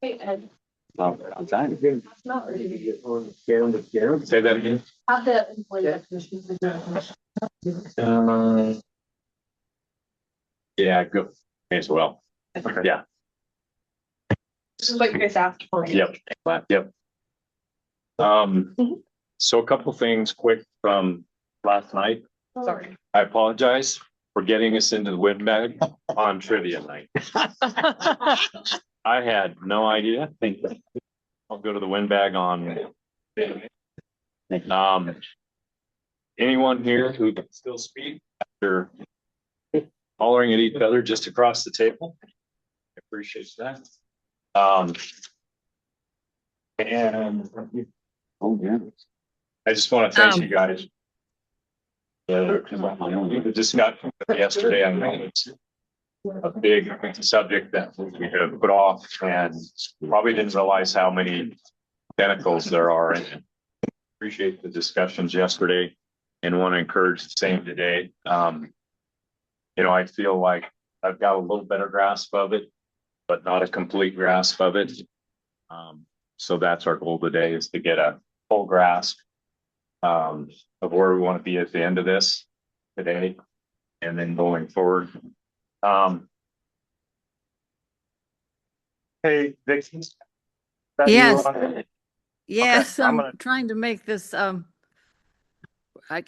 Hey, Ed. On time. It's not ready. Say that again. How'd the employee definition? Yeah, good. As well. Yeah. This is what you guys asked for. Yep. Yep. So a couple things quick from last night. Sorry. I apologize for getting us into the windbag on trivia night. I had no idea. I'll go to the windbag on. Anyone here who can still speak after hollering at each other just across the table? I appreciate that. And oh yeah, I just want to thank you guys. The discussion yesterday, I know it's a big subject that we have put off and probably didn't realize how many tentacles there are in it. Appreciate the discussions yesterday and want to encourage the same today. You know, I feel like I've got a little better grasp of it, but not a complete grasp of it. So that's our goal today, is to get a full grasp of where we want to be at the end of this today and then going forward. Hey, Vicky. Yes. Yes, Okay, I'm I'm trying to make this, can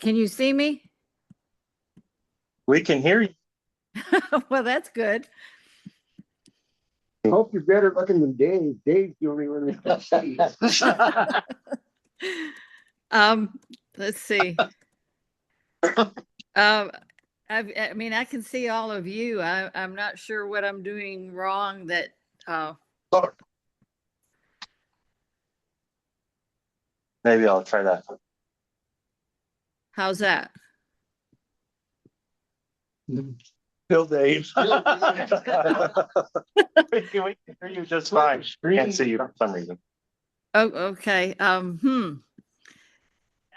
you see me? We can hear you. Well, that's good. I hope you're better looking than Dave. Dave's the only one that can see. Let's see. I mean, I can see all of you. I'm not sure what I'm doing wrong that, Maybe I'll try that. how's that? Bill Dave. We can hear you just fine. Can't see you for some reason. Oh, okay.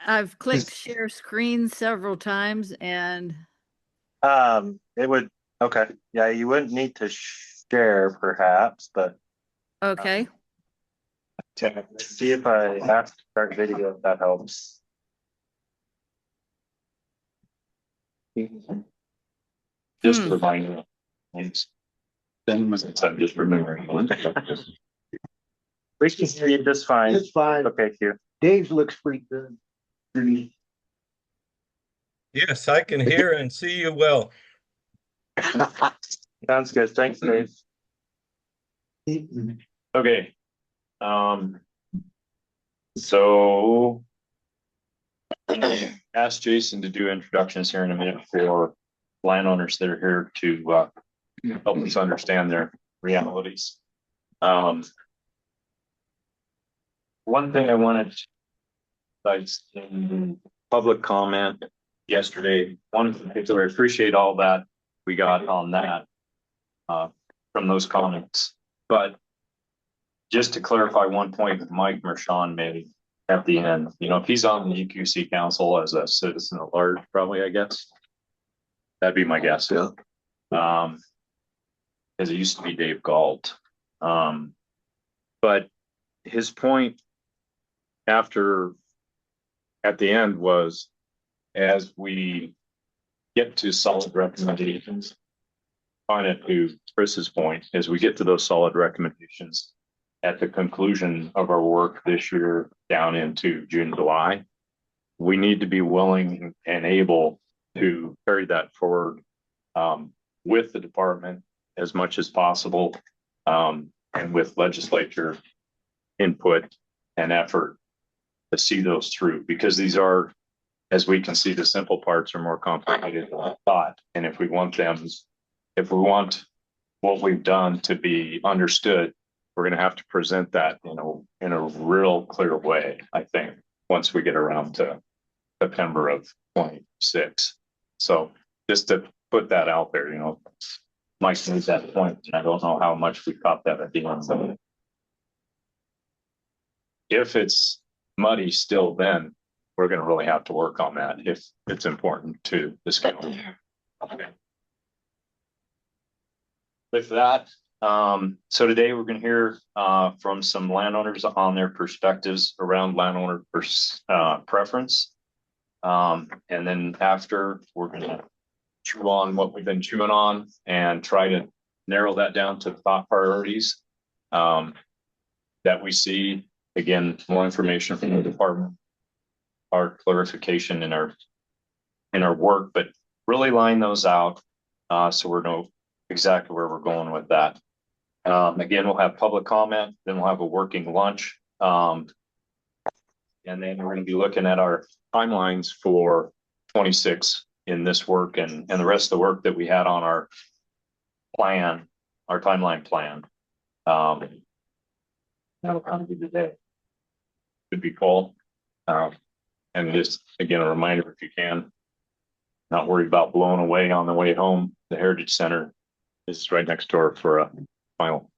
I've clicked share screen several times and It would, okay, yeah, you wouldn't need to share perhaps, but okay. see if I have to start video, if that helps. Just reminding. Then I'm just remembering. We can hear you just fine. It's fine. Okay, Q. Dave's looks pretty good. Yes, I can hear and see you well. Sounds good. Thanks, Dave. Okay. So ask Jason to do introductions here in a minute for landowners that are here to help us understand their realities. One thing I wanted to cite in public comment yesterday, one in particular, I appreciate all that we got on that from those comments. But just to clarify one point that Mike Mershon made at the end, you know, if he's on the EQC council as a citizen at large, probably, I guess. That'd be my guess. Yeah. As it used to be Dave Galt. But his point at the end was, as we get to solid recommendations, on it to Chris's point, as we get to those solid recommendations at the conclusion of our work this year down into June, July, we need to be willing and able to carry that forward with the department as much as possible, and with legislature input and effort to see those through, because these are, as we can see, the simple parts are more complicated than I thought. And if we want what we've done to be understood, we're going to have to present that, you know, in a real clear way, I think, once we get around to September of 26. So just to put that out there, you know, Mike made that point, and I don't know how much we caught that at the end. So if it's muddy still, then we're going to really have to work on that if it's important to this county. Okay. With that, So today we're gonna hear from some landowners on their perspectives around landowner preference. And then after, we're gonna chew on what we've been chewing on and try to narrow that down to thought priorities that we see. Again, more information from the department, our clarification in our work, but really line those out so we know exactly where we're going with that. Again, we'll have public comment, then we'll have a working lunch. And then we're going to be looking at our timelines for 26 in this work and the rest of the work that we had on our plan, our timeline plan. That'll kind of be the day. Could be cool. And just again, a reminder, if you can, not worried about blowing away on the way home. The Heritage Center is right next door for a final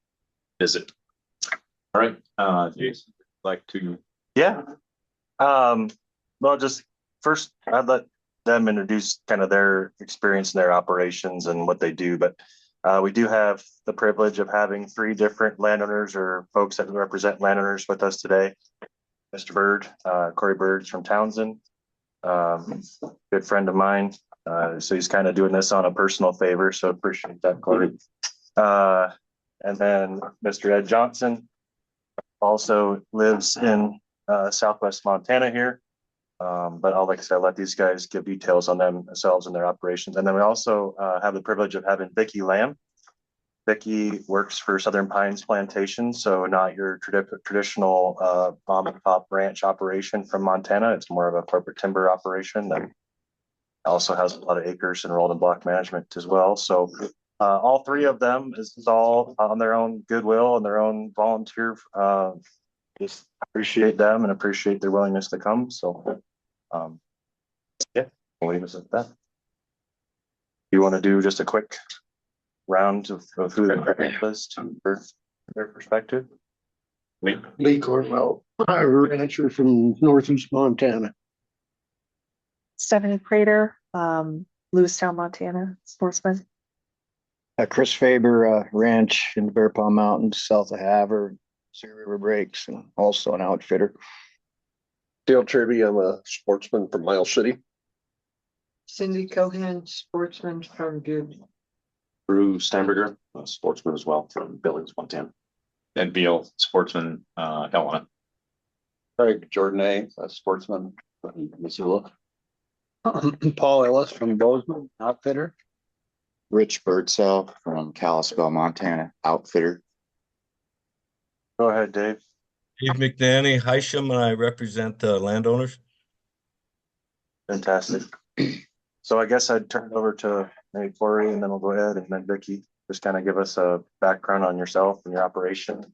visit. All right, Jason, like to. Yeah. Well, just first, I'd let them introduce kind of their experience in their operations and what they do. But we do have the privilege of having 3 different landowners or folks that represent landowners with us today. Mr. Bird, Corey Bird's from Townsend, good friend of mine. So he's kind of doing this on a personal favor. So appreciate that, Corey. And then Mr. Ed Johnson also lives in Southwest Montana here. But like I said, I'll let these guys give details on themselves and their operations. And then we also have the privilege of having Vicki Lamb. Vicki works for Southern Pines Plantation, so not your traditional mom and pop ranch operation from Montana. It's more of a corporate timber operation that also has a lot of acres enrolled in block management as well. So all 3 of them is all on their own goodwill and their own volunteer. Just appreciate them and appreciate their willingness to come. So yeah, we'll leave us at that. You want to do just a quick round of who the list for their perspective? Lee Cornwell, a rancher from northeast Montana. Stephanie Prater, Lewistown, Montana, sportsman. Chris Faber, ranch in the Bear Paw Mountains, south of Havre, Sea River Breaks, and also an outfitter. Dale Trivy, I'm a sportsman from Miles City. Cindy Cohan, sportsman from Good. Bruce Steinberger, a sportsman as well from Billings, Montana. And Beal, sportsman, Helena. Craig Jordan, a sportsman from Missoula. Paul Ellis from Bozeman, outfitter. Rich Birdsell from Kalispell, Montana, outfitter. Go ahead, Dave. Dave McNanny, Hysham, and I represent the landowners. Fantastic. So I guess I'd turn it over to maybe Corey and then we'll go ahead and then Vicki, just kind of give us a background on yourself and your operation.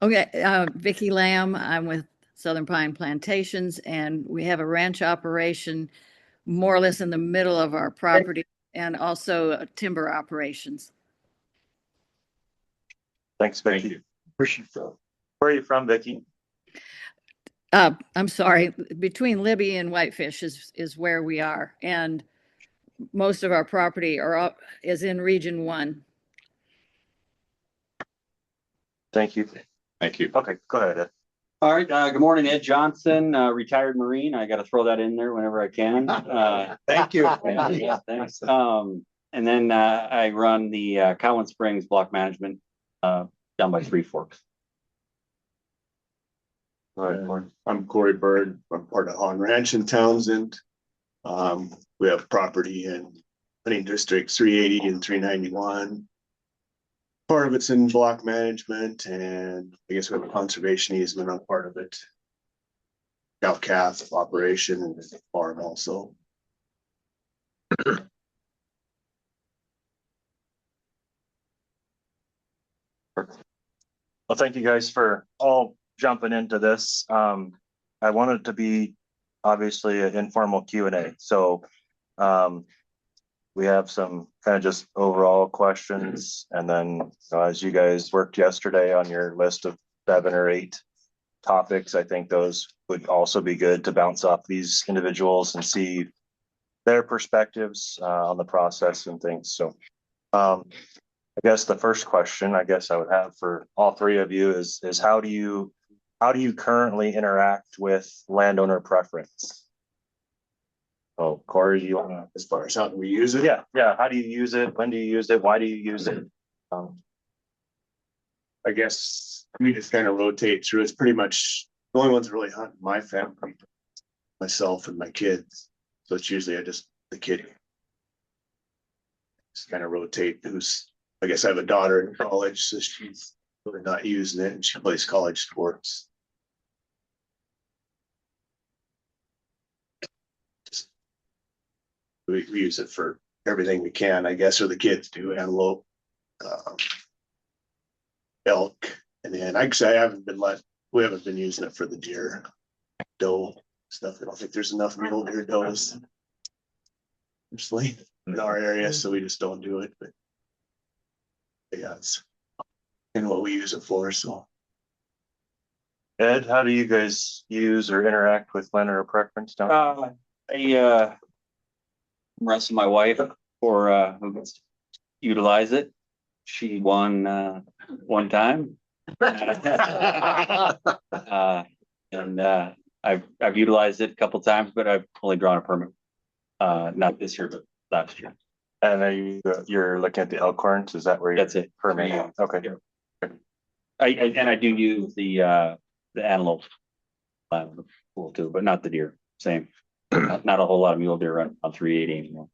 Okay, Vicki Lamb, I'm with Southern Pine Plantations, and we have a ranch operation more or less in the middle of our property and also timber operations. Thanks, Vicki. Where are you from, Vicki? I'm sorry, between Libby and Whitefish is where we are, and most of our property is in Region 1. Thank you. Thank you. Okay, go ahead, Ed. All right. Good morning, Ed Johnson, retired Marine. I got to throw that in there whenever I can. Thank you. Yeah, thanks. And then I run the Cowan Springs block management down by Three Forks. All right, I'm Corey Bird. I'm part of Han Ranch in Townsend. We have property in hunting districts 380 and 391. Part of it's in block management, and I guess we have a conservation easement on part of it. Calf operation and farm also. Well, thank you guys for all jumping into this. I wanted to be obviously an informal Q&A. So we have some kind of just overall questions. And then as you guys worked yesterday on your list of 7 or 8 topics, I think those would also be good to bounce off these individuals and see their perspectives on the process and things. So I guess the first question I guess I would have for all three of you is how do you currently interact with landowner preference? Oh, Corey, you want to, As far as how do we use it? yeah, how do you use it? When do you use it? Why do you use it? I guess we just kind of rotate through. It's pretty much the only ones really hunting my family, myself and my kids. So it's usually the kid. Just kind of rotate I guess I have a daughter in college, so she's really not using it and she plays college sports. We use it for everything we can, I guess, or the kids do, antelope, elk, and then we haven't been using it for the deer, doe stuff. I don't think there's enough mule deer does. Personally, in our area, so we just don't do it, but yeah, it's and what we use it for, so. Ed, how do you guys use or interact with landowner preference down? Russ and my wife for who gets to utilize it. She won one time. And I've utilized it a couple times, but I've only drawn a permit. Not this year, but last year. And you're looking at the elkhorns, is that where you're? That's it. Permit, okay. I do use the antelope pool too, but not the deer, same. Not a whole lot of mule deer on 380 anymore.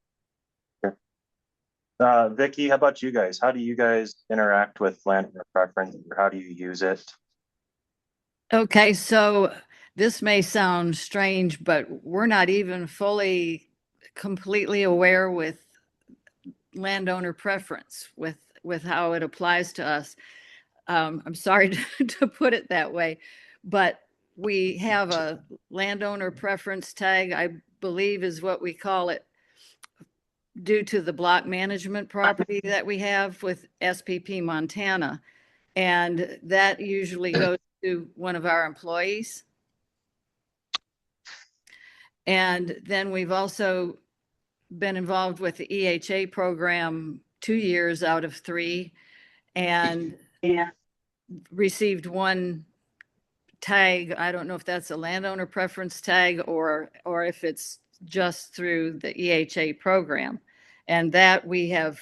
Vicky, how about you guys? How do you guys interact with landowner preference? Or how do you use it? Okay, so this may sound strange, but we're not even completely aware with landowner preference with how it applies to us. I'm sorry to put it that way, but we have a landowner preference tag, I believe is what we call it, due to the block management property that we have with SPP Montana. And that usually goes to one of our employees. And then we've also been involved with the EHA program 2 years out of 3 and received one tag. I don't know if that's a landowner preference tag or if it's just through the EHA program, and that we have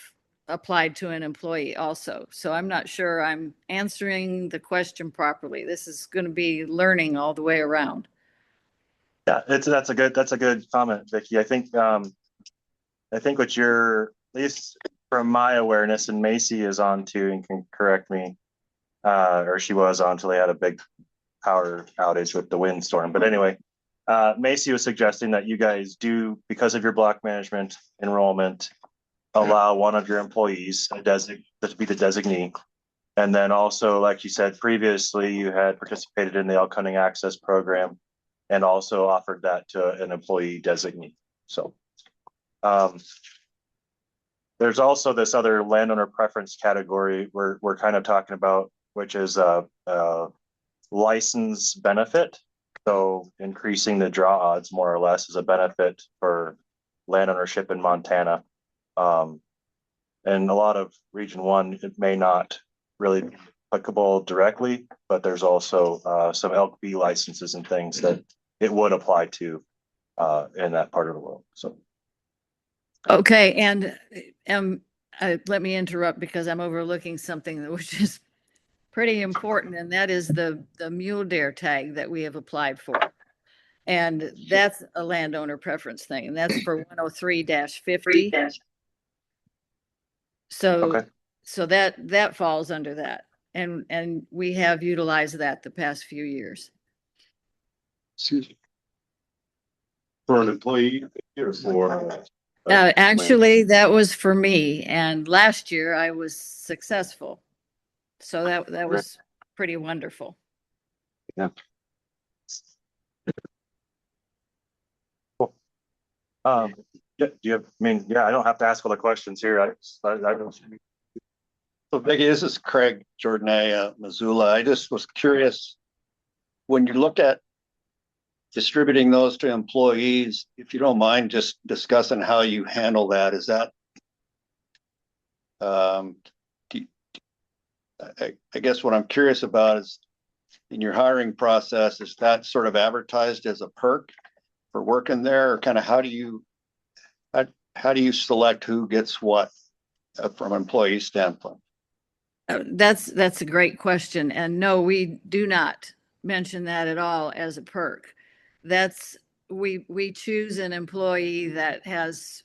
applied to an employee also. So I'm not sure I'm answering the question properly. This is going to be learning all the way around. Yeah, that's a good comment, Vicky. I think what you're, at least from my awareness, and Macy is on too and can correct me, or she was on until they had a big power outage with the windstorm. But anyway, Macy was suggesting that you guys do, because of your block management enrollment, allow one of your employees to be the designee. And then also, like you said previously, you had participated in the elk hunting access program and also offered that to an employee designee. So there's also this other landowner preference category we're kind of talking about, which is a license benefit. So increasing the draw odds more or less is a benefit for land ownership in Montana. And a lot of Region 1, it may not really be applicable directly, but there's also some elk B licenses and things that it would apply to in that part of the world. So. Okay, and let me interrupt because I'm overlooking something that was just pretty important, and that is the mule deer tag that we have applied for. And that's a landowner preference thing, and that's for 103-50. So, okay. So that falls under that. And we have utilized that the past few years. Excuse me. For an employee or for? Actually, that was for me, and last year I was successful. So that was pretty wonderful. Yeah. Cool. Do you have, I don't have to ask all the questions here. I don't. So Vicky, this is Craig Jordan, Missoula. I just was curious, when you look at distributing those to employees, if you don't mind just discussing how you handle that, is that do you- I guess what I'm curious about is in your hiring process, is that sort of advertised as a perk for working there, or kind of how do you select who gets what from an employee standpoint? That's a great question. And no, we do not mention that at all as a perk. We choose an employee that has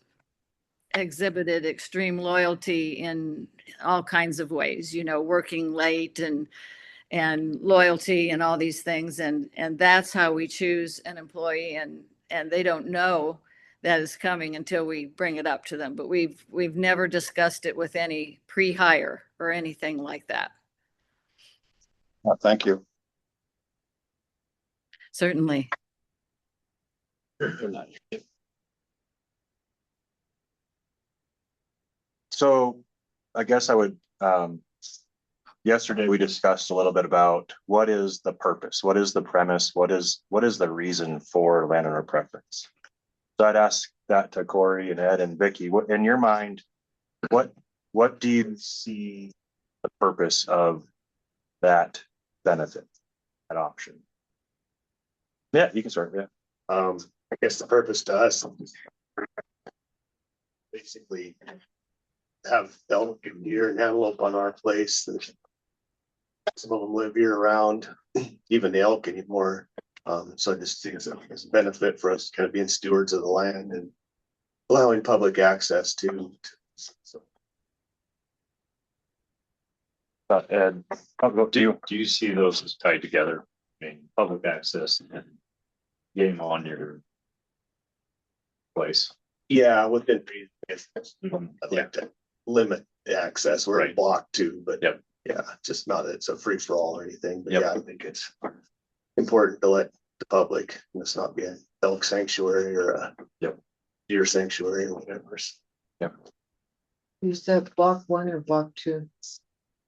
exhibited extreme loyalty in all kinds of ways, working late and loyalty and all these things. And that's how we choose an employee, and they don't know that is coming until we bring it up to them. But we've never discussed it with any pre-hire or anything like that. Thank you. Certainly. So I guess I would, yesterday we discussed a little bit about what is the purpose, what is the premise, what is the reason for landowner preference? So I'd ask that to Corey and Ed and Vicky. What, in your mind, what do you see the purpose of that benefit, that option? Yeah, you can start. Yeah. I guess the purpose to us is basically have elk and deer and antelope on our place. Some of them live year round, even the elk anymore. So I just think it's a benefit for us kind of being stewards of the land and allowing public access to. So. Ed, I'll go to you. Do you see those as tied together? I mean, public access and game on your place. Yeah, within reason, I'd like to limit the access where it's blocked to, but yeah, just not that it's a free for all or anything. But yeah, I think it's important to let the public, this not be an elk sanctuary or a deer sanctuary or whatever. Is that block 1 or block 2?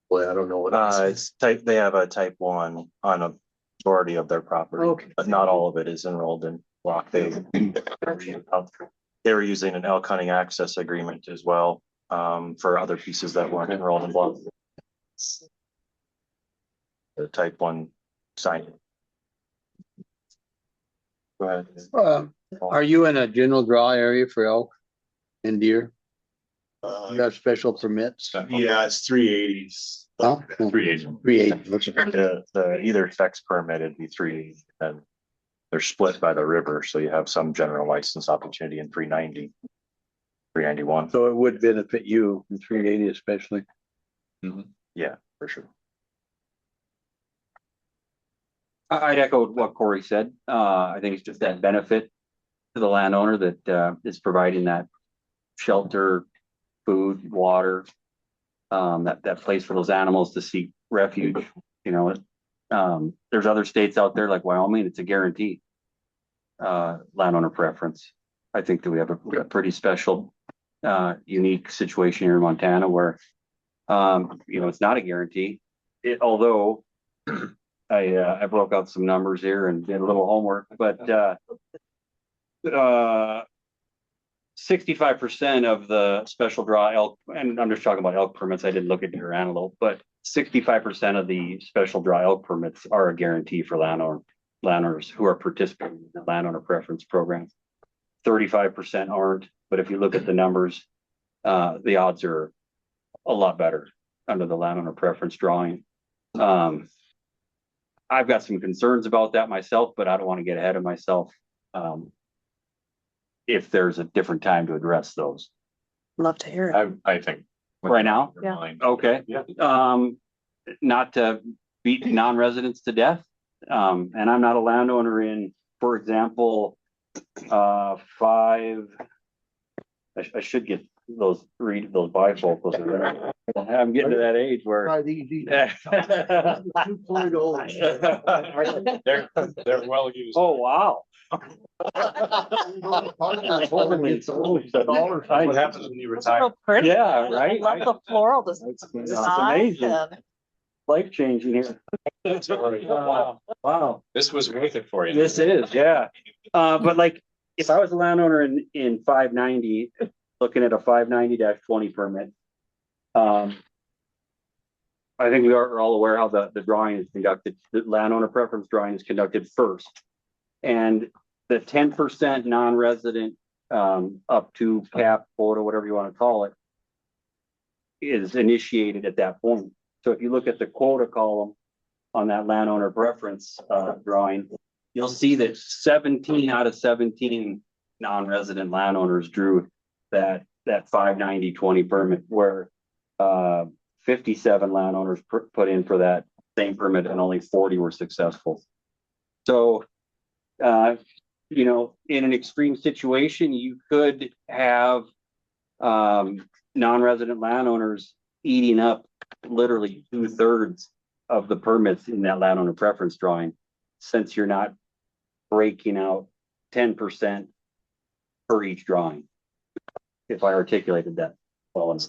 Boy, I don't know what It's type, they have a type 1 on a majority of their property, but not all of it is enrolled in block. They were using an elk hunting access agreement as well, for other pieces that weren't enrolled in block. The type 1 sign. Go ahead. Are you in a general draw area for elk and deer? You got special permits? Yeah, it's 380s. Huh? 380. The either sex permit, it'd be 380, and they're split by the river, so you have some general license opportunity in 390, 391. So it would benefit you in 380 especially. Yeah, for sure. I'd echo what Corey said. I think it's just that benefit to the landowner that is providing that shelter, food, water, that place for those animals to seek refuge. There's other states out there like Wyoming, it's a guarantee landowner preference. I think that we have a pretty special, unique situation here in Montana where, it's not a guarantee. Although I broke out some numbers here and did a little homework, but 65% of the special draw elk, and I'm just talking about elk permits, I didn't look at deer antelope, but 65% of the special draw elk permits are a guarantee for landowners who are participating in the landowner preference program. 35% aren't, but if you look at the numbers, the odds are a lot better under the landowner preference drawing. I've got some concerns about that myself, but I don't want to get ahead of myself. If there's a different time to address those. Love to hear it. I think. Right now? Yeah. Okay. Yeah. Not to beat non-residents to death. And I'm not a landowner in, for example, I should get read those bifocals. I'm getting to that age where. Try these. 2.0. They're well used. Oh, wow. What happens when you retire? So pretty. Yeah, right. I love the floral design. It's amazing. life changing here. Wow. This was worth it for you. This is, yeah. But like, if I was a landowner in 590, looking at a 590-20 permit. I think we are all aware how the drawing is conducted, the landowner preference drawing is conducted first. And the 10% non-resident, up to cap quota, whatever you want to call it, is initiated at that point. So if you look at the quota column on that landowner preference, drawing, you'll see that 17 out of 17 non-resident landowners drew that 590-20 permit, where 57 landowners put in for that same permit and only 40 were successful. So, you know, in an extreme situation, you could have non-resident landowners eating up literally 2/3 of the permits in that landowner preference drawing, since you're not breaking out 10% for each drawing. If I articulated that well enough.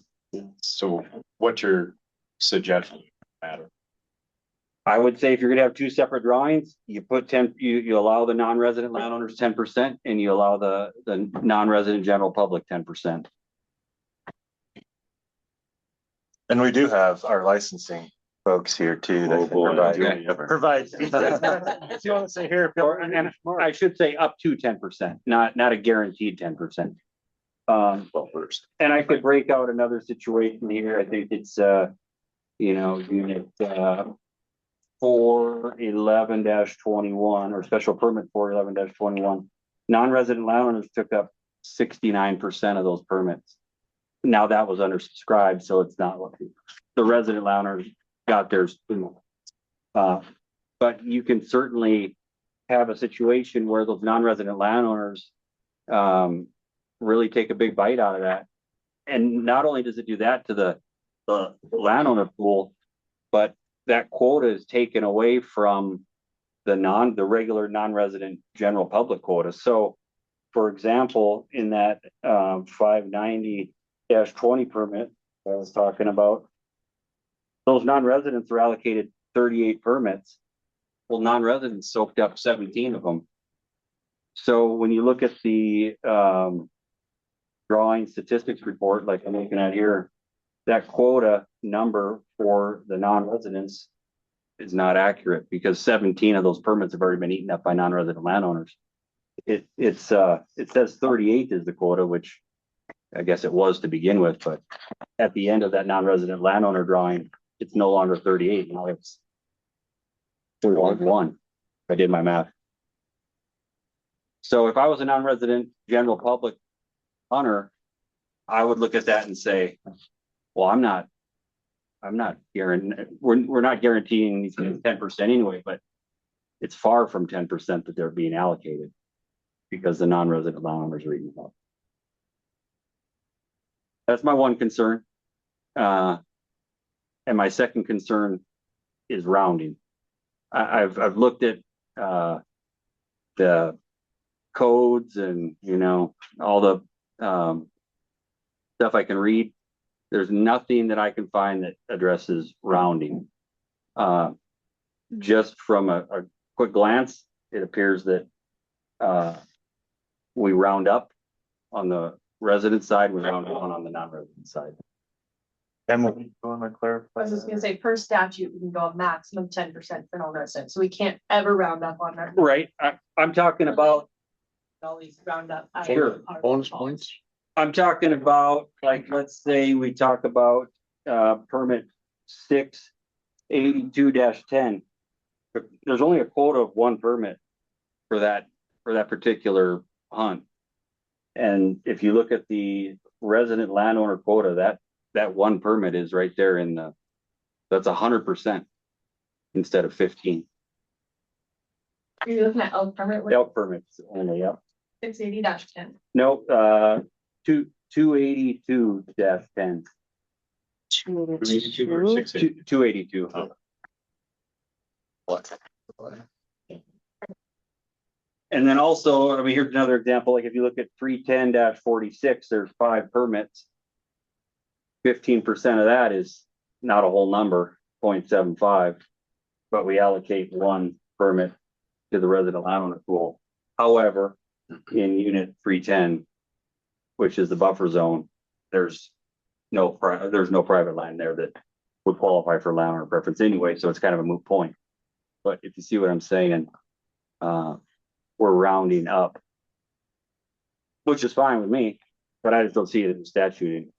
So what's your suggestion matter? I would say if you're gonna have two separate drawings, you put 10, you allow the non-resident landowners 10% and you allow the non-resident general public 10%. And we do have our licensing folks here too. that can provide. If you want to say here. And I should say up to 10%, not a guaranteed 10%. First. And I could break out another situation here. I think it's, you know, unit 411-21 or special permit 411-21. Non-resident landowners took up 69% of those permits. Now that was undersubscribed, so it's not what the resident landowners got theirs. But you can certainly have a situation where those non-resident landowners really take a big bite out of that. And not only does it do that to the landowner pool, but that quota is taken away from the regular non-resident general public quota. So for example, in that 590-20 permit I was talking about, those non-residents are allocated 38 permits. Well, non-residents soaked up 17 of them. So when you look at the drawing statistics report, like I'm looking at here, that quota number for the non-residents is not accurate, because 17 of those permits have already been eaten up by non-resident landowners. It says 38 is the quota, which I guess it was to begin with, but at the end of that non-resident landowner drawing, it's no longer 38. Now it's 31. I did my math. So if I was a non-resident general public hunter, I would look at that and say, well, we're not guaranteeing these 10% anyway, but it's far from 10% that they're being allocated because the non-resident landowners are eating up. That's my one concern. And my second concern is rounding. I've looked at the codes and, you know, all the stuff I can read. There's nothing that I can find that addresses rounding. Just from a quick glance, it appears that we round up on the resident side, we round down on the non-resident side. Emily, you want to clarify? I was just gonna say, per statute, we can go a maximum 10% for non-residents, so we can't ever round up on that. Right, I'm talking about, Always round up. Sure. Bonus points? I'm talking about, like, let's say we talk about permit 682-10. There's only a quota of one permit for that particular hunt. And if you look at the resident landowner quota, that one permit is right there in that's 100% instead of 15. You're looking at elk permit with Elk permits only, yep. 680-10. Nope, 282-10. 282. What? And then also, I mean, here's another example. Like if you look at 310-46, there's 5 permits. 15% of that is not a whole number. 0.75, but we allocate one permit to the resident landowner pool. However, in unit 310, which is the buffer zone, there's no private land there that would qualify for landowner preference anyway, so it's kind of a moot point. But if you see what I'm saying, we're rounding up, which is fine with me, but I just don't see it in the statute.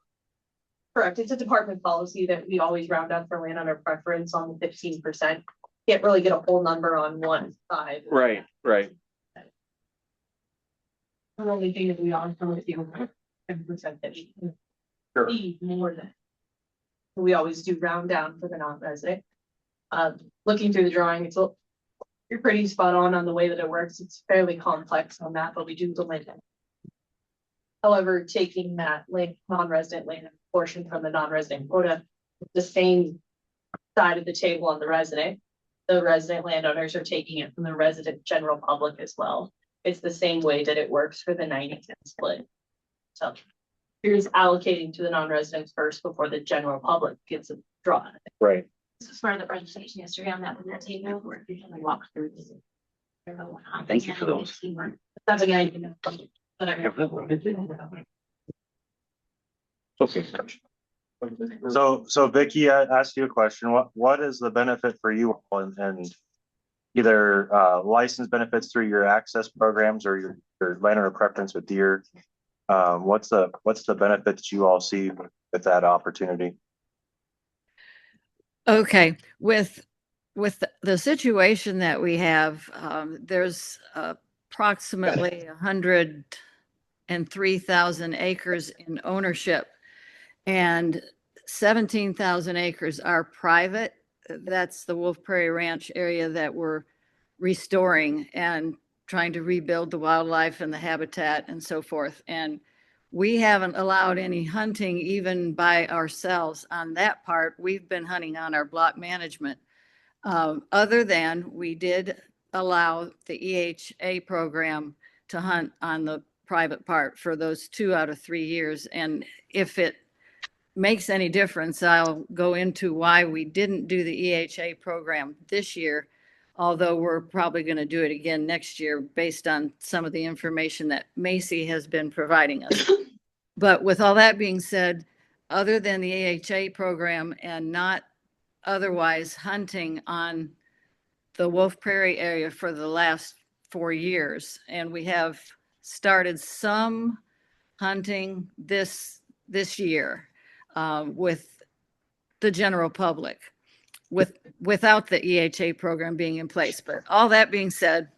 Correct. It's a department policy that we always round up for landowner preference on the 15%. Can't really get a whole number on one side. Right. The only thing that we also with you, 10% that we can see more than. We always do round down for the non-resident. Looking through the drawing, you're pretty spot on the way that it works. It's fairly complex on that, but we do limit it. However, taking that non-resident land portion from the non-resident quota, the same side of the table on the resident landowners are taking it from the resident general public as well. It's the same way that it works for the 90-10 split. So here's allocating to the non-residents first before the general public gets a draw. Right. This is part of the presentation yesterday on that table where you can walk through this. Thank you for those. That's again, you know, but Okay. So Vicky, I asked you a question. What is the benefit for you all and either license benefits through your access programs or your landowner preference with deer? What's the benefit that you all see with that opportunity? Okay, with the situation that we have, there's approximately 103,000 acres in ownership, and 17,000 acres are private. That's the Wolf Prairie Ranch area that we're restoring and trying to rebuild the wildlife and the habitat and so forth. And we haven't allowed any hunting even by ourselves on that part. We've been hunting on our block management. Other than we did allow the EHA program to hunt on the private part for those 2 out of 3 years. And if it makes any difference, I'll go into why we didn't do the EHA program this year, although we're probably going to do it again next year based on some of the information that Macy has been providing us. But with all that being said, other than the EHA program and not otherwise hunting on the Wolf Prairie area for the last 4 years, and we have started some hunting this year with the general public, without the EHA program being in place. But all that being said,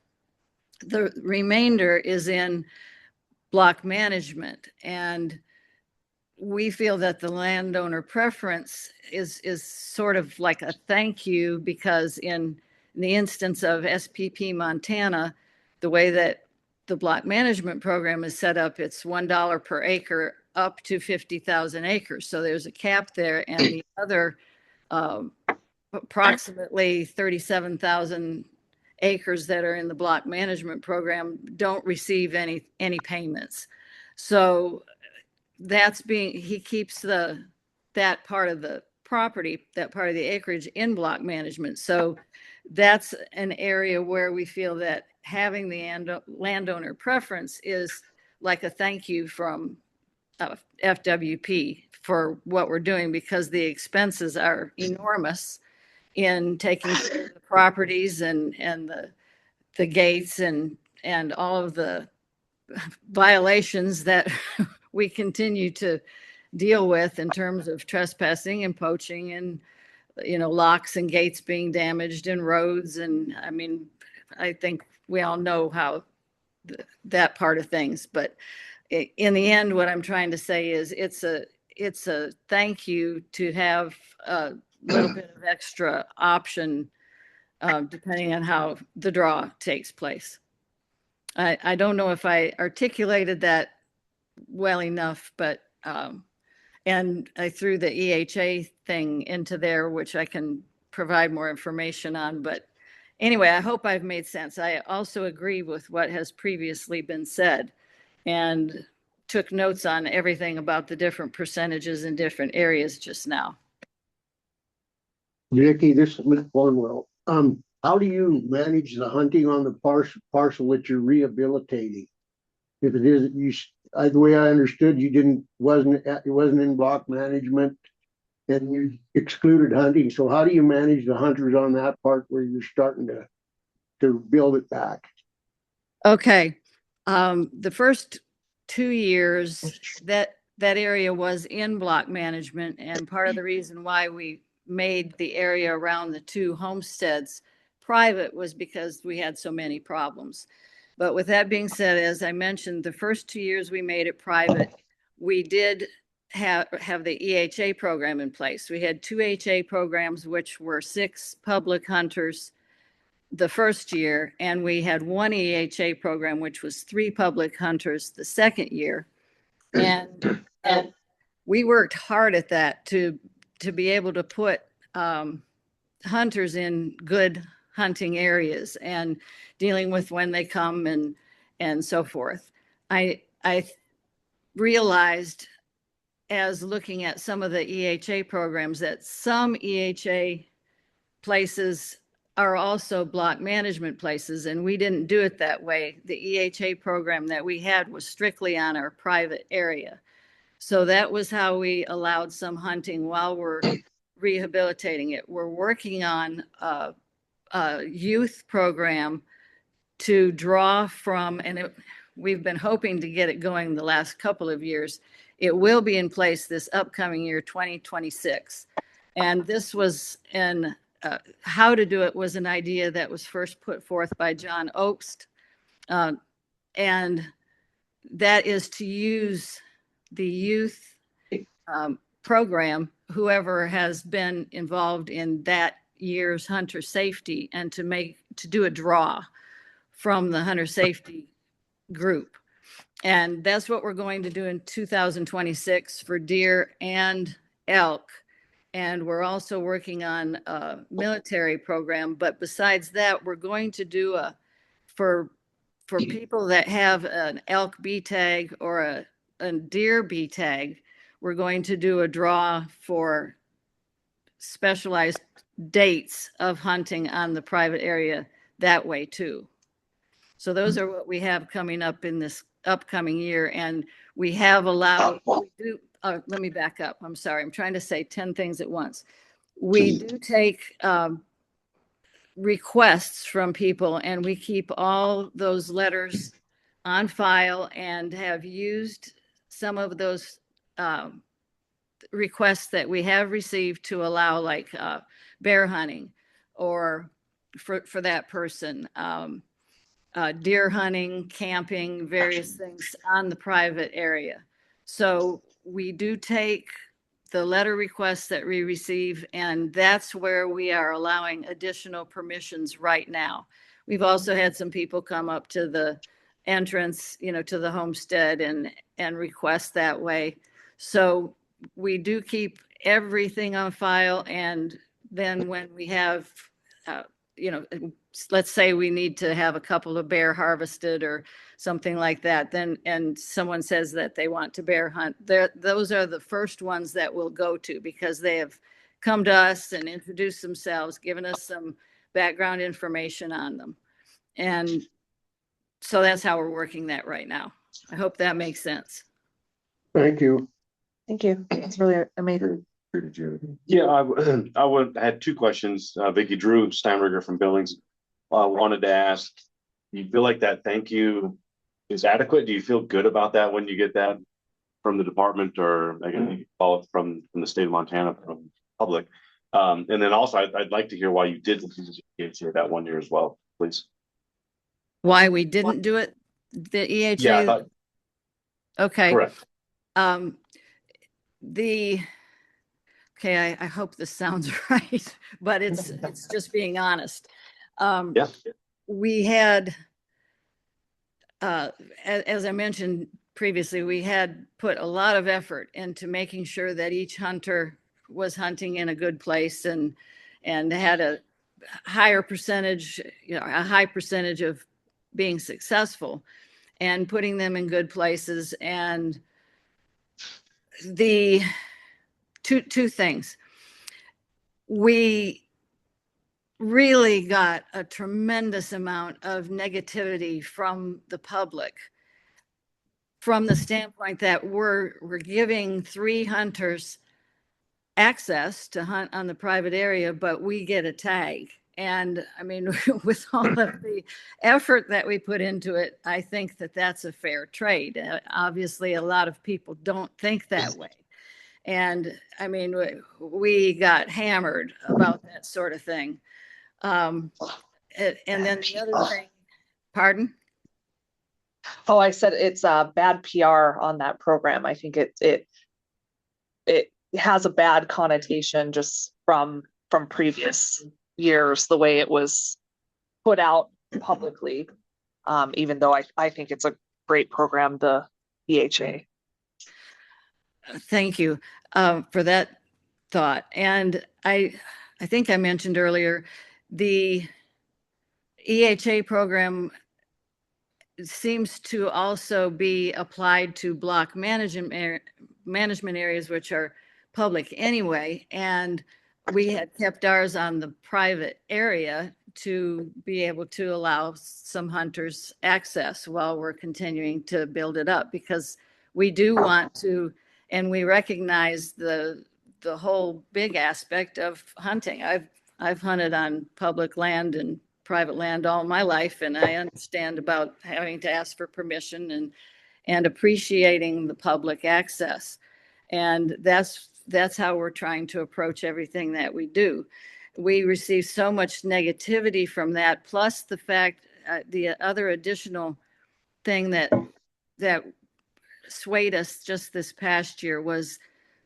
the remainder is in block management, and we feel that the landowner preference is sort of like a thank you, because in the instance of SPP Montana, the way that the block management program is set up, it's $1 per acre up to 50,000 acres. So there's a cap there, and the other approximately 37,000 acres that are in the block management program don't receive any payments. So he keeps that part of the property, that part of the acreage in block management. So that's an area where we feel that having the landowner preference is like a thank you from FWP for what we're doing, because the expenses are enormous in taking care of the properties and the gates and all of the violations that we continue to deal with in terms of trespassing and poaching and, locks and gates being damaged and roads. And I mean, I think we all know how that part of things, but in the end, what I'm trying to say is it's a thank you to have a little bit of extra option depending on how the draw takes place. I don't know if I articulated that well enough, but and I threw the EHA thing into there, which I can provide more information on. But anyway, I hope I've made sense. I also agree with what has previously been said and took notes on everything about the different percentages in different areas just now. Vicky, this is Mick Cornwell. How do you manage the hunting on the parcel that you're rehabilitating? If it is, the way I understood, it wasn't in block management and you excluded hunting. So how do you manage the hunters on that part where you're starting to build it back? Okay. The first 2 years that area was in block management, and part of the reason why we made the area around the 2 homesteads private was because we had so many problems. But with that being said, as I mentioned, the first 2 years we made it private, we did have the EHA program in place. We had 2 HA programs, which were 6 public hunters the first year, and we had 1 EHA program, which was 3 public hunters the second year. And we worked hard at that to be able to put hunters in good hunting areas and dealing with when they come and so forth. I realized as looking at some of the EHA programs that some EHA places are also block management places, and we didn't do it that way. The EHA program that we had was strictly on our private area. So that was how we allowed some hunting while we're rehabilitating it. We're working on a youth program to draw from, and we've been hoping to get it going the last couple of years. It will be in place this upcoming year, 2026. And this was how to do it was an idea that was first put forth by John Obst. And that is to use the youth program, whoever has been involved in that year's hunter safety, and to do a draw from the hunter safety group. And that's what we're going to do in 2026 for deer and elk. And we're also working on a military program. But besides that, we're going to do for people that have an elk B tag or a deer B tag, we're going to do a draw for specialized dates of hunting on the private area that way too. So those are what we have coming up in this upcoming year. And we have allowed, let me back up. I'm sorry. I'm trying to say 10 things at once. We do take requests from people, and we keep all those letters on file and have used some of those requests that we have received to allow, like bear hunting, or for that person, deer hunting, camping, various things on the private area. So we do take the letter requests that we receive, and that's where we are allowing additional permissions right now. We've also had some people come up to the entrance, to the homestead and request that way. So we do keep everything on file. And then when we have, let's say we need to have a couple of bear harvested or something like that, then, and someone says that they want to bear hunt, those are the first ones that we'll go to, because they have come to us and introduced themselves, given us some background information on them. And so that's how we're working that right now. I hope that makes sense. Thank you. Thank you. It's really amazing. Yeah, I had 2 questions. Vicky, Drew Steinberger from Billings. Wanted to ask, do you feel like that thank you is adequate? Do you feel good about that when you get that from the department, or again, you follow it from the state of Montana, from public? And then also, I'd like to hear why you did that 1 year as well, please. Why we didn't do it? The EHA? Yeah. Okay. Correct. Okay, I hope this sounds right, but it's just being honest. Yeah. We had, as I mentioned previously, we had put a lot of effort into making sure that each hunter was hunting in a good place and had a higher percentage, a high percentage of being successful and putting them in good places. And the two things. we really got a tremendous amount of negativity from the public, from the standpoint that we're giving 3 hunters access to hunt on the private area, but we get a tag. And I mean, with all of the effort that we put into it, I think that that's a fair trade. Obviously, a lot of people don't think that way. And I mean, we got hammered about that sort of thing. And then the other thing, pardon? Oh, I said it's bad PR on that program. I think it has a bad connotation just from previous years, the way it was put out publicly. Even though I think it's a great program, the EHA. Thank you for that thought. And I think I mentioned earlier, the EHA program seems to also be applied to block management areas, which are public anyway. And we had kept ours on the private area to be able to allow some hunters access while we're continuing to build it up, because we do want to, and we recognize the whole big aspect of hunting. I've hunted on public land and private land all my life, and I understand about having to ask for permission and appreciating the public access. And that's how we're trying to approach everything that we do. We receive so much negativity from that, plus the fact, the other additional thing that swayed us just this past year was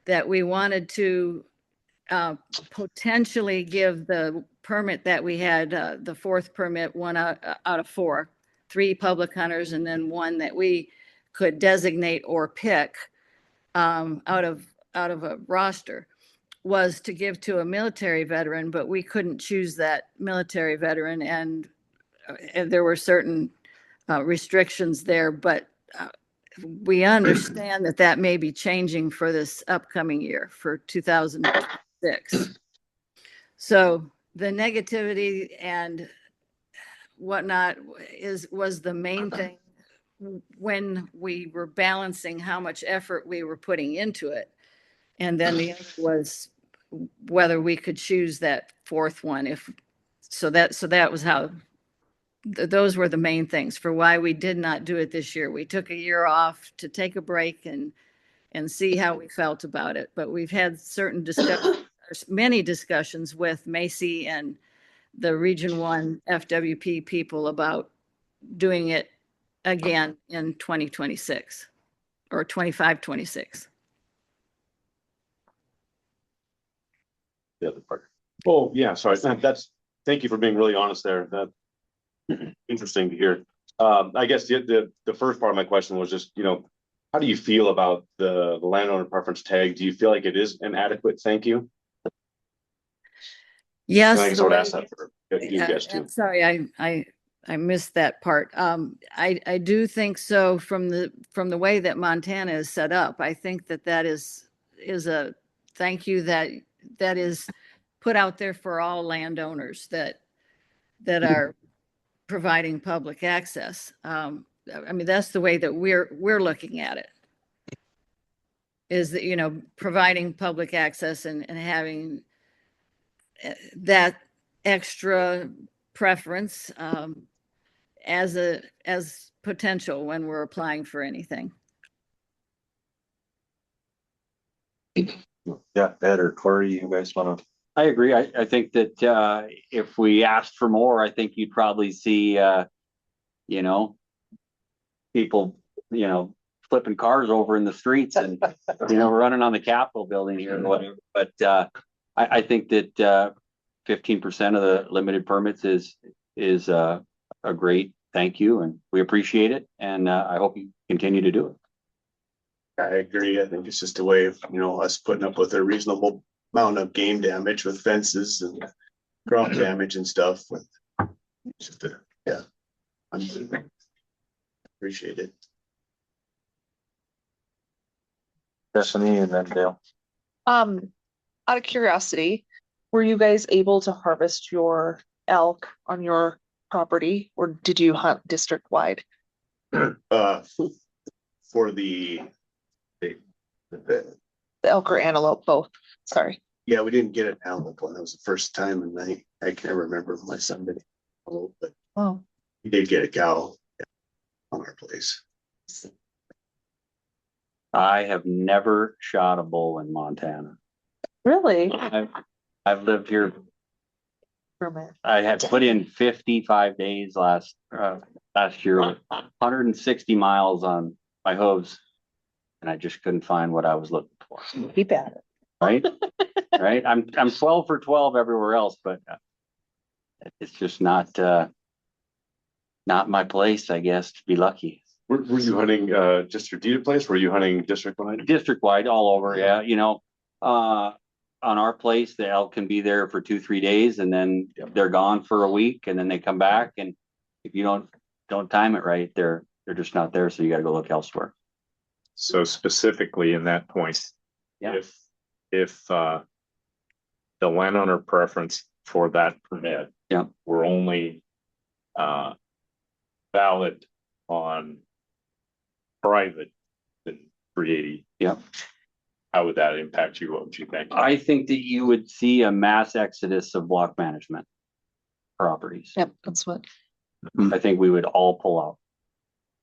that we wanted to potentially give the permit that we had, the 4th permit, 1 out of 4, 3 public hunters, and then 1 that we could designate or pick out of a roster, was to give to a military veteran, but we couldn't choose that military veteran, and there were certain restrictions there, but we understand that may be changing for this upcoming year, for 2006. So the negativity and whatnot was the main thing when we were balancing how much effort we were putting into it. And then the other was whether we could choose that 4th one. So that was how, those were the main things for why we did not do it this year. We took a year off to take a break and see how we felt about it. But we've had certain discussions, many discussions with Macy and the Region 1 FWP people about doing it again in 2026 or 25-26. The other part. Oh, yeah, sorry. Thank you for being really honest there. That interesting to hear. I guess the first part of my question was just, how do you feel about the landowner preference tag? Do you feel like it is an adequate thank you? Yes. And I guess I would ask that for you guys too. Sorry, I missed that part. I do think so from the way that Montana is set up. I think that is a thank you that is put out there for all landowners that are providing public access. I mean, that's the way that we're looking at it, is that, providing public access and having that extra preference as potential when we're applying for anything. Yeah, Ed or Corey, you guys want to? I agree. I think that if we asked for more, I think you'd probably see, people, flipping cars over in the streets and, running on the Capitol building here and whatever. But I think that 15% of the limited permits is a great thank you, and we appreciate it. And I hope you continue to do it. I agree. I think it's just a way of, us putting up with a reasonable amount of game damage with fences and crop damage and stuff. Appreciate it. Stephanie and then Dale. Out of curiosity, Were you guys able to harvest your elk on your property, or did you hunt district wide? For the The elk or antelope, both, sorry. yeah, we didn't get an antelope one. It was the first time, and I can't remember if my son did. But Oh, he did get a cow on our place. I have never shot a bull in Montana. really? I've lived here. I had put in 55 days last year, 160 miles on my hooves, and I just couldn't find what I was looking for. Keep at it. Right? Right? I'm 12 for 12 everywhere else, but it's just not my place, I guess, to be lucky. Were you hunting just your deeded place? Were you hunting district wide? District wide, all over, yeah. You know, on our place, the elk can be there for 2-3 days, and then they're gone for a week, and then they come back. And if you don't time it right, they're just not there. So you got to go look elsewhere. So specifically in that point, Yeah. if the landowner preference for that permit, Yeah. were only valid on private than 380. Yeah. How would that impact you? What would you think? I think that you would see a mass exodus of block management properties. Yep, that's what. I think we would all pull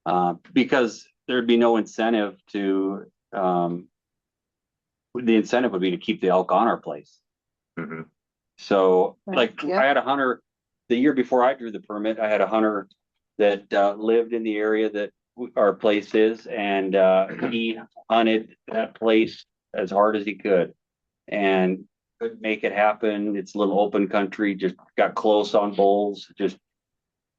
out. Because there'd be no incentive to, the incentive would be to keep the elk on our place. Mm-hmm. So Right, like yeah. I had a hunter, the year before I drew the permit, I had a hunter that lived in the area that our place is, and he hunted that place as hard as he could and couldn't make it happen. It's a little open country, just got close on bulls, just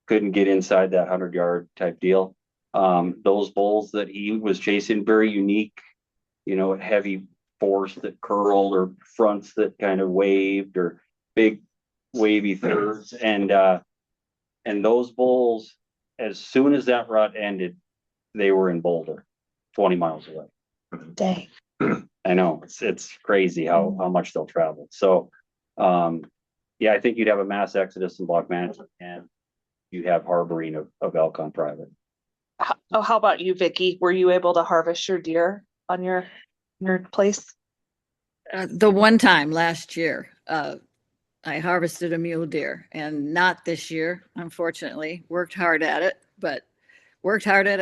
couldn't get inside that 100-yard type deal. Those bulls that he was chasing, very unique, you know, heavy force that curled, or fronts that kind of waved, or big wavy thirds. And those bulls, as soon as that rut ended, they were in Boulder, 20 miles away. Dang. I know, it's crazy how much they'll travel. So, yeah, I think you'd have a mass exodus in block management, and you have harboring of elk on private. How about you, Vicky? Were you able to harvest your deer on your place? The one time last year, I harvested a mule deer, and not this year, unfortunately. Worked hard at it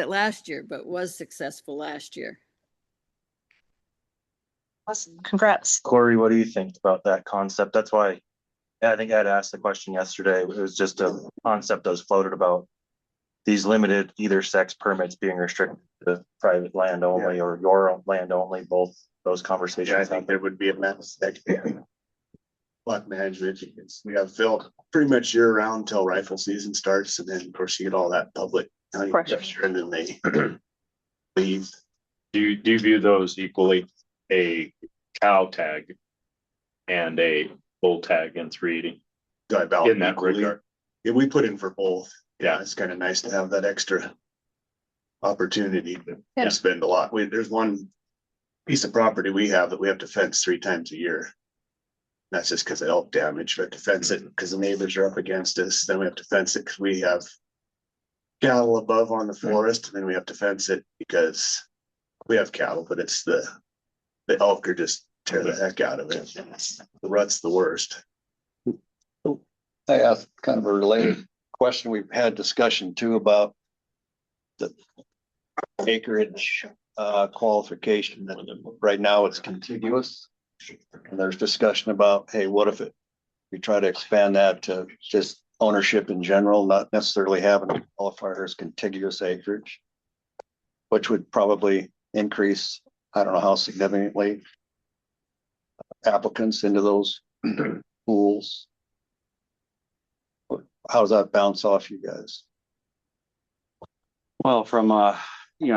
last year, but was successful last year. Awesome. Congrats. Corey, what do you think about that concept? That's why, yeah, I think I had asked the question yesterday. It was just a concept that was floated about these limited either sex permits being restricted to private land only, or your own land only, both those conversations. Yeah, I think there would be a mass block management. We have filled pretty much year round till rifle season starts, and then of course you get all that public hunting pressure, and then they leave. Do you view those equally, a cow tag and a bull tag in 380? About in that equally. regard? Yeah, we put in for both. Yeah, it's kind of nice to have that extra opportunity to spend a lot. There's one piece of property we have that we have to fence 3 times a year. That's just because of elk damage. We have to fence it because the neighbors are up against us. Then we have to fence it because we have cattle above on the forest. And then we have to fence it because we have cattle, but it's the elk are just tear the heck out of it. The rut's the worst. I asked kind of a related question. We've had discussion too about the acreage qualification, that right now it's contiguous. And there's discussion about, hey, what if we try to expand that to just ownership in general, not necessarily having a qualifier as contiguous acreage, which would probably increase, I don't know how significantly, applicants into those pools. How does that bounce off you guys? Well, from a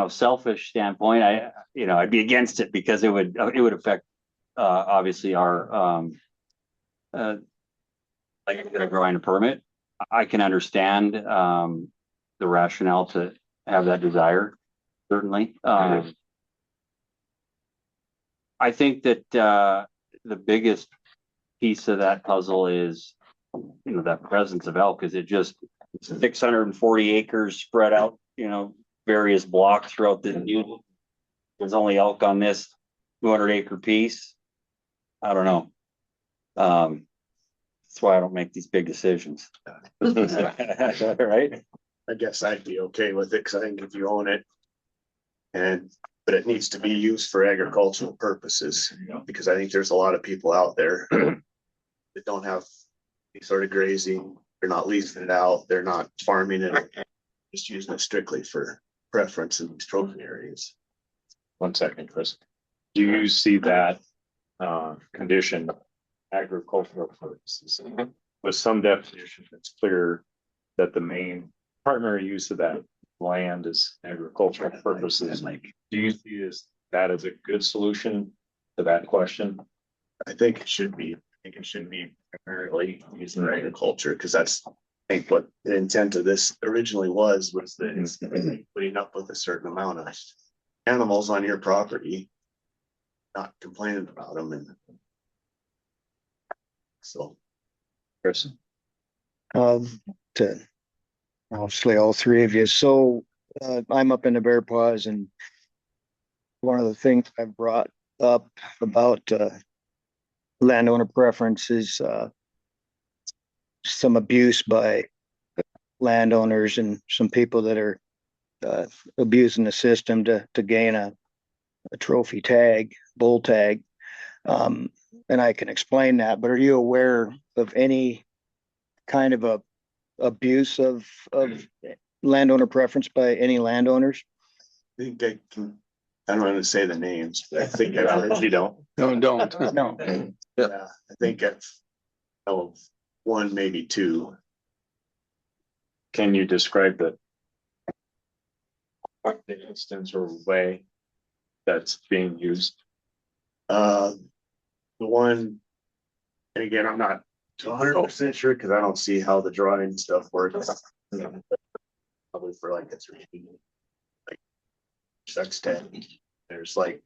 selfish standpoint, I'd be against it, because it would affect obviously our like growing a permit. I can understand the rationale to have that desire, certainly. I think that the biggest piece of that puzzle is, that presence of elk. Is it just 640 acres spread out, various blocks throughout the unit? There's only elk on this 200-acre piece. I don't know. That's why I don't make these big decisions. Right? I guess I'd be okay with it, cause I think if you own it. But it needs to be used for agricultural purposes, because I think there's a lot of people out there that don't have any sort of grazing, they're not leasing it out, they're not farming it, just using it strictly for preference in these trophy areas. 1 second, Chris. Do you see that condition agricultural purposes with some definition that's clear that the main primary use of that land is agricultural purposes? Do you see that as a good solution to that question? I think it should be. I think it should be primarily used in agriculture, because that's, I think, what the intent of this originally was that it's putting up with a certain amount of animals on your property, not complaining about them, and so. Chris? To obviously all three of you. So I'm up in the Bear Paws, and one of the things I brought up about landowner preference is some abuse by landowners and some people that are abusing the system to gain a trophy tag, bull tag. And I can explain that, but are you aware of any kind of a abuse of landowner preference by any landowners? I think I don't want to say the names, but I think I've heard. You don't? No, don't. No. Yeah, I think I've know of one, maybe two. Can you describe the instance or way that's being used? The one, and again, I'm not 100% sure, because I don't see how the drawing stuff works. Probably for like a 3, like sex 10. There's like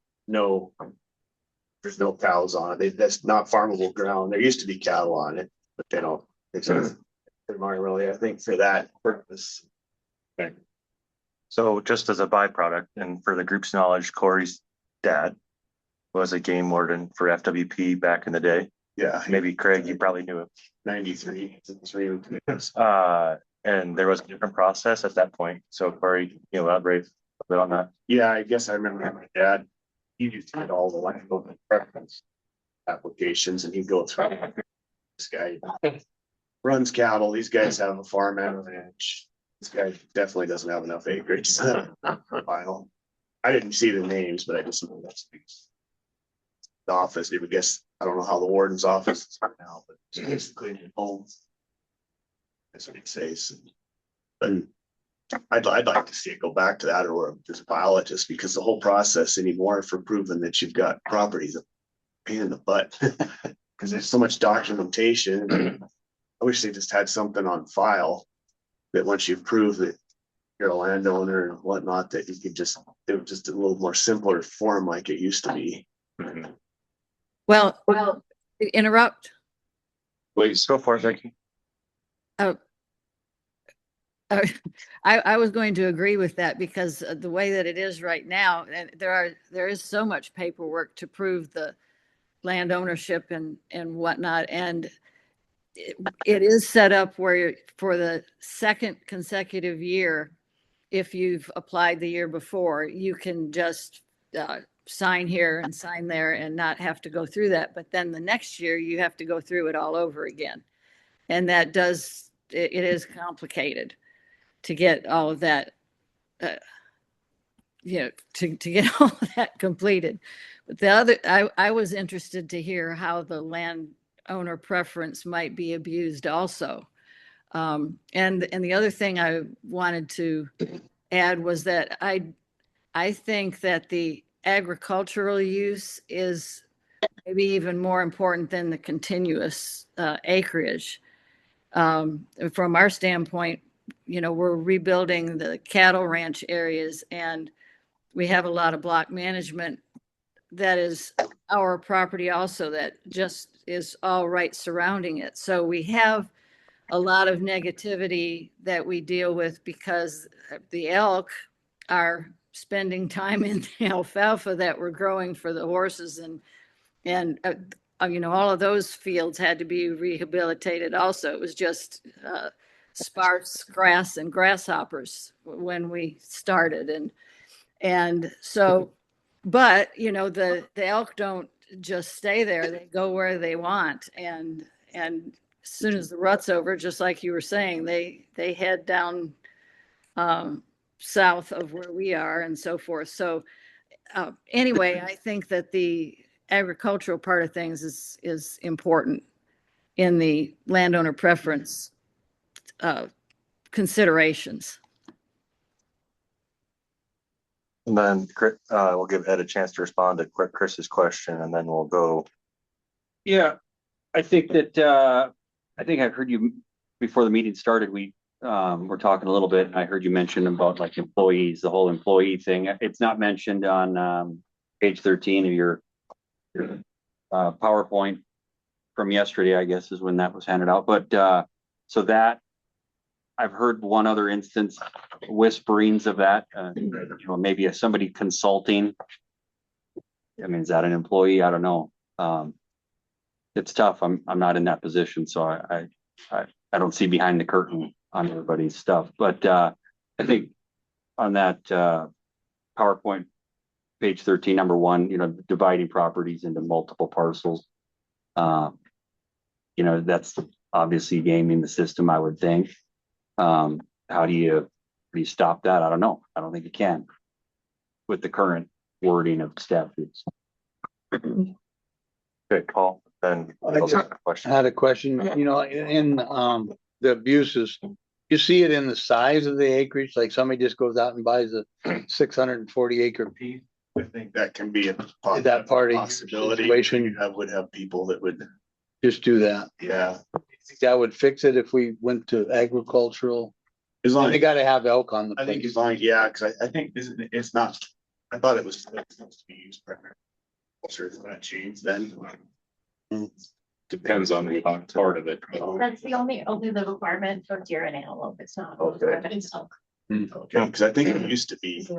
there's no cows on it. That's not farmable ground. There used to be cattle on it, but they don't. It's not really, I think, for that purpose. Okay. So just as a byproduct, and for the group's knowledge, Corey's dad was a game warden for FWP back in the day. Yeah. Maybe Craig, you probably knew him. 93. And there was a different process at that point. So Corey, elaborate a bit on that. Yeah, I guess I remember my dad, he used to get all the landowner preference applications, and he'd go through. This guy runs cattle. These guys have a farm and a ranch. This guy definitely doesn't have enough acreage to file. I didn't see the names, but I just know that's the office. I guess I don't know how the warden's office is right now, but it's basically in home. That's what it says. But I'd like to see it go back to that, or just file it, just because the whole process anymore for proving that you've got properties a pain in the butt, because there's so much documentation. I wish they just had something on file that once you prove that you're a landowner and whatnot, that you could just do it just a little more simpler form like it used to be. Well, interrupt. Please go for it, Vicky. I was going to agree with that, because the way that it is right now, and there is so much paperwork to prove the land ownership and whatnot, and it is set up where for the second consecutive year, if you've applied the year before, you can just sign here and sign there and not have to go through that. But then the next year you have to go through it all over again, and that it is complicated to get all of that, to get all of that completed. But the other, I was interested to hear how the landowner preference might be abused also. And the other thing I wanted to add was that I think that the agricultural use is maybe even more important than the continuous acreage. From our standpoint, we're rebuilding the cattle ranch areas, and we have a lot of block management that is our property also that just is all right surrounding it. So we have a lot of negativity that we deal with because the elk are spending time in the alfalfa that we're growing for the horses and all of those fields had to be rehabilitated also. It was just sparse grass and grasshoppers when we started. And so, but, the elk don't just stay there. They go where they want. And as soon as the rut's over, just like you were saying, they head down south of where we are and so forth. So anyway, I think that the agricultural part of things is important in the landowner preference considerations. And then we'll give Ed a chance to respond to Chris's question, and then we'll go. Yeah, I think that I think I heard you before the meeting started. We were talking a little bit, and I heard you mention about like employees, the whole employee thing. It's not mentioned on page 13 of your PowerPoint from yesterday, I guess, is when that was handed out. But so that I've heard one other instance, whisperings of that, maybe somebody consulting. I mean, is that an employee? I don't know. It's tough. I'm not in that position, so I don't see behind the curtain on everybody's stuff. But I think on that PowerPoint page 13, number 1, dividing properties into multiple parcels. That's obviously gaming the system, I would think. How do you stop that? I don't know. I don't think you can with the current wording of statutes. Okay, Paul, then I had a question, in the abuses, you see it in the size of the acreage, like somebody just goes out and buys a 640 acre piece. I think that can be Is that part of your possibility. situation? You would have people that would, Just do that. yeah. That would fix it if we went to agricultural. As long They as, gotta have elk on the I think place. as long, yeah, because I think it's not, I thought it was supposed to be used primarily. Sure, it's gonna change then. Depends on the part of it. That's the only the requirement for deer and antelope. It's not. Okay. It's elk. Okay, because I think it used to be, if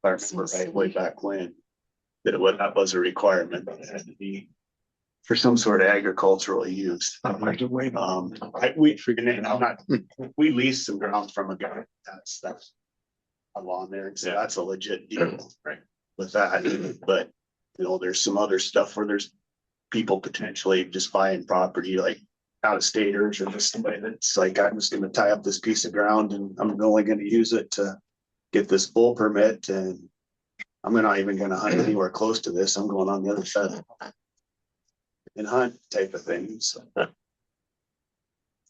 I remember right, way back when, that that was a requirement, that it had to be for some sort of agricultural use. We leased some ground from a guy, that's along there, so that's a legit deal. Right. With that, but, there's some other stuff where there's people potentially just buying property, like out of staters, or just somebody that's like, I'm just gonna tie up this piece of ground and I'm only gonna use it to get this bull permit, and I'm not even gonna hunt anywhere close to this. I'm going on the other side and hunt type of thing. So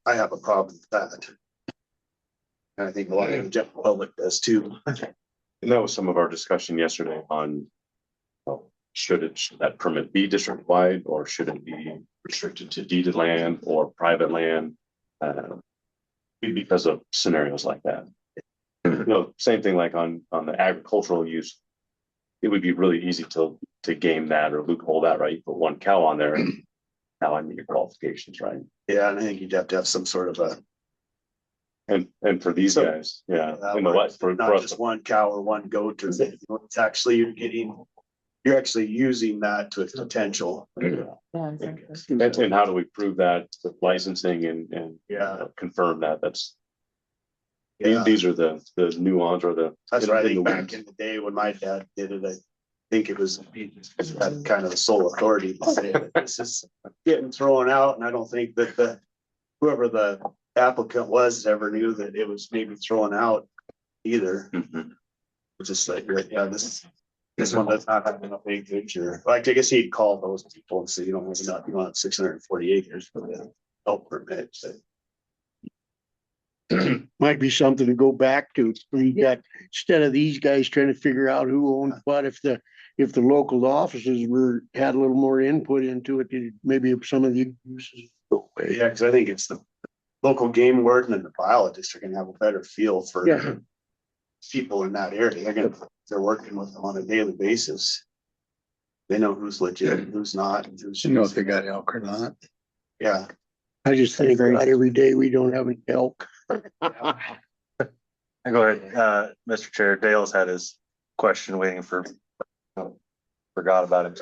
I have a problem with that. And I think a lot of the general public does too. And that was some of our discussion yesterday on should that permit be district wide, or should it be restricted to deeded land or private land? Because of scenarios like that. Same thing like on the agricultural use. It would be really easy to game that or loophole that, right? Put one cow on there and now I meet your qualifications, right? Yeah, and I think you'd have to have some sort of a. And for these guys, yeah. Not just one cow or one goat, or it's actually you're actually using that to its potential. And how do we prove that with licensing and confirm that these are the nuance or the. That's right. I think back in the day when my dad did it, I think it was had kind of the sole authority to say that this is getting thrown out, and I don't think that whoever the applicant was ever knew that it was maybe thrown out either. It's just like, this one does not have enough acreage, or like I guess he'd call those people and say, you don't have enough, you want 640 acres for the elk permit. So. Might be something to go back to. You got, instead of these guys trying to figure out who owns what, if the local offices had a little more input into it, maybe some of the uses go away. Yeah, because I think it's the local game warden and the biologist are gonna have a better feel for people in that area. They're working with them on a daily basis. They know who's legit, and who's not, and who's. You know if they got elk or not. Yeah. I just think about every day we don't have any elk. Go ahead, Mr. Chair. Dale's had his question waiting for. Forgot about it.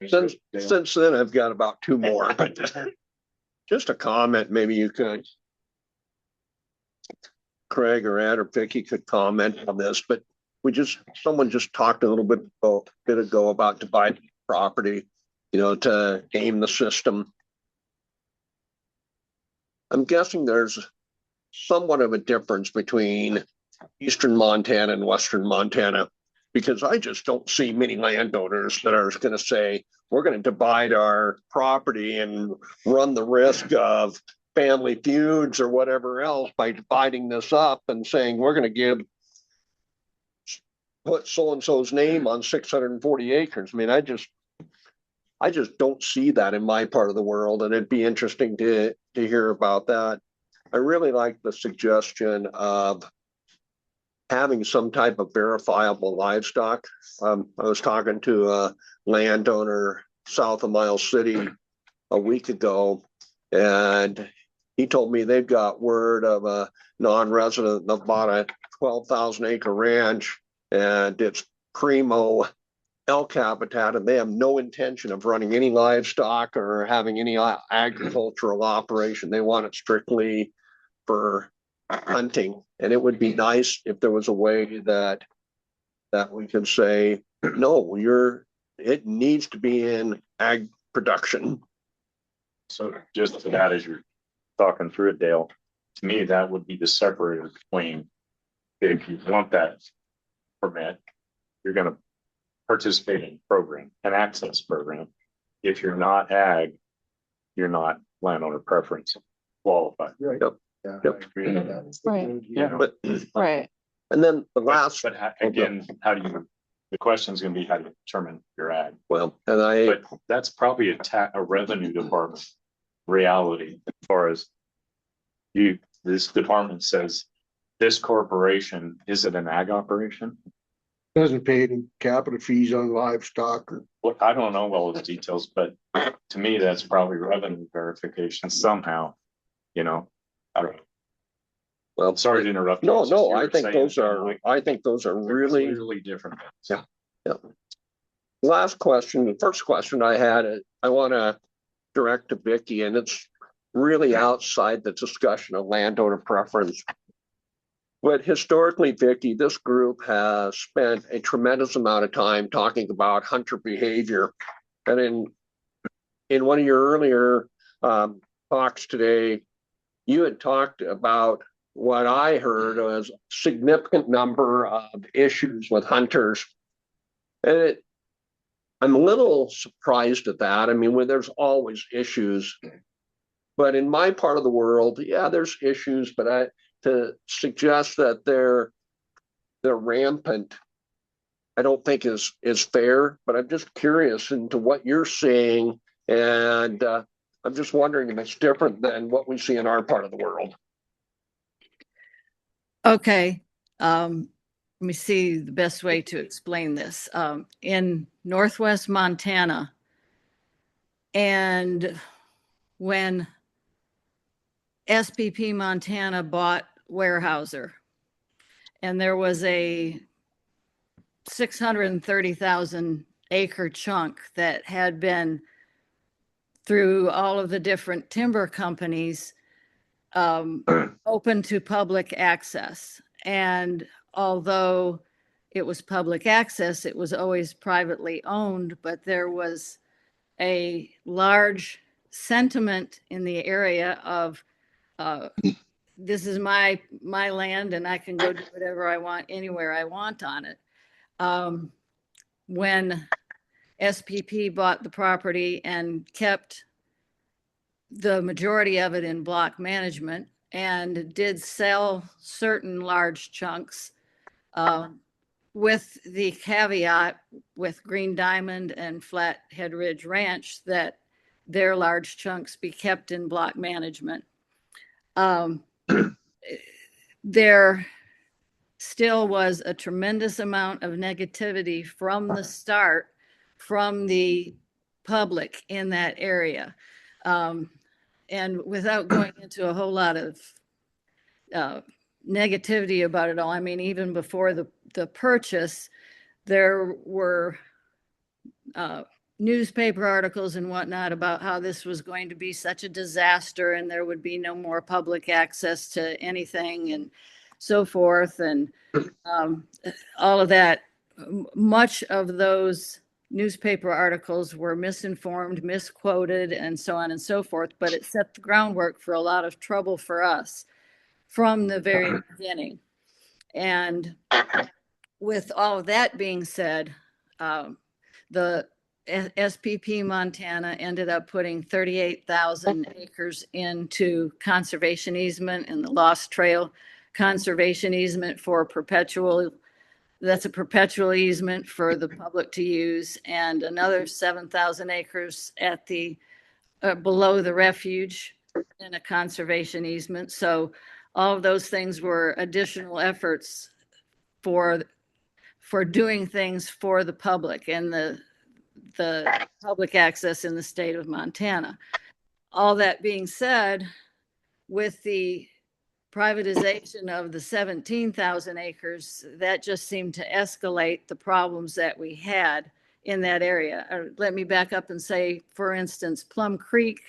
Since then, I've got about two more, but just a comment, maybe you could. Craig or Ed or Vicky could comment on this, but someone just talked a little bit ago about dividing property, to game the system. I'm guessing there's somewhat of a difference between eastern Montana and western Montana, because I just don't see many landowners that are going to say, we're going to divide our property and run the risk of family feuds or whatever else by dividing this up and saying, we're going to put so-and-so's name on 640 acres. I mean, I just don't see that in my part of the world, and it'd be interesting to hear about that. I really like the suggestion of having some type of verifiable livestock. I was talking to a landowner south of Miles City a week ago, and he told me they've got word of a non-resident that bought a 12,000 acre ranch, and it's primo elk habitat, and they have no intention of running any livestock or having any agricultural operation. They want it strictly for hunting. And it would be nice if there was a way that we can say, no, it needs to be in ag production. So just to that, as you're talking through it, Dale, to me, that would be the separator between, if you want that permit, you're going to participate in program, an access program. If you're not ag, you're not landowner preference qualified. Right. Yep. Yeah, Yep. I agree with that. Right. Yeah. But, Right. and then the last, But again, the question is going to be how do you determine your ag? well, But that's probably a revenue department reality as far as this department says, this corporation, is it an ag operation? Doesn't pay any capital fees on livestock or. Well, I don't know all the details, but to me, that's probably revenue verification somehow, I don't know. well, Sorry to interrupt. you. no, You I were think saying those are, something really, clearly different. Yeah. Yeah. Last question, the first question I had, I want to direct to Vicky, and it's really outside the discussion of landowner preference. But historically, Vicky, this group has spent a tremendous amount of time talking about hunter behavior. And in one of your earlier talks today, you had talked about what I heard was a significant number of issues with hunters. And I'm a little surprised at that. I mean, when there's always issues, but in my part of the world, yeah, there's issues, but to suggest that they're rampant, I don't think is fair. But I'm just curious into what you're saying, and I'm just wondering if it's different than what we see in our part of the world. Okay. Let me see the best way to explain this. In Northwest Montana, and when SPP Montana bought Weyerhaeuser, and there was a 630,000 acre chunk that had been through all of the different timber companies open to public access. And although it was public access, it was always privately owned, but there was a large sentiment in the area of this is my land and I can go do whatever I want anywhere I want on it. When SPP bought the property and kept the majority of it in block management and did sell certain large chunks, with the caveat with Green Diamond and Flathead Ridge Ranch that their large chunks be kept in block management. There still was a tremendous amount of negativity from the start from the public in that area. And without going into a whole lot of negativity about it all, I mean, even before the purchase, there were newspaper articles and whatnot about how this was going to be such a disaster and there would be no more public access to anything and so forth. And all of that, much of those newspaper articles were misinformed, misquoted, and so on and so forth, but it set the groundwork for a lot of trouble for us from the very beginning. And with all of that being said, the SPP Montana ended up putting 38,000 acres into conservation easement and the Lost Trail conservation easement for perpetual. That's a perpetual easement for the public to use, and another 7,000 acres at the below the refuge in a conservation easement. So all of those things were additional efforts for doing things for the public and the public access in the state of Montana. All that being said, with the privatization of the 17,000 acres, that just seemed to escalate the problems that we had in that area. Let me back up and say, for instance, Plum Creek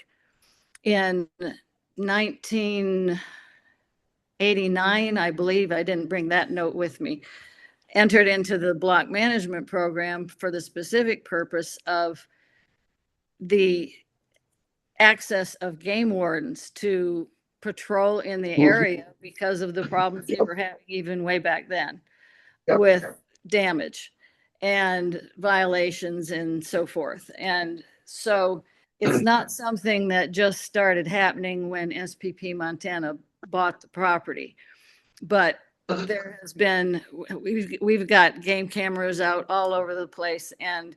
in 1989, I believe, I didn't bring that note with me, entered into the block management program for the specific purpose of the access of game wardens to patrol in the area because of the problems they were having even way back then with damage and violations and so forth. And so it's not something that just started happening when SPP Montana bought the property, but there has been, we've got game cameras out all over the place, and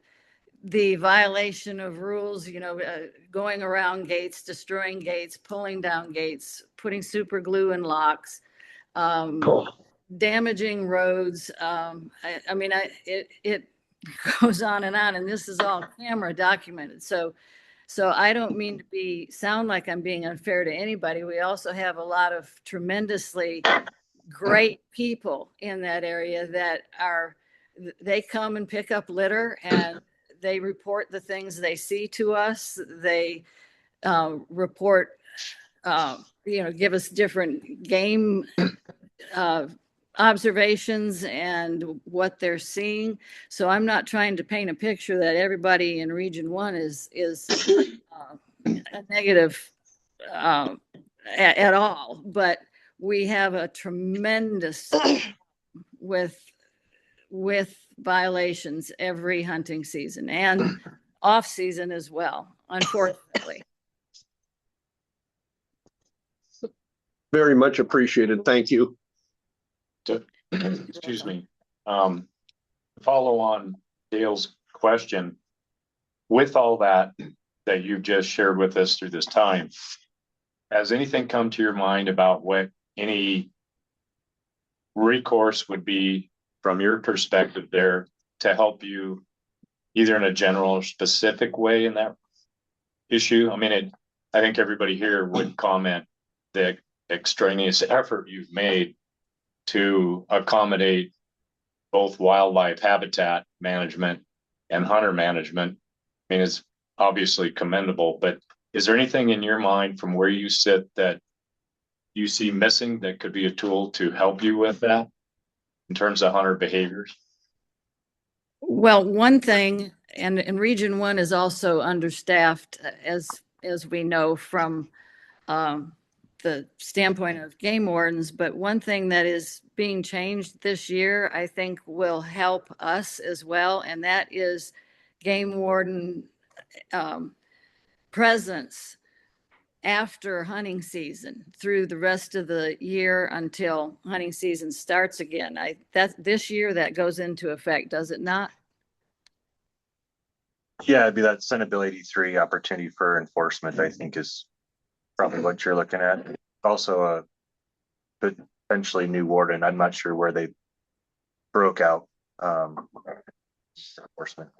the violation of rules, going around gates, destroying gates, pulling down gates, putting super glue in locks, damaging roads. It goes on, and this is all camera documented. So I don't mean to sound like I'm being unfair to anybody. We also have a lot of tremendously great people in that area that they come and pick up litter, and they report the things they see to us. They report, give us different game observations and what they're seeing. So I'm not trying to paint a picture that everybody in Region 1 is a negative at all, but we have a tremendous with violations every hunting season and off season as well, unfortunately. Very much appreciated. Thank you. Excuse me. Follow on Dale's question. With all that you've just shared with us through this time, has anything come to your mind about what any recourse would be from your perspective there to help you either in a general or specific way in that issue? I mean, I think everybody here would comment the extraneous effort you've made to accommodate both wildlife habitat management and hunter management. I mean, it's obviously commendable, but is there anything in your mind from where you sit that you see missing that could be a tool to help you with that in terms of hunter behaviors? Well, one thing, and Region 1 is also understaffed, as we know from the standpoint of game wardens, but one thing that is being changed this year, I think will help us as well, and that is game warden presence after hunting season through the rest of the year until hunting season starts again. This year that goes into effect, does it not? Yeah, it'd be that Senate Bill 83 opportunity for enforcement, I think, is probably what you're looking at. Also a potentially new warden. I'm not sure where they broke out enforcement.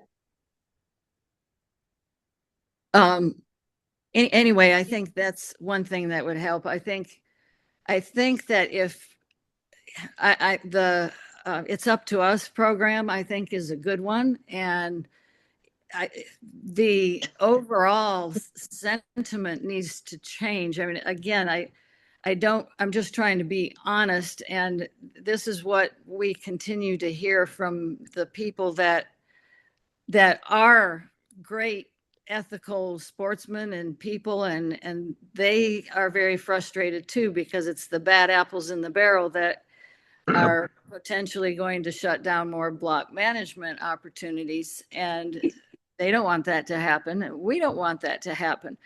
Anyway, I think that's one thing that would help. I think that if the It's Up to Us program, I think is a good one. And the overall sentiment needs to change. I mean, again, I'm just trying to be honest. And this is what we continue to hear from the people that are great ethical sportsmen and people, and they are very frustrated too, because it's the bad apples in the barrel that are potentially going to shut down more block management opportunities, and they don't want that to happen. We don't want that to happen.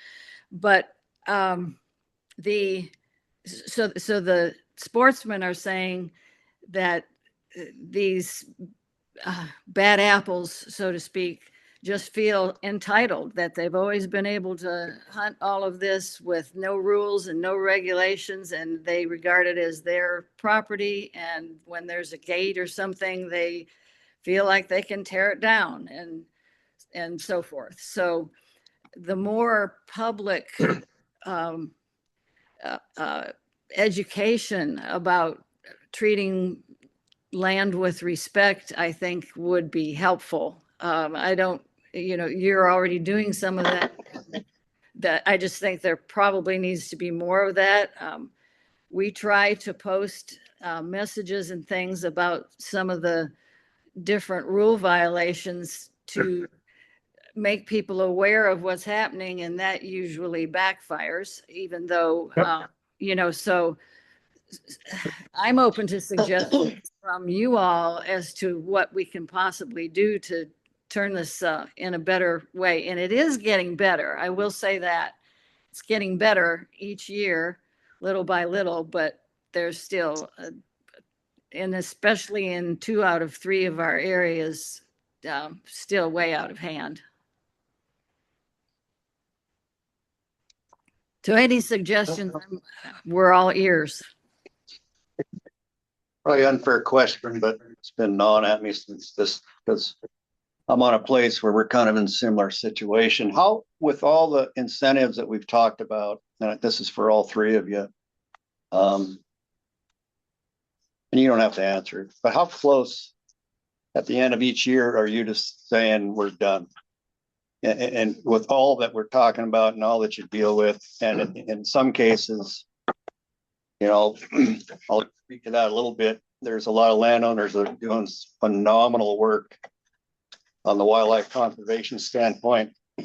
But the sportsmen are saying that these bad apples, so to speak, just feel entitled, that they've always been able to hunt all of this with no rules and no regulations, and they regard it as their property. And when there's a gate or something, they feel like they can tear it down and so forth. So the more public education about treating land with respect, I think, would be helpful. You're already doing some of that. I just think there probably needs to be more of that. We try to post messages and things about some of the different rule violations to make people aware of what's happening, and that usually backfires, even though, so I'm open to suggestions from you all as to what we can possibly do to turn this in a better way. And it is getting better. I will say that it's getting better each year, little by little, but there's still, and especially in 2 out of 3 of our areas, still way out of hand. So any suggestions, we're all ears. Probably unfair question, but it's been gnawing at me since this, because I'm on a place where we're kind of in a similar situation. How, with all the incentives that we've talked about, and this is for all 3 of you, and you don't have to answer it, but how close at the end of each year are you just saying we're done? And with all that we're talking about and all that you deal with, and in some cases, I'll speak to that a little bit. There's a lot of landowners that are doing phenomenal work on the wildlife conservation standpoint. A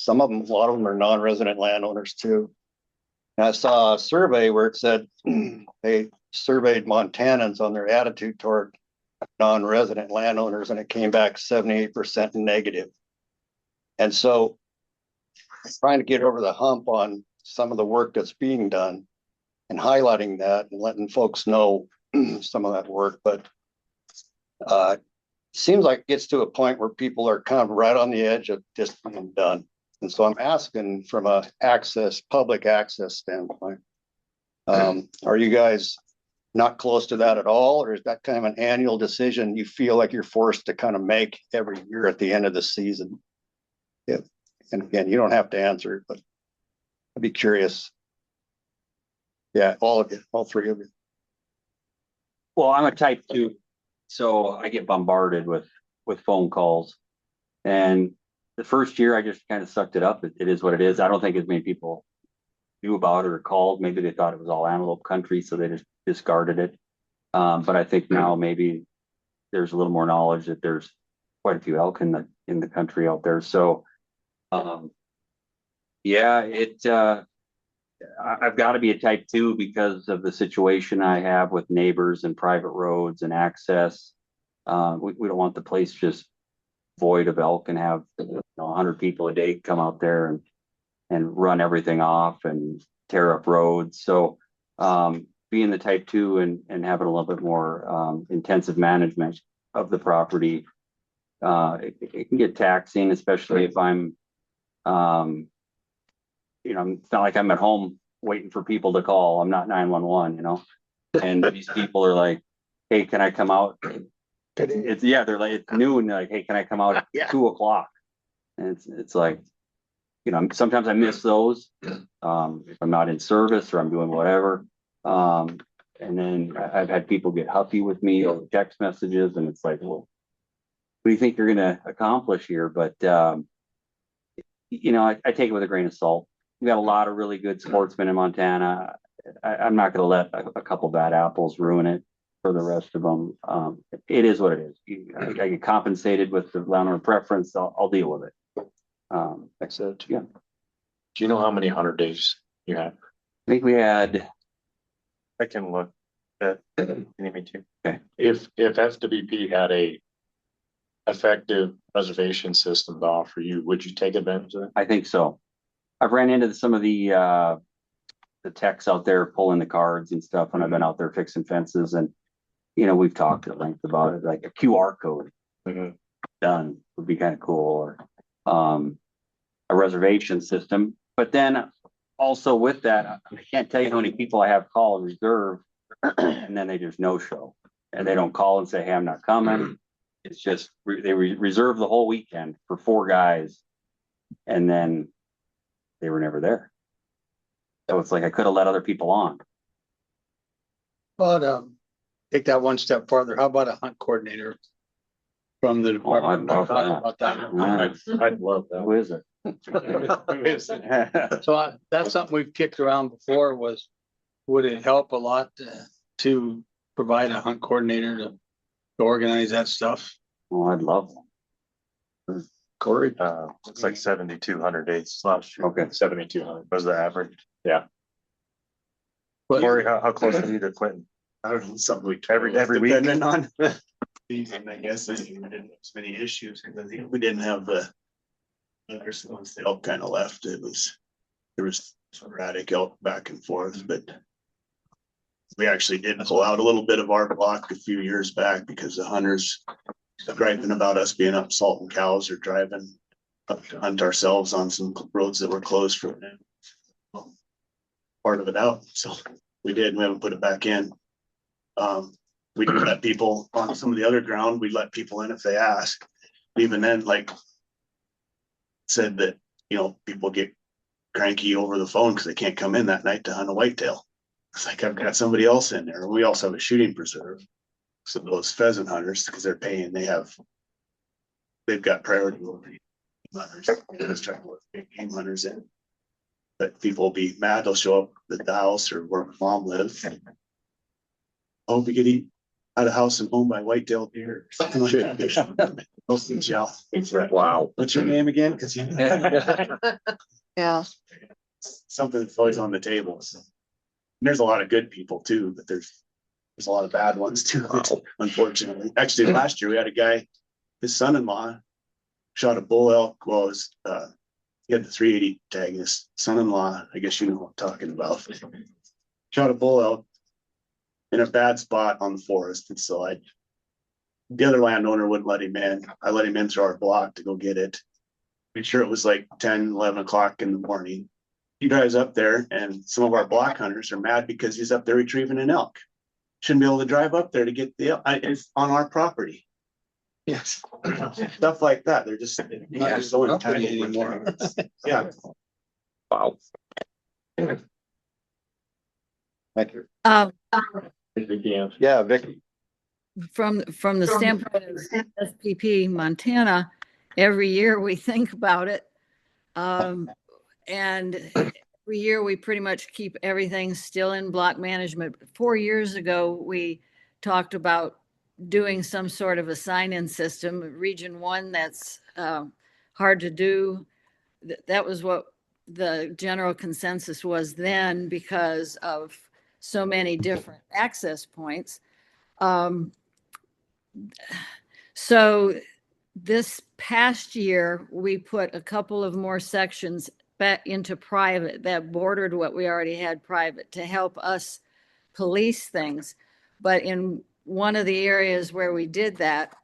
lot of them are non-resident landowners too. And I saw a survey where it said they surveyed Montanans on their attitude toward non-resident landowners, and it came back 78% negative. And so trying to get over the hump on some of the work that's being done and highlighting that and letting folks know some of that work. But seems like it gets to a point where people are kind of right on the edge of just being done. And so I'm asking from a public access standpoint, are you guys not close to that at all? Or is that kind of an annual decision you feel like you're forced to kind of make every year at the end of the season? Yeah. And again, you don't have to answer it, but I'd be curious. Yeah, all of you, all 3 of you. Well, I'm a type 2, so I get bombarded with phone calls. And the first year I just kind of sucked it up. It is what it is. I don't think as many people knew about it or called. Maybe they thought it was all antelope country, so they just discarded it. But I think now maybe there's a little more knowledge that there's quite a few elk in the country out there. So I've got to be a type 2 because of the situation I have with neighbors and private roads and access. We don't want the place just void of elk and have 100 people a day come out there and run everything off and tear up roads. So being the type 2 and having a little bit more intensive management of the property, it can get taxing, especially if I'm it's not like I'm at home waiting for people to call. I'm not 911, and these people are like, hey, can I come out? They're like, it's noon. Like, hey, can I come out at 2 o'clock? And it's like, sometimes I miss those. If I'm not in service or I'm doing whatever. And then I've had people get huffy with me over text messages, and it's like, well, what do you think you're gonna accomplish here? But I take it with a grain of salt. We got a lot of really good sportsmen in Montana. I'm not gonna let a couple bad apples ruin it for the rest of them. It is what it is. I get compensated with the landowner preference. I'll deal with it. That's it. Yeah. Do you know how many 100 days you have? I think we had. I can look at, you need me to? Okay. If FWP had a effective reservation system to offer you, would you take advantage of it? I think so. I've ran into some of the techs out there pulling the cards and stuff when I've been out there fixing fences, and we've talked at length about it, like a QR code done would be kind of cool, or a reservation system. But then also with that, I can't tell you how many people I have call and reserve, and then they just no show, and they don't call and say, "Hey, I'm not coming." It's just they reserve the whole weekend for 4 guys, and then they were never there. So it's like I could have let other people on. But take that one step farther. How about a hunt coordinator from the department? I'd love Talk that. about that. I'd love that. Who is it? So that's something we've kicked around before. Would it help a lot to provide a hunt coordinator to organize that stuff? Oh, I'd love one. Corey? It's like 7,200 days last year. Okay. 7,200 Was the average. Yeah. Corey, how close are you to Clinton? I don't know, something we. Every week? Depending on season, I guess, we didn't have as many issues, because I think we didn't have the. Others, once the elk kind of left, there was sporadic elk back and forth, but. We actually did pull out a little bit of our block a few years back because the hunters griping about us being up salting cows or driving up to hunt ourselves on some roads that were closed for them. Part of it out, so we did, we haven't put it back in. We do let people on some of the other ground, we let people in if they ask. Even then, like said that, people get cranky over the phone because they can't come in that night to hunt a whitetail. It's like, I've got somebody else in there. We also have a shooting preserve. So those pheasant hunters, because they're paying, they've got priority over the hunters. They're just trying to work big game hunters in. But people will be mad. They'll show up at the house or where mom lives. Oh, we could eat at a house and owned by whitetail deer or something like that. Those things, yeah. Wow. What's your name again? Because Yeah. something that's always on the table. So. There's a lot of good people too, but there's a lot of bad ones too, unfortunately. Actually, last year we had a guy, his son-in-law shot a bull elk. Well, he had the 380 tag. His son-in-law, I guess you know what I'm talking about, shot a bull elk in a bad spot on the forest. And so the other landowner wouldn't let him in. I let him in through our block to go get it. Made sure it was like 10, 11 o'clock in the morning. He drives up there, and some of our block hunters are mad because he's up there retrieving an elk. Shouldn't be able to drive up there to get the elk. It's on our property. Yes, stuff like that. They're just not so entitled anymore. Yeah. Wow. Thank you. Yeah, Vicky. From the standpoint of SPP Montana, every year we think about it. And every year we pretty much keep everything still in block management. 4 years ago, we talked about doing some sort of a sign-in system. Region 1, that's hard to do. That was what the general consensus was then because of so many different access points. So this past year, we put a couple of more sections back into private that bordered what we already had private to help us police things. But in one of the areas where we did that,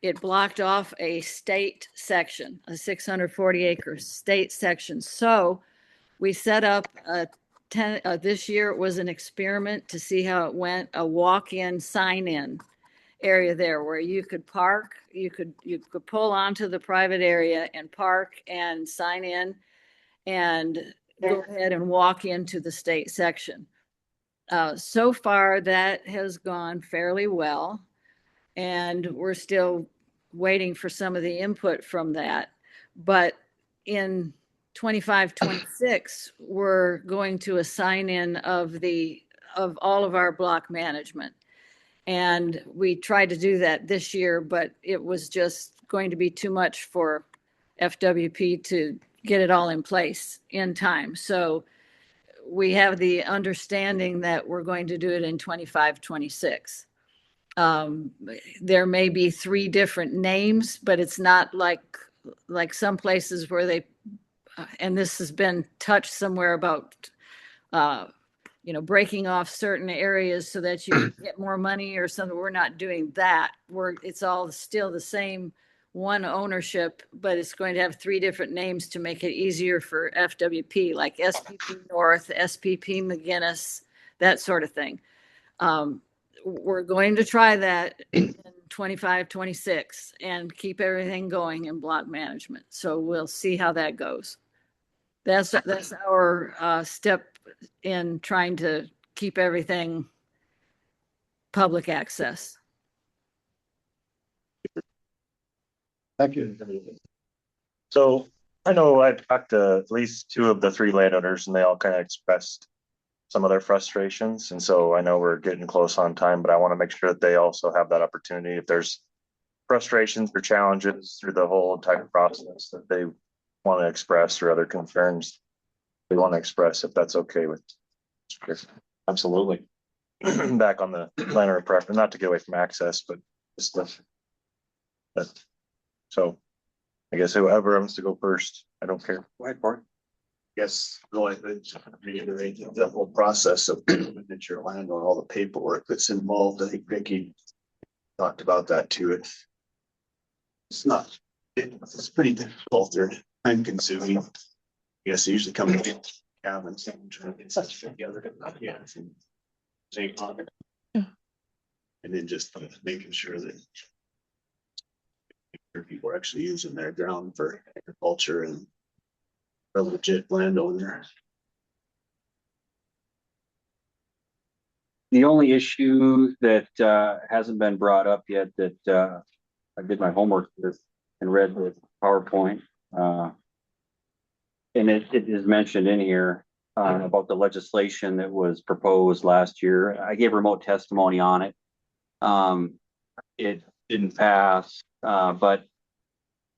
it blocked off a state section, a 640 acre state section. So we set up this year it was an experiment to see how it went, a walk-in sign-in. area there where you could park, you could pull onto the private area and park and sign in and go ahead and walk into the state section. So far, that has gone fairly well, and we're still waiting for some of the input from that. But in 25, 26, we're going to a sign-in of all of our block management. And we tried to do that this year, but it was just going to be too much for FWP to get it all in place in time. So we have the understanding that we're going to do it in 25, 26. There may be 3 different names, but it's not like some places where they, and this has been touched somewhere about, breaking off certain areas so that you get more money or something. We're not doing that. It's all still the same one ownership, but it's going to have 3 different names to make it easier for FWP, like SPP North, SPP McGinnis, that sort of thing. We're going to try that in 25, 26 and keep everything going in block management. So we'll see how that goes. That's our step in trying to keep everything public access. Thank you. So I know I talked to at least 2 of the 3 landowners and they all kind of expressed some of their frustrations. And so I know we're getting close on time, but I want to make sure that they also have that opportunity. If there's frustrations or challenges through the whole entire process that they want to express or other concerns they want to express, if that's okay with. Absolutely. Back on the planner of preference, not to get away from access, but just that. So I guess whoever wants to go first, I don't care. Whiteboard. Yes, really, reiterate the whole process of that your land on all the paperwork that's involved. I think Vicky talked about that too. It's it's pretty difficult. They're time consuming. Yes, they usually come in cabins and trying to get such together. Yeah. And then just making sure that people are actually using their ground for agriculture and a legit landowner. The only issue that hasn't been brought up yet that I did my homework with and read the PowerPoint, and it is mentioned in here about the legislation that was proposed last year. I gave remote testimony on it. It didn't pass, but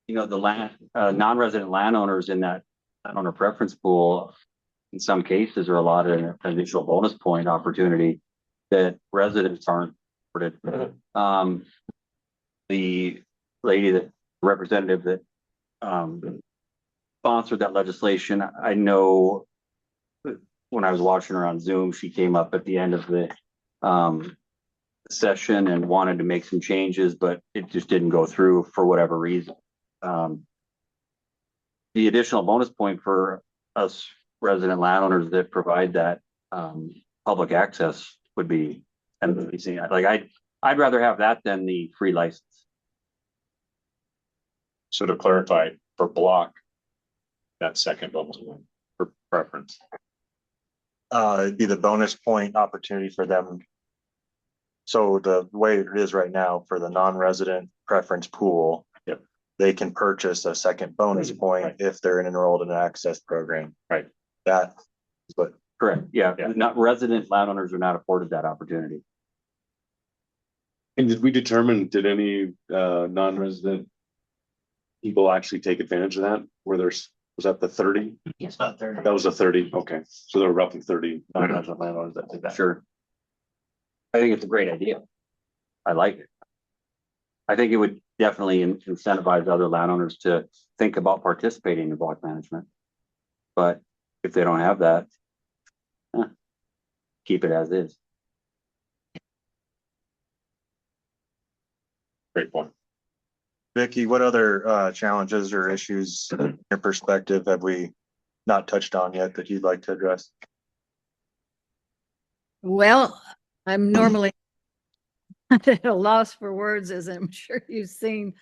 the non-resident landowners in that landowner preference pool, in some cases, are allotted an additional bonus point opportunity that residents aren't afforded. The representative that sponsored that legislation, I know when I was watching her on Zoom, she came up at the end of the session and wanted to make some changes, but it just didn't go through for whatever reason. The additional bonus point for us resident landowners that provide that public access would be amazing. Like I'd rather have that than the free license. So to clarify, for block, that second bonus one for preference. It'd be the bonus point opportunity for them. So the way it is right now for the non-resident preference pool, yep, they can purchase a second bonus point if they're enrolled in an access program. Right. That is what. Correct. Yeah. Not resident landowners are not afforded that opportunity. And did we determine, did any non-resident people actually take advantage of that? Was that the 30? It's not 30. That was a 30. Okay. So there were roughly 30 non-resident landowners that did that. Sure. I think it's a great idea. I like it. I think it would definitely incentivize other landowners to think about participating in block management. But if they don't have that, keep it as is. Great point. Vicky, what other challenges or issues in your perspective have we not touched on yet that you'd like to address? Well, I'm normally at a loss for words, as I'm sure you've seen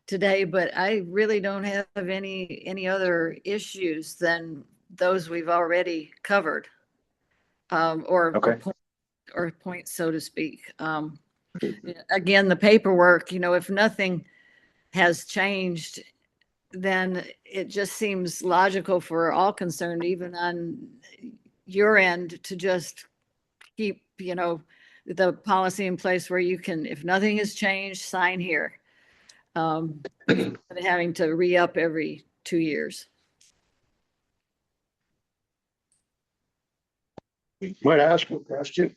today, but I really don't have any other issues than those we've already covered. Or Okay. points, so to speak. Again, the paperwork, if nothing has changed, then it just seems logical for all concerned, even on your end, to just keep, the policy in place where you can, if nothing has changed, sign here. Having to re-up every 2 years. Might ask a question.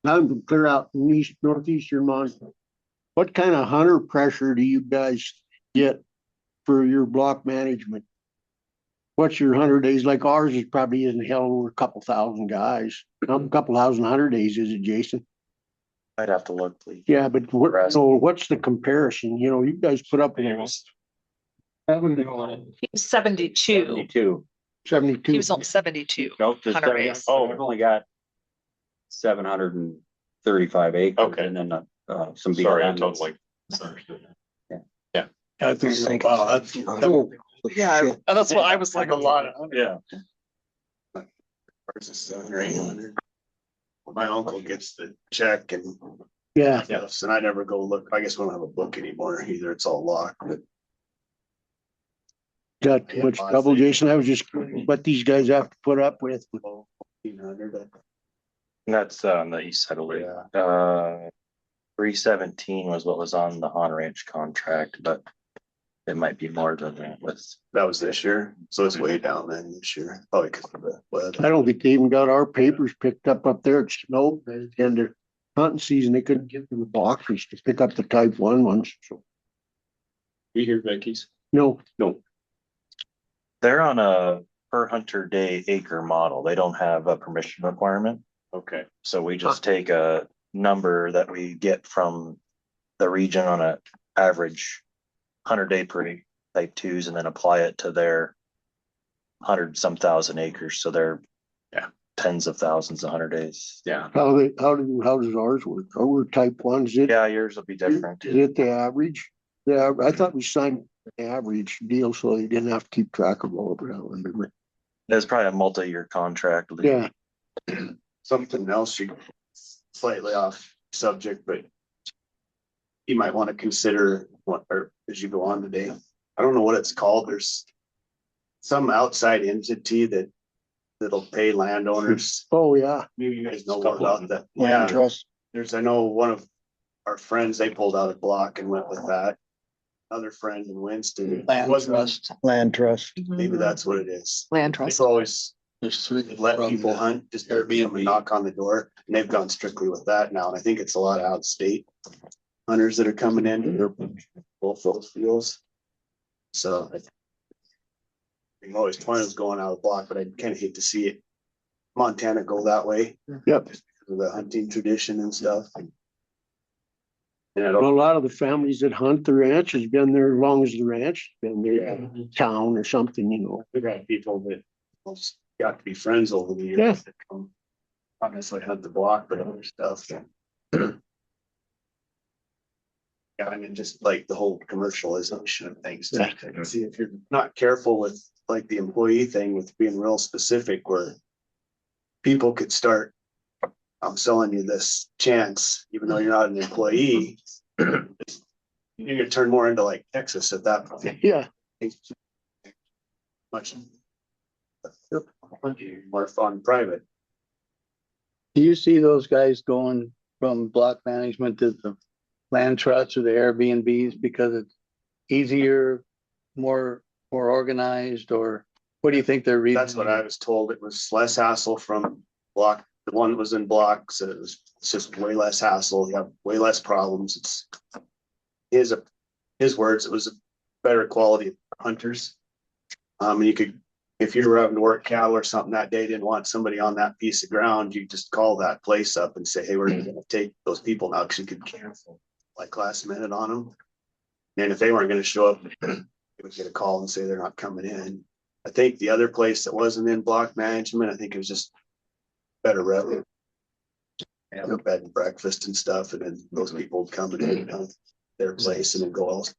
Now to clear out northeastern Montana. What kind of hunter pressure do you guys get for your block management? What's your 100 days? Like ours is probably isn't hell over a couple thousand guys. A couple thousand 100 days, is it, Jason? I'd have to look, please. Yeah, but what's the comparison? You guys put up. He was 72. 72. He was on 72. Nope. Hunter base. We've only got 735 acres. Okay. And then some. Sorry, I totally misunderstood. Yeah. I think, wow, that's. Yeah, that's what I was like. A lot of. Yeah. Ours is 700 or 800. My uncle gets the check and Yeah. stuff, and I never go look. I guess we don't have a book anymore either. It's all locked. But Got too much trouble, Jason. I was just what these guys have to put up with. 1,500. And that's on the east side of Lee. Yeah. 317 was what was on the Han Ranch contract, but it might be more than that. That was this year, so it's way down then this year. Probably because of the weather. I don't think they even got our papers picked up there. It snowed and the hunting season. They couldn't get them the boxers to pick up the type 1 ones. So We hear Vicky's. no. They're on a per hunter day acre model. They don't have a permission requirement. Okay. So we just take a number that we get from the region on a average 100-day per type 2s and then apply it to their 100-some thousand acres. So they're tens of thousands, 100 days. Yeah. How does ours work? Our type 1, is it? Yeah, yours will be different. Is it the average? Yeah, I thought we signed the average deal so you didn't have to keep track of all of it. There's probably a multi-year contract. Yeah. Something else you slightly off subject, but you might want to consider or as you go on today. I don't know what it's called. There's some outside entity that'll pay landowners. Oh yeah. Maybe you guys know about that. Land trust. I know one of our friends, they pulled out a block and went with that. Another friend in Winston. Land trust. Maybe that's what it is. Land trust. It's always There's 3 let people hunt, just Airbnb and knock on the door, and they've gone strictly with that now. And I think it's a lot of out of state hunters that are coming in. They're both those fields. So I'm always point is going out of the block, but I kind of hate to see it. Montana go that way. Yep. Just because of the hunting tradition and stuff. And I A don't, lot of the families that hunt the ranch has been there as long as the ranch has been there, town or something, we got people that almost got to be friends over the years. Yeah. That come, not necessarily hunt the block, but other stuff. Yeah, I mean, just like the whole commercialization of things. See, if you're not careful with like the employee thing with being real specific where people could start, I'm selling you this chance, even though you're not an employee, you're gonna turn more into like Texas at that point. Yeah. Much more fun private. Do you see those guys going from block management to the land trusts or the Airbnbs because it's easier, more organized, or what do you think they're reading? That's what I was told. It was less hassle from block. The one that was in block said it's just way less hassle. You have way less problems. It's his words. It was a better quality of hunters. And you could, if you were having to work cattle or something that day, didn't want somebody on that piece of ground, you just call that place up and say, hey, we're going to take those people now because you could cancel like last minute on them. And if they weren't going to show up, they would get a call and say they're not coming in. I think the other place that wasn't in block management, I think it was just better revenue. have a bed and breakfast and stuff, and then those people would come and hang out their place and then go else.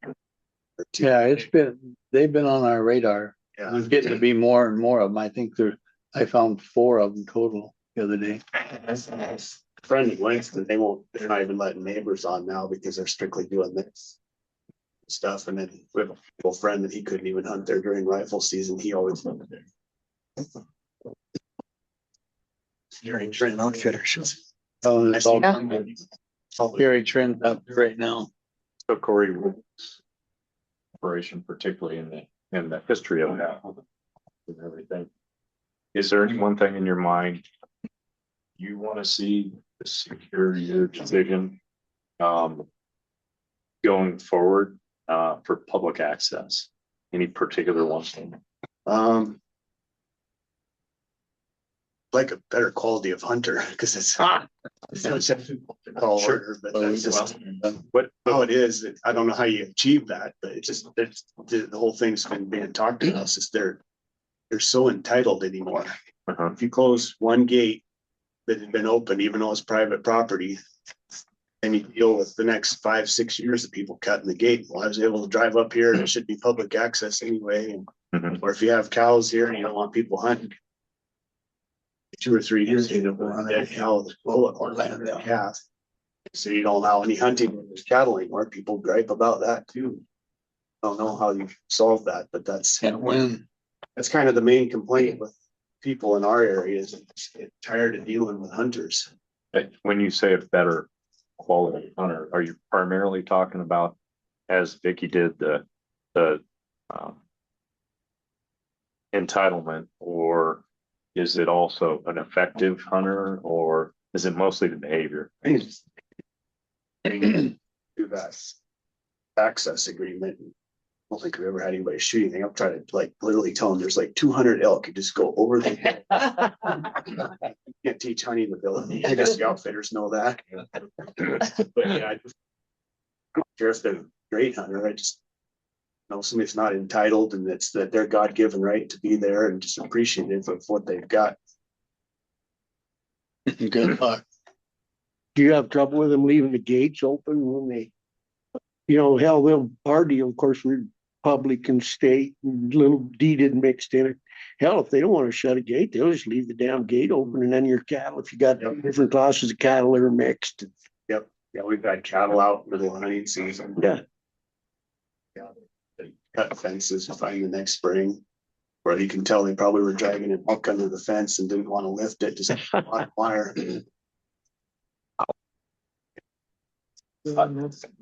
Yeah, they've been on our radar. Yeah. There's getting to be more and more of them. I think I found 4 of them total the other day. Friend in Winston, they're not even letting neighbors on now because they're strictly doing this stuff. And then we have a friend that he couldn't even hunt there during rifle season. He always hunted there. During Trent Outfitters. Oh, it's all Yeah. Gary Trent up right now. So Corey, operation, particularly in the history of that and everything. Is there any one thing in your mind you want to see to secure your decision going forward for public access? Any particular one? Like a better quality of hunter because it's tall order, but that's just what how it is. I don't know how you achieve that, but it's just the whole thing's been being talked to us. Is they're so entitled anymore. If you close one gate that had been open, even though it's private property, and you deal with the next 5-6 years of people cutting the gate. Well, I was able to drive up here and it should be public access anyway. And or if you have cows here and you don't want people hunting. 2 or 3 years, you don't want that cow or land that calf. So you don't allow any hunting when there's cattle anymore. People gripe about that too. I don't know how you solve that, but that's kind of the main complaint with people in our area is get tired of dealing with hunters. When you say a better quality hunter, are you primarily talking about, as Vicky did, the entitlement, or is it also an effective hunter, or is it mostly the behavior? Do that access agreement. I don't think we've ever had anybody shoot anything. I'm trying to like literally tell them there's like 200 elk. You just go over the you can't teach hunting ability. I guess the outfitters know that. But yeah, I don't care if they're a great hunter. I just know somebody's not entitled and it's that their God-given right to be there and just appreciative of what they've got. Good luck. Do you have trouble with them leaving the gates open when they, hell, our deal, of course, we're public and state and little deeded mixed in it. Hell, if they don't want to shut a gate, they'll just leave the damn gate open and then your cattle, if you got different classes of cattle that are mixed. Yep. Yeah, we've had cattle out middle of hunting season. Yeah. Yeah. They cut fences finally the next spring. Where you can tell they probably were dragging it up under the fence and didn't want to lift it, just on wire.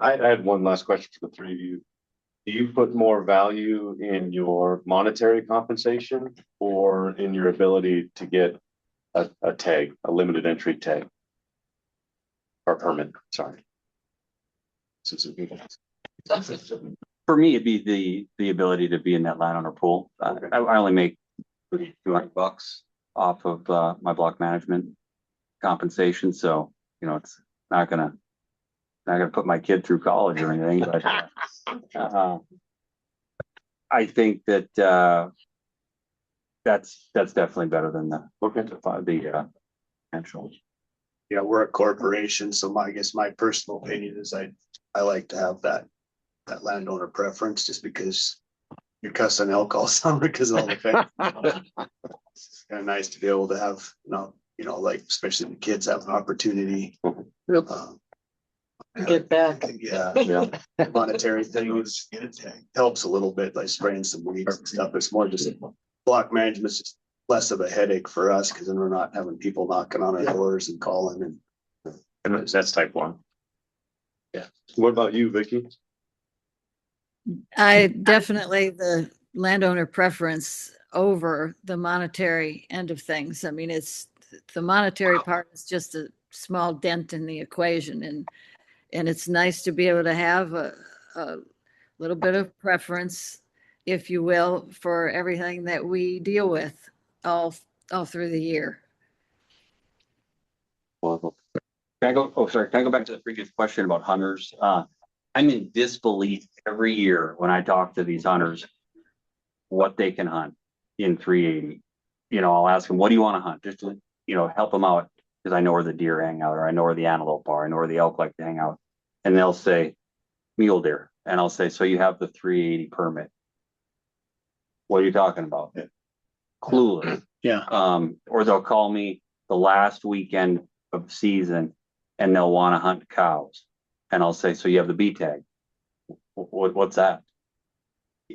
I had one last question for the 3 of you. Do you put more value in your monetary compensation or in your ability to get a tag, a limited entry tag? Or permit, sorry. For me, it'd be the ability to be in that landowner pool. I only make $200 off of my block management compensation, so it's not gonna put my kid through college or anything. But I think that that's definitely better than the potential. Yeah, we're a corporation, so I guess my personal opinion is I like to have that landowner preference just because you're cussing elk all summer because of all the fence. It's kind of nice to be able to have, like especially the kids have an opportunity. Get back. Yeah. Monetary things helps a little bit by spraying some weeds and stuff. It's more just block management is just less of a headache for us because then we're not having people knocking on our doors and calling And that's type 1. Yeah. What about you, Vicky? I definitely the landowner preference over the monetary end of things. I mean, the monetary part is just a small dent in the equation, and it's nice to be able to have a little bit of preference, if you will, for everything that we deal with all through the year. Can I go back to the previous question about hunters? I'm in disbelief every year when I talk to these hunters what they can hunt in 380. I'll ask them, what do you want to hunt? Just to, help them out. because I know where the deer hang out, or I know where the antelope are, I know where the elk like to hang out. And they'll say mule deer, and I'll say, so you have the 380 permit. What are you talking about? Clueless. Yeah. Or they'll call me the last weekend of season and they'll want to hunt cows. And I'll say, so you have the B tag. What's that?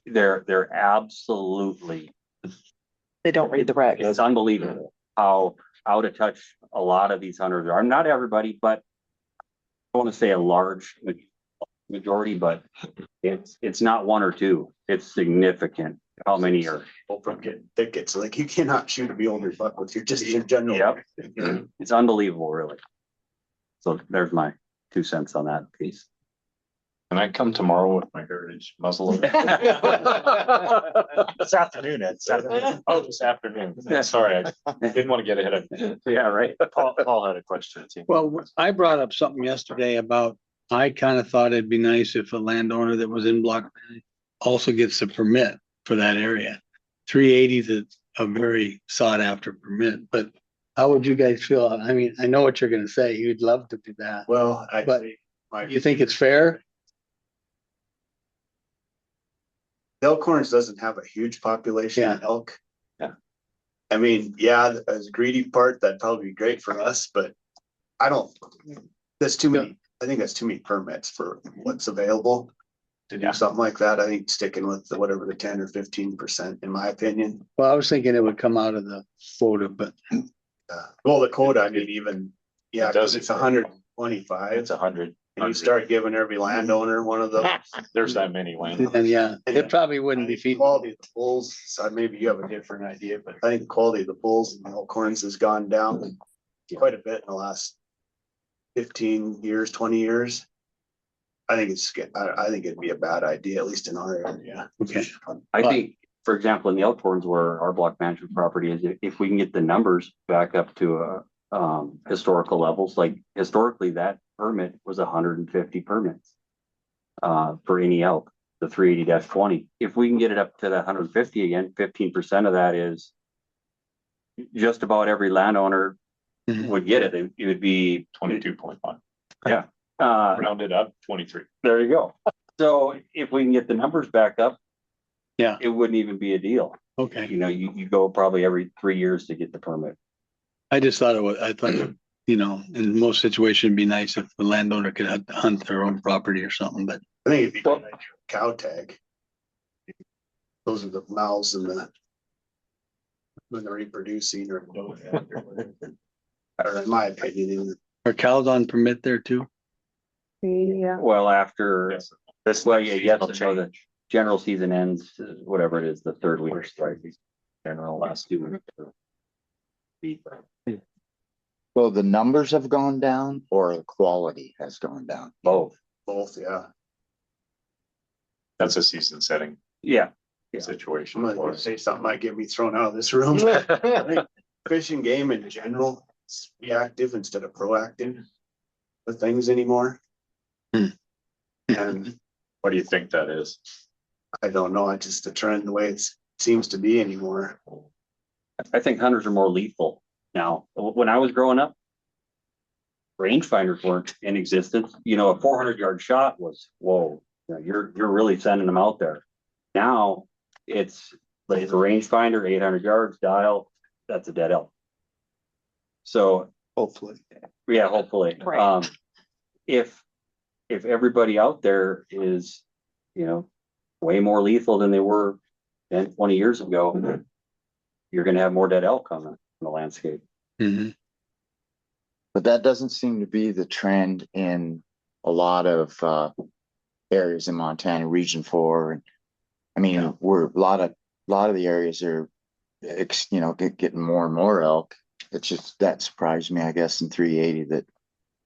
They're absolutely, They don't read the regs. it's unbelievable how out of touch a lot of these hunters are. Not everybody, but I want to say a large majority, but it's not one or two. It's significant how many are. From getting thickets, like you cannot shoot a mule deer buck with your just your general. Yep. It's unbelievable, really. So there's my 2 cents on that piece. Can I come tomorrow with my heritage muzzle? This afternoon, Ed. Oh, this afternoon. Sorry, I didn't want to get ahead of you. Yeah, right. Paul had a question too. Well, I brought up something yesterday about, I kind of thought it'd be nice if a landowner that was in block also gets a permit for that area. 380 is a very sought after permit, but how would you guys feel? I mean, I know what you're gonna say. You'd love to do that. Well, But you think it's fair? Elkhorns doesn't have a huge population of elk. Yeah. I mean, yeah, as a greedy part, that'd probably be great for us, but I don't, that's too many, I think that's too many permits for what's available. To do something like that, I think sticking with whatever the 10 or 15%, in my opinion. Well, I was thinking it would come out of the quota, but Well, the quota, I mean, even, yeah, It does. it's 125. It's 100. And you start giving every landowner one of those. There's that many land. and yeah, it probably wouldn't be The feasible. quality of the bulls, so maybe you have a different idea, but I think the quality of the bulls and elkhorns has gone down quite a bit in the last 15 years, 20 years. I think I think it'd be a bad idea, at least in our area. Okay. I think, for example, in the Elkhorns where our block management property is, if we can get the numbers back up to historical levels, like historically that permit was 150 permits for any elk, the 380-20. If we can get it up to that 150 again, 15% of that is just about every landowner would get it. It would be 22.1. Yeah. Rounded up 23. There you go. So if we can get the numbers back up, yeah, it wouldn't even be a deal. Okay. You know, you go probably every 3 years to get the permit. I just thought I thought, you know, in most situations, it'd be nice if the landowner could hunt their own property or something, but I think it'd be a cow tag. Those are the mouths and when they're reproducing or in my opinion. are cows on permit there too? Yeah. Well, after This, well, yeah, yes, so the general season ends, whatever it is, the third week, right? General last 2 weeks. Well, the numbers have gone down or the quality has gone down? Both. Both, yeah. That's a season setting Yeah. situation. I'm gonna say something might get me thrown out of this room. I think Fish and game in general is reactive instead of proactive with things anymore. And What do you think that is? I don't know, it's just a trend the way it seems to be anymore. I think hunters are more lethal now. When I was growing up, rangefinders weren't in existence. You know, a 400-yard shot was, whoa, you know, you're really sending them out there. Now it's like a rangefinder, 800 yards, dial, that's a dead elk. So Hopefully. yeah, hopefully. Right. If everybody out there is, you know, way more lethal than they were 10, 20 years ago, you're gonna have more dead elk on the landscape. But that doesn't seem to be the trend in a lot of areas in Montana, Region 4. And I mean, we're a lot of the areas are, you know, getting more and more elk. It's just that surprised me, I guess, in 380 that.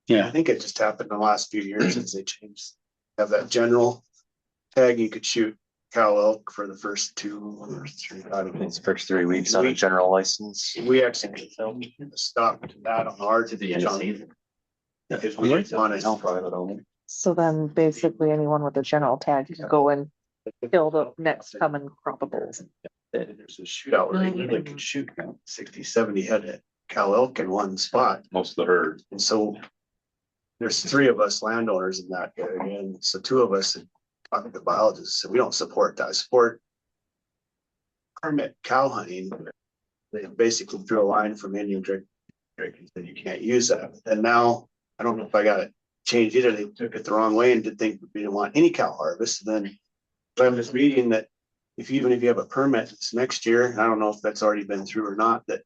I think it just happened in the last few years since they changed. Have that general tag, you could shoot cow elk for the first 2 or 3. I don't know. it's first 3 weeks on a general license. We actually stopped that on ours at the end of season. Because we didn't want to. So then basically anyone with a general tag can go and kill the next coming crop of bulls. There's a shootout where they really could shoot 60, 70 head of cow elk in one spot. Most of the herd. And so there's 3 of us landowners in that area. And so 2 of us, talking to biologists, said we don't support that. I support permit cow hunting. They basically drew a line from Indian Creek and said you can't use that. And now I don't know if I got it changed either. They took it the wrong way and did think we didn't want any cow harvest. And then I'm just reading that even if you have a permit this next year, I don't know if that's already been through or not, that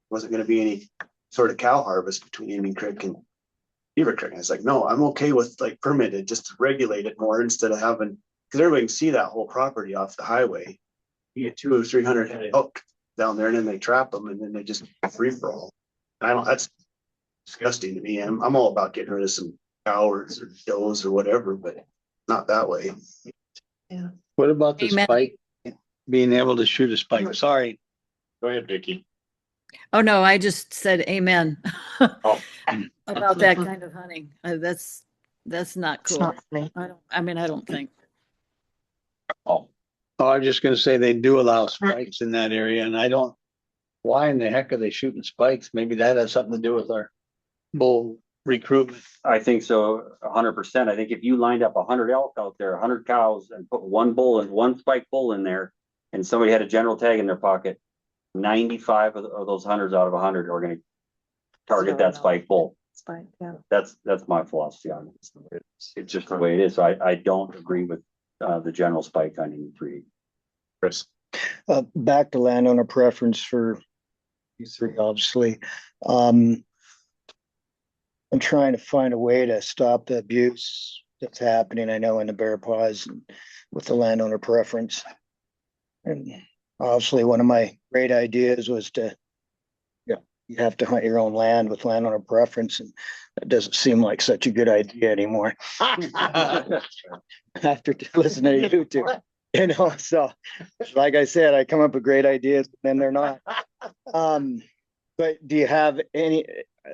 wasn't going to be any sort of cow harvest between Indian Creek and Beaver Creek. And it's like, no, I'm okay with like permitted, just to regulate it more instead of having, because everybody can see that whole property off the highway. You get 200 or 300 head elk down there and then they trap them and then they just free for all. That's disgusting to me. I'm all about getting rid of some cows or does or whatever, but not that way. Yeah. What about the Amen. spike? Being able to shoot a spike? Sorry. Go ahead, Vicky. Oh, no, I just said amen. Oh. About that kind of hunting. That's not It's cool. not funny. I don't think. Oh, Oh, I'm just gonna say they do allow spikes in that area and I don't, why in the heck are they shooting spikes? Maybe that has something to do with our bull recruitment. I think so, 100%. I think if you lined up 100 elk out there, 100 cows, and put one bull and one spike bull in there, and somebody had a general tag in their pocket, 95 of those hundreds out of 100 are going to target that spike bull. Spike, yeah. That's my philosophy on it. It's just the way it is. So I don't agree with the general spike hunting breed. Chris. Back to landowner preference for you 3, obviously. I'm trying to find a way to stop the abuse that's happening. I know in the Bear Paws with the landowner preference. And obviously one of my great ideas was to, you have to hunt your own land with landowner preference, and that doesn't seem like such a good idea anymore. After listening to you two, so like I said, I come up with great ideas, and then they're not. But do you have any,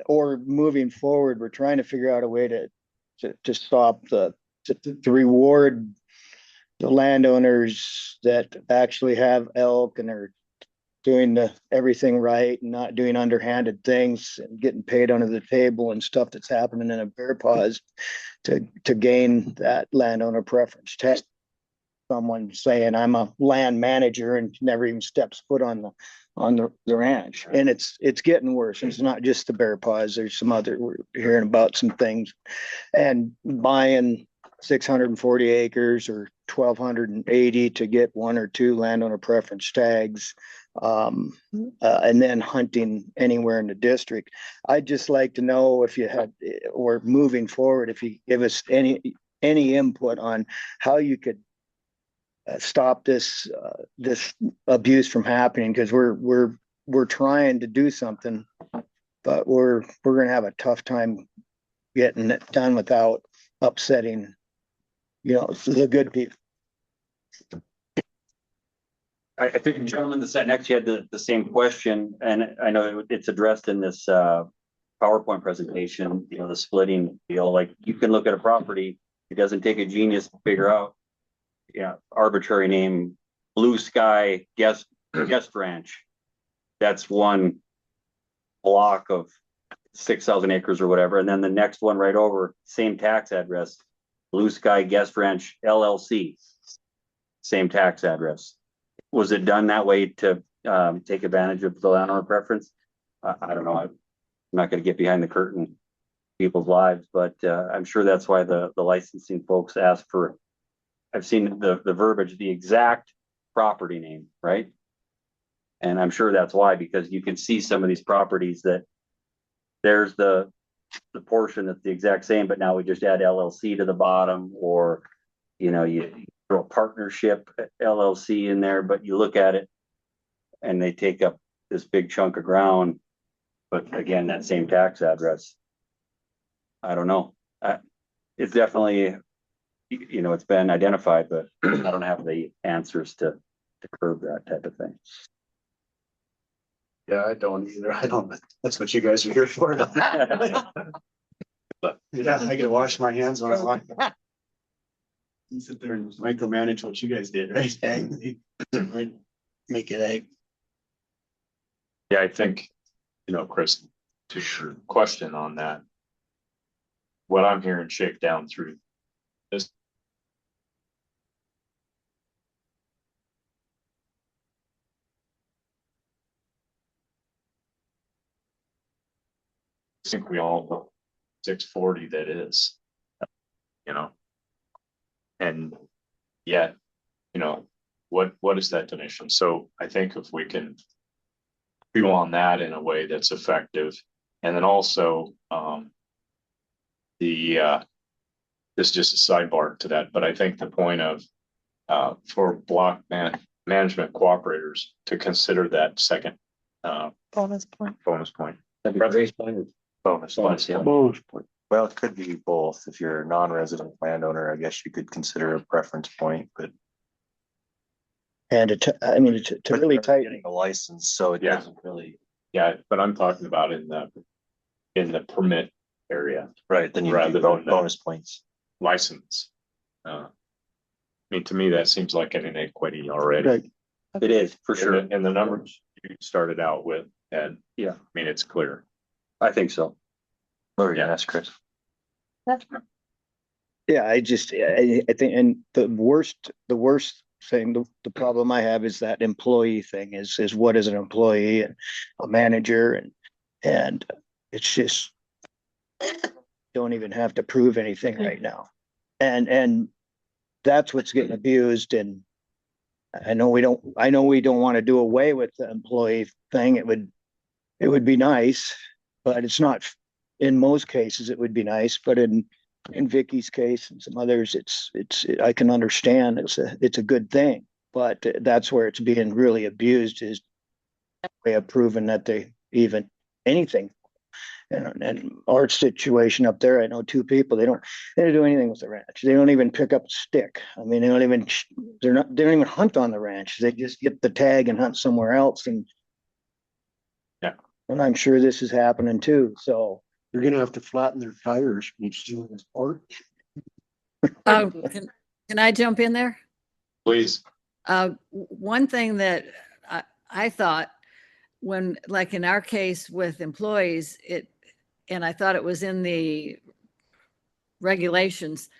or moving forward, we're trying to figure out a way to stop to reward the landowners that actually have elk and are doing everything right and not doing underhanded things and getting paid under the table and stuff that's happening in a Bear Paws to gain that landowner preference test. Someone saying I'm a land manager and never even steps foot on the ranch, and it's getting worse. It's not just the Bear Paws. There's some other, we're hearing about some things, and buying 640 acres or 1,280 to get 1 or 2 landowner preference tags, and then hunting anywhere in the district. I'd just like to know if you had, or moving forward, if you give us any input on how you could stop this abuse from happening, because we're trying to do something, but we're gonna have a tough time getting it done without upsetting, the good people. I think the gentleman that sat next to you had the same question, and I know it's addressed in this PowerPoint presentation, the splitting deal. Like, you can look at a property, it doesn't take a genius to figure out, arbitrary name, Blue Sky Guest Ranch. That's one block of 6,000 acres or whatever. And then the next one right over, same tax address, Blue Sky Guest Ranch LLC, same tax address. Was it done that way to take advantage of the landowner preference? I don't know. I'm not going to get behind the curtain people's lives, but I'm sure that's why the licensing folks ask for. I've seen the verbiage, the exact property name, right? And I'm sure that's why, because you can see some of these properties that there's the portion that's the exact same, but now we just add LLC to the bottom, or you throw a partnership LLC in there, but you look at it and they take up this big chunk of ground, but again, that same tax address. I don't know. It's definitely, it's been identified, but I don't have the answers to curb that type of thing. Yeah, I don't either. I don't, that's what you guys are here for. But yeah, I gotta wash my hands when I walk. You sit there and micromanage what you guys did, right? Make it egg. Yeah, I think you know, Chris, to your question on that. What I'm hearing shake down through this. I think we all know 640 that is, you know. And yet, you know, what is that definition? So I think if we can do on that in a way that's effective, and then also this is just a sidebar to that, but I think the point of for block management cooperators to consider that second Bonus point. bonus point. That'd be great. Bonus, yeah. Bonus point. Well, it could be both. If you're a non-resident landowner, I guess you could consider a preference point, but. And I mean, to but really you're tighten, getting a license, so it Yeah. doesn't really. Yeah, but I'm talking about in the permit area, Right, then you Rather do than the- bonus points. license. I mean, to me, that seems like an inequity already. right, It is, for And sure. and the numbers you started out with, and Yeah. I mean, it's clear. I think so. What were you gonna ask, Chris? yeah, I think, and the worst thing, the problem I have is that employee thing is what is an employee and a manager and it's just don't even have to prove anything right now. And that's what's getting abused. And I know we don't want to do away with the employee thing. It would be nice, but it's not, in most cases, it would be nice, but in Vicky's case and some others, I can understand it's a good thing, but that's where it's being really abused is way of proving that they even anything. And our situation up there, I know two people, they don't do anything with the ranch. They don't even pick up a stick. I mean, they don't even hunt on the ranch. They just get the tag and hunt somewhere else. And yeah, and I'm sure this is happening too. So You're gonna have to flatten their tires each doing this part. Can I jump in there? Please. One thing that I thought when, like in our case with employees, and I thought it was in the regulations,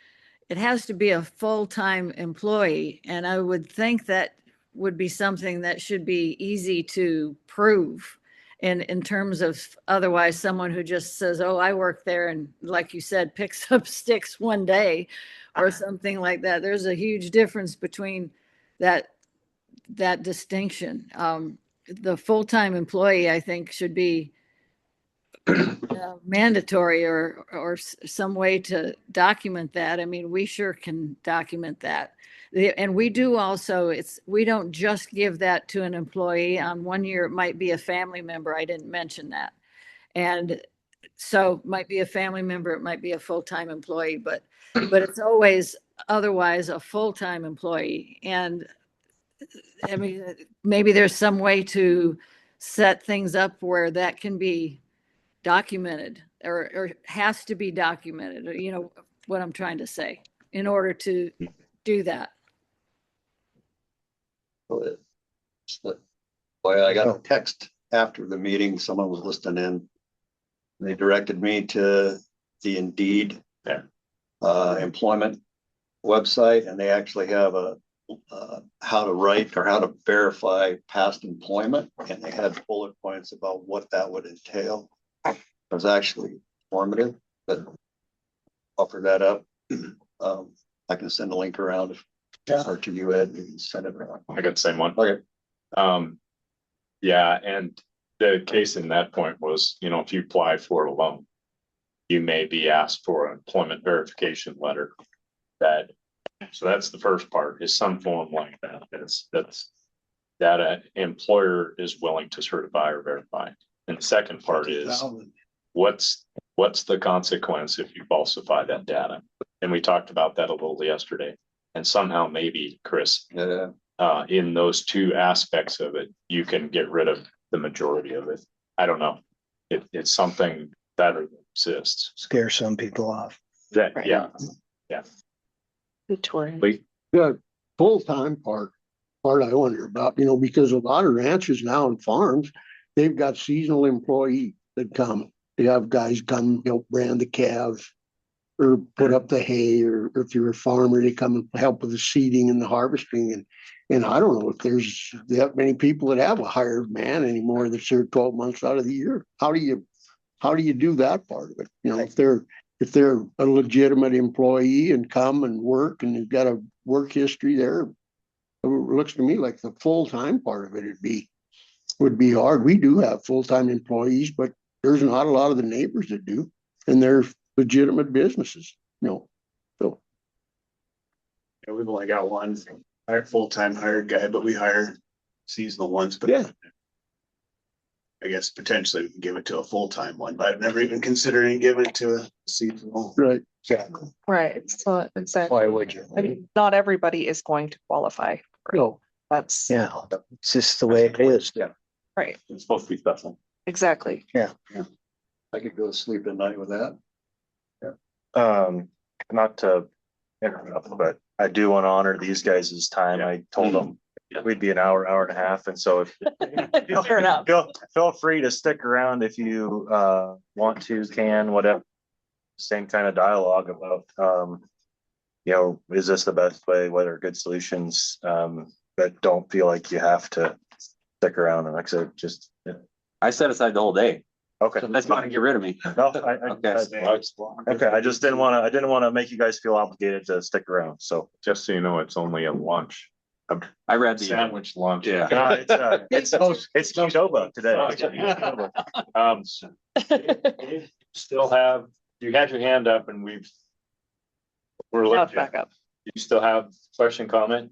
it has to be a full-time employee. And I would think that would be something that should be easy to prove. And in terms of otherwise someone who just says, oh, I work there, and like you said, picks up sticks one day or something like that. There's a huge difference between that distinction. The full-time employee, I think, should be mandatory or some way to document that. I mean, we sure can document that. And we do also, we don't just give that to an employee. On 1 year, it might be a family member. I didn't mention that. And so might be a family member, it might be a full-time employee, but it's always otherwise a full-time employee. And I mean, maybe there's some way to set things up where that can be documented or has to be documented, or, you know, what I'm trying to say in order to do that. Boy, I got a text after the meeting, someone was listening in. They directed me to the Indeed employment website, and they actually have a how to write or how to verify past employment, and they had bullet points about what that would entail. It was actually informative, but offer that up. I can send a link around or to you, Ed, you can send it around. I got the same one. Okay. Yeah, and the case in that point was, you know, if you apply for a loan, you may be asked for an employment verification letter. So that's the first part, is some form like that. That an employer is willing to certify or verify. And the second part is what's the consequence if you falsify that data? And we talked about that a little yesterday. And somehow maybe, Chris, in those two aspects of it, you can get rid of the majority of it. I don't know. It's something that exists. scare some people off. That, Right. yeah. The full-time part I wonder about, you know, because a lot of ranches now and farms, they've got seasonal employees that come. They have guys come, help brand the calves or put up the hay, or if you're a farmer, they come and help with the seeding and the harvesting. And I don't know if there's that many people that have a hired man anymore that's there 12 months out of the year. How do you do that part of it? You know, if they're a legitimate employee and come and work and they've got a work history there, it looks to me like the full-time part of it would be hard. We do have full-time employees, but there's not a lot of the neighbors that do, and they're legitimate businesses, you know. So Yeah, we've only got one full-time hired guy, but we hire seasonal ones, but yeah, I guess potentially we can give it to a full-time one, but I've never even considered giving it to a seasonal. right. Right, so exactly. Why would you? I mean, not everybody is going to qualify. for it. No, That's Yeah, it's just the way it is. Yeah, right, it's supposed to be special. exactly. I could go to sleep at night with that. Not to interrupt, but I do want to honor these guys' time. I told them we'd be an hour and a half, and so if Fair enough. feel free to stick around if you want to, can, whatever. Same kind of dialogue about you know, is this the best way, what are good solutions? But don't feel like you have to stick around, and like I said, just I set aside the whole day. okay. That's not to get rid of me. No, Okay. I just didn't want to make you guys feel obligated to stick around, so. Just so you know, it's only a lunch, I read the. sandwich lunch. Yeah. It's Qdoba today. Still have, you had your hand up and we're Now it's looking. back up. You still have question, comment?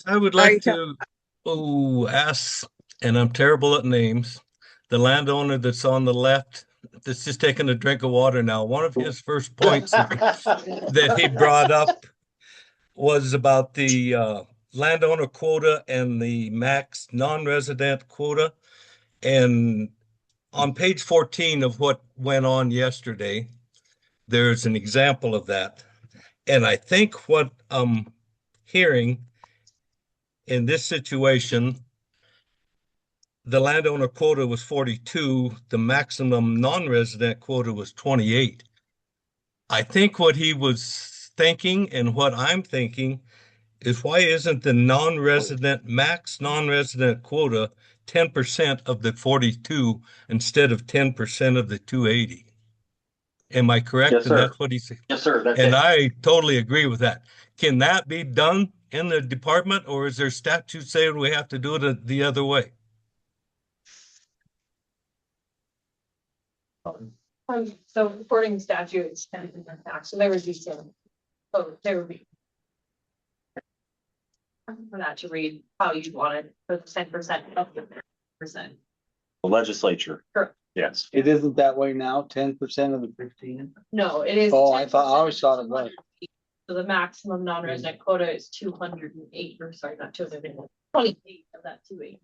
I would like to ask, and I'm terrible at names, the landowner that's on the left that's just taking a drink of water now. One of his first points that he brought up was about the landowner quota and the max non-resident quota. And on page 14 of what went on yesterday, there's an example of that. And I think what I'm hearing in this situation, the landowner quota was 42, the maximum non-resident quota was 28. I think what he was thinking and what I'm thinking is, why isn't the max non-resident quota 10% of the 42 instead of 10% of the 280? Am I correct? Yes, And sir. that's what he said. Yes, sir. That's And it. I totally agree with that. Can that be done in the department, or is there statute saying we have to do it the other way? So according to statute, it's 10% tax, so there would be some, so there would be. For that to read how you want it, for the 10% of the percent. The legislature. Yes. It isn't that way now, 10% of the 15? No, it is. Oh, I 10% always thought it was. So the maximum non-resident quota is 208, or sorry, not 208, 28 of that 280.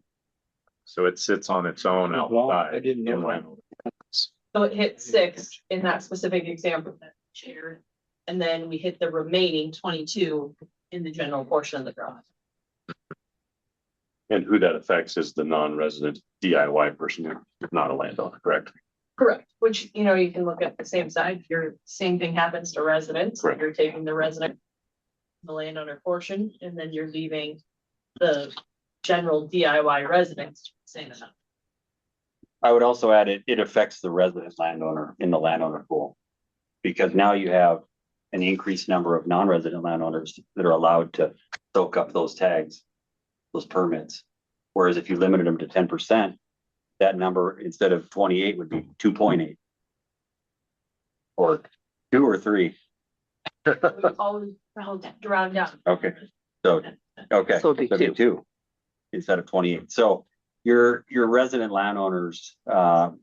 So it sits on its own outside. I didn't know that. inland. So it hit 6 in that specific example that I shared. And then we hit the remaining 22 in the general portion of the garage. And who that affects is the non-resident DIY person, not a landowner, correct? Correct, which, you know, you can look at the same side, your same thing happens to residents, Correct. you're taking the resident. The landowner portion, and then you're leaving the general DIY residents, same amount. I would also add it affects the resident landowner in the landowner pool. Because now you have an increased number of non-resident landowners that are allowed to soak up those tags, those permits. Whereas if you limited them to 10%, that number instead of 28 would be 2.8. Or 2 or 3. We always round down. Okay, so okay, So it'd be 2 instead of 28. So your resident landowners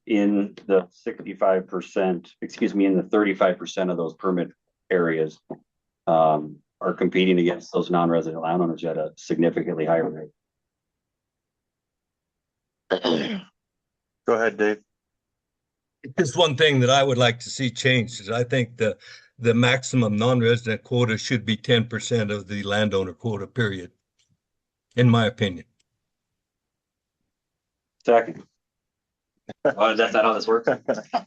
in the 65%, excuse me, in the 35% of those permit areas are competing against those non-resident landowners at a significantly higher rate. Go ahead, Dave. Just one thing that I would like to see changed is I think the maximum non-resident quota should be 10% of the landowner quota, period. In my opinion. Second. Oh, that's not how this works?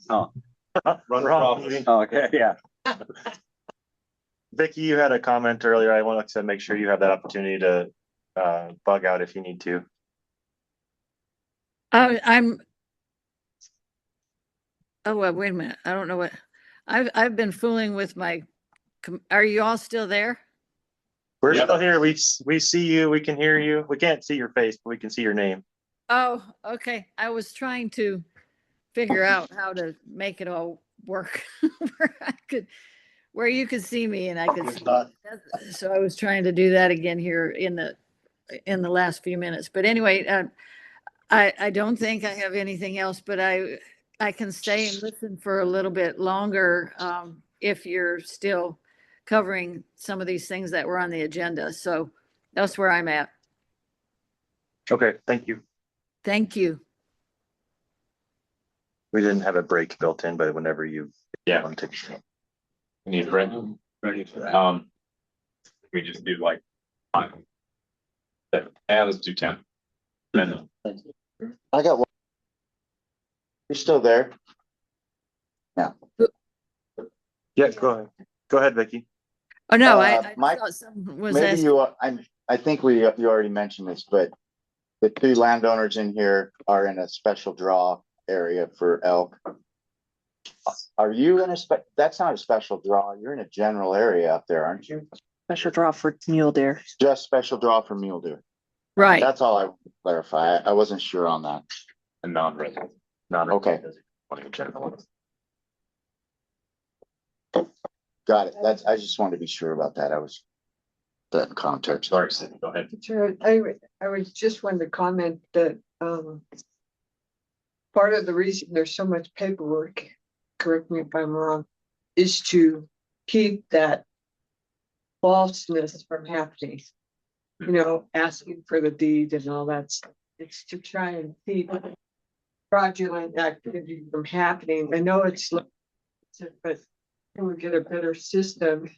Oh, Run property. oh, okay, yeah. Vicky, you had a comment earlier. I wanted to make sure you have that opportunity to bug out if you need to. I'm. Oh, well, wait a minute. I don't know what, I've been fooling with my, are you all still there? We're Yeah. still here. We see you. We can hear you. We can't see your face, but we can see your name. Oh, okay. I was trying to figure out how to make it all work where I could, where you could see me and I could see. So I was trying to do that again here in the last few minutes. But anyway, I don't think I have anything else, but I can stay and listen for a little bit longer if you're still covering some of these things that were on the agenda. So that's where I'm at. Okay, thank you. Thank you. We didn't have a break built in, but whenever you Yeah. want to. We need Brent. We just do like 5. Yeah, let's do 10. Then I got one. You're still there? Yeah, go ahead. Go ahead, Vicky. Oh, no, I Mike, thought someone was maybe asking. I think you already mentioned this, but the 2 landowners in here are in a special draw area for elk. Are you in that's not a special draw. You're in a general area up there, aren't you? Special draw for mule deer. Just special draw for mule deer. Right. That's all I want to clarify. I wasn't sure on that. a non-resident. Okay. Got it. I just wanted to be sure about that. I was that in context. Sorry, Cindy, go ahead. Sure, I was just wanted to comment that, part of the reason there's so much paperwork, correct me if I'm wrong, is to keep that falseness from happening. You know, asking for the deed and all that stuff. It's to try and keep fraudulent activity from happening. I know it's, but can we get a better system?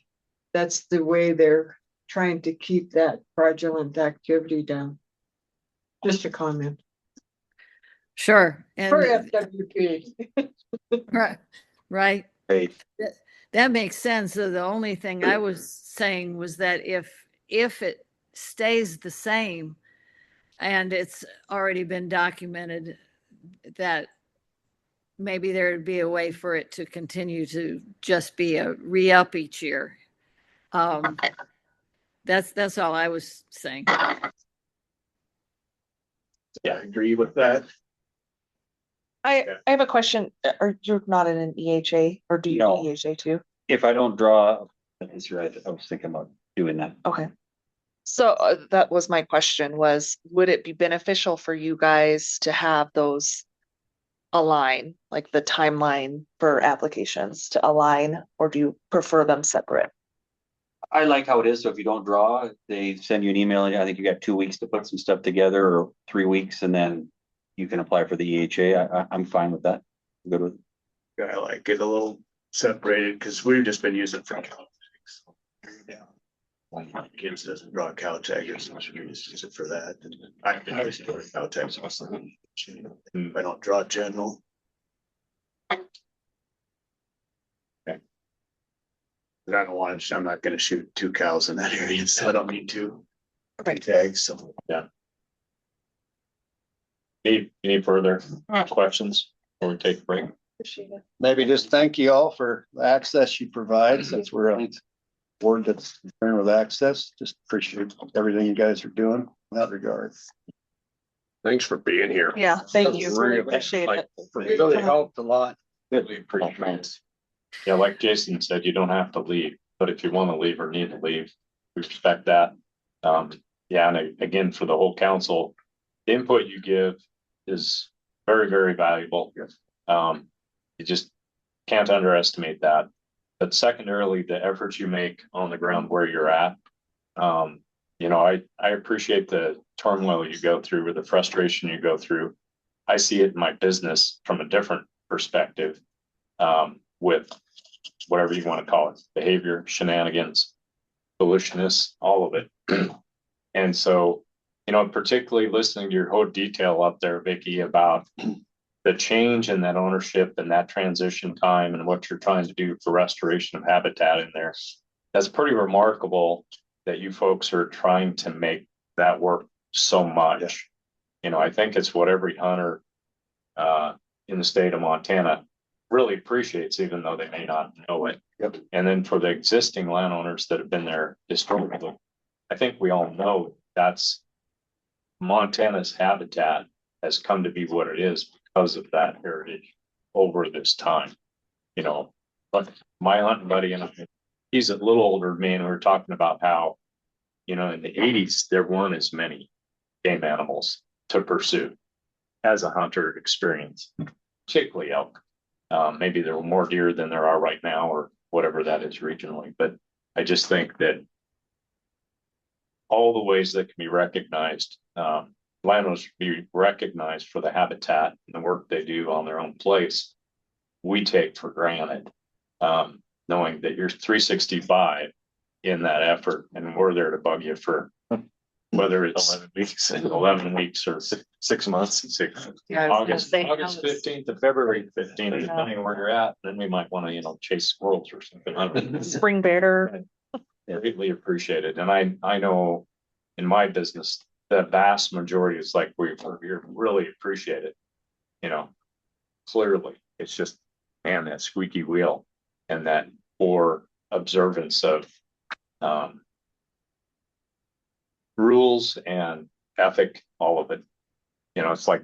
That's the way they're trying to keep that fraudulent activity down. Just a comment. Sure. For And FWP. right, right. Hey, That makes sense. So the only thing I was saying was that if it stays the same and it's already been documented, that maybe there'd be a way for it to continue to just be a re-up each year. That's all I was saying. Yeah, I agree with that. I have a question. Are you not in an EHA or do you No. EHA too? If I don't draw, that's right. I was thinking about doing that. Okay. So that was my question was, would it be beneficial for you guys to have those align, like the timeline for applications to align, or do you prefer them separate? I like how it is. So if you don't draw, they send you an email. I think you got 2 weeks to put some stuff together or 3 weeks, and then you can apply for the EHA. I'm fine with that. I'm good with it. Yeah, I like it a little separated because we've just been using it for cow tags. Yeah. My kids doesn't draw cow tags, so we just use it for that. And I can always draw cow tags. I don't draw general. But I don't want to, I'm not gonna shoot 2 cows in that area, so I don't need 2 tags, so. Yeah. Any further questions before we take a break? Appreciate it. Maybe just thank you all for the access you provide, since we're a board that's concerned with access. Just appreciate everything you guys are doing in that regard. Thanks for being here. Yeah, thank you. Really appreciate it. It really helped a lot. Really appreciate it. Yeah, like Jason said, you don't have to leave, but if you want to leave or need to leave, we respect that. Yeah, and again, for the whole council, the input you give is very, very valuable. You just can't underestimate that. But secondarily, the efforts you make on the ground where you're at. You know, I appreciate the turmoil you go through or the frustration you go through. I see it in my business from a different perspective, with whatever you want to call it, behavior, shenanigans, foolishness, all of it. And so, you know, particularly listening to your whole detail up there, Vicky, about the change in that ownership and that transition time and what you're trying to do for restoration of habitat in there. That's pretty remarkable that you folks are trying to make that work so much. You know, I think it's what every hunter in the state of Montana really appreciates, even though they may not know it. Yep. And then for the existing landowners that have been there historically, I think we all know that's Montana's habitat has come to be what it is because of that heritage over this time. You know, but my hunting buddy, and he's a little older than me, and we were talking about how, you know, in the 80s, there weren't as many game animals to pursue as a hunter experience, particularly elk. Maybe there were more deer than there are right now, or whatever that is regionally. But I just think that all the ways that can be recognized, landowners should be recognized for the habitat and the work they do on their own place, we take for granted, knowing that you're 365 in that effort, and we're there to bug you for whether it's 11 weeks or 6 months, Yeah, I was gonna August say, 15th to February 15th, depending on where you're at. Then we might want to, you know, chase squirrels or something. I don't know. Spring bear. Greatly appreciate it. And I know in my business, the vast majority is like, we really appreciate it. You know, clearly, it's just, man, that squeaky wheel and that poor observance of rules and ethic, all of it. You know, it's like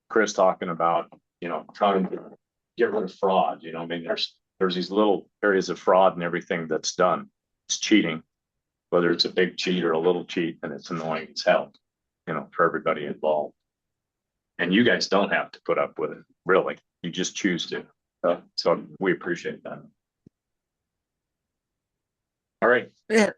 Chris talking about, you know, trying to get rid of fraud. You know, I mean, there's these little areas of fraud and everything that's done. It's cheating, whether it's a big cheat or a little cheat, and it's annoying as hell, you know, for everybody involved. And you guys don't have to put up with it, really. You just choose to. So we appreciate that. All right. Yeah.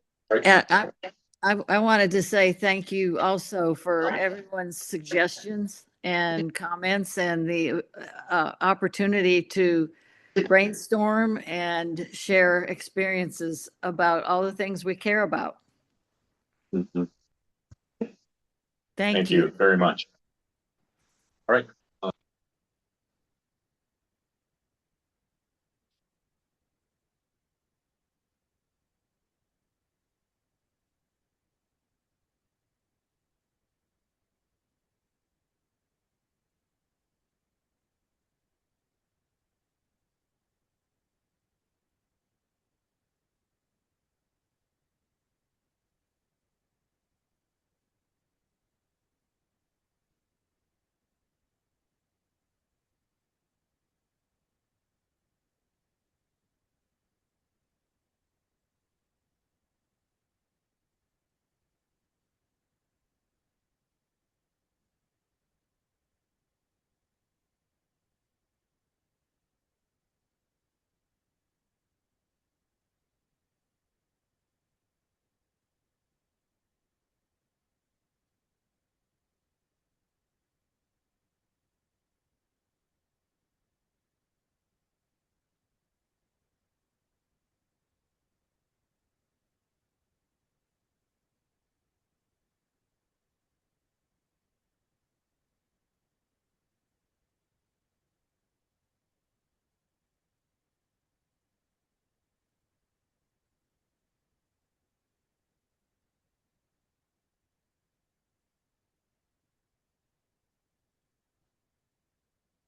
I wanted to say thank you also for everyone's suggestions and comments and the opportunity to brainstorm and share experiences about all the things we care about. Mhm. Thank Thank you. you very much. All right.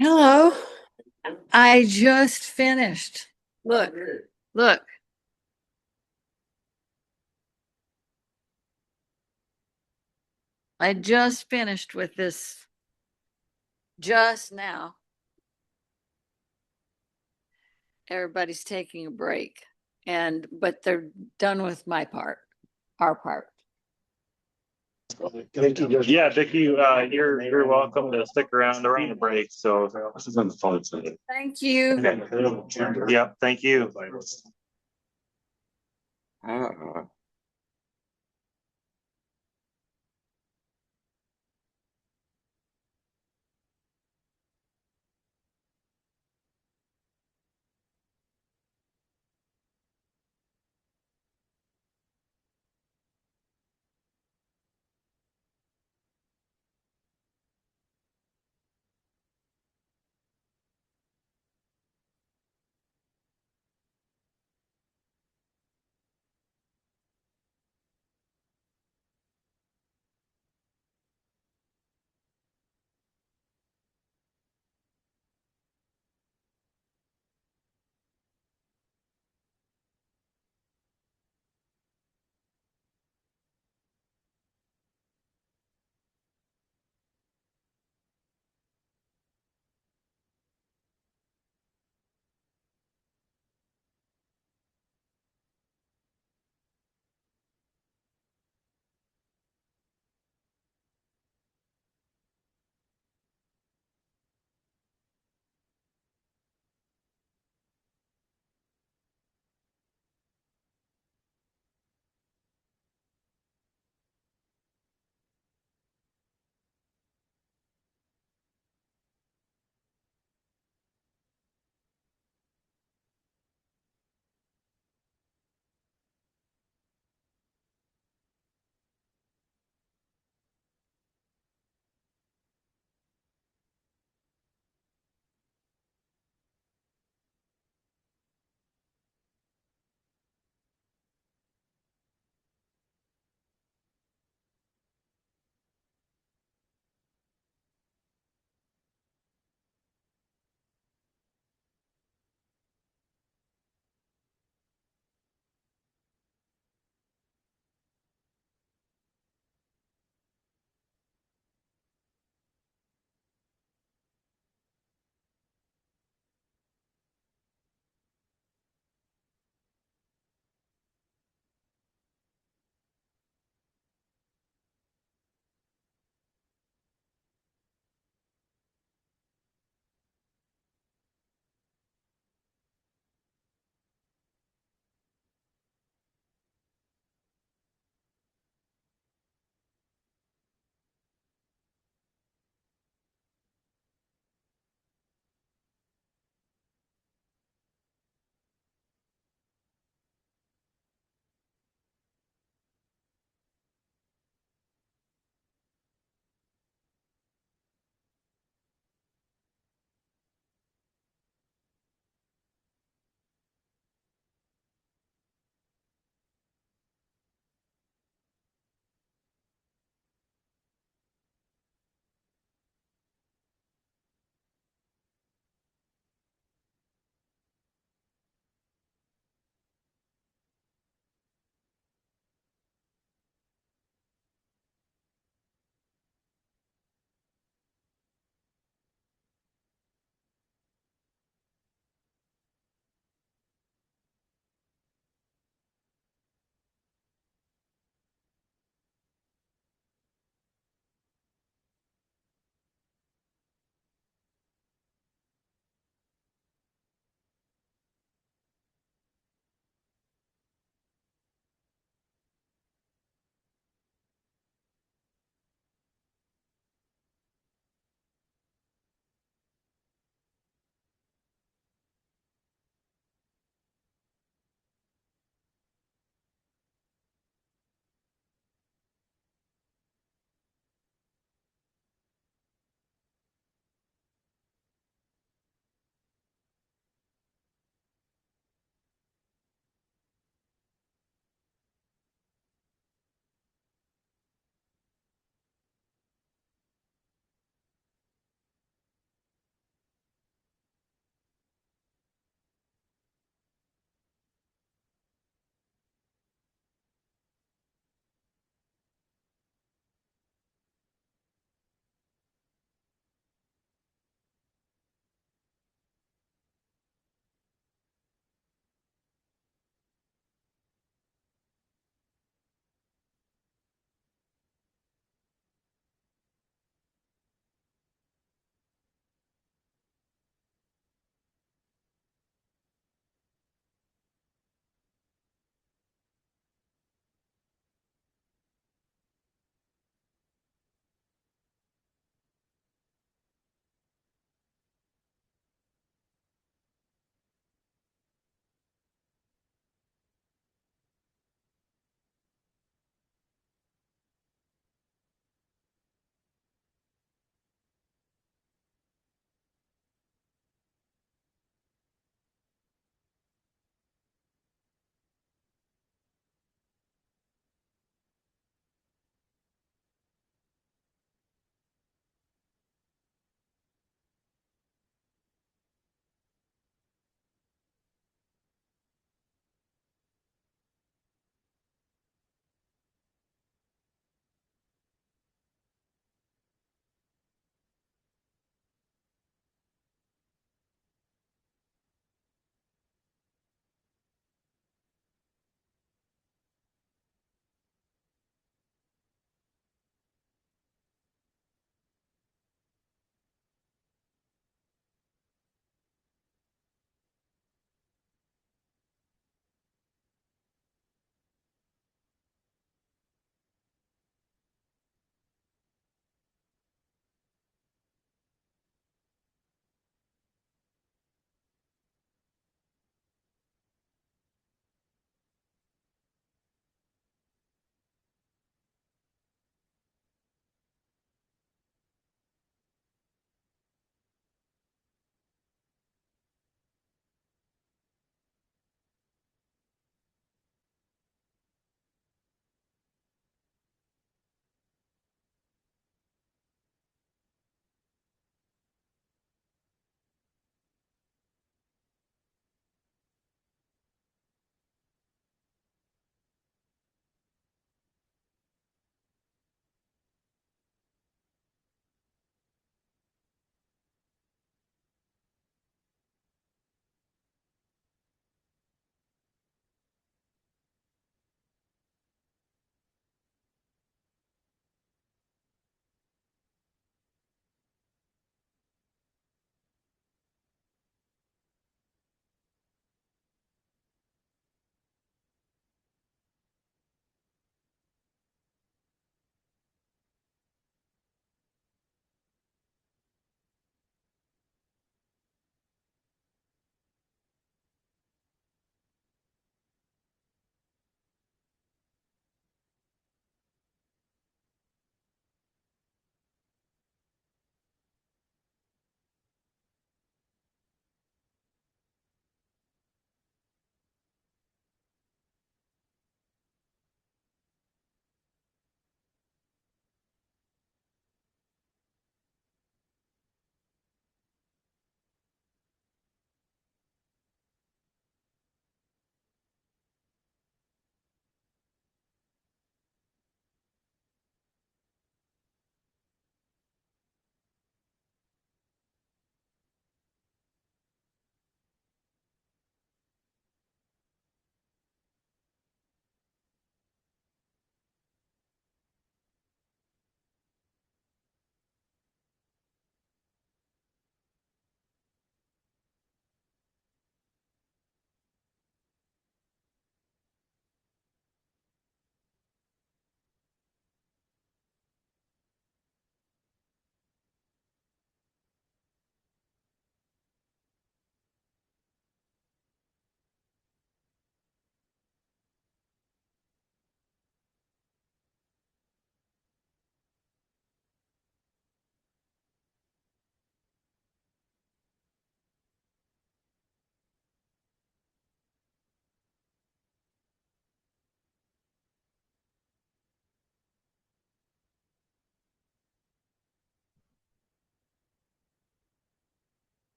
Hello. I just finished. Look, look. I just finished with this just now. Everybody's taking a break but they're done with my part, our part. Yeah, Vicky, you're welcome to stick around around the break. So this is on the phone. Thank you. Okay. Yeah, thank you.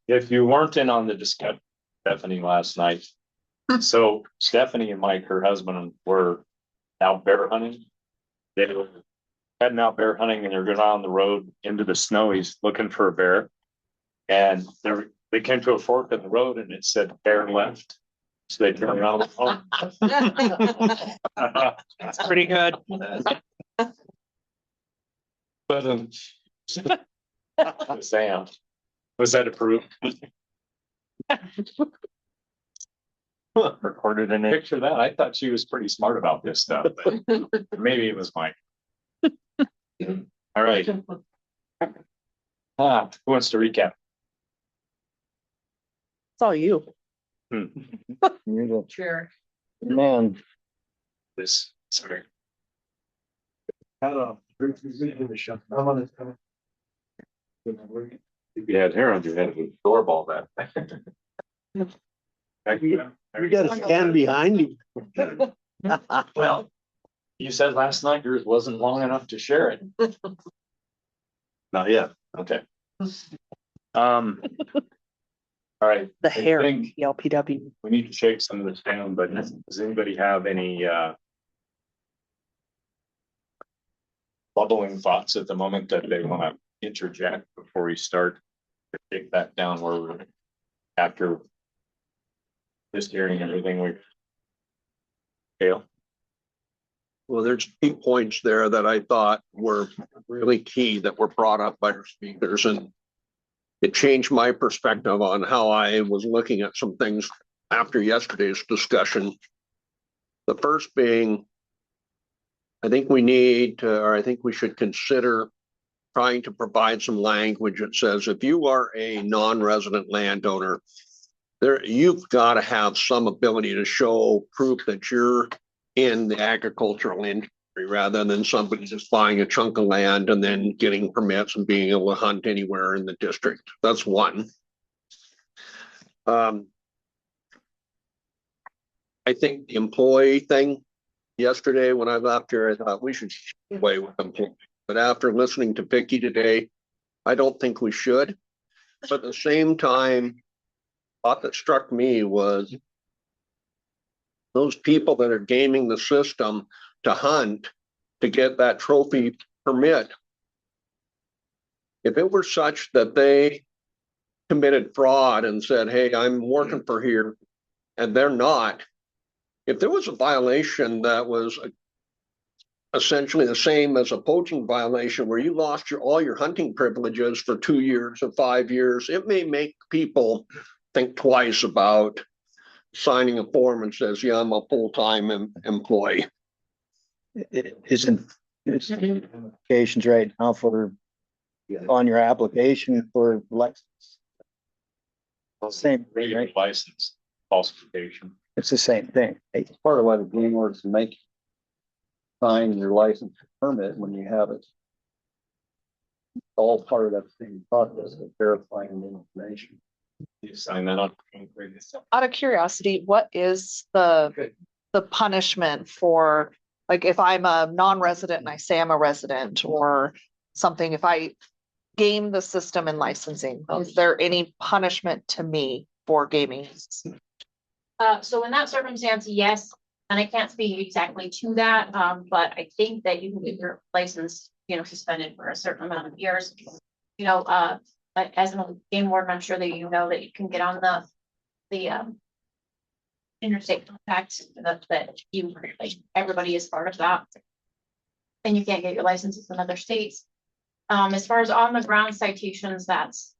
If you weren't in on the discussion, Stephanie, last night. So Stephanie and Mike, her husband, were out bear hunting. They were heading out bear hunting and they're going on the road into the snowies looking for a bear. And they came to a fork in the road and it said bear left. So they turned around and went home. That's pretty good. But Sam, was that approved? Recorded in it. Picture that. I thought she was pretty smart about this stuff, but maybe it was Mike. All right. Who wants to recap? It's all you. You're the Sure. man. This, sorry. If you had hair on your head, it would doorball that. You gotta stand behind him. Well, you said last night yours wasn't long enough to share it. Not yet. Okay. All right. The I hair, think LPW. we need to shake some of this down, but does anybody have any bubbling thoughts at the moment that they want to interject before we start to take that down where we're after this hearing and everything we Dale? Well, there's key points there that I thought were really key that were brought up by our speakers, and it changed my perspective on how I was looking at some things after yesterday's discussion. The first being, I think we need to, or I think we should consider trying to provide some language that says if you are a non-resident landowner, you've got to have some ability to show proof that you're in the agricultural industry rather than somebody just buying a chunk of land and then getting permits and being able to hunt anywhere in the district. That's one. I think the employee thing yesterday when I left here, I thought we should away with employees. But after listening to Vicky today, I don't think we should. But at the same time, thought that struck me was those people that are gaming the system to hunt to get that trophy permit. If it were such that they committed fraud and said, hey, I'm working for here, and they're not, if there was a violation that was essentially the same as a poaching violation where you lost all your hunting privileges for 2 years or 5 years, it may make people think twice about signing a form and says, yeah, I'm a full-time employee. It isn't, it's applications right now for, on your application for license. Same, right? License falsification. It's the same thing. It's part of why the game orders make sign your license permit when you have it. All part of that same process of verifying the information. You sign that on. Out of curiosity, what is the punishment for, like, if I'm a non-resident and I say I'm a resident or something, if I game the system in licensing, is there any punishment to me for gaming? So in that circumstance, yes, and I can't speak exactly to that, but I think that you can get your license, suspended for a certain amount of years. As a game warden, I'm sure that you know that you can get on the interstate compact that you, like, everybody is part of that. And you can't get your licenses in other states. As far as on the ground citations, that's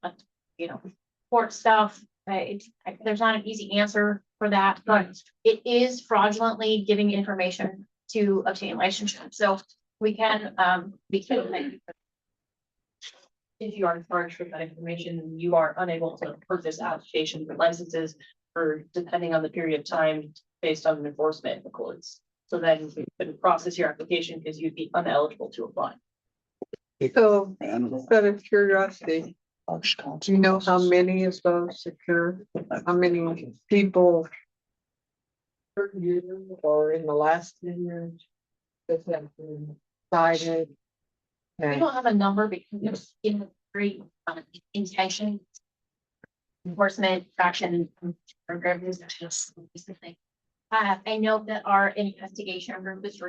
court stuff. There's not an easy answer for that, but it is fraudulently giving information to obtain licensure. So we can if you are charged with that information, you are unable to purchase application for licenses for depending on the period of time based on enforcement in the courts. So then we couldn't process your application because you'd be uneligible to apply. So, out of curiosity, do you know how many of those occur? How many people or in the last 10 years that have been cited? We don't have a number because it's in very intention enforcement action programs. Just the thing. I know that our investigation group is a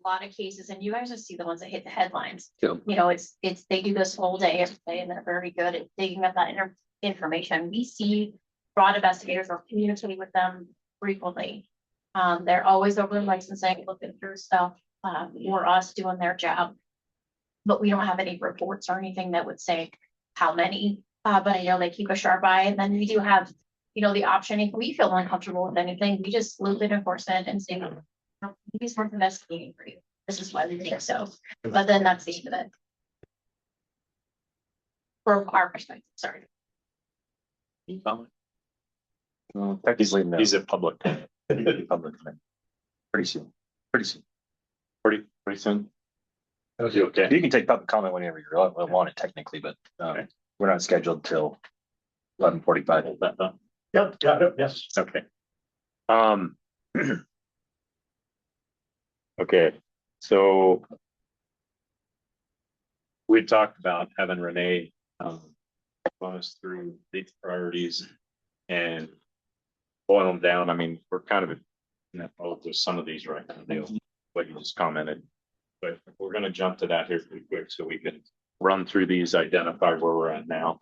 lot of cases, and you guys just see the ones that hit the headlines. Yeah. You know, they do this whole day every day, and they're very good at digging up that information. We see fraud investigators or communicating with them frequently. They're always over the licensing, looking through stuff, or us doing their job. But we don't have any reports or anything that would say how many. But I know they keep a sharp eye, and then we do have, you know, the option if we feel uncomfortable with anything, we just loop in enforcement and say, he's worth investigating for you. This is why we think so. But then that's the end of it. From our perspective, sorry. Becky's leaving now. He's a public. Public. Pretty soon. Pretty soon. Pretty soon. Was you okay? You can take public comment whenever you want it technically, but we're not scheduled till 11:45. Yep, got it, yes. Okay. Okay, so we talked about having Renee run us through these priorities and boil them down. I mean, we're kind of in that mode with some of these right now, Neil, what you just commented. But we're gonna jump to that here pretty quick so we can run through these, identify where we're at now.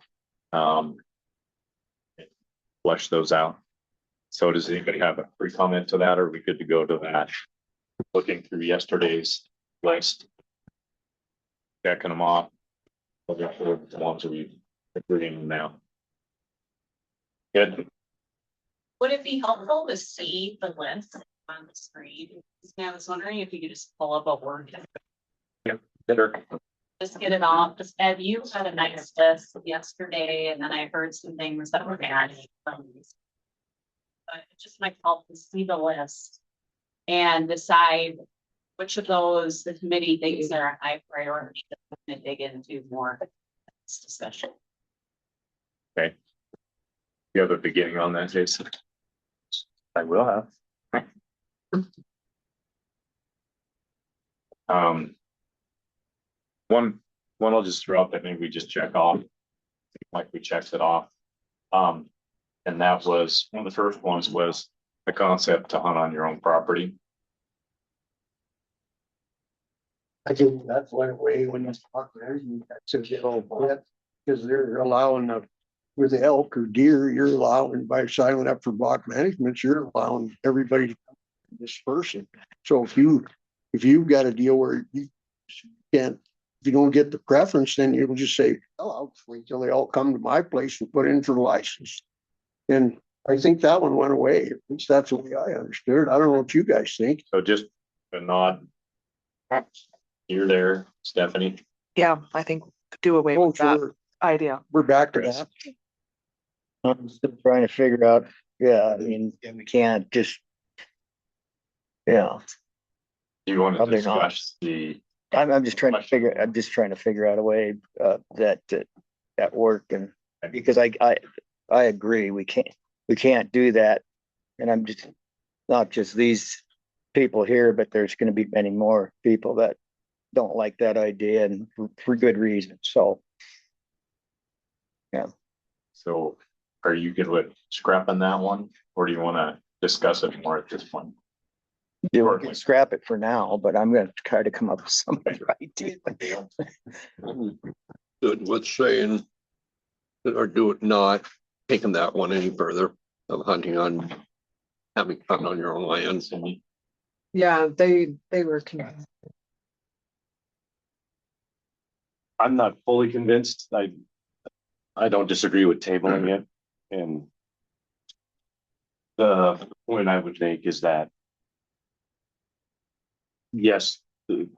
Flush those out. So does anybody have a free comment to that, or are we good to go to that? Looking through yesterday's list. Checking them off. The ones that we agreeing now. Good. Would it be helpful to see the list on the screen? I was wondering if you could just pull up a Word. Yeah, better. Just get it off. Just have you had a nice list yesterday, and then I heard some things that were bad. But it just might help to see the list and decide which of those the committee thinks are a high priority that we're going to dig into more this discussion. Okay. You have a beginning on that, Jason? I will have. One I'll just throw out that maybe we just check off, like we checked it off. And that was, one of the first ones was the concept to hunt on your own property. I think that's went away when this talk there, that's a little bit, because they're allowing with the elk or deer, you're allowing by signing up for block management, you're allowing everybody to disperse it. So if you've got a deal where you can't, if you don't get the preference, then you'll just say, oh, I'll wait till they all come to my place and put in for the license. And I think that one went away. At least that's the way I understood it. I don't know what you guys think. So just a nod. You're there, Stephanie. Yeah, I think do away with that Sure. idea. We're back to Chris. that. I'm still trying to figure out, yeah, I mean, we can't just. Yeah, Do you want to Probably not. discuss the, I'm just trying to figure out a way, that work and, because I agree, we can't do that. And I'm just, not just these people here, but there's gonna be many more people that don't like that idea and for good reason, so. Yeah. so are you good with scrapping that one, or do you want to discuss it more at this point? Yeah, we can scrap it for now, but I'm gonna try to come up with some other idea. Good with saying, or do it not, taking that one any further of hunting on your own land. Yeah, they were. I'm not fully convinced. I don't disagree with tabling it. And the point I would make is that, yes, the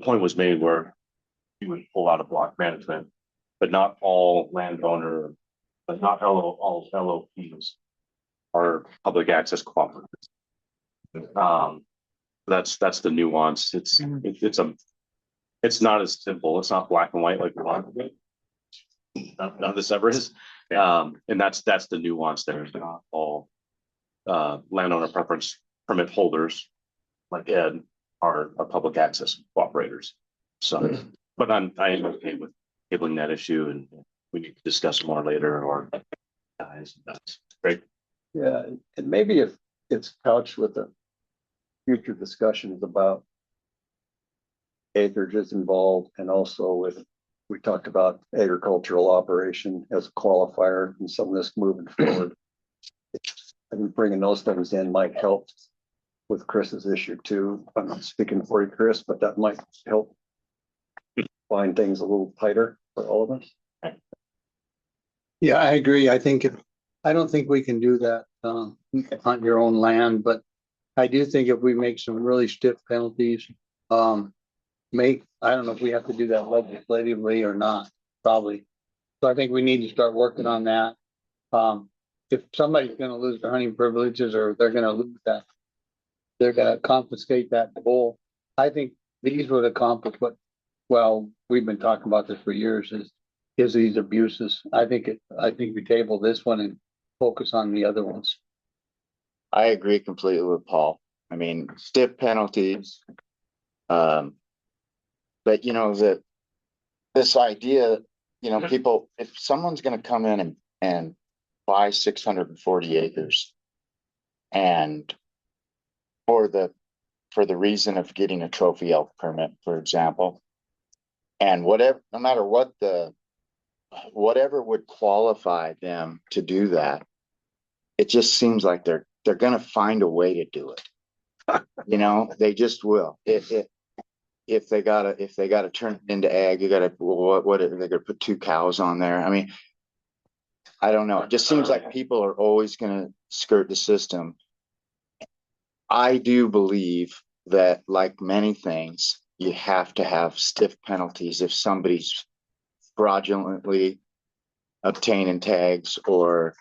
point was made where you would pull out of block management, but not all landowner, but not all LOPs are public access cooperatives. That's the nuance. It's not as simple. It's not black and white like a lot of it. None of this ever is. And that's the nuance there. It's not all landowner preference permit holders like Ed are public access cooperators. So, but I am okay with tabling that issue and we need to discuss more later or. Guys, that's great. Yeah, and maybe if it's couched with the future discussions about acreages involved and also with, we talked about agricultural operation as a qualifier and some of this moving forward. I think bringing those things in might help with Chris's issue too. I'm not speaking for you, Chris, but that might help find things a little tighter for all of us. Yeah, I agree. I don't think we can do that, on your own land, but I do think if we make some really stiff penalties, I don't know if we have to do that legislatively or not, probably. So I think we need to start working on that. If somebody's gonna lose their hunting privileges or they're gonna lose that, they're gonna confiscate that bull. I think these would accomplish what, well, we've been talking about this for years, is these abuses. I think we table this one and focus on the other ones. I agree completely with Paul. I mean, stiff penalties. But you know, this idea, you know, people, if someone's gonna come in and buy 640 acres and for the reason of getting a trophy elk permit, for example, and whatever, no matter what whatever would qualify them to do that, it just seems like they're gonna find a way to do it. You know, they just will. If they gotta turn it into ag, you gotta, what are they gonna put 2 cows on there? I mean, I don't know. It just seems like people are always gonna skirt the system. I do believe that, like many things, you have to have stiff penalties if somebody's fraudulently obtaining tags or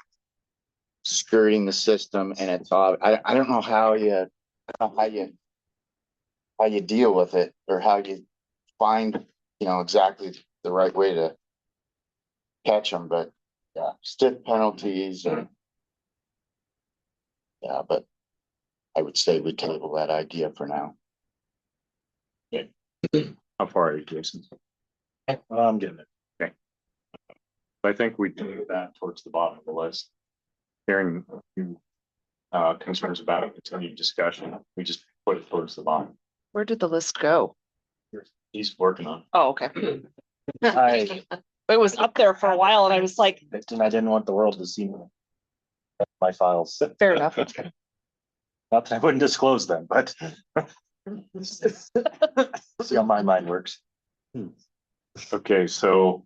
skirting the system, and it's all, I don't know how you deal with it or how you find, you know, exactly the right way to catch them, but yeah, stiff penalties or yeah, but I would say we table that idea for now. How far are you, Jason? I'm getting it. Okay. I think we do that towards the bottom of the list. Hearing a few concerns about it, continued discussion, we just put it towards the bottom. Where did the list go? He's working on Oh, okay. I It was up there for a while and I was like, I didn't want the world to see my files. fair enough. Not that I wouldn't disclose them, but see how my mind works. Okay, so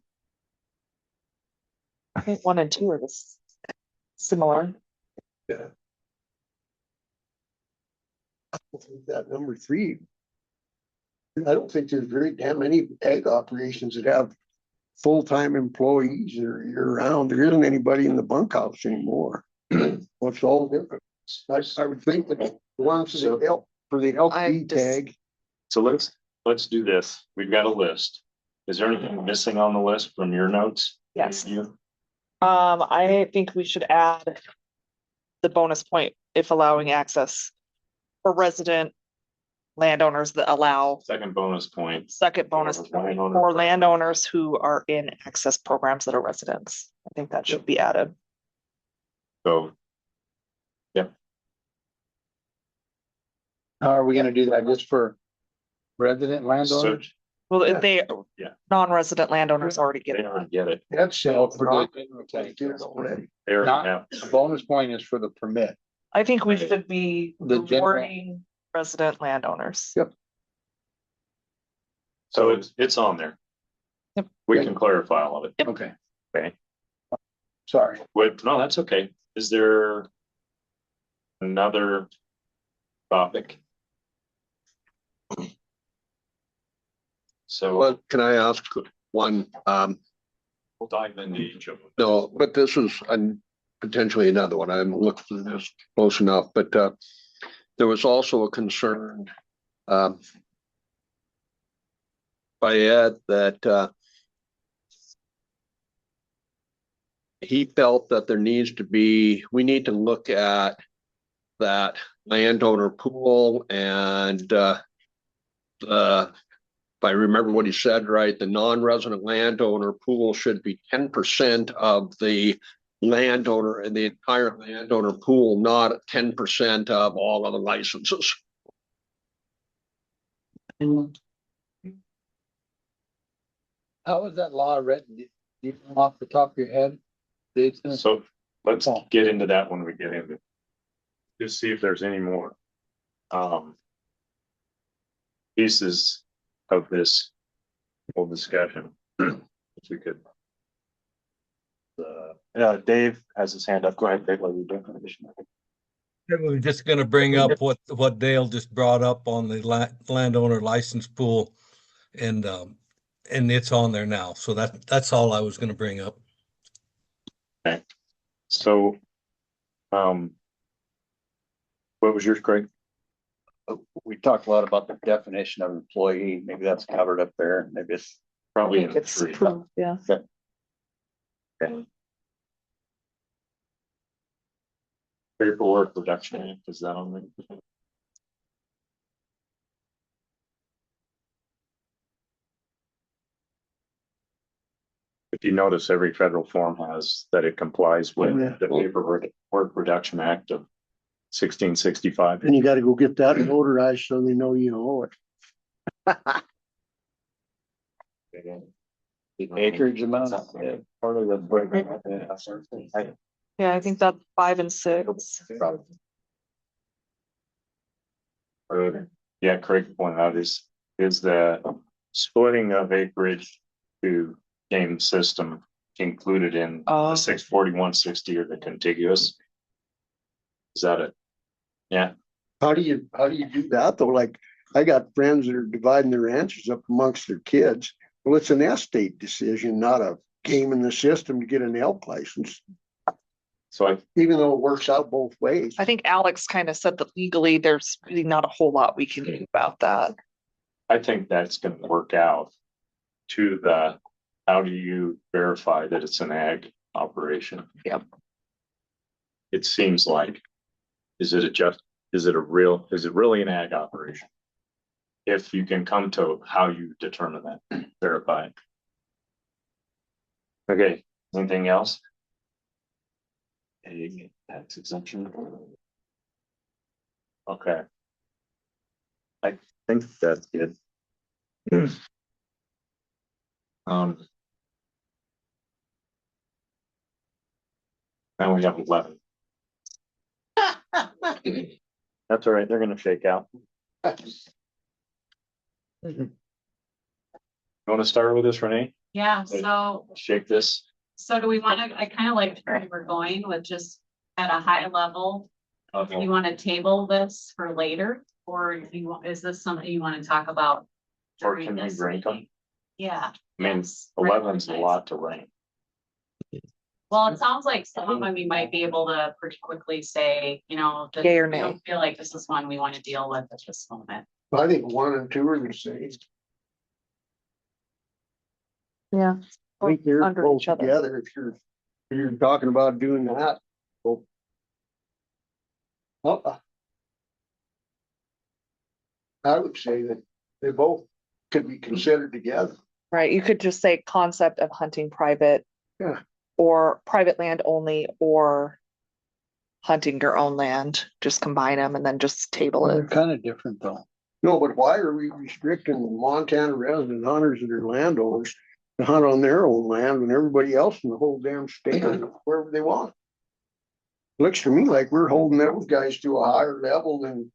I think 1 and 2 are just similar. Yeah. I think that number 3. I don't think there's very damn many ag operations that have full-time employees that are year-round. There isn't anybody in the bunkhouse anymore. What's all different? I would think that the ones for the LP tag. So let's do this. We've got a list. Is there anything missing on the list from your notes? Yes. You? I think we should add the bonus point if allowing access for resident landowners that allow Second bonus point. second bonus point for landowners who are in access programs that are residents. I think that should be added. So, yep. How are we gonna do that just for resident landowners? Well, if they, Yeah. non-resident landowners already get They it. already get it. That's sell for Not- already. They already Not, have. the bonus point is for the permit. I think we should be The general- rewarding resident landowners. Yep. So it's on there. Yep. We can clarify all of it. Yep. Okay, Okay. sorry. Wait, no, that's okay. Is there another topic? So Well, can I ask one? we'll dive into each of them. No, but this is potentially another one. I'm looking for this close enough, but there was also a concern by Ed that he felt that we need to look at that landowner pool and the I remember what he said right, the non-resident landowner pool should be 10% of the landowner and the entire landowner pool, not 10% of all of the licenses. How is that law written? Do you know off the top of your head? So let's get into that when we get into it. Just see if there's any more pieces of this whole discussion. If we could. Dave has his hand up. Go ahead, Dave. While you're doing We're just gonna bring up what Dale just brought up on the landowner license pool, and it's on there now. So that's all I was gonna bring up. Okay. So, what was yours, Craig? We talked a lot about the definition of employee. Maybe that's covered up there. Maybe it's Probably I think it's approved, yeah. okay. Paperwork Reduction Act, is that on there? If you notice, every federal form has that it complies with the Paperwork Reduction Act of 1665. And you gotta go get that notarized so they know you owe it. The acreage amount, part of the. Yeah, I think that's 5 and 6. Yeah, Craig pointed out is the splitting of acreage to game system included in the 64160 or the contiguous? Is that it? Yeah. How do you do that though? Like, I got friends that are dividing their ranches up amongst their kids. Well, it's an estate decision, not a game in the system to get an elk license. So even though it works out both ways. I think Alex kind of said that legally there's really not a whole lot we can do about that. I think that's going to work out to the, how do you verify that it's an ag operation? Yep. It seems like, is it really an ag operation? If you can come to how you determine that, verify it. Okay, anything else? Ag tax exemption. Okay. I think that's good. Now we have 11. That's all right. They're going to shake out. You want to start with this, Renee? Yeah, so Shake this. So do we want to, I kind of like where we're going with just at a high level. Do you want to table this for later, or do you want, is this something you want to talk about? Or during can we this rank them? meeting? Yeah. I mean, 11's a lot to rank. Well, it sounds like some of them you might be able to pretty quickly say, you know, that Yay or we nay. don't feel like this is one we want to deal with at this moment. I think 1 and 2 are the same. Yeah. I think they're Under both each other. together. If you're talking about doing that. I would say that they both could be considered together. Right, you could just say concept of hunting private. Yeah. Or private land only, or hunting your own land, just combine them and then just table They're it. kind of different though. No, but why are we restricting Montana resident hunters that are landowners to hunt on their own land when everybody else in the whole damn state can wherever they want? Looks to me like we're holding those guys to a higher level than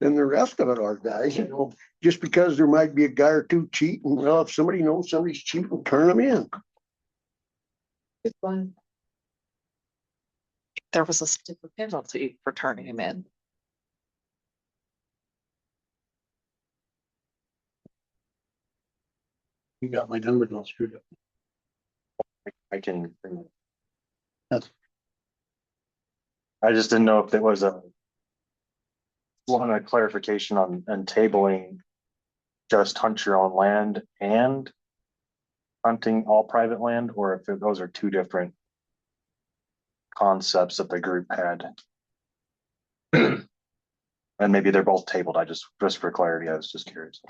the rest of it are, guys, you know, just because there might be a guy or two cheating. Well, if somebody knows somebody's cheating, turn them in. Good one. There was a stiffer penalty for turning him in. You got my numbers all screwed up. I can. That's- I just didn't know if there was a clarification on tabling just hunt your own land and hunting all private land, or if those are two different concepts that the group had. And maybe they're both tabled. I just for clarity, I was just curious.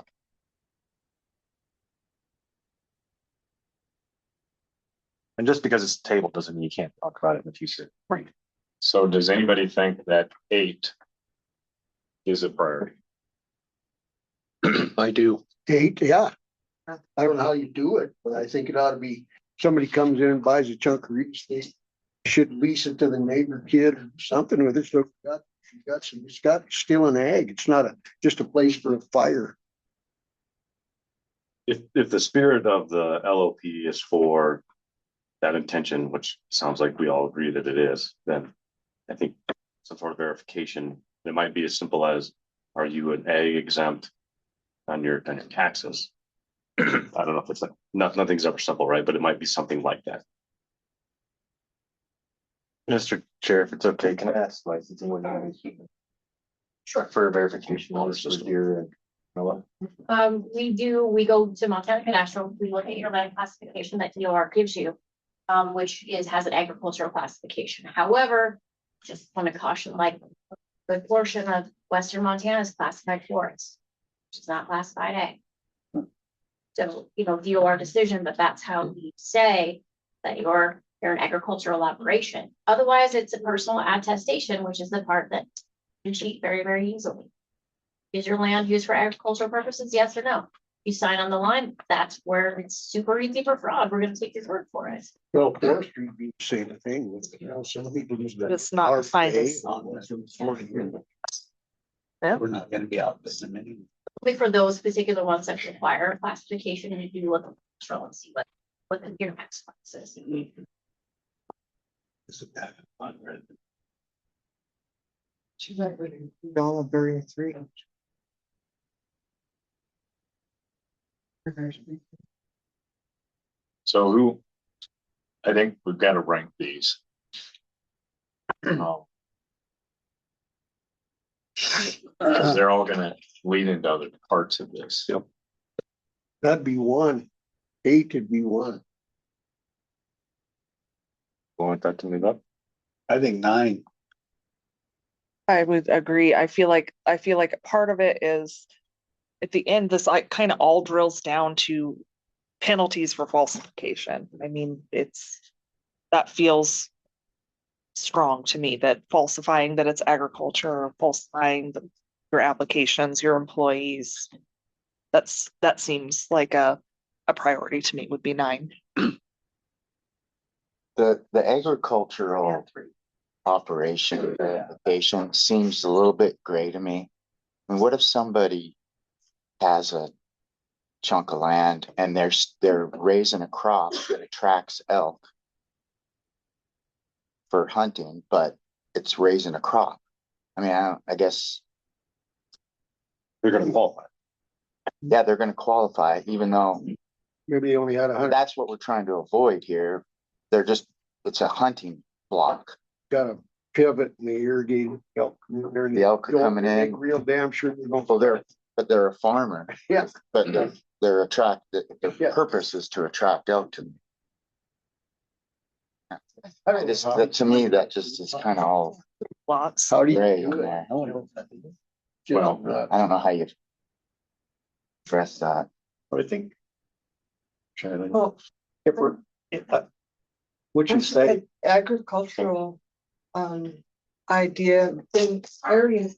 And just because it's tabled doesn't mean you can't talk about it in the future. Right. So does anybody think that 8 is a priority? I do. 8, yeah. I don't know how you do it, but I think it ought to be, somebody comes in and buys a chunk of real estate. Should lease it to the neighbor kid or something with it. So it's got still an ag. It's not just a place for a fire. If the spirit of the LOP is for that intention, which sounds like we all agree that it is, then I think some sort of verification, it might be as simple as, are you an ag exempt on your taxes? I don't know if it's like, nothing's ever simple, right? But it might be something like that. Mr. Chair, if it's okay, can I ask licensing what Sure. for verification on the system here and We go to Montana National, we look at your land classification that DOR gives you, which has an agricultural classification. However, just want to caution, like the portion of Western Montana is classified forest, which is not classified ag. So, DOR decision, but that's how we say that you're an agricultural operation. Otherwise, it's a personal attestation, which is the part that you can cheat very, very easily. Is your land used for agricultural purposes? Yes or no? You sign on the line, that's where it's super easy for fraud. We're gonna take your word for it. Well, forestry would be the same thing. Some people use that. It's not defined as. We're not gonna be out this many. Only for those particular ones that require a classification, and you do look at the control and see what the your next one is. Dollar Berry 3. So I think we've got to rank these. Because they're all gonna lead into other parts of this. Yep. That'd be 1. 8 would be 1. Want that to move up? I think 9. I would agree. I feel like part of it is at the end, this like kind of all drills down to penalties for falsification. I mean, that feels strong to me, that falsifying that it's agriculture or falsifying your applications, your employees. That seems like a priority to me would be 9. The agricultural operation application seems a little bit gray to me. I mean, what if somebody has a chunk of land and they're raising a crop that attracts elk for hunting, but it's raising a crop? I mean, I guess They're going to qualify. Yeah, they're going to qualify, even though Maybe they only had 100. that's what we're trying to avoid here. It's a hunting block. Got a pivot and the irrigated elk. The elk are coming in. Real damn sure they're going. Well, they're a farmer. Yeah. But they're attracted. Their purpose is to attract elk to them. To me, that just is kind of all Lots. How do you gray do in it? there. Well, I don't know how you address that. I think. Well, If we're, what you say, agricultural idea, then area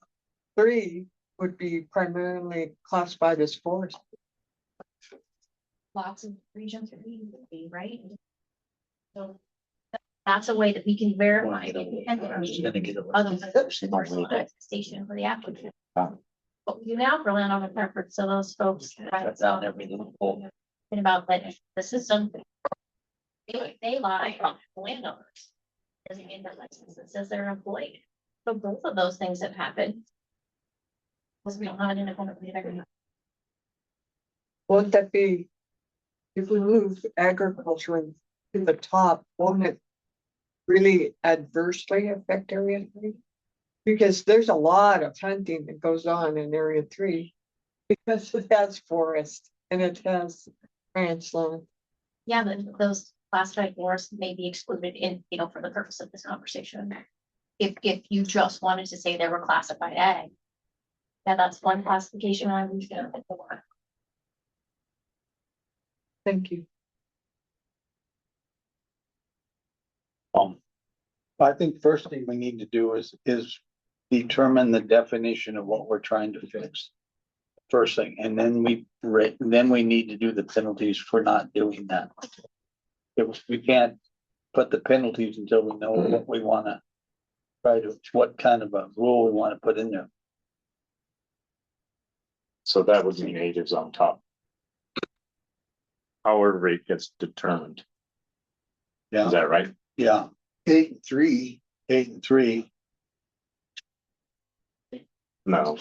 3 would be primarily classified as forest. Lots of regions are being, right? So that's a way that we can verify independently other than the personal attestation for the applicant. What we do now for landowner preference, so those folks that thinking about that the system, they lie on landowners. Doesn't mean their license that says they're employed. So both of those things have happened. Was we don't have an independent reader. Won't that be, if we move agriculture to the top, won't it really adversely affect area 3? Because there's a lot of hunting that goes on in area 3 because it has forest and it has ranch land. Yeah, but those classified forests may be excluded in, for the purpose of this conversation. If you just wanted to say they were classified ag. Yeah, that's one classification I would go for. Thank you. I think first thing we need to do is determine the definition of what we're trying to fix. First thing, and then we need to do the penalties for not doing that. We can't put the penalties until we know what we wanna what kind of a rule we wanna put in there. So that would mean natives on top. However, it gets determined. Yeah. Is that right? Yeah. 8 and 3. 8 and 3. No,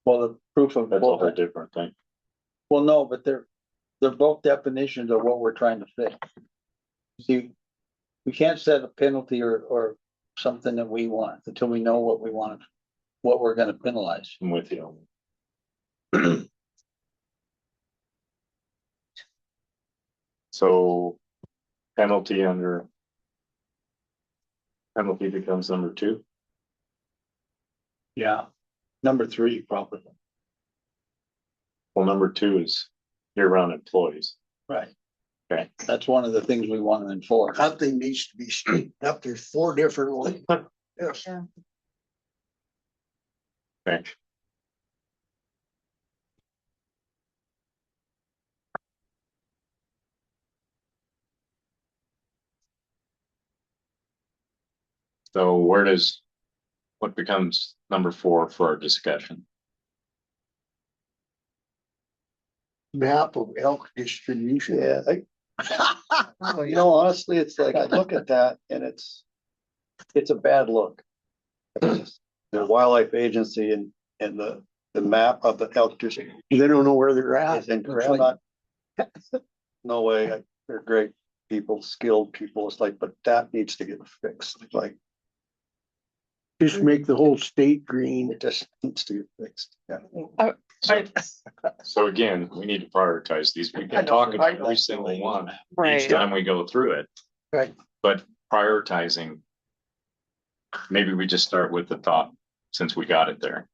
Well, the proof of. that's a whole different thing. Well, no, but they're both definitions of what we're trying to fix. See, we can't set a penalty or something that we want until we know what we want, what we're gonna penalize. I'm with you. So penalty becomes number 2. Yeah. Number 3, probably. Well, number 2 is year-round employees. Right. Okay. That's one of the things we want to enforce. That thing needs to be straightened up. There's 4 different ones. Yes. Okay. So what becomes number 4 for our discussion? Map of elk distribution. Yeah, well, you know, honestly, it's like, I look at that and it's a bad look. The wildlife agency and the map of the elk distribution. They don't know where they're at. is incorrect. No way, they're great people, skilled people, it's like, but that needs to get fixed, like, Just make the whole state green. it just needs to get fixed, yeah. So again, we need to prioritize these. We can talk about every single one each Right. time we go through it. Right. But prioritizing, maybe we just start with the top since we got it there.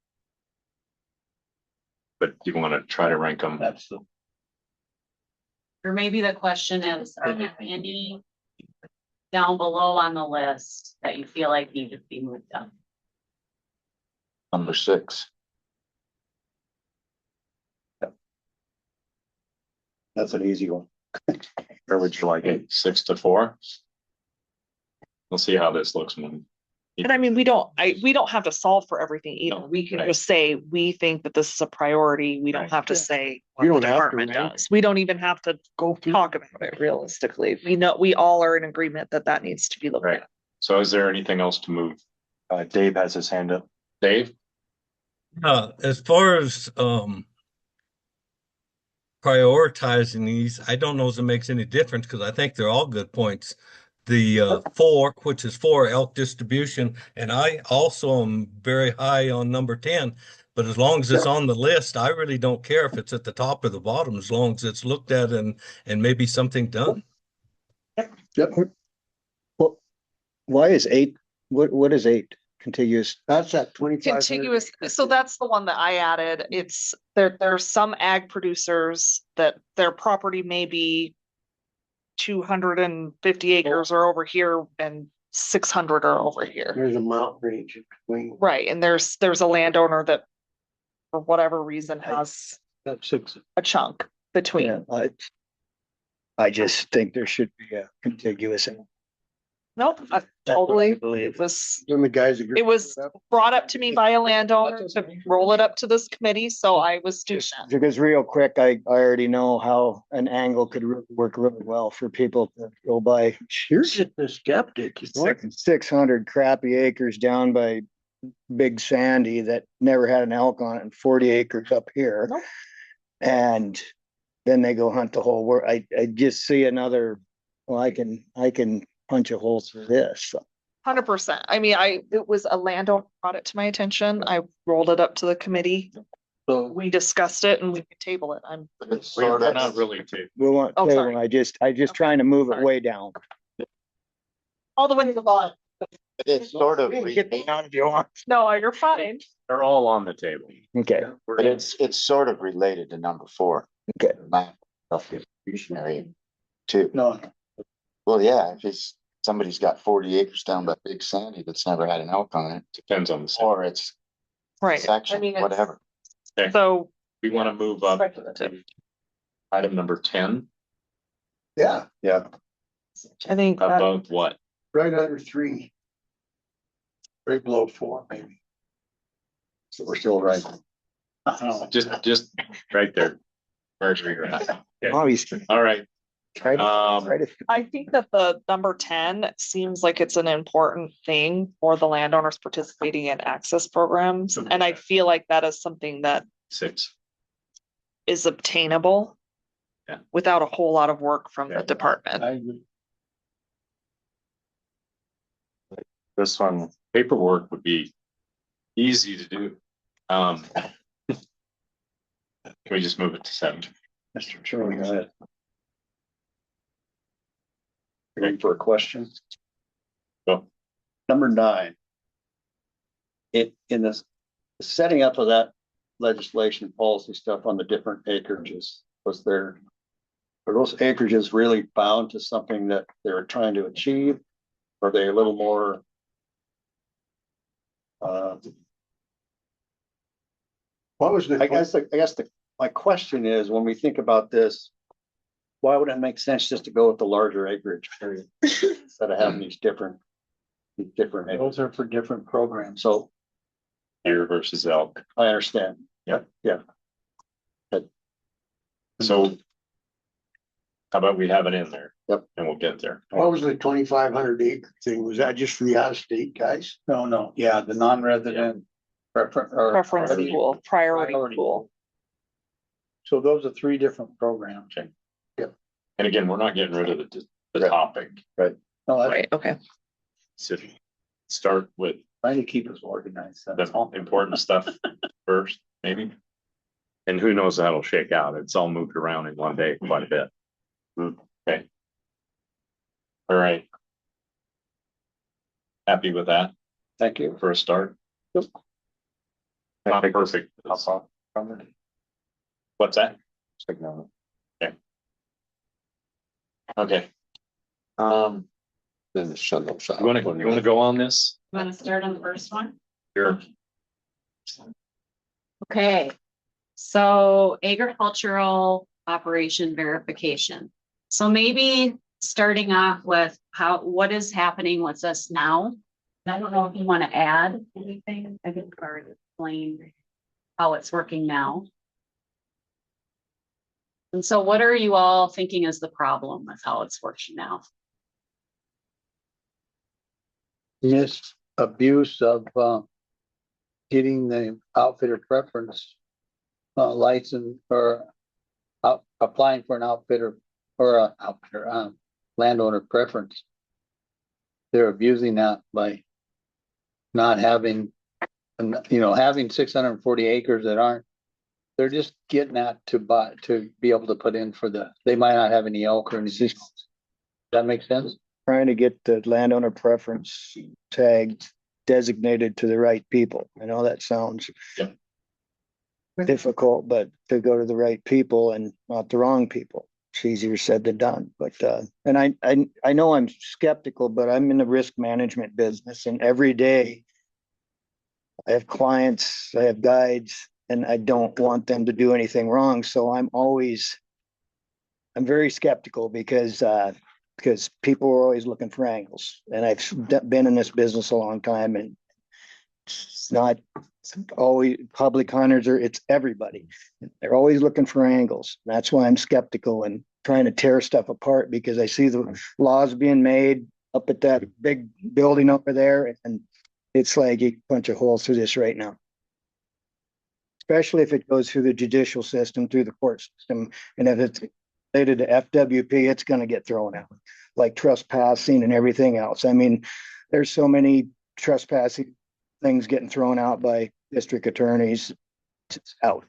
But you want to try to rank them. Absolutely. Or maybe the question is, are there any down below on the list that you feel like need to be moved up? Number 6. That's an easy one. Or would you like it 6 to 4? We'll see how this looks when. And I mean, we don't have to solve for everything either. No, We can right. just say, we think that this is a priority. We don't Right. have to say what You the don't have to, department man. does. We don't even have to Go through. talk about it realistically. We know, we all are in agreement that that needs to be looked Right. at. So is there anything else to move? Dave has his hand up. Dave? As far as prioritizing these, I don't know if it makes any difference because I think they're all good points. The 4, which is for elk distribution, and I also am very high on number 10. But as long as it's on the list, I really don't care if it's at the top or the bottom, as long as it's looked at and maybe something done. Yep. Well, why is 8? What is 8? Contiguous? That's at 25. Contiguous, so that's the one that I added. It's there's some ag producers that their property may be 250 acres are over here and 600 are over here. There's a mountain range in between. Right, and there's a landowner that for whatever reason has That's 6. a chunk between. Yeah, I just think there should be a contiguous. Nope, I what I totally, believe. it was, Then the guys agree. it was brought up to me by a landowner to roll it up to this committee, so I was doing that. Because real quick, I already know how an angle could work really well for people to go by. You're just a skeptic. You know what? 600 crappy acres down by Big Sandy that never had an elk on it, and 40 acres up here. Nope. And then they go hunt the whole world. I just see another, well, I can punch a hole through this. So 100%. I mean, it was a landowner brought it to my attention. I rolled it up to the committee. So We discussed it and we could table it. We're not really to. we want, Oh, sorry. I just trying to move it Sorry. way down. All the way to the bottom. It's sort of, Get me down if you want. No, you're fine. They're all on the table. Okay. but it's sort of related to number 4. Okay. Map of distribution area too. no, Well, yeah, if it's somebody's got 40 acres down by Big Sandy that's never had an elk on it. Depends on the. Or it's Right. section, it's- whatever. Okay. So We want to move up speculative. to item number 10, Yeah, I think that, above what? right under 3. Right below 4, maybe. So we're still right. Just right there. Where's you're at? Okay. Obviously, All right. try to. I think that the number 10 seems like it's an important thing for the landowners participating in access programs. And I feel like that is something that 6. is obtainable. Yeah. Without a whole lot of work from the department. I agree. This one, paperwork would be easy to do. Can we just move it to 7? Mr. Chairman, go ahead. Ready for a question? Go. Number 9. In this setting up of that legislation, policy stuff on the different acreages, are those acreages really bound to something that they're trying to achieve? Are they a little more? What was the? I guess my question is, when we think about this, why would it make sense just to go with the larger acreage area instead of having these different? Those are for different programs. So Deer versus elk. I understand. Yep. Yeah. So how about we have it in there? Yep. And we'll get there. What was the 2,500 acre thing? Was that just for the out of state guys? No, yeah, the non-resident Preference priority. pool, priority Priority. pool. So those are 3 different programs. Okay. And again, we're not getting rid of the topic. Right. No, that's Right, okay. So start with trying to keep us organized. That's the all. important stuff first, maybe. And who knows how it'll shake out. It's all moved around in one day quite a bit. Okay. All right. Happy with that Thank you. for a start? Yep. Not perfect. What's that? Okay. Okay. Then the shuttle shop. You wanna go on this? You want to start on the first one? Sure. Okay, so agricultural operation verification. So maybe starting off with what is happening with us now? And I don't know if you want to add anything. I think already explained how it's working now. And so what are you all thinking is the problem with how it's working now? This abuse of getting the outfitter preference license or applying for an outfitter or a outfitter landowner preference. They're abusing that by not having, having 640 acres that aren't. They're just getting that to be able to put in for they might not have any elk or anything. Does that make sense? Trying to get the landowner preference tag designated to the right people. I know that sounds Yeah. difficult, but to go to the right people and not the wrong people. It's easier said than done. But and I know I'm skeptical, but I'm in the risk management business, and every day I have clients, I have guides, and I don't want them to do anything wrong. So I'm very skeptical because people are always looking for angles, and I've been in this business a long time, and it's not always public hunters, it's everybody. They're always looking for angles. That's why I'm skeptical and trying to tear stuff apart, because I see the laws being made up at that big building over there, and it's like you punch a hole through this right now. Especially if it goes through the judicial system, through the court system, and if it's related to FWP, it's going to get thrown out, like trespassing and everything else. I mean, there's so many trespassing things getting thrown out by district attorneys. It's out.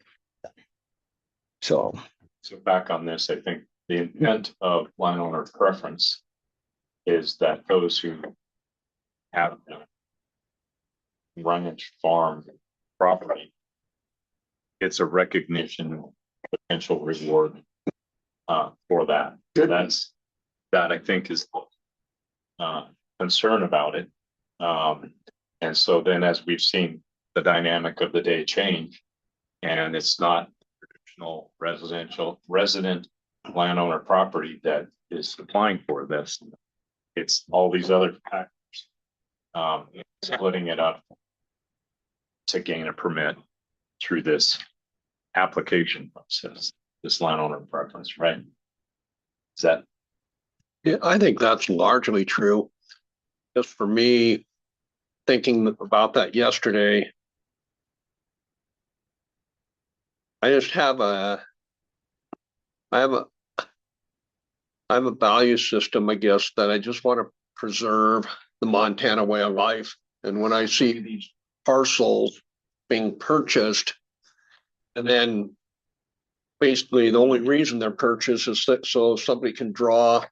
So back on this, I think the intent of landowner preference is that those who have ranch farm property, it's a recognition, potential reward for that. That I think is concern about it. And so then as we've seen the dynamic of the day change, and it's not traditional resident landowner property that is applying for this. It's all these other factors, splitting it up to gain a permit through this application process, this landowner preference, right? Is that? Yeah, I think that's largely true. Just for me, thinking about that yesterday, I just have a value system, I guess, that I just want to preserve the Montana way of life. And when I see these parcels being purchased, and then basically the only reason they're purchased is that so somebody can draw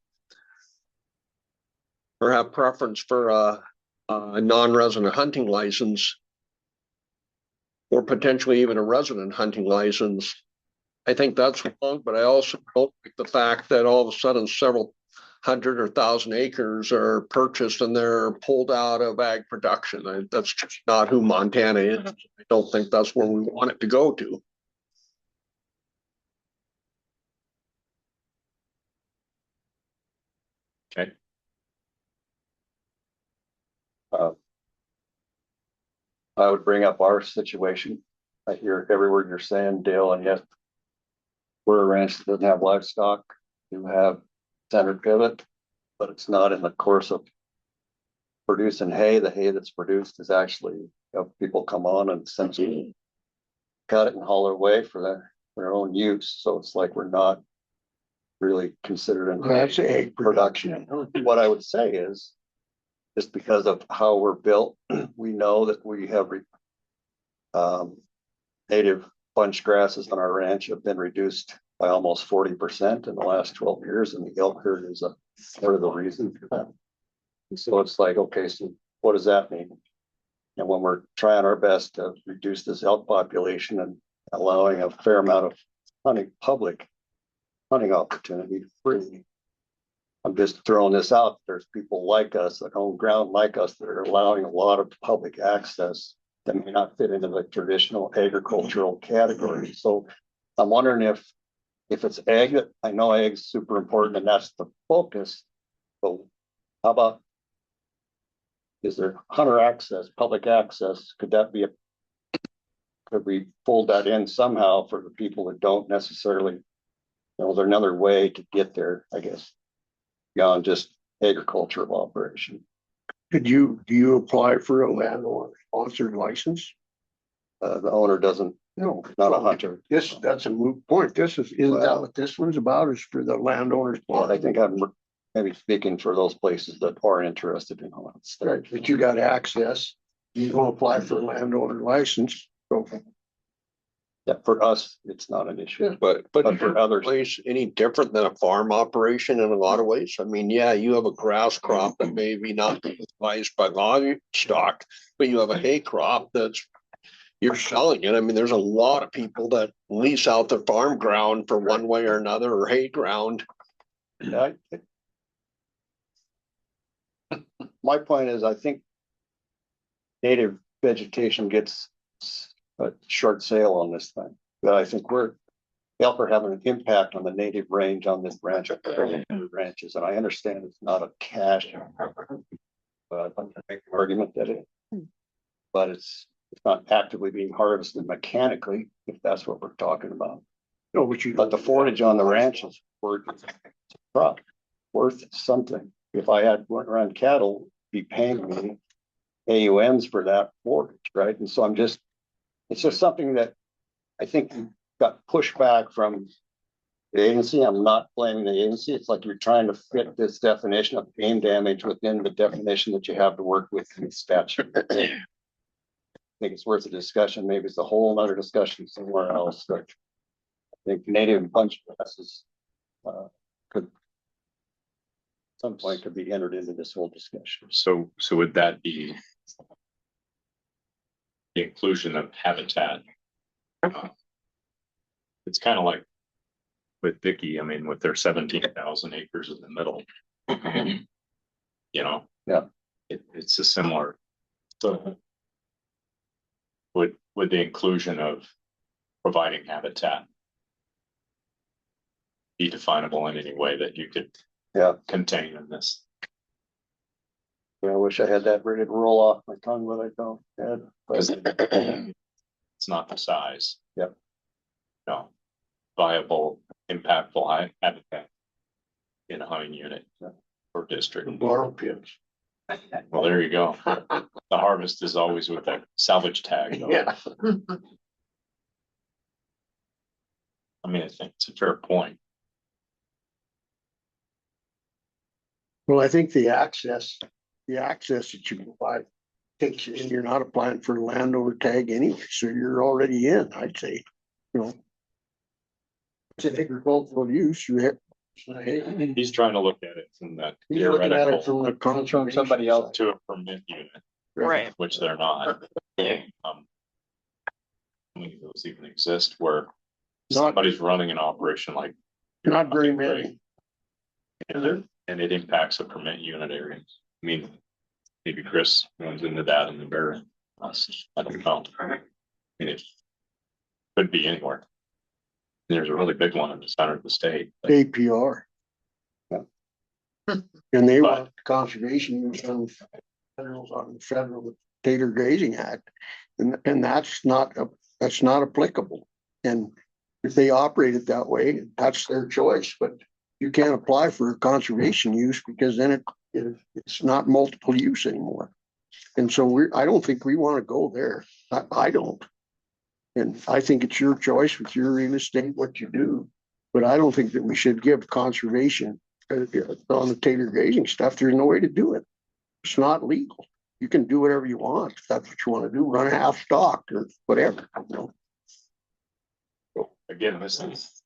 or have preference for a non-resident hunting license, or potentially even a resident hunting license. I think that's wrong, but I also don't like the fact that all of a sudden several hundred or 1,000 acres are purchased and they're pulled out of ag production. That's just not who Montana is. I don't think that's where we want it to go to. Okay. I would bring up our situation. I hear every word you're saying, Dale, and yes, we're a ranch that doesn't have livestock. You have center pivot, but it's not in the course of producing hay. The hay that's produced is actually, people come on and essentially cut it and haul it away for their own use. So it's like we're not really considered in That's egg production. What I would say is, just because of how we're built, we know that we have native bunch grasses on our ranch have been reduced by almost 40% in the last 12 years, and the elk herd is a part of the reason for that. And so it's like, okay, so what does that mean? And when we're trying our best to reduce this elk population and allowing a fair amount of public hunting opportunity free, I'm just throwing this out. There's people like us that own ground like us that are allowing a lot of public access that may not fit into the traditional agricultural category. So I'm wondering if it's ag, I know ag is super important and that's the focus, but how about, is there hunter access, public access? Could we fold that in somehow for the people that don't necessarily, is there another way to get there, I guess, beyond just agricultural operation? Do you apply for a landowner sponsored license? The owner doesn't, No, not a hunter. That's a moot point. Isn't that what this one's about, is for the landowners? Well, I think I'm maybe speaking for those places that are interested in all that stuff. Right, but you got access, you don't apply for a landowner license, so. Yeah, for us, it's not an issue. But for others, place any different than a farm operation in a lot of ways. I mean, yeah, you have a grass crop that maybe not utilized by livestock, but you have a hay crop that's you're selling it. I mean, there's a lot of people that lease out their farm ground for one way or another, or hay ground. Yeah, my point is, I think native vegetation gets a short sale on this thing, but I think elk are having an impact on the native range on this ranch, ranches, and I understand it's not a cash, but I'd like to make the argument that but it's not actively being harvested mechanically, if that's what we're talking about. No, but the forage on the ranch is worth something. If I had went around cattle, be paying me AUMs for that forage, right? And so it's just something that I think got pushed back from the agency. I'm not blaming the agency. It's like you're trying to fit this definition of game damage within the definition that you have to work with in the statute. I think it's worth a discussion. Maybe it's a whole other discussion somewhere else. But I think native bunch grasses could at some point could be entered into this whole discussion. So would that be the inclusion of habitat? It's kind of like with Vicky, I mean, with their 17,000 acres in the middle. you know? Yeah. It's a similar. So with the inclusion of providing habitat be definable in any way that you could contain in this. Yeah, I wish I had that ready to roll off my tongue, but I don't. Because it's not the size. Yep. No. Viable, impactful habitat in a hunting unit or district. Borrow pits. Well, there you go. The harvest is always with that salvage tag. Though. Yeah. I mean, I think it's a fair point. Well, I think the access that you provide takes you in, you're not applying for the landowner tag anyway, so you're already in, I'd say, you know. It's an agricultural use, you have. He's trying to look at it from that He's looking at it theoretical from the conservation somebody else to a permit unit, Right. which they're not. How many of those even exist where somebody's running an operation like? Not very many. And it impacts a permit unit area. I mean, maybe Chris runs into that in the bear. I don't know. I mean, it could be anywhere. There's a really big one in the center of the state. APR. And they want conservation use on the federal Taylor Grazing Act. And that's not applicable. And if they operate it that way, that's their choice, but you can't apply for a conservation use because then it's not multiple use anymore. And so I don't think we want to go there. I don't. And I think it's your choice with your real estate, what you do. But I don't think that we should give conservation on the Taylor Grazing stuff. There's no way to do it. It's not legal. You can do whatever you want. If that's what you want to do, run a half stock or whatever. You know? Again, this is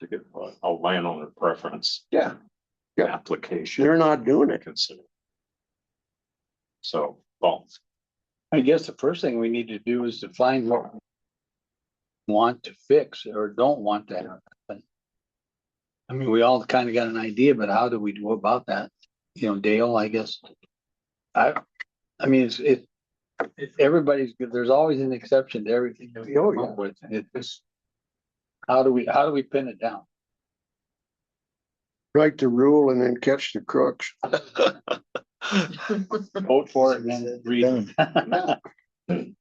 a landowner preference. Yeah. Application. They're not doing it. Consider. So, well, I guess the first thing we need to do is define what we want to fix or don't want to happen. I mean, we all kind of got an idea, but how do we do about that? You know, Dale, I guess. I mean, it's everybody's good. There's always an exception to everything that we come up with. It's how do we pin it down? Write the rule and then catch the crooks. Vote for it and then read it.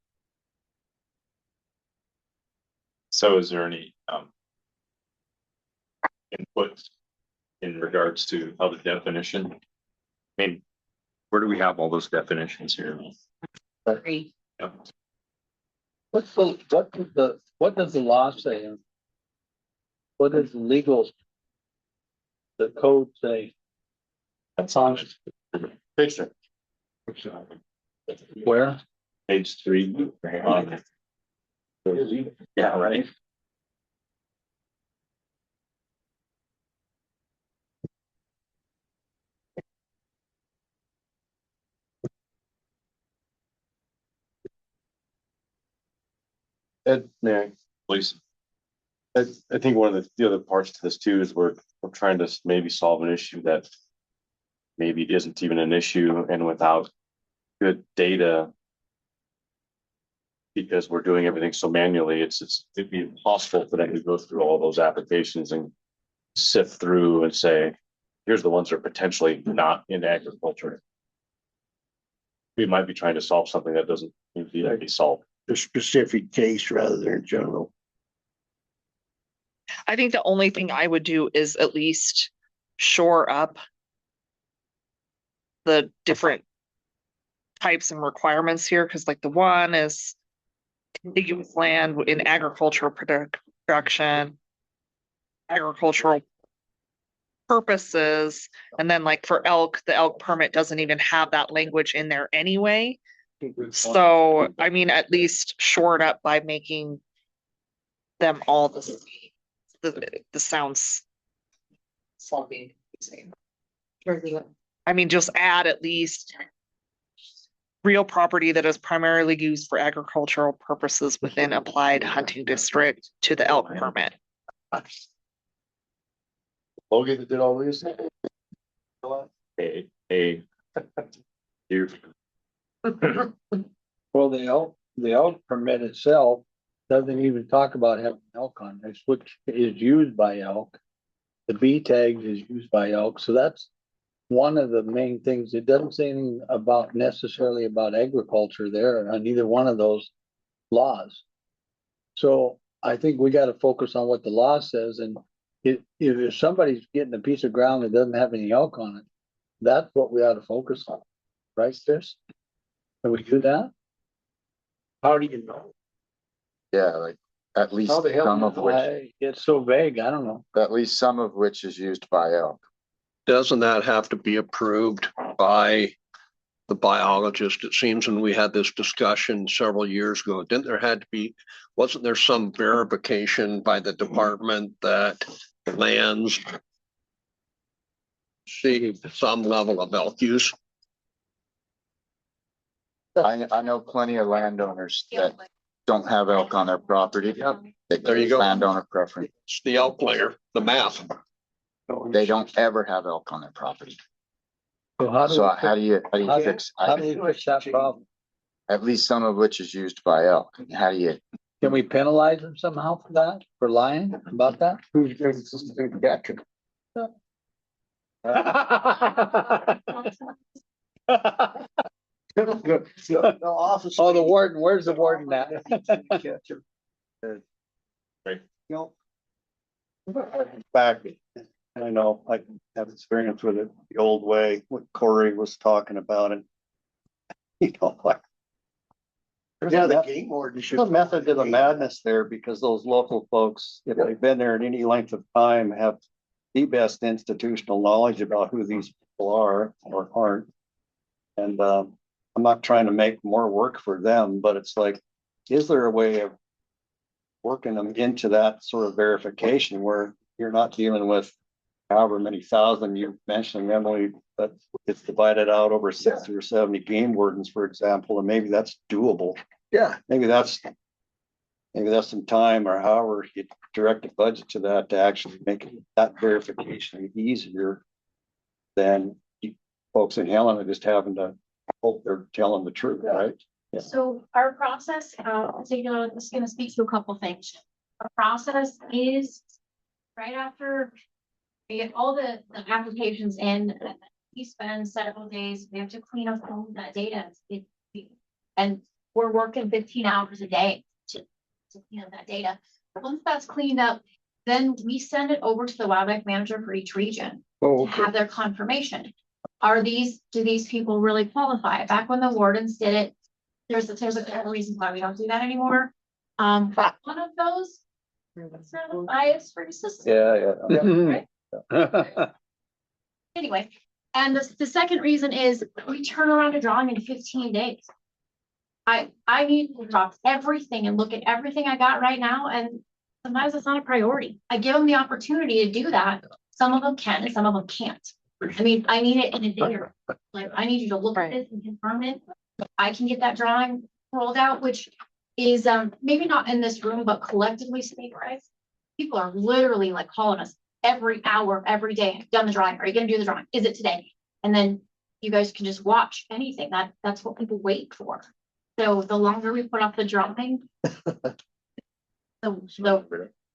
So is there any input in regards to how the definition? I mean, where do we have all those definitions here? Agree. Yeah. What does the law say? What does the code say? That's on picture. Where? Page 3. Yeah, right. Ed, Please. I think one of the other parts to this too is we're trying to maybe solve an issue that maybe isn't even an issue, and without good data, because we're doing everything so manually, it'd be impossible for them to go through all those applications and sift through and say, here's the ones that are potentially not in agriculture. We might be trying to solve something that doesn't need to be solved. A specific case rather than general. I think the only thing I would do is at least shore up the different types and requirements here, because like the one is contiguous land in agricultural production, agricultural purposes, and then like for elk, the elk permit doesn't even have that language in there anyway. So, I mean, at least shore it up by making them all the sounds sloppy. I mean, just add at least real property that is primarily used for agricultural purposes within applied hunting district to the elk permit. Logan that did all this. Well, the elk permit itself doesn't even talk about having elk on it, which is used by elk. The B tag is used by elk, so that's one of the main things. It doesn't say anything about necessarily about agriculture there on either one of those laws. So I think we gotta focus on what the law says, and if somebody's getting a piece of ground that doesn't have any elk on it, that's what we ought to focus on, right, Chris? Can we do that? How do you know? Yeah, like at least How the hell some of do which, It's so vague, I don't know. at least some of which is used by elk. Doesn't that have to be approved by the biologist? It seems when we had this discussion several years ago, wasn't there some verification by the department that lands see some level of elk use? I know plenty of landowners that don't have elk on their property. There you go. Landowner preference. It's the elk layer, the map. They don't ever have elk on their property. So how So do we fix? how do we fix that problem? At least some of which is used by elk. How do you? Can we penalize them somehow for that, for lying about that? Who's going to catch it? Oh, the warden, where's the warden at? Back, I know, I have experience with it the old way, what Corey was talking about, and you know, like. Yeah, the game warden should. The method to the madness there, because those local folks, if they've been there in any length of time, have the best institutional knowledge about who these people are or aren't. And I'm not trying to make more work for them, but it's like, is there a way of working them into that sort of verification where you're not dealing with however many thousand you mentioned, Emily, but it's divided out over 60 or 70 game wardens, for example, and maybe that's doable. Yeah. Maybe that's some time, or however you direct a budget to that to actually make that verification easier than you folks in Helena just having to hope they're telling the truth, right? Yeah. So our process, so you know, this is gonna speak to a couple things. Our process is right after we get all the applications in, we spend several days, we have to clean up all of that data. And we're working 15 hours a day to clean up that data. Once that's cleaned up, then we send it over to the wildlife manager for each region to have their confirmation. Do these people really qualify? Back when the wardens did it, there's a reason why we don't do that anymore. One of those, it's not a bias for system. Yeah. Right? Anyway, and the second reason is we turn around a drawing in 15 days. I need to drop everything and look at everything I got right now, and sometimes it's not a priority. I give them the opportunity to do that. Some of them can and some of them can't. I mean, I need it in a day. Like, I need you to look at this and confirm it. I can get that drawing rolled out, which is maybe not in this room, but collectively statewide. People are literally like calling us every hour, every day. Done the drawing. Are you going to do the drawing? Is it today? And then you guys can just watch anything. That's what people wait for. So the longer we put off the drawing, the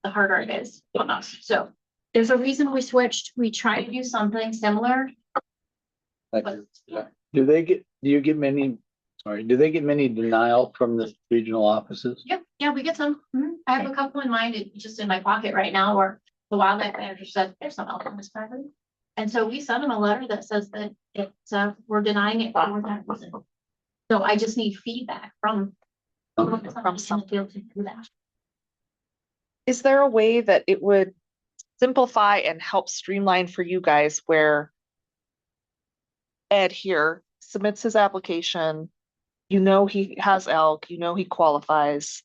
harder it is on us. So there's a reason we switched. We try to do something similar. Do they get many denial from the regional offices? Yep. Yeah, we get some. I have a couple in mind, just in my pocket right now, where the wildlife manager said there's some elk on this property. And so we sent them a letter that says that it's we're denying it for that reason. So I just need feedback from some field to do that. Is there a way that it would simplify and help streamline for you guys where Ed here submits his application, you know he has elk, you know he qualifies,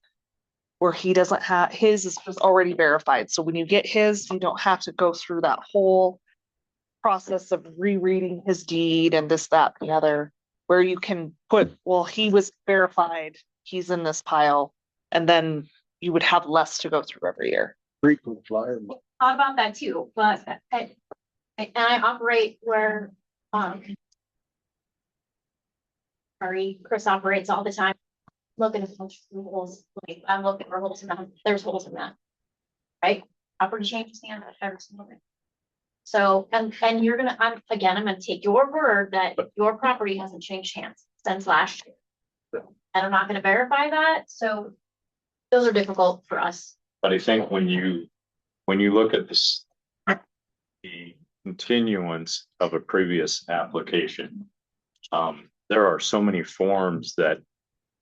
where he doesn't have, his is just already verified. So when you get his, you don't have to go through that whole process of rereading his deed and this, that, the other, where you can put, well, he was verified, he's in this pile, and then you would have less to go through every year. Frequent flyer. Thought about that too, but I operate where Sorry, Chris operates all the time. Looking at holes, like, I'm looking for holes in that, there's holes in that. Right, property changes hand every single day. So, and you're gonna, I'm gonna take your word that your property hasn't changed hands since last year. And I'm not gonna verify that, so those are difficult for us. But I think when you look at this, the continuance of a previous application, there are so many forms that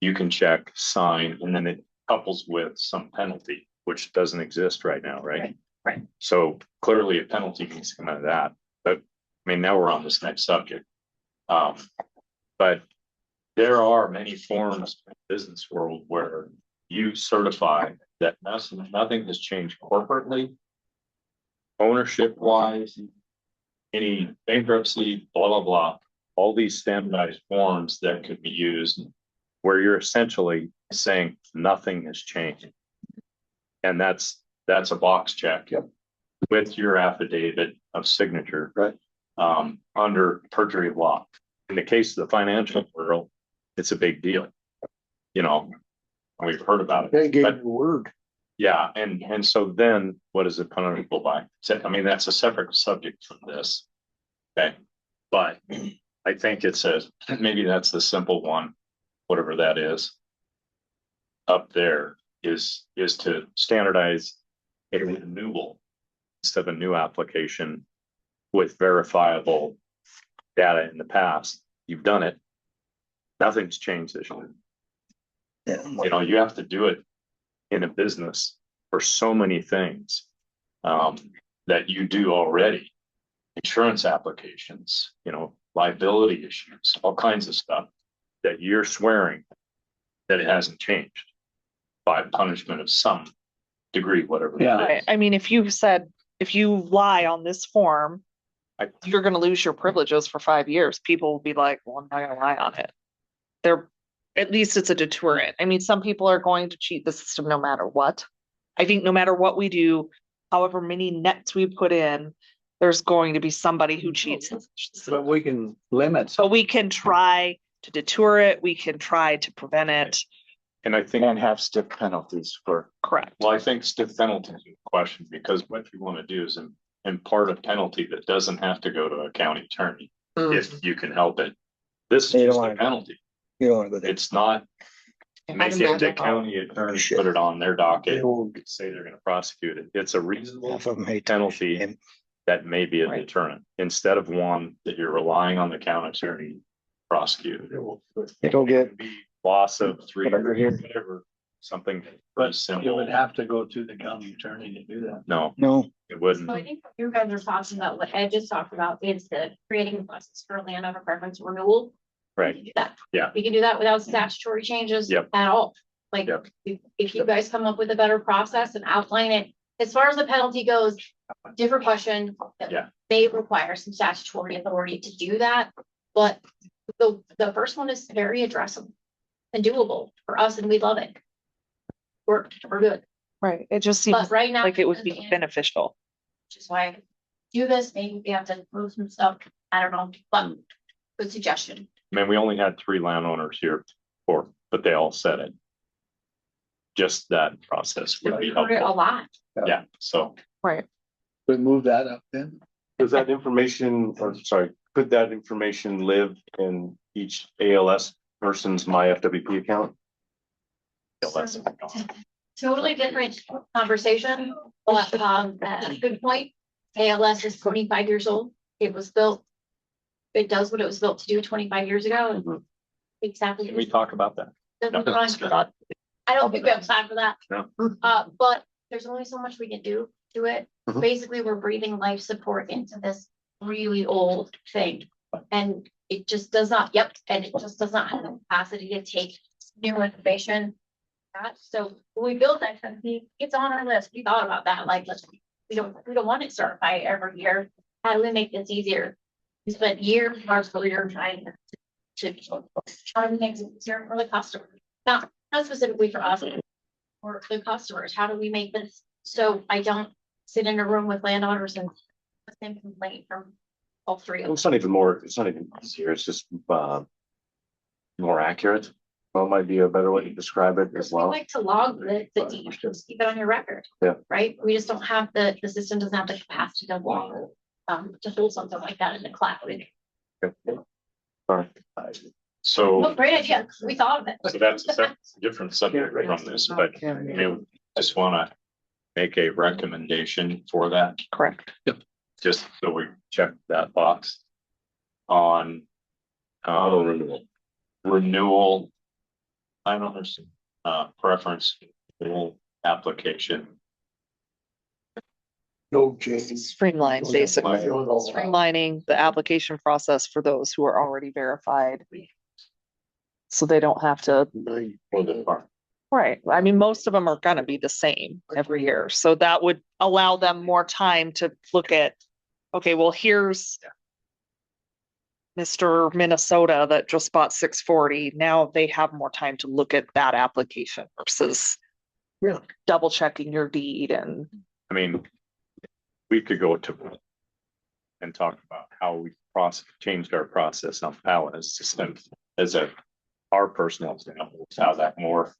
you can check, sign, and then it couples with some penalty, which doesn't exist right now, right? Right. So clearly a penalty needs to come out of that. But I mean, now we're on this next subject. But there are many forms in the business world where you certify that nothing has changed corporately, ownership wise, any bankruptcy, blah, blah, blah. All these standardized forms that could be used where you're essentially saying nothing has changed. And that's a box check with your affidavit of signature, right? Under perjury of law. In the case of the financial world, it's a big deal. You know, we've heard about it. They gave the word. Yeah, and so then what is it punishable by? So, I mean, that's a separate subject from this. Okay, but I think it says maybe that's the simple one, whatever that is. Up there is to standardize a renewal instead of a new application with verifiable data in the past. You've done it. Nothing's changed this year. You know, you have to do it in a business for so many things that you do already. Insurance applications, you know, liability issues, all kinds of stuff that you're swearing that it hasn't changed by punishment of some degree, whatever. Right. I mean, if you lie on this form, you're gonna lose your privileges for 5 years. People will be like, well, I'm not gonna lie on it. At least it's a deterrent. I mean, some people are going to cheat the system no matter what. I think no matter what we do, however many nets we put in, there's going to be somebody who cheats. But we can limit. So we can try to deter it. We can try to prevent it. And I think And have stiff penalties for. Correct. Well, I think stiff penalties is a question because what you want to do is impart a penalty that doesn't have to go to a county attorney if you can help it. This is just a penalty. You don't want to go there. It's not. Make it the county attorney put it on their docket, say they're gonna prosecute it. It's a reasonable penalty that may be a deterrent, instead of one that you're relying on the county attorney to prosecute. It'll get Loss of 3 years, whatever, something pretty You simple. would have to go to the county attorney to do that. No, it wouldn't. So I think what you guys are talking about, what Ed just talked about, is the creating a process for landowner preference renewal. Right. We can do that. Yeah. We can do that without statutory changes Yep. at all. Like, Yep. if you guys come up with a better process and outline it, as far as the penalty goes, different question. Yeah. May require some statutory authority to do that, but the first one is very addressable and doable for us, and we love it. We're good. Right. It just seems But right now, like it would be beneficial. which is why I do this. Maybe we have to move some stuff. I don't know, but good suggestion. I mean, we only had 3 landowners here before, but they all said it. Just that process would be Heard it a helpful. lot. Yeah, so. Right. But move that up then. Does that information, or sorry, could that information live in each ALS person's MyFWP account? Totally different conversation, but good point. ALS is 25 years old. It was built. It does what it was built to do 25 years ago. And exactly. Can we talk about that? I don't think we have time for that. No. But there's only so much we can do to it. Mhm. Basically, we're breathing life support into this really old thing. And it just does not, and it just does not have the capacity to take new information. So when we built that company, it's on our list. We thought about that, like, we don't want it certified every year. How do we make this easier? We spent years of our career trying to make it easier for the customer. Not specifically for us, or the customers. How do we make this so I don't sit in a room with landowners and the same complaint from all 3 of them? It's not even more, it's not even easier, it's just, more accurate. Well, might be a better way to describe it as We well. like to log the deed, just keep it on your record. Yeah. Right? We just don't have the system doesn't have the capacity to log, to hold something like that in the cloud. Alright. So. Well, great idea. We thought of it. So that's a different subject from this, but just wanna make a recommendation for that. Correct. Just so we check that box on renewal. Landowners preference renewal application. No change. Streamline, basically, streamlining the application process for those who are already verified. So they don't have to, For the farm. right, I mean, most of them are gonna be the same every year, so that would allow them more time to look at, okay, well, here's Mr. Minnesota that just bought 640, now they have more time to look at that application versus double checking your deed and. I mean, we could go to and talk about how we changed our process on pallet system as our personal example, how that more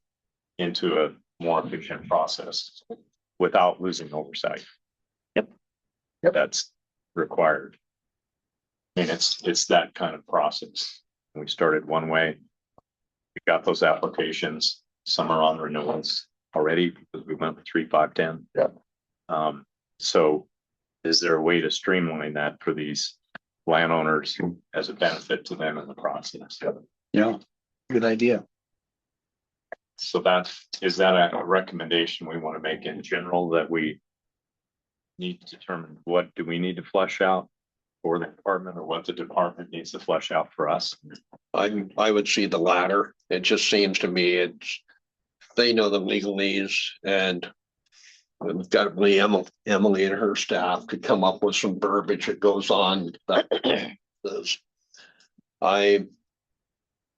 into a more efficient process without losing oversight. Yep. That's required. I mean, it's that kind of process. We started one way. We got those applications, some are on renewals already because we went with 3, 5, 10. So is there a way to streamline that for these landowners as a benefit to them in the process? Yeah, good idea. So is that a recommendation we want to make in general, that we need to determine what do we need to flesh out for the department, or what the department needs to flesh out for us? I would see the latter. It just seems to me they know the legalese, and we've got Emily and her staff could come up with some verbiage that goes on that says, I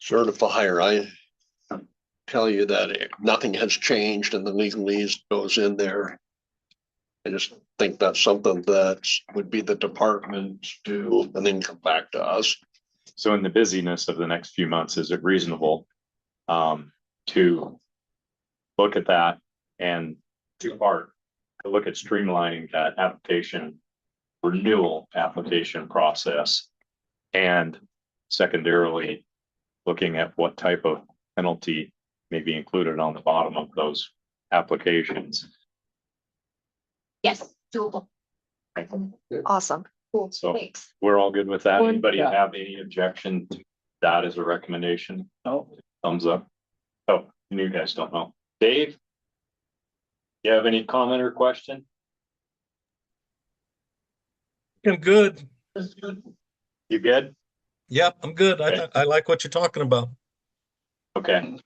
certifier, I tell you that nothing has changed and the legalese goes in there. I just think that's something that would be the department to, and then come back to us. So in the busyness of the next few months, is it reasonable to look at that and to look at streamlining that renewal application process, and secondarily looking at what type of penalty may be included on the bottom of those applications? Yes, doable. Awesome. Cool. So Thanks. we're all good with that. Well, Anybody yeah. have any objection to that as a recommendation? No. Thumbs up. Oh, you guys don't know. Dave? You have any comment or question? I'm good. You good? Yep, I'm good. Okay. I like what you're talking about. Okay.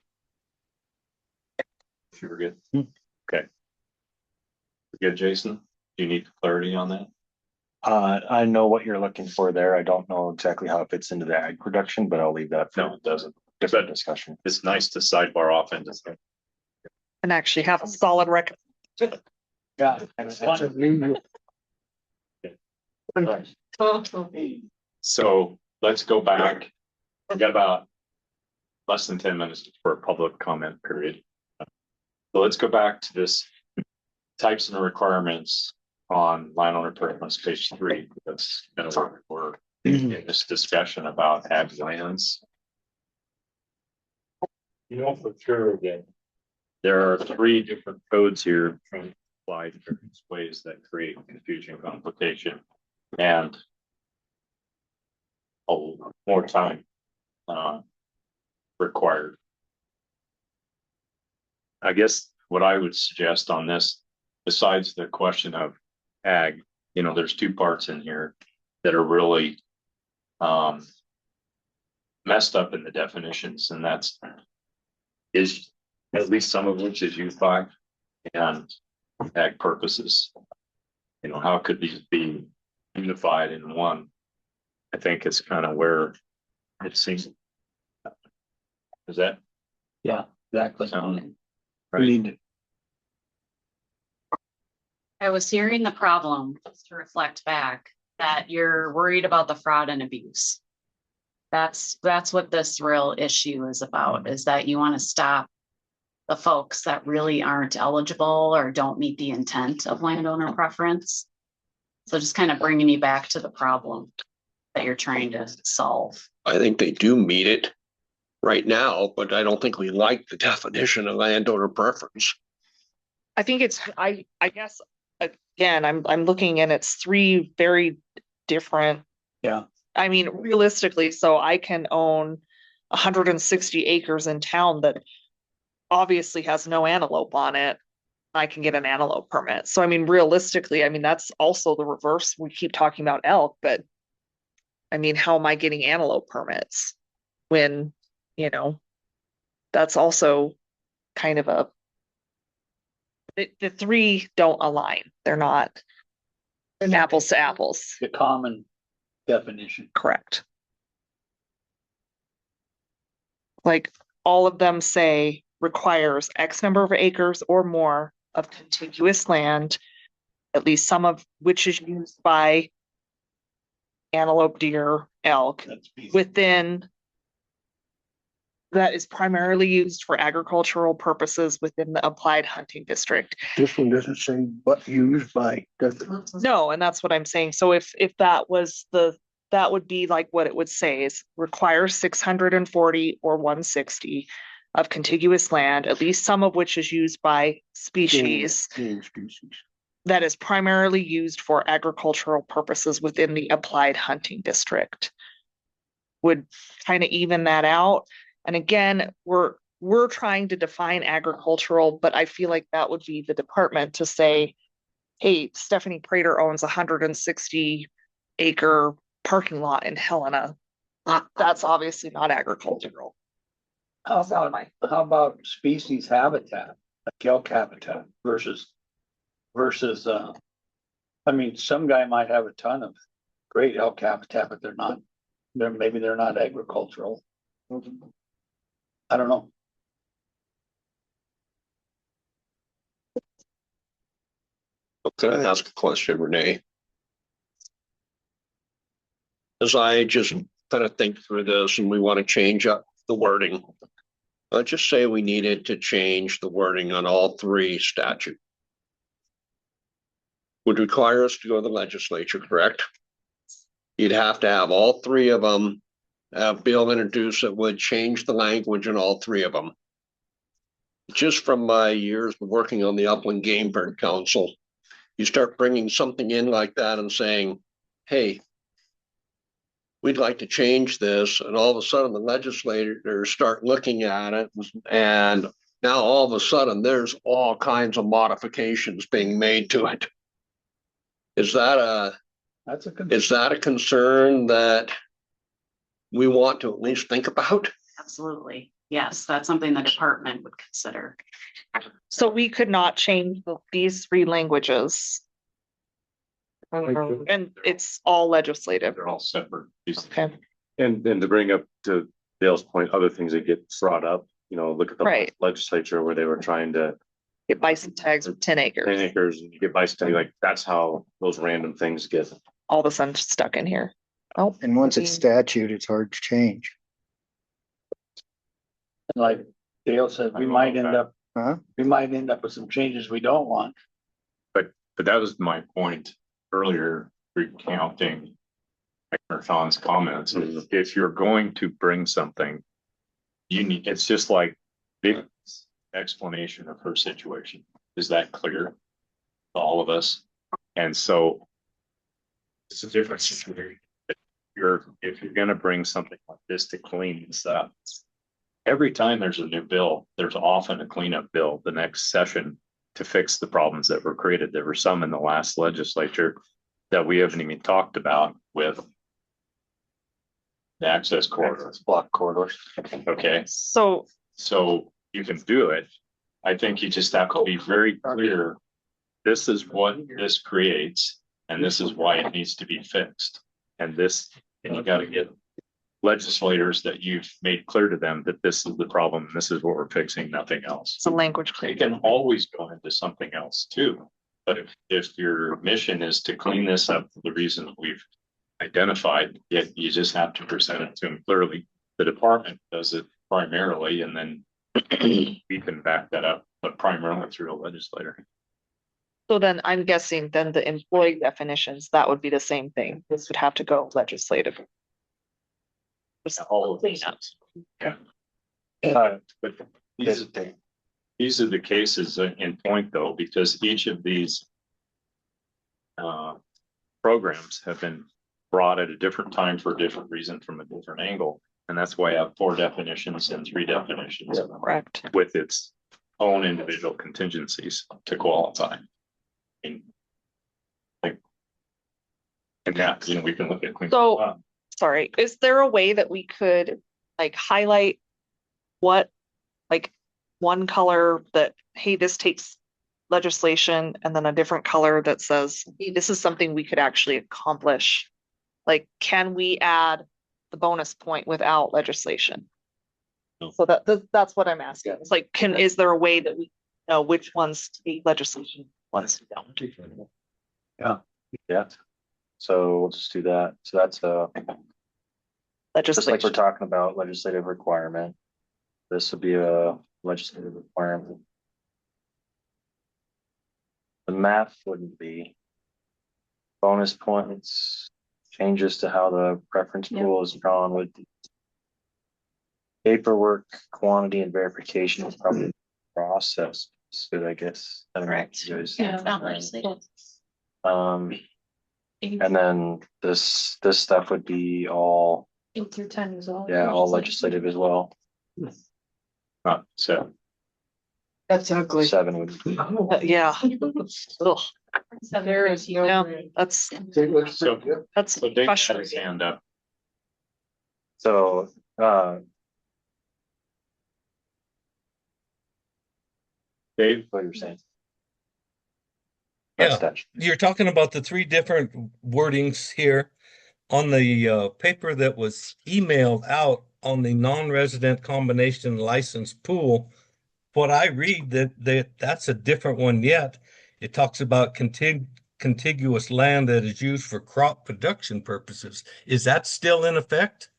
Sure, good. Okay. Good, Jason? Do you need clarity on that? I know what you're looking for there. I don't know exactly how it fits into the ag production, but I'll leave that for No, it doesn't. different discussion. It's nice to sidebar off into stuff. And actually have a solid record. Yeah. So let's go back. We've got about less than 10 minutes for a public comment period. So let's go back to this types and requirements on landowner preference, page 3. That's kind of where we're in this discussion about ag lands. You know, for sure, again, there are 3 different codes here from applied in various ways that create confusion, complication, and more time required. I guess what I would suggest on this, besides the question of ag, there's 2 parts in here that are really messed up in the definitions, and that's is at least some of which is U5 and ag purposes. How could these be unified in one? I think it's kind of where it seems. Is that? Yeah, exactly. Right. I was hearing the problem, just to reflect back, that you're worried about the fraud and abuse. That's what this real issue is about, is that you want to stop the folks that really aren't eligible or don't meet the intent of landowner preference. So just kind of bringing you back to the problem that you're trying to solve. I think they do meet it right now, but I don't think we like the definition of landowner preference. I think it's, I guess, again, I'm looking and it's three very different. Yeah. I mean, realistically, so I can own 160 acres in town that obviously has no antelope on it. I can get an antelope permit. So I mean, realistically, I mean, that's also the reverse. We keep talking about elk, but I mean, how am I getting antelope permits when, you know, that's also kind of a, the three don't align. They're not apples to apples. The common definition. Correct. Like all of them say requires X number of acres or more of contiguous land, at least some of which is used by antelope, deer, elk within, that is primarily used for agricultural purposes within the applied hunting district. This one doesn't say what used by, does it? No, and that's what I'm saying. So if that was that would be like what it would say is requires 640 or 160 of contiguous land, at least some of which is used by species Game species. that is primarily used for agricultural purposes within the applied hunting district. Would kind of even that out. And again, we're trying to define agricultural, but I feel like that would be the department to say, hey, Stephanie Prater owns 160 acre parking lot in Helena. That's obviously not agricultural. How about species habitat, like elk habitat versus, I mean, some guy might have a ton of great elk habitat, but maybe they're not agricultural. I don't know. Can I ask a question, Renee? As I just kind of think through this and we want to change up the wording. Let's just say we needed to change the wording on all three statutes. Would require us to go to the legislature, correct? You'd have to have all three of them, a bill introduced that would change the language in all three of them. Just from my years of working on the Upland Game Bird Council, you start bringing something in like that and saying, hey, we'd like to change this, and all of a sudden the legislators start looking at it, and now all of a sudden there's all kinds of modifications being made to it. Is that a concern that we want to at least think about? Absolutely. Yes, that's something the department would consider. So we could not change these three languages. And it's all legislative. They're all separate. Okay. And to bring up to Dale's point, other things that get brought up, look at the Right. legislature where they were trying to Get bison tags with 10 acres. 10 acres and you get bison, like that's how those random things get. All of a sudden stuck in here. Oh, And once it's statute, it's hard to change. Like Dale said, we might end up with some changes we don't want. But that was my point earlier, recounting Sean's comments. If you're going to bring something, it's just like big explanation of her situation. Is that clear to all of us? And so it's a different situation. If you're going to bring something like this to clean this up, every time there's a new bill, there's often a cleanup bill the next session to fix the problems that were created. There were some in the last legislature that we haven't even talked about with the access corridors, block corridors. Okay. So you can do it. I think you just have to be very clear. This is what this creates, and this is why it needs to be fixed. And you got to get legislators that you've made clear to them that this is the problem, and this is what we're fixing, nothing else. It's a language clear. You can always go into something else too. But if your mission is to clean this up for the reason we've identified, yet you just have to present it to them clearly. The department does it primarily, and then we can back that up, but primarily through a legislator. So then I'm guessing then the employee definitions, that would be the same thing. This would have to go legislative. Just all of clean these up. things. But these are the cases in point though, because each of these programs have been brought at a different time for a different reason from a different angle. And that's why I have 4 definitions and 3 definitions. Correct. With its own individual contingencies to qualify. And that, you know, we can look at. So, sorry, is there a way that we could like highlight what, like one color that, hey, this takes legislation, and then a different color that says, hey, this is something we could actually accomplish? Like, can we add the bonus point without legislation? So that's what I'm asking. It's like, is there a way that we know which ones take legislation, ones don't? Yeah. So we'll just do that. So that's just like we're talking about legislative requirement. This would be a legislative requirement. The math wouldn't be. Bonus points, changes to how the preference pool is drawn would be. Paperwork, quantity and verification is probably the process. So I guess. Correct. Yeah, not legislative. And then this stuff would be all, 8 through 10 is all. yeah, all legislative as well. So That's ugly. 7 would be. Yeah. Ugh. There is no. Yeah, that's so Dave had his frustrating. hand up. So, Dave, what you're saying? Yeah, you're talking about the 3 different wordings here on the paper that was emailed out on the non-resident combination license pool. What I read that's a different one yet. It talks about contiguous land that is used for crop production purposes. Is that still in effect?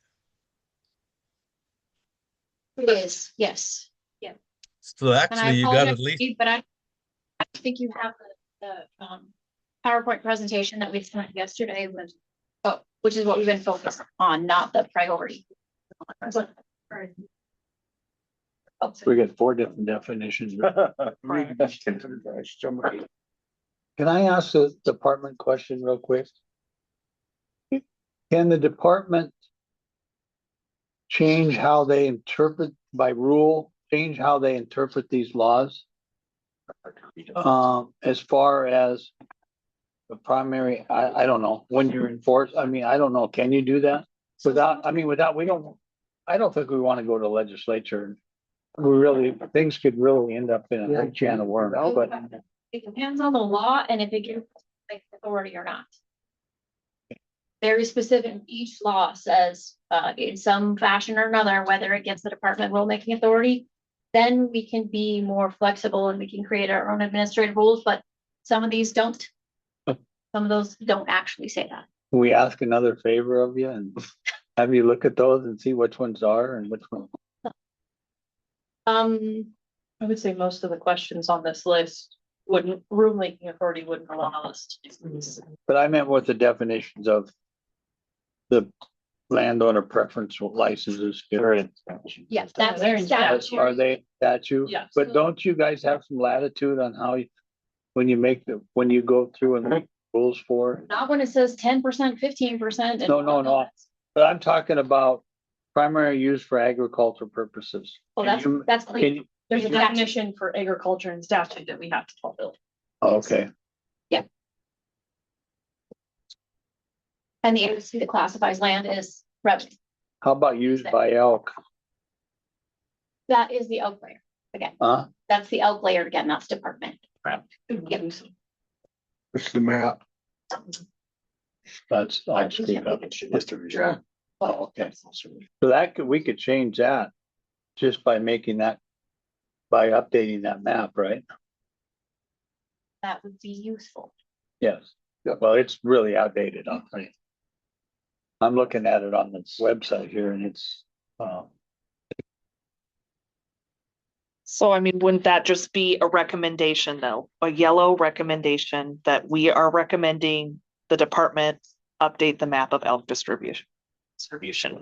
It is, yes. Yeah. So And I actually, you got at apologize, least. Steve, but I think you have the PowerPoint presentation that we sent yesterday with, which is what we've been focused on, not the priority. We got 4 different definitions. Can I ask the department question real quick? Can the department change how they interpret by rule, change how they interpret these laws? As far as the primary, I don't know, when you're enforced, I mean, I don't know, can you do that? I don't think we want to go to legislature. Things could really end up in a big can of worms, but. It depends on the law and if it gives like authority or not. Very specific, each law says, in some fashion or another, whether it gives the department rulemaking authority, then we can be more flexible and we can create our own administrative rules, but some of these don't. Some of those don't actually say that. Can we ask another favor of you and have you look at those and see which ones are and which ones? I would say most of the questions on this list rulemaking authority wouldn't allow us to do. But I meant with the definitions of the landowner preferential licenses. Yes, that's They're in statute. Are they statute? Yeah. But don't you guys have some latitude on how when you go through and make rules for? Not when it says 10%, 15%. No. But I'm talking about primary use for agricultural purposes. Well, that's clear. There's a Statute. definition for agriculture and statute that we have to fulfill. Okay. Yeah. And the agency that classifies land is revenue. How about used by elk? That is the elk layer again. That's the elk layer again. That's department. Yep. What's the map? That's. Oh, okay. So we could change that just by by updating that map, right? That would be useful. Yes. Well, it's really outdated, I'll tell you. I'm looking at it on the website here and it's, So I mean, wouldn't that just be a recommendation though? A yellow recommendation that we are recommending the department update the map of elk distribution.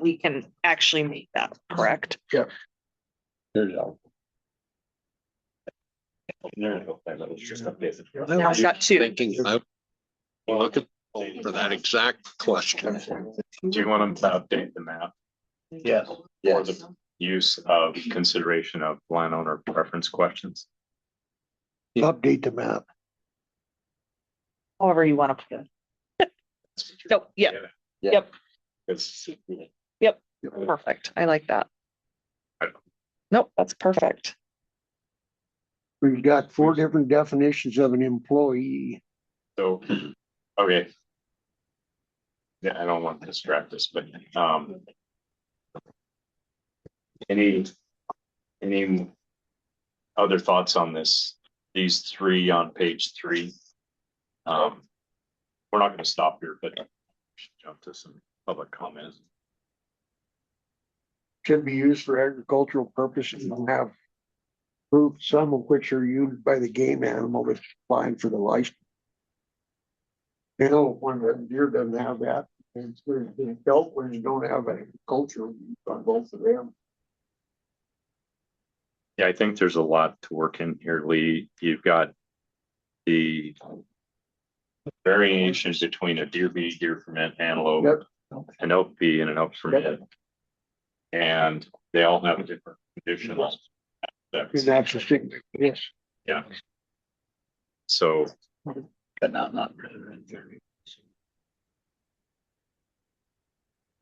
We can actually make that, correct? Yeah. there's all. Now we got two. Thinking, I'm looking for that exact question. Do you want them to update the map Yes. for the use of consideration of landowner preference questions? Update the map. However you want to put it. So, yep, yep, It's, yep, perfect. I like that. Nope, that's perfect. We've got 4 different definitions of an employee. so, okay. Yeah, I don't want to distract us, but, any other thoughts on this? These 3 on page 3? We're not gonna stop here, but jump to some public comments. Should be used for agricultural purposes and have proof, some of which are used by the game animal that's applying for the license. You know, when the deer doesn't have that, and the adult ones don't have agricultural use on both of them. Yeah, I think there's a lot to work in here, Lee. You've got the variations between a deer bee, deer ferment, antelope, an elk bee, and an elk ferment. And they all have different conditions. And that's the thing, yes. Yeah. So. But not really.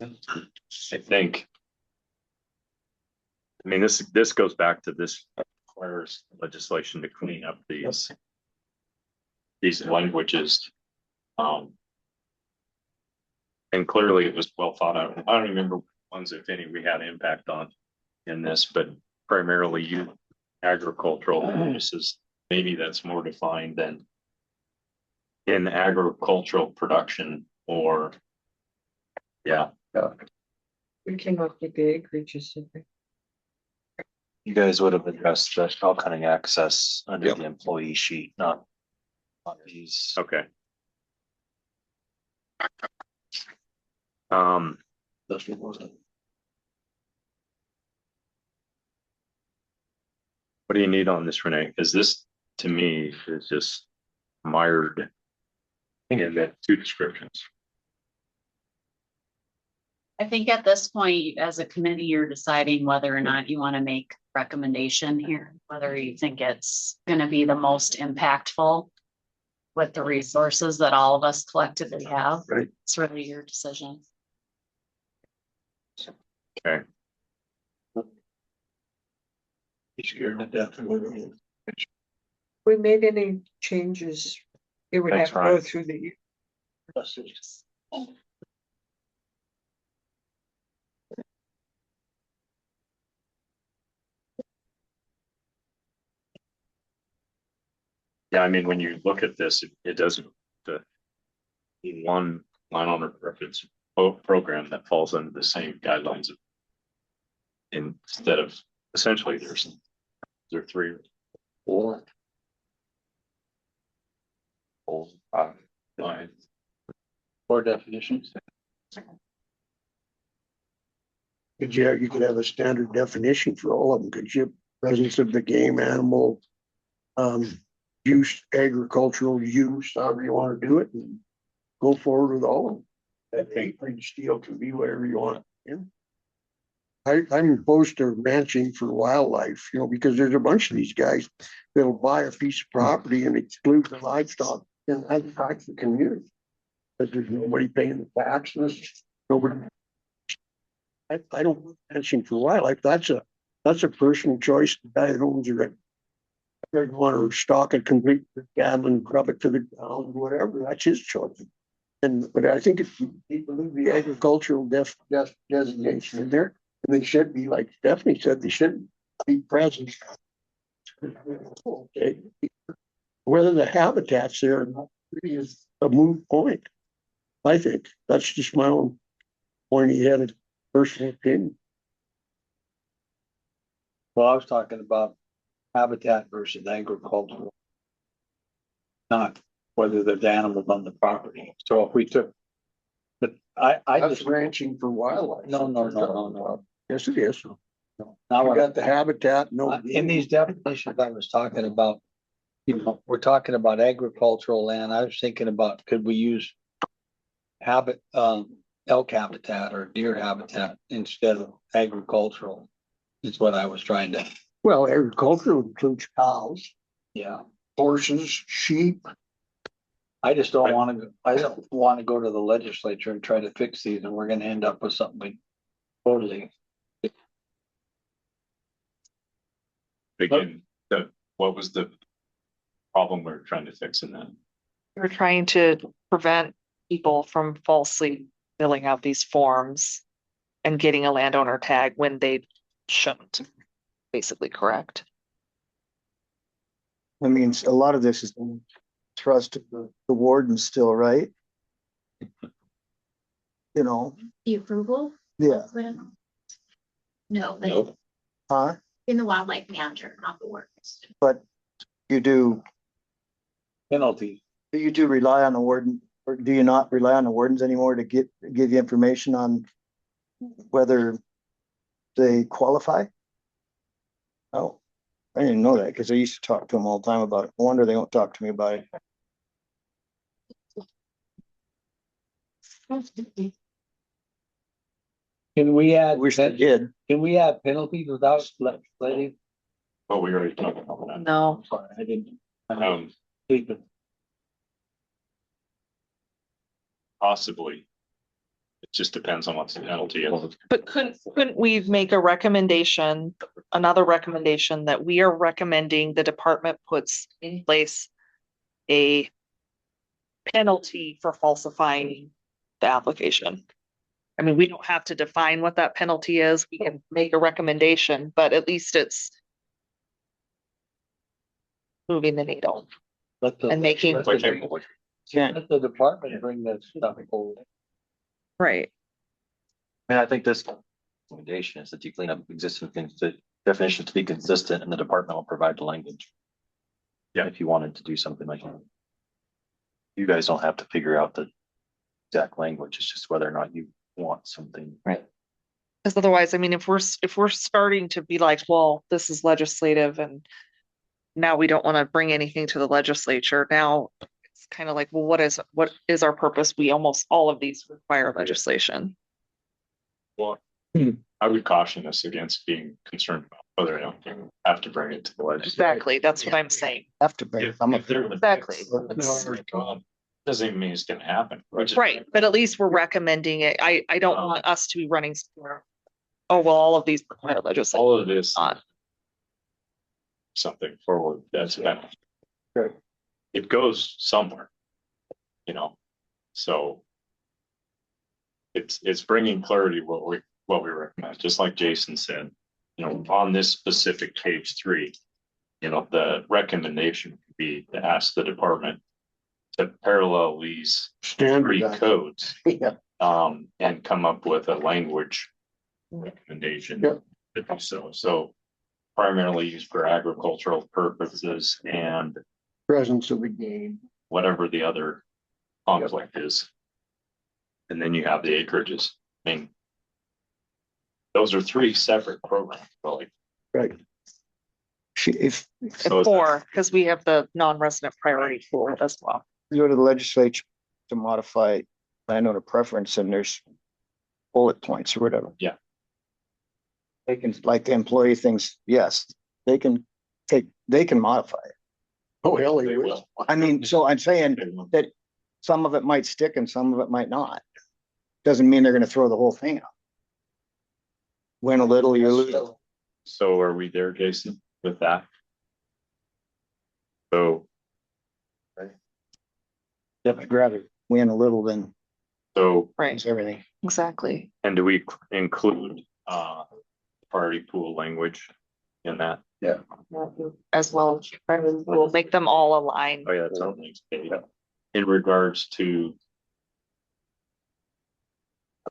I think. I mean, this goes back to this requires legislation to clean up these languages. And clearly it was well thought out. I don't remember ones, if any, we had impact on in this, but primarily agricultural uses. Maybe that's more defined than in agricultural production or, yeah. We came up with the acreages. You guys would have addressed the elk hunting access under the employee sheet, not these. Okay. That's what was it. What do you need on this, Renee? Because this, to me, is just mired in the 2 descriptions. I think at this point, as a committee, you're deciding whether or not you want to make recommendation here, whether you think it's going to be the most impactful with the resources that all of us collectively have. Right. It's really your decision. Okay. He's scared to death. We made any changes, it would Thanks, have to go Ryan. through the. Yeah, I mean, when you look at this, it doesn't, the one landowner preference program that falls under the same guidelines. Instead of, essentially, there are 3 or 4, 5, 9. 4 definitions. You could have a standard definition for all of them, could you? Presence of the game animal, use, agricultural use, however you want to do it, and go forward with all of them. That acreage deal can be whatever you want. Yeah. I'm opposed to ranching for wildlife, because there's a bunch of these guys that'll buy a piece of property and exclude the livestock and impact the community. But there's nobody paying the taxes, nobody. I don't want ranching for wildlife. That's a personal choice. The guy that owns it, they want to stock it complete with cattle and grub it to the ground, whatever. That's his choice. But I think if people leave the agricultural designation in there, and they should be, like Stephanie said, they shouldn't be present. Okay. Whether the habitat's there or not really is a moot point. I think that's just my own pointy headed personal opinion. Well, I was talking about habitat versus agricultural. Not whether there's animals on the property. So if we took. But I That's just. ranching for wildlife. No. Yes, it is. Now, You got the habitat, no. in these definitions I was talking about, you know, we're talking about agricultural land. I was thinking about, could we use elk habitat or deer habitat instead of agricultural? Is what I was trying to, Well, agriculture includes cows, yeah. horses, sheep. I just don't I don't want to go to the legislature and try to fix these, and we're gonna end up with something we totally. Again, what was the problem we're trying to fix in that? We're trying to prevent people from falsely filling out these forms and getting a landowner tag when they shouldn't. Basically correct. I mean, a lot of this is trust of the warden still, right? You know, The approval? yeah, Plan? No, but Nope. huh? in the wildlife manager, not the workers. But you do Penalty. rely on the warden, or do you not rely on the wardens anymore to give you information on whether they qualify? Oh, I didn't know that because I used to talk to them all the time about it. I wonder they don't talk to me about it. Can we add? Wish they did. Can we add penalties without legislating? Oh, we already talked about that. No. Sorry, I didn't. Um, possibly. It just depends on what the penalty is. But couldn't we make a recommendation, another recommendation that we are recommending the department puts in place a penalty for falsifying the application? I mean, we don't have to define what that penalty is. We can make a recommendation, but at least it's moving the needle and making. Let the department bring that stuff forward. Right. I mean, I think this recommendation is that you clean up existing things, the definitions to be consistent, and the department will provide the language. Yeah. If you wanted to do something like that. You guys don't have to figure out the exact language. It's just whether or not you want something. Right. Because otherwise, I mean, if we're starting to be like, well, this is legislative and now we don't want to bring anything to the legislature. Now it's kind of like, well, what is our purpose? We almost all of these require legislation. Well, I would caution us against being concerned about whether or not you have to bring it to the legislature. Exactly. That's what I'm saying. Have to bring If some they're the Exactly. doesn't even mean it's gonna happen. Right. But at least we're recommending it. I don't want us to be running. Oh, well, all of these require legislation. All of this. Something forward, that's better. It goes somewhere, you know, so. It's bringing clarity what we recommend, just like Jason said, you know, on this specific page 3. You know, the recommendation would be to ask the department to parallel these 3 codes. Yeah. And come up with a language recommendation. Yep. To do so primarily used for agricultural purposes and Presence of the game. whatever the other conflict is. And then you have the acreages. I mean, those are 3 separate programs, really. Right. If So 4, because we have the non-resident priority pool as well. you go to the legislature to modify landowner preference and there's bullet points or whatever. Yeah. They can, like the employee things, yes, they can modify it. Oh, hell, They will. I mean, so I'm saying that some of it might stick and some of it might not. Doesn't mean they're gonna throw the whole thing out. Win a little, you lose. So are we there, Jason, with that? So, Yeah, I'd rather win a little than Right. everything. Exactly. and do we include party pool language in that? Yeah. As well, we'll make them all align. Oh, yeah, that's on the next page. In regards to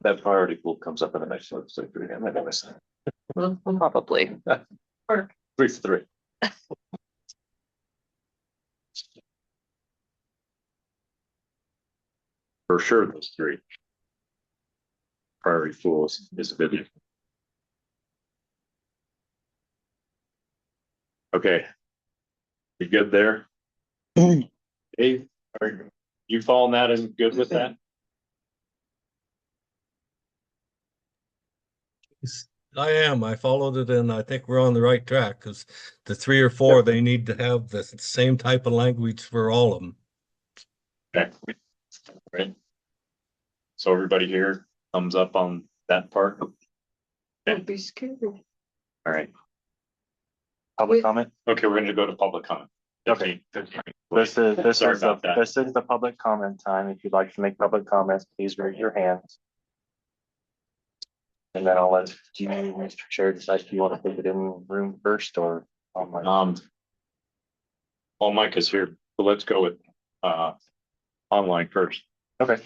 That priority pool comes up in the next legislature again. I noticed that. Probably. 3-3. For sure, those three. Priority pools is video. Okay. You good there? Hey, are you following that and good with that? I am. I followed it and I think we're on the right track because the 3 or 4, they need to have the same type of language for all of them. Okay. Right. So everybody here, thumbs up on that part. Don't be scared. All right. Public comment? Okay, we're gonna go to public comment. Okay. This is Sorry about that. This is the public comment time. If you'd like to make public comments, please raise your hands. And then I'll let you, Mr. Chair, decide if you want to put it in room first or online. Well, Mike is here, so let's go with online first. Okay.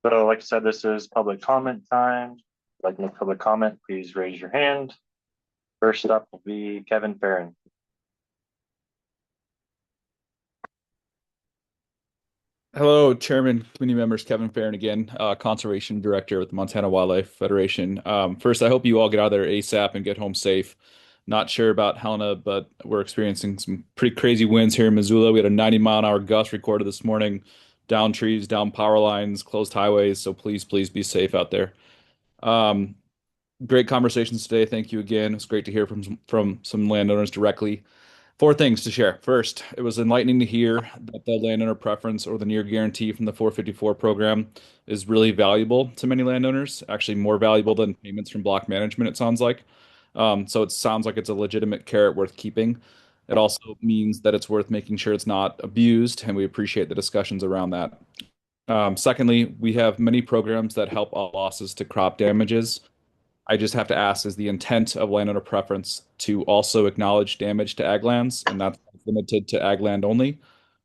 So like I said, this is public comment time. If you'd like to make public comment, please raise your hand. First up will be Kevin Farron. Hello, Chairman, committee members, Kevin Farron again, Conservation Director with the Montana Wildlife Federation. First, I hope you all get out of there ASAP and get home safe. Not sure about Helena, but we're experiencing some pretty crazy winds here in Missoula. We had a 90-mile-an-hour gust recorded this morning, down trees, down power lines, closed highways. So please be safe out there. Great conversations today. Thank you again. It's great to hear from some landowners directly. 4 things to share. First, it was enlightening to hear that the landowner preference or the near guarantee from the 454 program is really valuable to many landowners, actually more valuable than payments from block management, it sounds like. So it sounds like it's a legitimate carrot worth keeping. It also means that it's worth making sure it's not abused, and we appreciate the discussions around that. Secondly, we have many programs that help all losses to crop damages. I just have to ask, is the intent of landowner preference to also acknowledge damage to ag lands, and that's limited to ag land only?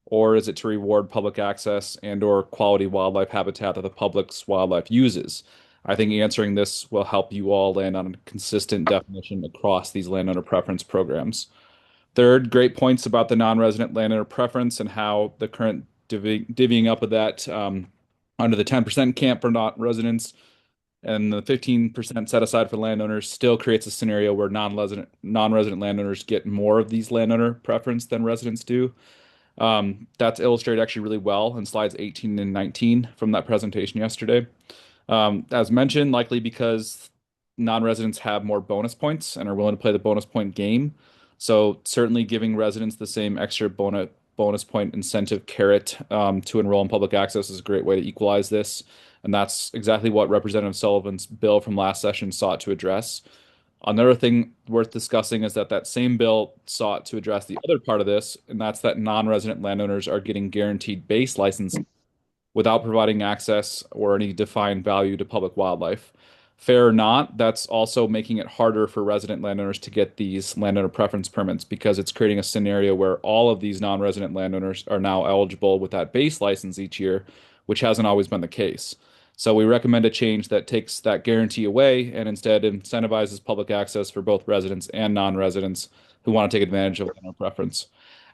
Or is it to reward public access and or quality wildlife habitat that the public's wildlife uses? I think answering this will help you all land on a consistent definition across these landowner preference programs. Third, great points about the non-resident landowner preference and how the current divvying up of that under the 10% camp for non-residents and the 15% set aside for landowners still creates a scenario where non-resident landowners get more of these landowner preference than residents do. That's illustrated actually really well in slides 18 and 19 from that presentation yesterday. As mentioned, likely because non-residents have more bonus points and are willing to play the bonus point game. So certainly giving residents the same extra bonus point incentive carrot to enroll in public access is a great way to equalize this. And that's exactly what Representative Sullivan's bill from last session sought to address. Another thing worth discussing is that same bill sought to address the other part of this, and that's that non-resident landowners are getting guaranteed base licensing without providing access or any defined value to public wildlife. Fair or not, that's also making it harder for resident landowners to get these landowner preference permits because it's creating a scenario where all of these non-resident landowners are now eligible with that base license each year, which hasn't always been the case. So we recommend a change that takes that guarantee away and instead incentivizes public access for both residents and non-residents who want to take advantage of landowner preference.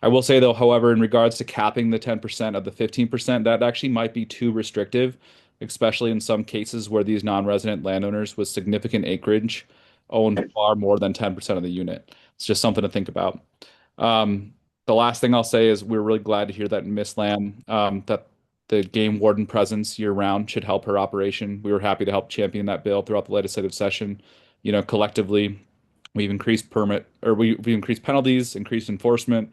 I will say though, however, in regards to capping the 10% of the 15%, that actually might be too restrictive, especially in some cases where these non-resident landowners with significant acreage own far more than 10% of the unit. It's just something to think about. The last thing I'll say is we're really glad to hear that Miss Lamb, that the game warden presence year round should help her operation. We were happy to help champion that bill throughout the legislative session. You know, collectively, we've increased we've increased penalties, increased enforcement,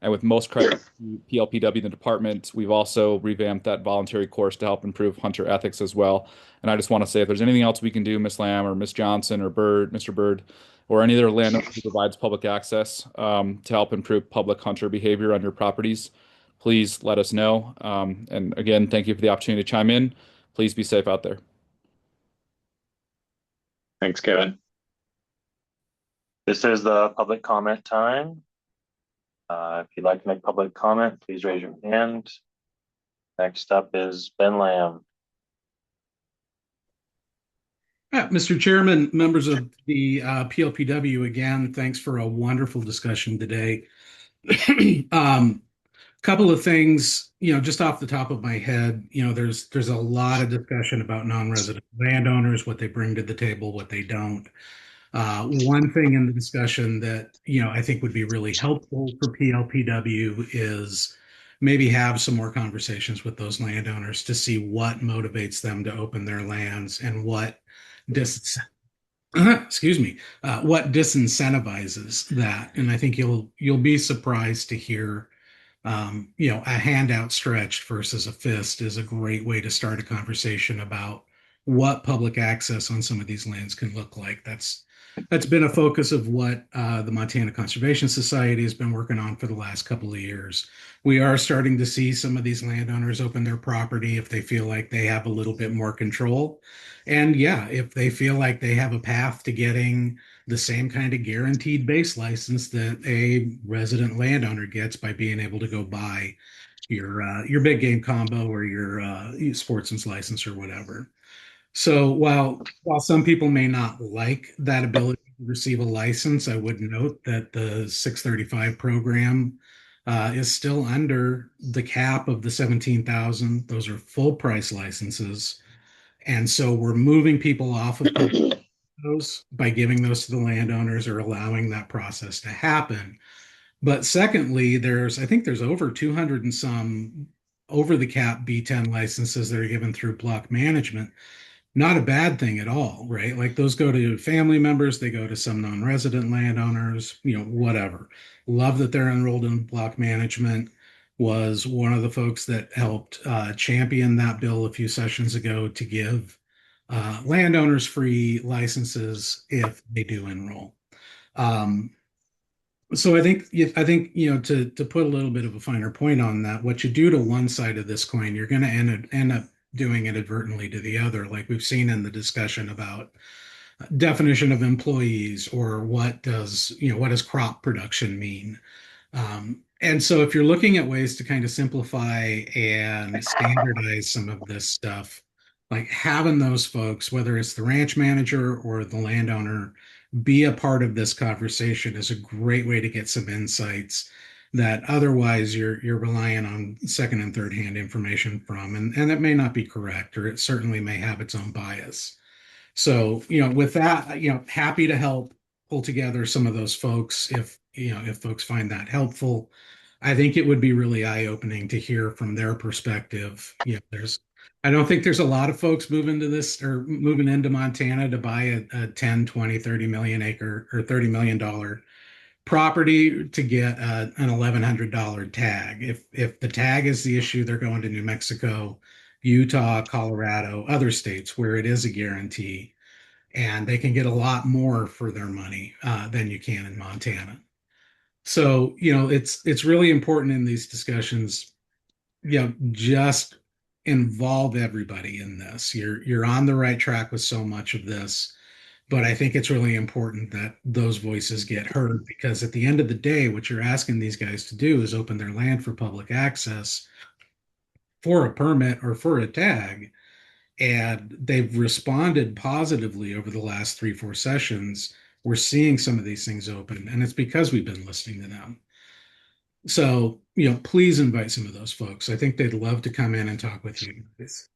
and with most credit to PLPW in the department, we've also revamped that voluntary course to help improve hunter ethics as well. And I just want to say if there's anything else we can do, Miss Lamb or Miss Johnson or Mr. Bird, or any other landowner who provides public access to help improve public hunter behavior on your properties, please let us know. And again, thank you for the opportunity to chime in. Please be safe out there. Thanks, Kevin. This is the public comment time. If you'd like to make public comment, please raise your hand. Next up is Ben Lamb. Mr. Chairman, members of the PLPW, again, thanks for a wonderful discussion today. Couple of things, just off the top of my head, there's a lot of discussion about non-resident landowners, what they bring to the table, what they don't. One thing in the discussion that, I think would be really helpful for PLPW is maybe have some more conversations with those landowners to see what motivates them to open their lands and what dis excuse me, what disincentivizes that. And I think you'll be surprised to hear, a hand outstretched versus a fist is a great way to start a conversation about what public access on some of these lands can look like. That's been a focus of what the Montana Conservation Society has been working on for the last couple of years. We are starting to see some of these landowners open their property if they feel like they have a little bit more control. And yeah, if they feel like they have a path to getting the same kind of guaranteed base license that a resident landowner gets by being able to go buy your big game combo or your sportsman's license or whatever. So while some people may not like that ability to receive a license, I would note that the 635 program is still under the cap of the 17,000. Those are full price licenses. And so we're moving people off of those by giving those to the landowners or allowing that process to happen. But secondly, I think there's over 200 and some over the cap B10 licenses that are given through block management. Not a bad thing at all, right? Like those go to family members, they go to some non-resident landowners, whatever. Love that they're enrolled in block management. Was one of the folks that helped champion that bill a few sessions ago to give landowners free licenses if they do enroll. So I think to put a little bit of a finer point on that, what you do to one side of this coin, you're going to end up doing inadvertently to the other, like we've seen in the discussion about definition of employees or what does crop production mean. And so if you're looking at ways to kind of simplify and standardize some of this stuff, like having those folks, whether it's the ranch manager or the landowner, be a part of this conversation is a great way to get some insights that otherwise you're relying on second and third hand information from, and that may not be correct, or it certainly may have its own bias. So, with that, happy to help pull together some of those folks if folks find that helpful. I think it would be really eye-opening to hear from their perspective. I don't think there's a lot of folks moving into Montana to buy a 10, 20, 30 million acre or $30 million property to get an $1,100 tag. If the tag is the issue, they're going to New Mexico, Utah, Colorado, other states where it is a guarantee, and they can get a lot more for their money than you can in Montana. So, it's really important in these discussions, just involve everybody in this. You're on the right track with so much of this, but I think it's really important that those voices get heard, because at the end of the day, what you're asking these guys to do is open their land for public access for a permit or for a tag. And they've responded positively over the last 3-4 sessions. We're seeing some of these things open, and it's because we've been listening to them. So, please invite some of those folks. I think they'd love to come in and talk with you guys.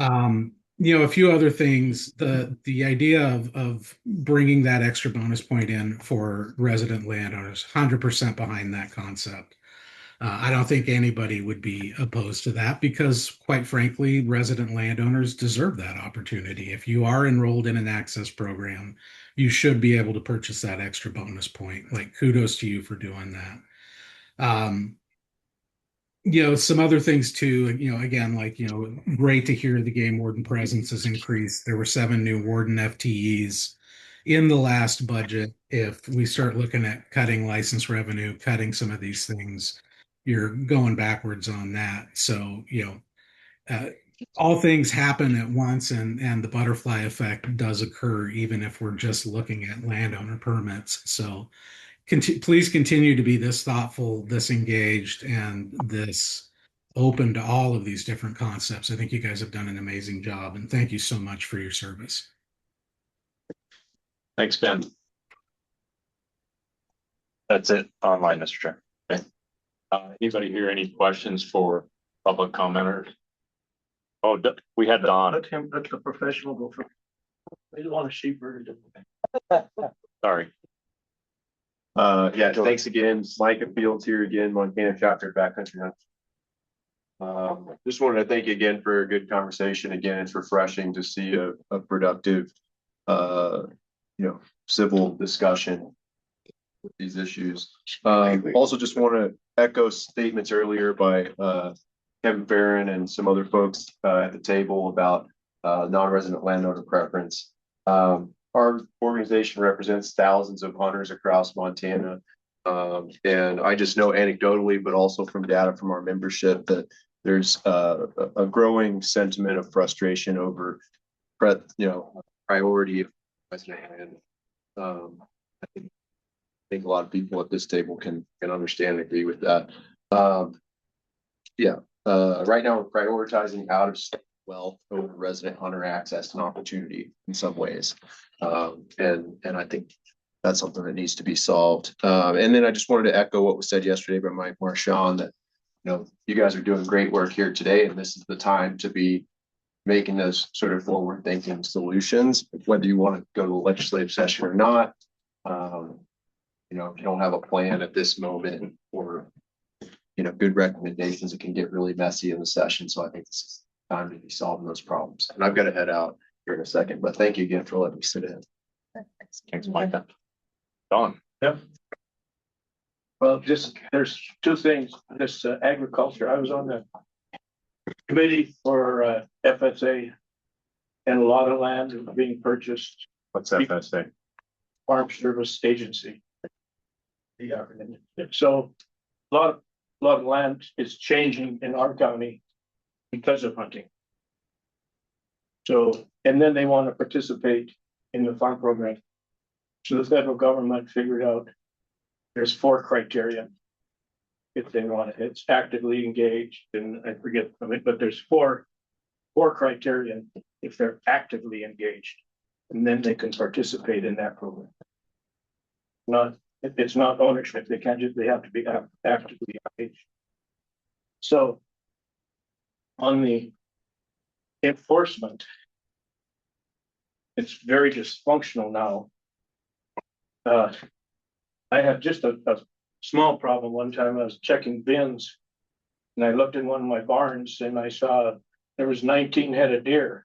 A few other things, the idea of bringing that extra bonus point in for resident landowners, 100% behind that concept. I don't think anybody would be opposed to that because, quite frankly, resident landowners deserve that opportunity. If you are enrolled in an access program, you should be able to purchase that extra bonus point. Like, kudos to you for doing that. Some other things too, again, great to hear the game warden presence has increased. There were 7 new warden FTEs in the last budget. If we start looking at cutting license revenue, cutting some of these things, you're going backwards on that. So, all things happen at once, and the butterfly effect does occur, even if we're just looking at landowner permits. So please continue to be this thoughtful, this engaged, and this open to all of these different concepts. I think you guys have done an amazing job, and thank you so much for your service. Thanks, Ben. That's it online, Mr. Chair. Okay. Anybody here any questions for public commenters? Oh, we had Don. Let the professional go first. We don't want a sheep. Sorry. Yeah, thanks again. Micah Fields here again, Montana Chapter Backcountry Hunt. Just wanted to thank you again for a good conversation. Again, it's refreshing to see a productive, civil discussion with these issues. Also just want to echo statements earlier by Kevin Farron and some other folks at the table about non-resident landowner preference. Our organization represents thousands of hunters across Montana. And I just know anecdotally, but also from data from our membership, that there's a growing sentiment of frustration over, priority of resident land. I think a lot of people at this table can understand and agree with that. Right now we're prioritizing out of state wealth over resident hunter access and opportunity in some ways. And I think that's something that needs to be solved. And then I just wanted to echo what was said yesterday by Mike Marchand, that, you guys are doing great work here today, and this is the time to be making those sort of forward thinking solutions, whether you want to go to a legislative session or not. If you don't have a plan at this moment or, good recommendations, it can get really messy in the session. So I think this is time to be solving those problems. And I've got to head out here in a second, but thank you again for letting me sit in. Thanks, Micah. Don. Yep. Well, there's two things. This agriculture, I was on the committee for FSA, and a lot of land is being purchased. What's FSA? Farm Service Agency. Yeah. So a lot of land is changing in our county because of hunting. So, and then they want to participate in the farm program. So the federal government figured out there's 4 criteria if they want it. It's actively engaged, and I forget from it, but there's four criteria if they're actively engaged, and then they can participate in that program. It's not ownership. They have to be actively engaged. So on the enforcement, it's very dysfunctional now. I had just a small problem one time. I was checking bins, and I looked in one of my barns, and I saw there was 19 head of deer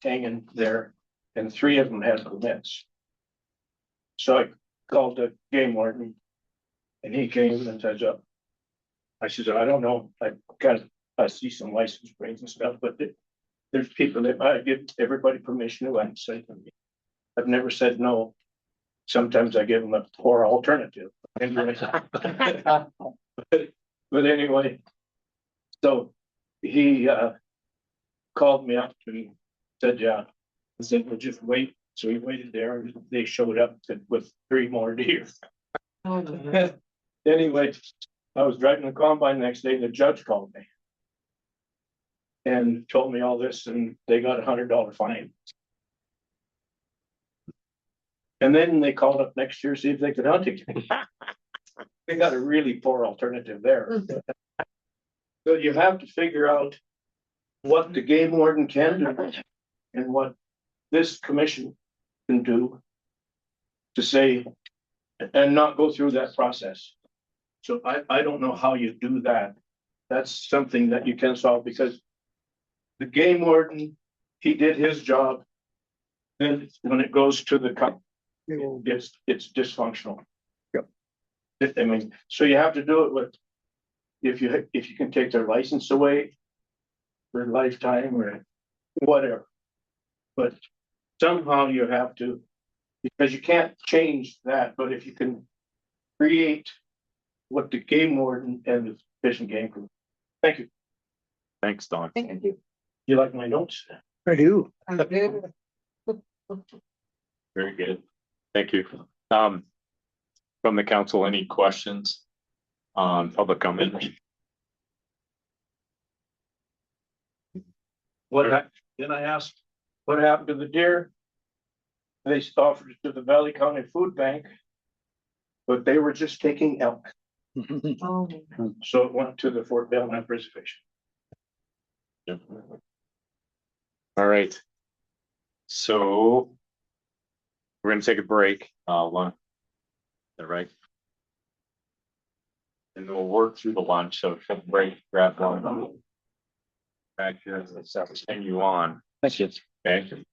hanging there, and 3 of them had permits. So I called the game warden, and he came and said, I said, I don't know. I see some license plates and stuff, but there's people that I give everybody permission to say to me. I've never said no. Sometimes I give them a poor alternative. But anyway, so he called me up and said, I said, well, just wait. So he waited there, and they showed up with 3 more deer. Anyway, I was driving the combine the next day, and the judge called me and told me all this, and they got $100 fine. And then they called up next year to see if they could hunt again. They got a really poor alternative there. So you have to figure out what the game warden can do and what this commission can do to say, and not go through that process. So I don't know how you do that. That's something that you can solve, because the game warden, he did his job. Then when it goes to the company, it's dysfunctional. Yep. I mean, so you have to do it with, if you can take their license away for a lifetime or whatever. But somehow you have to, because you can't change that, but if you can create what the game warden and the Fish and Game Group. Thank you. Thanks, Don. Thank you. You like my notes? I do. Very good. Thank you. From the council, any questions on public comment? Then I asked, what happened to the deer? They offered it to the Valley County Food Bank. But they were just taking elk, Oh. so it went to the Fort Belknap Reservation. All right. So we're gonna take a break, lunch. All right. And then we'll work through the lunch, so take a break, grab one. Back here, let's continue on. Thank you. Okay.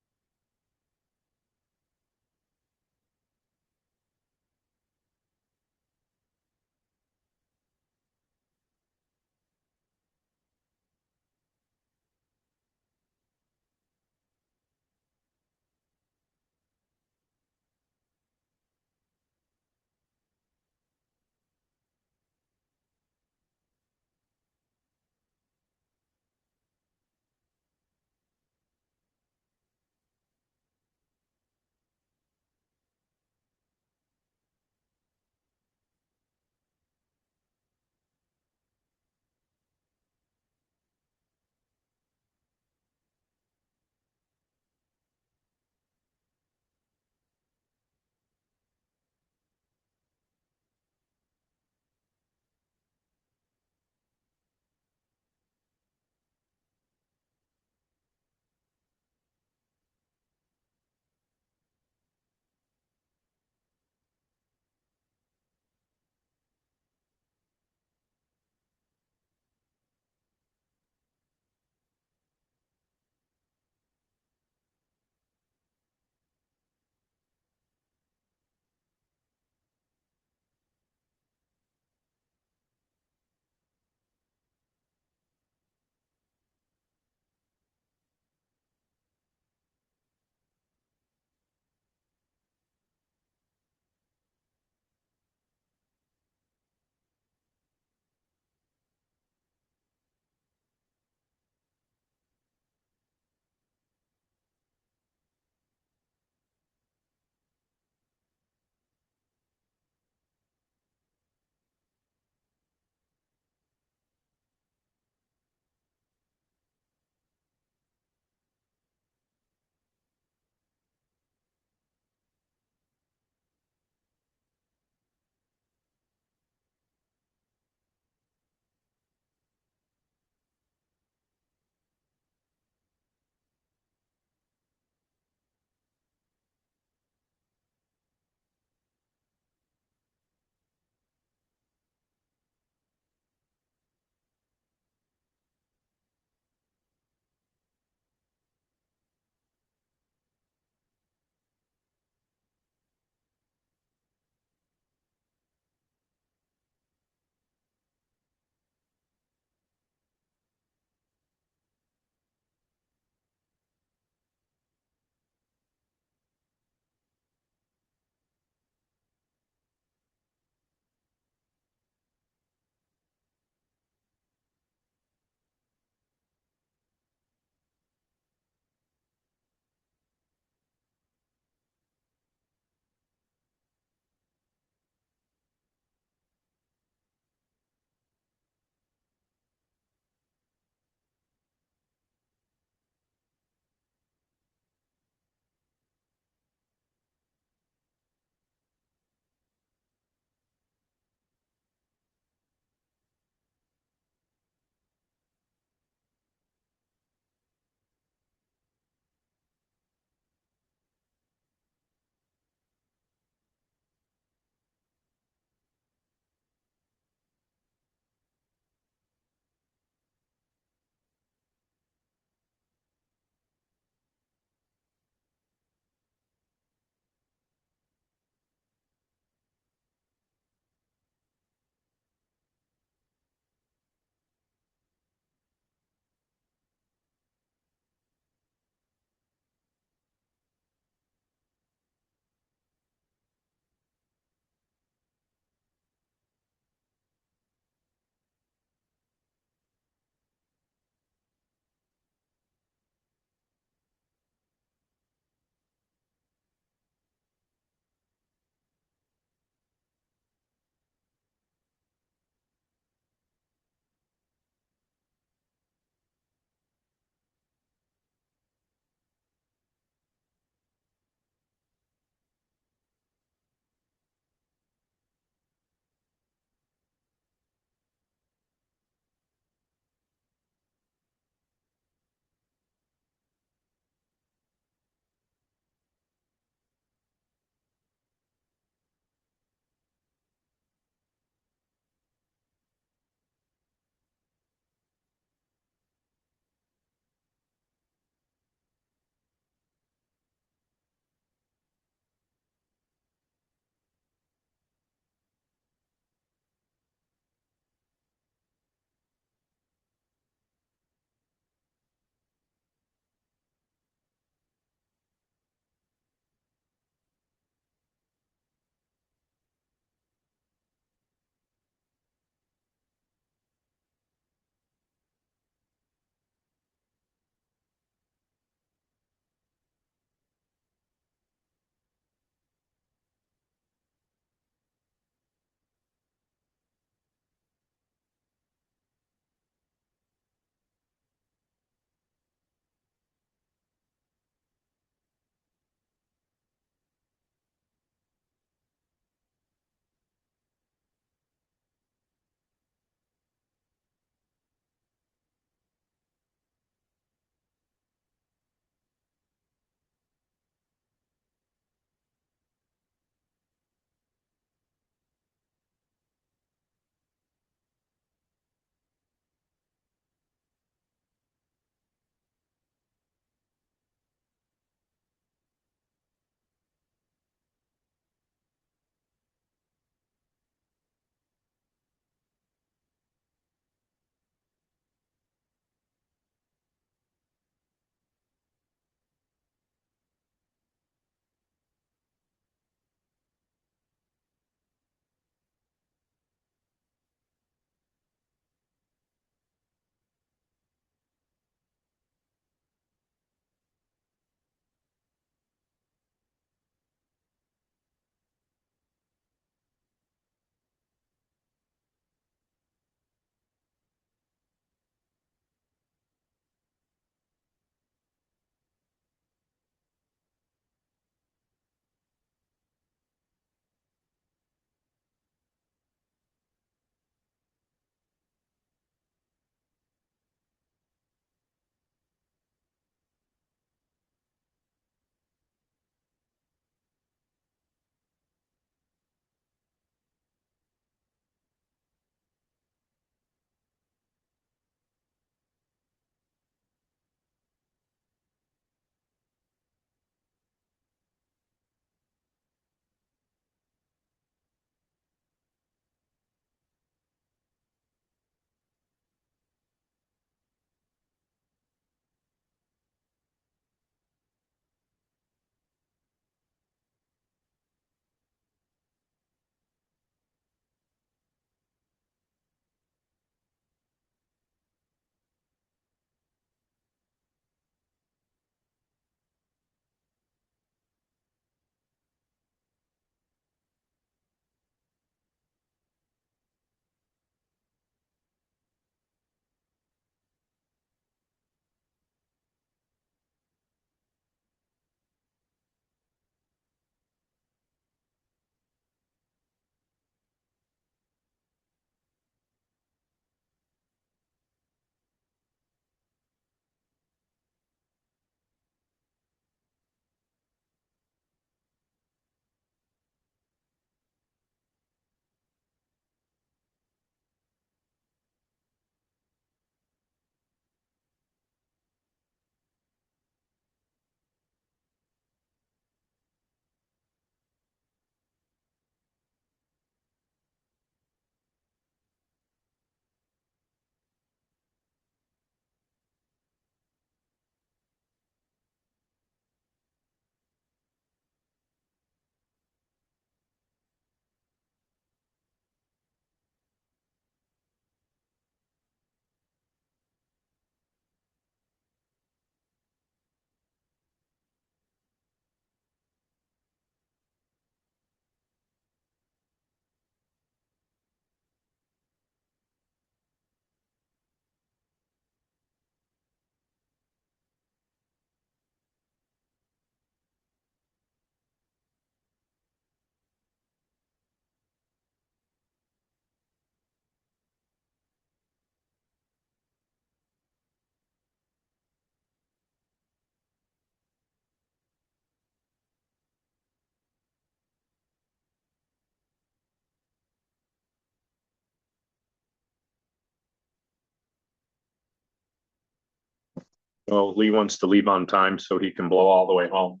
Well, Lee wants to leave on time so he can blow all the way home.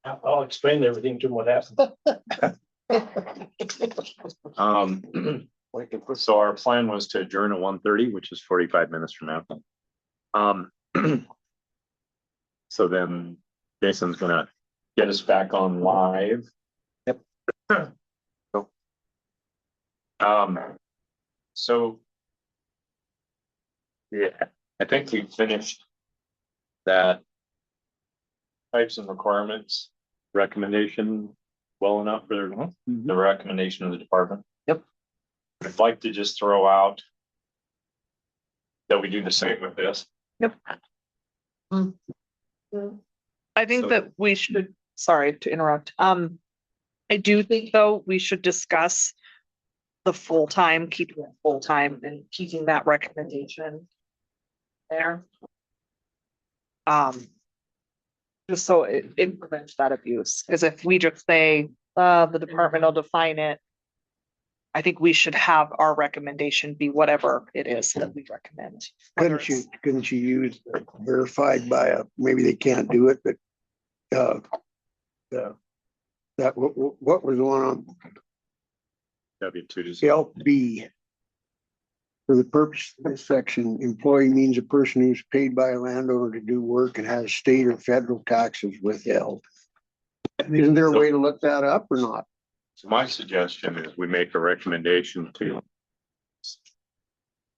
I'll explain everything to him what happened. So our plan was to adjourn at 1:30, which is 45 minutes from now. So then Jason's gonna get us back on live. Yep. So. Yeah, I think we finished that types and requirements recommendation well enough for the recommendation of the department. Yep. I'd like to just throw out that we do the same with this. Yep. I think So- that we should, sorry to interrupt. I do think though, we should discuss the full-time, keeping it full-time and keeping that recommendation there. Just so it prevents that abuse, because if we just say, the department will define it. I think we should have our recommendation be whatever it is that we recommend. Couldn't you use verified by maybe they can't do it, but what was going on W-2s. LB? For the purpose of this section, employee means a person who's paid by a landowner to do work and has state or federal taxes withheld. Isn't there a way to look that up or not? So my suggestion is we make a recommendation to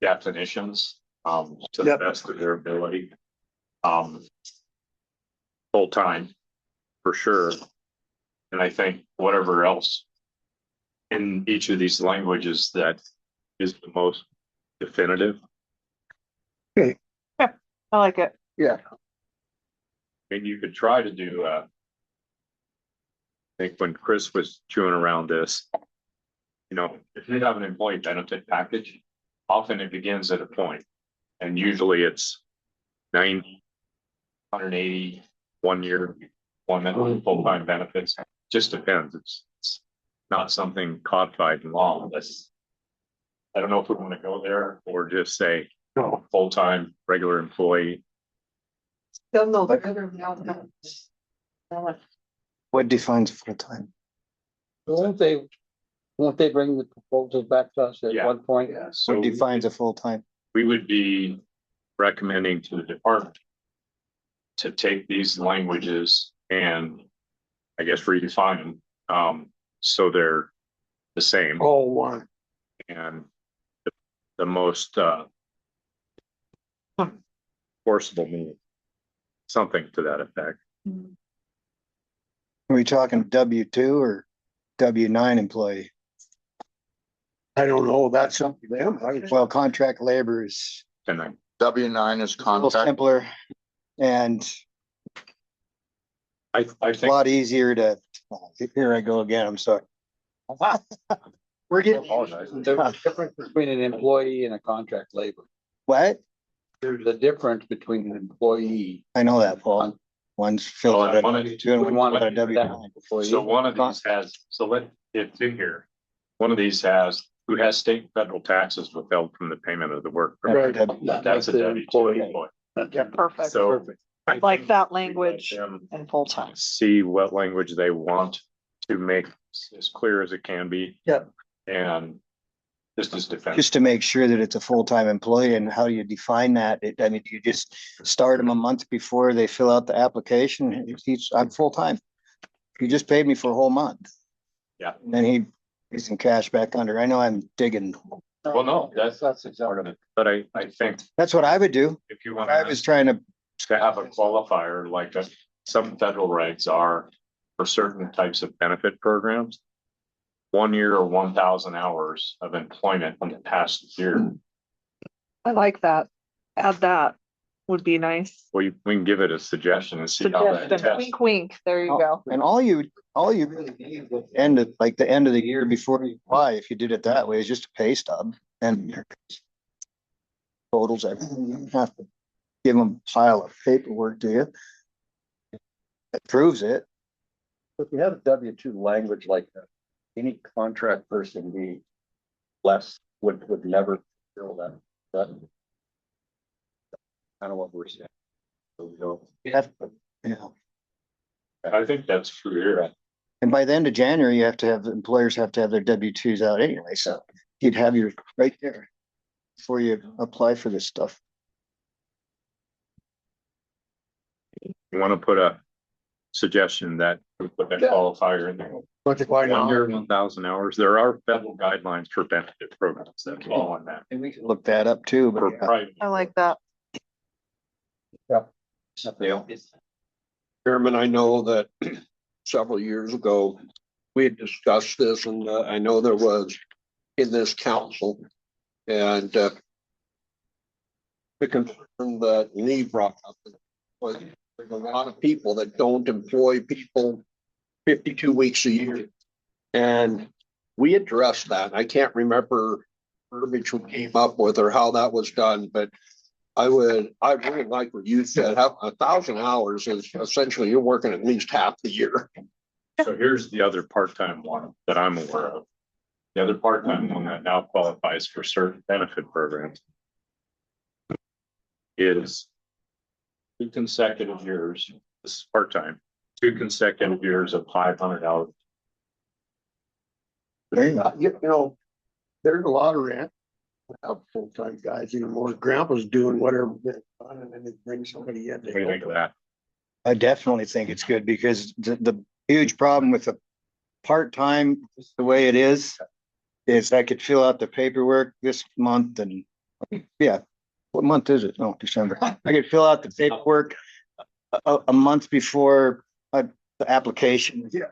definitions, to the best of their ability. Full time, for sure. And I think whatever else in each of these languages that is the most definitive. I like it. Yeah. I mean, you could try to do, I think when Chris was chewing around this, you know, if you have an employee benefit package, often it begins at a point, and usually it's 90, 180, 1 year, full-time benefits. Just depends. It's not something codified in law. I don't know if we want to go there or just say full-time regular employee. Still know the other now. What defines full-time? Won't they bring the proposal back to us at one point? Yeah. What So defines a full-time? we would be recommending to the department to take these languages and I guess redefine them, so they're the same. All one. And the most forcible meaning, something to that effect. Are we talking W-2 or W-9 employee? I don't know. That's something them. Well, contract labor is And then W-9 is a little contract. simpler and I a think lot easier to, here I go again, I'm sorry. We're getting, There's a difference between an employee and a contract labor. what? There's a difference between an employee. I know that, Paul. One's filled Well, out one of of two and one one of out of W-9. so one of these has, so let it's in here. One of these has who has state and federal taxes withheld from the payment of the work. Right. That's a W-2 employee. Yeah, perfect. So I Like think that we let language them and full-time. see what language they want to make as clear as it can be. Yep. And this is defense. Just to make sure that it's a full-time employee, and how do you define that? I mean, you just start them a month before they fill out the application. I'm full-time. You just paid me for a whole month. Yeah. Then he gets some cash back under. I know I'm digging. Well, no, that's part of it. But I think That's what I would do. if you want I was trying to, to have a qualifier like some federal regs are for certain types of benefit programs. 1 year or 1,000 hours of employment in the past year. I like that. Add that would be nice. We can give it a suggestion and see how that Suggestion, tests. wink, wink. There you go. and all you really need at the end of, like the end of the year before you apply, if you did it that way, is just a pay stub and your totals everything. You don't have to give them a pile of paperwork, do you? It proves it. If you have a W-2 language like that, any contract person be less would never fill that. Kind of what we're saying. Yeah. I think that's true here. And by the end of January, employers have to have their W-2s out anyway, so you'd have your right there before you apply for this stuff. You want to put a suggestion that we put that qualifier in there. What's it, why not? 1,000 hours. There are federal guidelines for benefit programs that fall on that. And we can look that up too, For but private. I like that. Chairman, I know that several years ago, we had discussed this, and I know there was in this council. And the concern that Lee brought up was there's a lot of people that don't employ people 52 weeks a year. And we addressed that. I can't remember verbiage we came up with or how that was done, but I really like what you said. 1,000 hours is essentially you're working at least half the year. So here's the other part-time one that I'm aware of. The other part-time one that now qualifies for certain benefit programs is 2 consecutive years. This is part-time, 2 consecutive years of 500 hours. You know, there's a lot of rent. Without full-time guys anymore. Grandpa's doing whatever, and then they bring somebody in. What do you think of that? I definitely think it's good because the huge problem with the part-time, the way it is I could fill out the paperwork this month and, yeah, what month is it? Oh, December. I could fill out the paperwork a month before the application. Yeah.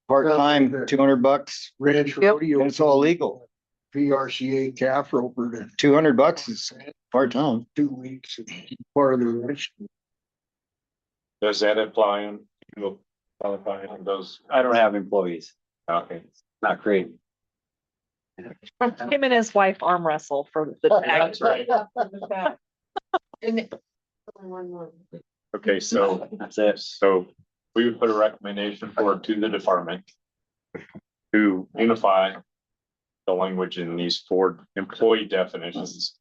Part-time, $200. Ranch Yep. rodeo. And it's all legal. PRCA calf roper to $200 is part-time. 2 weeks. Part of the ranch. Does that apply in, will qualify in those? I don't have employees, Okay. not great. Him and his wife arm wrestle for the tag. That's right. Okay, so That's it. So we would put a recommendation forward to the department to unify the language in these 4 employee definitions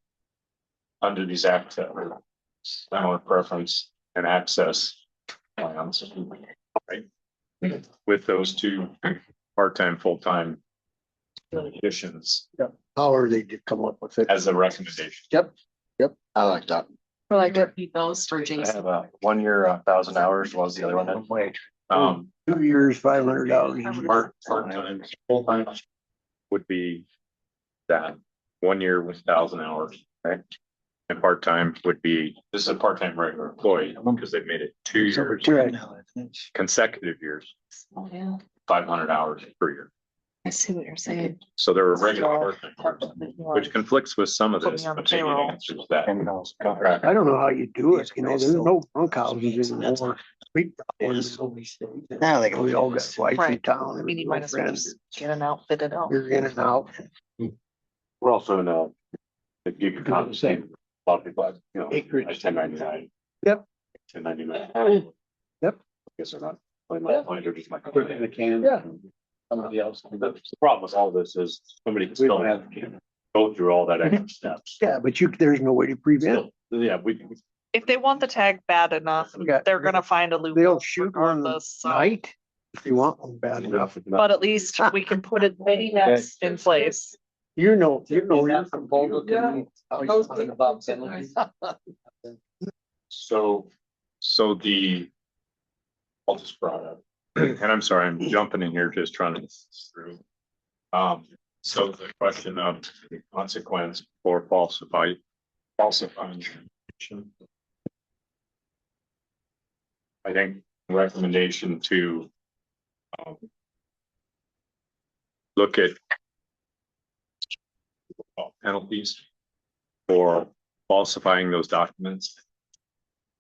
under these landlord preference and access plans, right? With those 2 part-time, full-time additions How are they to come up with it? as a recommendation. Yep. I like that. I like it. Repeat those for I Jason. have a 1 year, 1,000 hours. What was the other one? Um, 2 years, $500. part-time, full-time would be that 1 year with 1,000 hours, right? And part-time would be, this is a part-time regular employee because they made it 2 years, consecutive years, Oh, yeah. 500 hours per year. I see what you're saying. So they're a regular part-time, which conflicts with some of Put this, me on the but maybe payroll. answers that. I don't know how you do it, you know, there's no bunkhouses anymore. We all got wives in Right. town. I mean, you might as well friends. just get an outfit it out. You're in and out. We're also in a, if you can compensate, a lot of people have, you know, Acreage. like 1099. Yep. 1099. Yep. I guess they're not. Mine are just my. They can. Yeah. Somebody else. The problem with all this is somebody can still have to go through all that extra steps. Yeah, but there's no way to prevent. Still, yeah, we. If they want the tag bad enough, Yeah. they're gonna find a loophole. They'll shoot one regardless, so- night if they want one bad enough. But at least we can put it in place. You're from Boulder. Yeah. How you talking about penalties? So I'll just brought up, and I'm sorry, I'm jumping in here, just trying to get through. So the question of the consequence for falsifying. I think recommendation to look at penalties for falsifying those documents.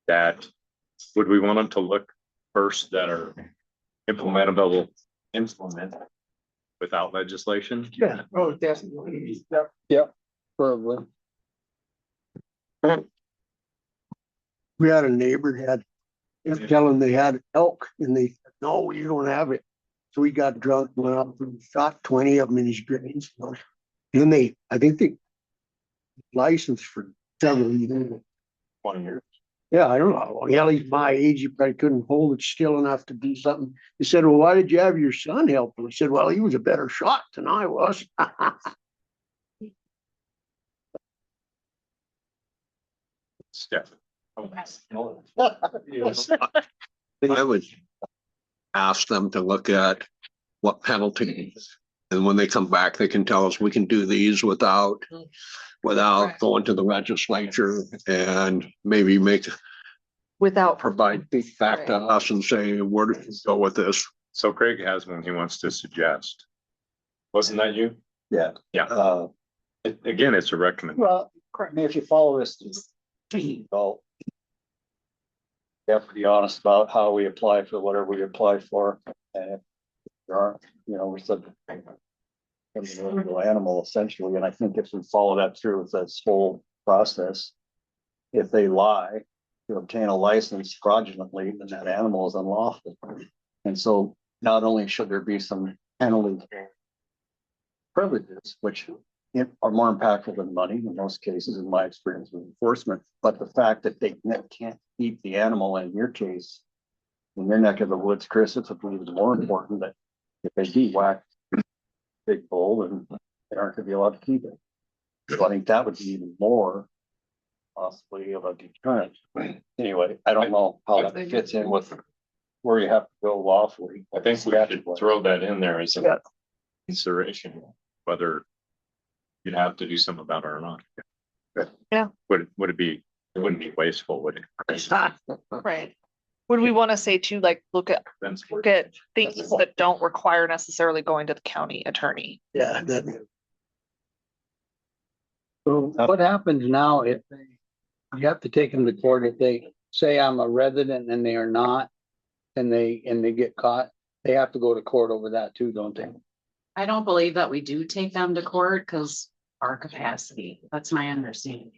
That would we want them to look first that are implementable without legislation? Yeah, oh, definitely. Yep, probably. We had a neighbor telling they had elk and they said, no, we don't have it. So we got drunk, went up and shot 20 of them in his grains. And I think they licensed for several years. 20 years. Yeah, I don't know. Well, he's my age. He probably couldn't hold it still enough to do something. He said, well, why did you have your son help you? He said, well, he was a better shot than I was. Steph. I would ask them to look at what penalties. And when they come back, they can tell us we can do these without going to the legislature and maybe provide feedback to us and say, where do you go with this? So Craig has one he wants to suggest. Wasn't that you? Yeah. Yeah. Again, it's a recommendation. Well, correct me if you follow this. Well, you have to be honest about how we apply for whatever we apply for. And if there are, we're subject to an illegal animal essentially. And I think if we follow that through with this whole process, if they lie to obtain a license fraudulently, then that animal is unlawful. And so not only should there be some penalty privileges, which are more impactful than money in most cases, in my experience with enforcement, but the fact that they can't keep the animal, in your case, in your neck of the woods, Chris, it's even more important that if they do whack big bull, then they aren't going to be allowed to keep it. So I think that would be even more possibly of a deterrent. Anyway, I don't know how that fits in with where you have to go lawfully. I think we should throw that in there as a consideration, whether you'd have to do something about it or not. Yeah. Would it be, it wouldn't be wasteful, would it? Right. Would we want to say too, like, look at things that don't require necessarily going to the county attorney? Yeah. So what happens now if you have to take them to court if they say I'm a resident and they are not, and they get caught, they have to go to court over that too, don't they? I don't believe that we do take them to court because our capacity, that's my understanding.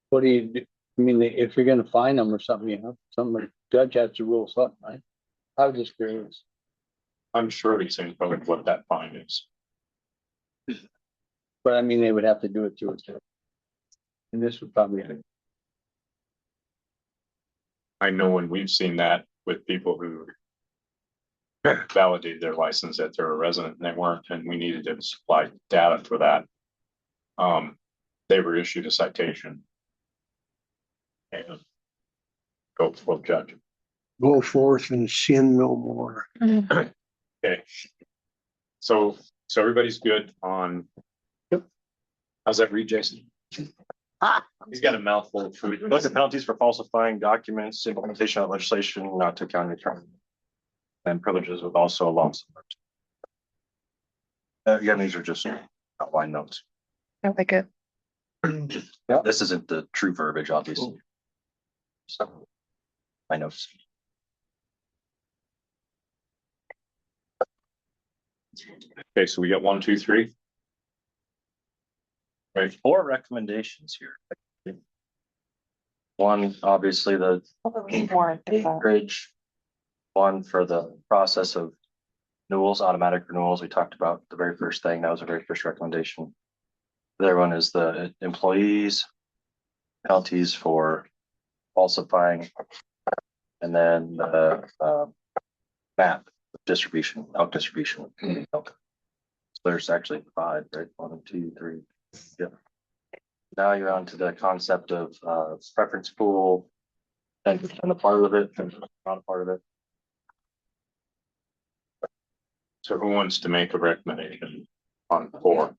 What do you do? I mean, if you're gonna fine them or something, some judge has to rule something, right? I was just curious. I'm sure he's saying probably what that fine is. But I mean, they would have to do it to us. And this would probably. I know when we've seen that with people who validated their license that they're a resident and they weren't, and we needed to supply data for that. They were issued a citation. And go before the judge. Go forth and sin no more. Okay. So everybody's good on. How's that read, Jason? He's got a mouthful of food. Look at penalties for falsifying documents, implementation of legislation not to county attorney. And privileges with also a loss. Again, these are just outline notes. I like it. This isn't the true verbiage, obviously. So my notes. Okay, so we got 1, 2, 3. Right, 4 recommendations here. One, obviously the bridge. One for the process of renewals, automatic renewals. We talked about the very first thing. That was the very first recommendation. The other one is the employees, penalties for falsifying, and then the map distribution, elk distribution. Elk. So there's actually 5, right? 1, 2, 3. Yeah. Now you're on to the concept of preference pool and a part of it and not a part of it. so who wants to make a recommendation on 4?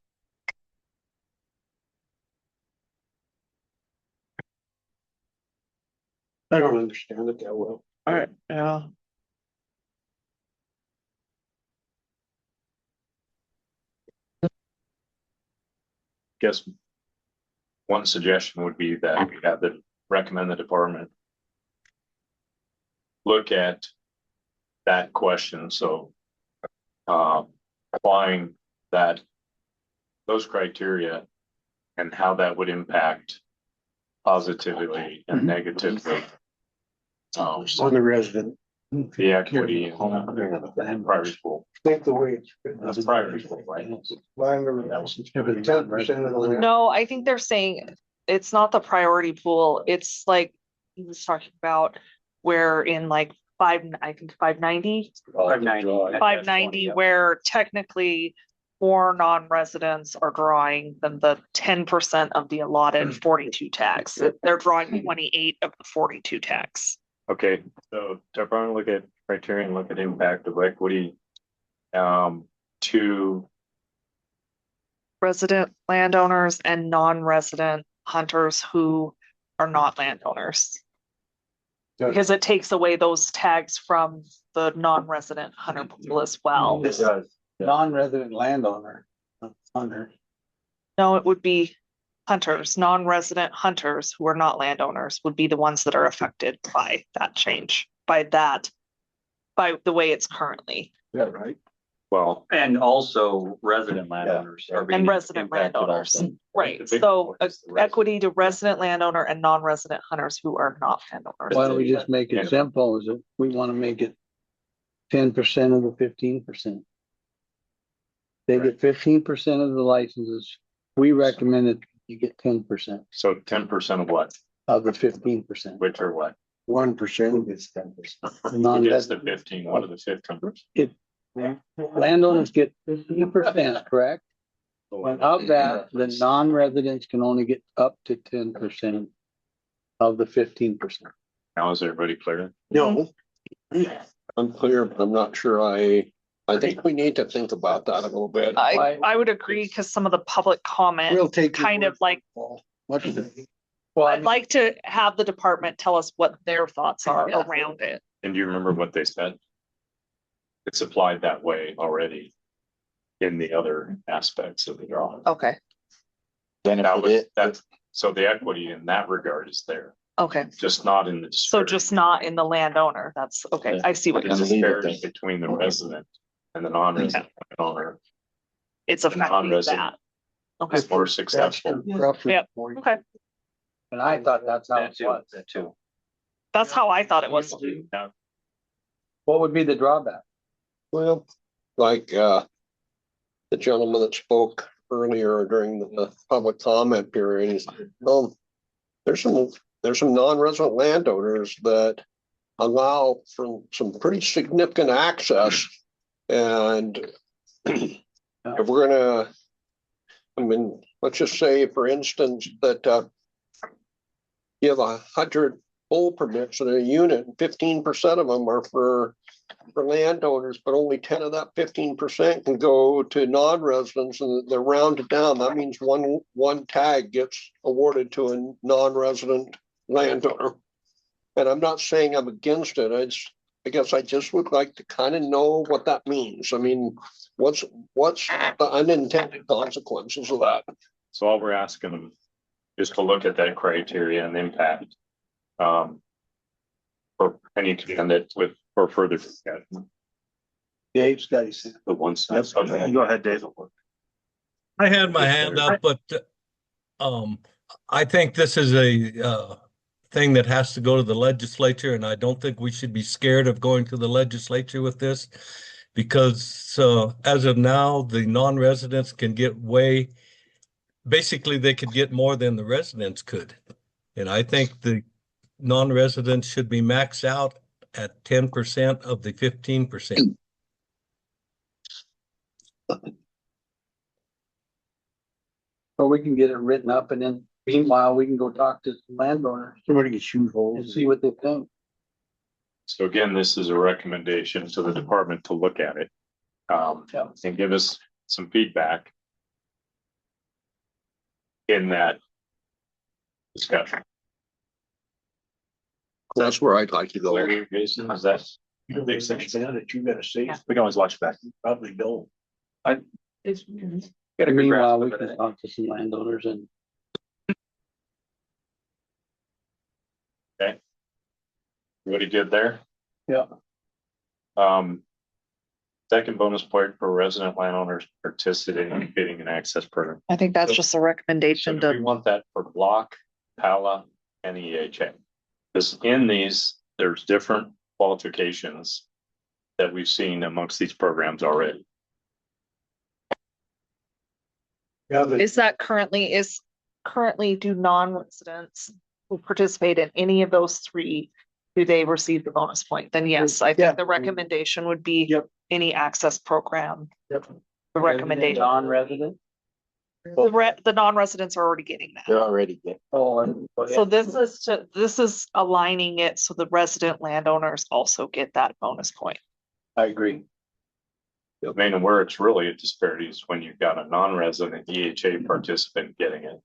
I don't understand it that well. All right, yeah. Guess one suggestion would be that we have the recommend the department look at that question. So applying those criteria and how that would impact positively and negatively On the resident. the equity and private school. Think the way it's. That's private school, right? Well, I remember that was 10% of the. No, I think they're saying it's not the priority pool. It's like he was talking about where in like 590, 590, where technically more non-residents are drawing than the 10% of the allotted 42 tax. They're drawing 28 of the 42 tax. Okay, so to look at criteria and look at impact of equity. To Resident landowners and non-resident hunters who are not landowners. Because it takes away those tags from the non-resident hunter pool as well. This does. Non-resident landowner, hunter. No, it would be hunters, non-resident hunters who are not landowners would be the ones that are affected by that change, by the way it's currently. Yeah, right. Well, And also resident landowners are being And resident impacted landowners, also. right? So equity to resident landowner and non-resident hunters who are not landowners. Why don't we just make it simple? Is it, we want to make it 10% of the 15%. They get 15% of the licenses. We recommend that you get 10%. so 10% of what? Of the 15%. Which are what? 1% It's 10%. Who gets the 15? What are the 15? Landowners get 15%, correct? And of that, the non-residents can only get up to 10% of the 15%. Now is everybody clear? No. I'm clear, but I'm not sure I think we need to think about that a little bit. I would agree because some of the public comment We'll take your kind word of like, What is it? Well, I'd like to have the department tell us what their thoughts are around it. And do you remember what they said? It's applied that way already in the other aspects of the drawing. Okay, So the equity in that regard is there, okay. just not in the. So just not in the landowner. That's okay. I see what It's you're a saying. disparity between the resident and the non-resident owner. It's affecting Non-resident that. Okay. is more successful. Yep. Okay. And I thought that's how it was. That too. That's how I thought it was. What would be the drawback? Well, like the gentleman that spoke earlier during the public comment period, he said, there's some non-resident landowners that allow for some pretty significant access. And if we're gonna, I mean, let's just say, for instance, that you have 100 bull permits in a unit, and 15% of them are for landowners, but only 10 of that 15% can go to non-residents, and they're rounded down. That means one tag gets awarded to a non-resident landowner. And I'm not saying I'm against it. I guess I just would like to kind of know what that means. I mean, what's the unintended consequences of that? So all we're asking them is to look at that criteria and impact. For any candidate for further discussion. Dave's got his. The one side. Okay, go ahead, Dave. I had my hand up, but I think this is a thing that has to go to the legislature, and I don't think we should be scared of going to the legislature with this, because as of now, the non-residents can get basically they could get more than the residents could. And I think the non-residents should be maxed out at 10% of the 15%. Or we can get it written up, and then meanwhile, we can go talk to some landowners. Somebody get shoe holes. And see what they think. So again, this is a recommendation to the department to look at it. And give us some feedback in that discussion. That's where I'd like to go. Jason, is that? Big section that you gotta see. We can always watch back. Probably don't. Meanwhile, we can talk to some landowners and. Okay. Everybody good there? Yeah. Second bonus point for resident landowners participating in bidding and access program. I think that's just a recommendation We want that for block, PALA, and EHA. Because in these, there's different qualifications that we've seen amongst these programs already. Yeah, but- Is that currently, is, is that currently, is, is that currently in the, is that currently in the currently, do non-residents who participate in any of those three, do they receive the bonus point? Then yes, I Yeah. think the recommendation would be any access program. Yep. The recommendation. Non-resident? The non-residents are already getting that. They're already getting. So this is aligning it so the resident landowners also get that bonus point. I agree. I mean, where it's really a disparity is when you've got a non-resident EHA participant getting it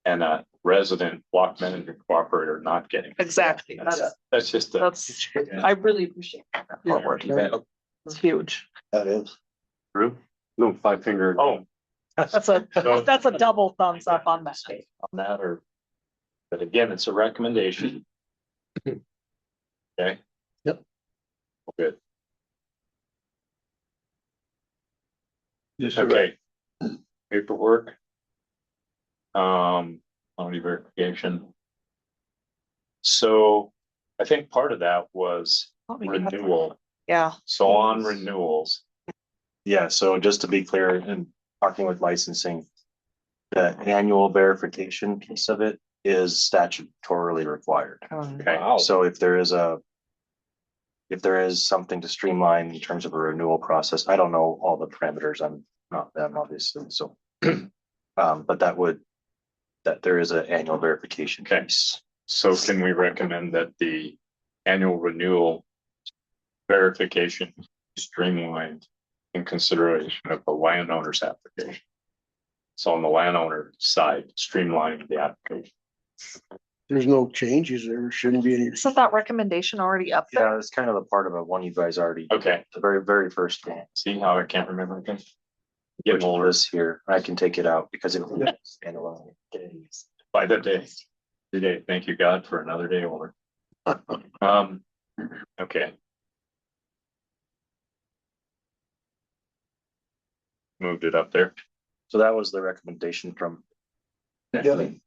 and a resident block management cooperator not getting it. Exactly. That's just a. I really appreciate that forward. It's huge. That is. True. No, 5 finger. Oh. That's a double thumbs up on that. On that or, but again, it's a recommendation. Okay. Yep. Good. Just Okay. Paperwork. County verification. So I think part of that was renewal. Yeah. So on renewals. Yeah, so just to be clear, and talking with licensing, the annual verification piece of it is statutorily required. Okay. So if there is something to streamline in terms of a renewal process, I don't know all the parameters, I'm not them obviously, so. But that there is an annual verification piece. So can we recommend that the annual renewal verification be streamlined in consideration of the landowner's application? So on the landowner side, streamline the application. There's no changes. There shouldn't be any. Isn't that recommendation already up there? Yeah, it's kind of the part of a one you guys already. Okay. The very first one. See how I can't remember again? Get all this here. I can take it out because it will be standalone. By the day. Today, thank you God for another day older. Okay. Moved it up there. So that was the recommendation from. Okay.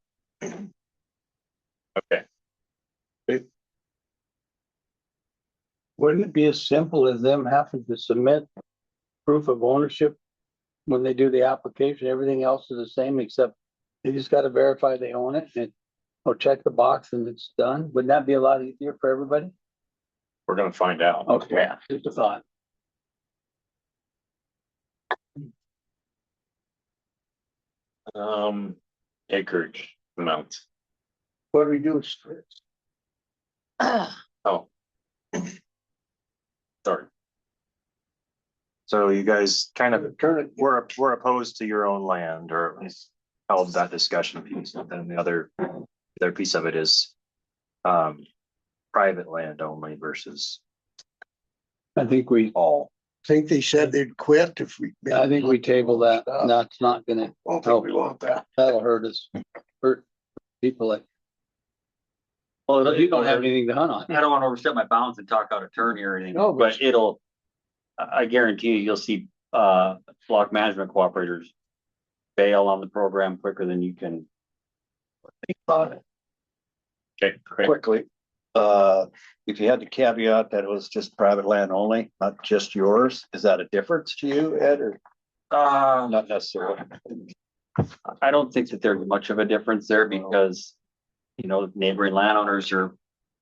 Wouldn't it be as simple as them having to submit proof of ownership when they do the application? Everything else is the same, except they just gotta verify they own it and or check the box and it's done. Wouldn't that be a lot easier for everybody? We're gonna find out. Okay, just a thought. Acreage amount. What do we do? Oh. Sorry. So you guys kind of we're opposed to your own land, or at least held that discussion piece. And then the other piece of it is private land only versus I think we all. I think they said they'd quit if we. I think we table that. That's not gonna I don't think help. we want that. That'll hurt us. Hurt people like, Well, you don't have anything to hunt on. I don't want to overstep my bounds and talk out of turn or anything, No, but- but I guarantee you'll see, block management cooperators bail on the program quicker than you can. Think about it Okay, great. quickly. If you had to caveat that it was just private land only, not just yours, is that a difference to you, Ed, or not necessarily? I don't think that there's much of a difference there because, neighboring landowners are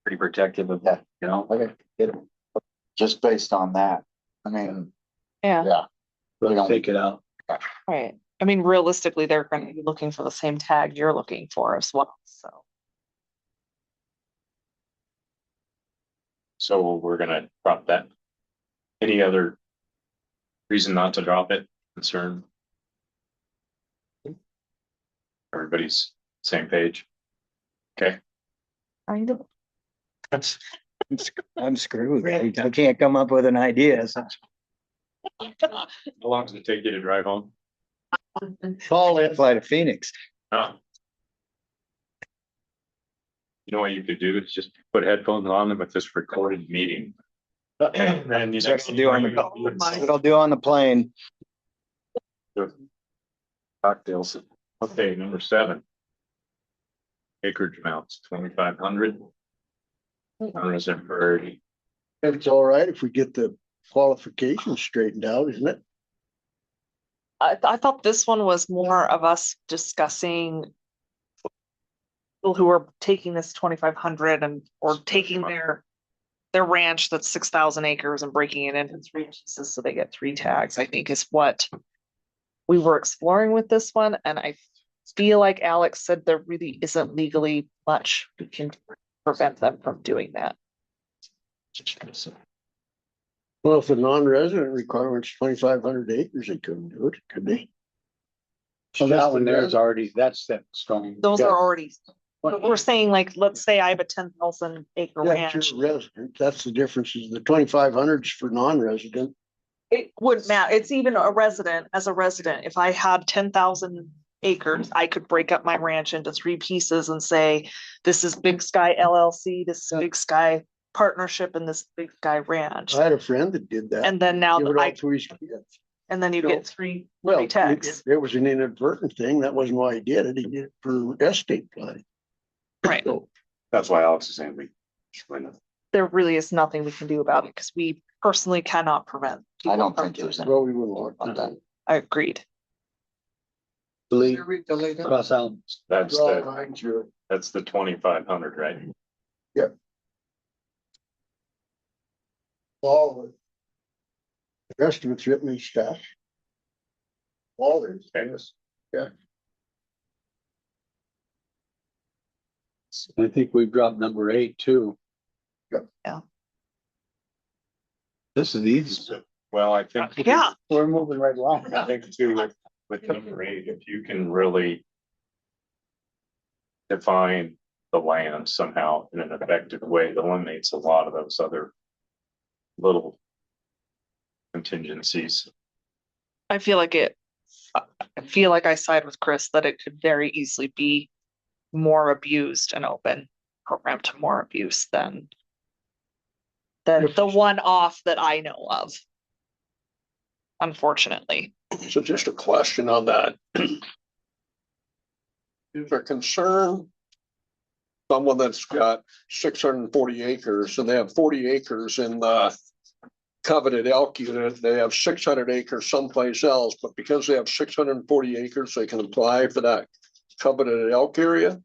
pretty protective of that, Okay, get it. Just based on that, I mean, Yeah, yeah. Really Let's don't. take it out. right. I mean, realistically, they're gonna be looking for the same tag you're looking for as well, so. So we're gonna drop that. Any other reason not to drop it? Concern? Everybody's same page? Okay. Kind of. I'm screwed. I can't come up with an idea. How long does it take you to drive home? Call that fly to Phoenix. Oh. You know what you could do is just put headphones on them with this recorded meeting. And you That's what I'll do on the plane. Cocktails. Okay, number 7. Acreage amounts, 2,500. Non-resident priority. It's all right if we get the qualifications straightened out, isn't it? I thought this one was more of us discussing people who are taking this 2,500 and, or taking their ranch that's 6,000 acres and breaking it into 3 pieces so they get 3 tags, I think is what we were exploring with this one. And I feel like Alex said there really isn't legally much we can prevent them from doing that. Well, if the non-resident requirement's 2,500 acres, they couldn't do it, could they? So that one there is already, that's set strong. Those are already, but we're saying like, let's say I have a 10,000 acre That's ranch. your resident, that's the difference, is the 2,500 is for non-resident. It wouldn't matter. It's even a resident, as a resident, if I had 10,000 acres, I could break up my ranch into 3 pieces and say, this is Big Sky LLC, this is Big Sky Partnership, and this Big Sky Ranch. I had a friend that did that. And then now Give it that all I, to his kids. and then you So- get three Well, tags. it was an inadvertent thing. That wasn't why he did it. He did it for estate planning. Right. That's why Alex is saying we explain it. There really is nothing we can do about it because we personally cannot prevent. I don't people from think doing there's it. Well, we wouldn't want that. I agreed. Delete, Read the later. cross out. That's Draw the, lines through it. that's the 2,500, right? All of it. The rest of it's written in stuff. All of it's famous. Yeah. I think we've dropped number 8 too. Yeah. This is easy. Well, I think. Yeah. We're moving right along. I think too, with number 8, if you can really define the land somehow in an effective way, it eliminates a lot of those other little contingencies. I feel like I side with Chris that it could very easily be more abused and open program to more abuse than the one-off that I know of. Unfortunately. So just a question on that. Is there concern? Someone that's got 640 acres and they have 40 acres in the coveted elk unit, they have 600 acres someplace else, but because they have 640 acres, they can apply for that coveted elk area?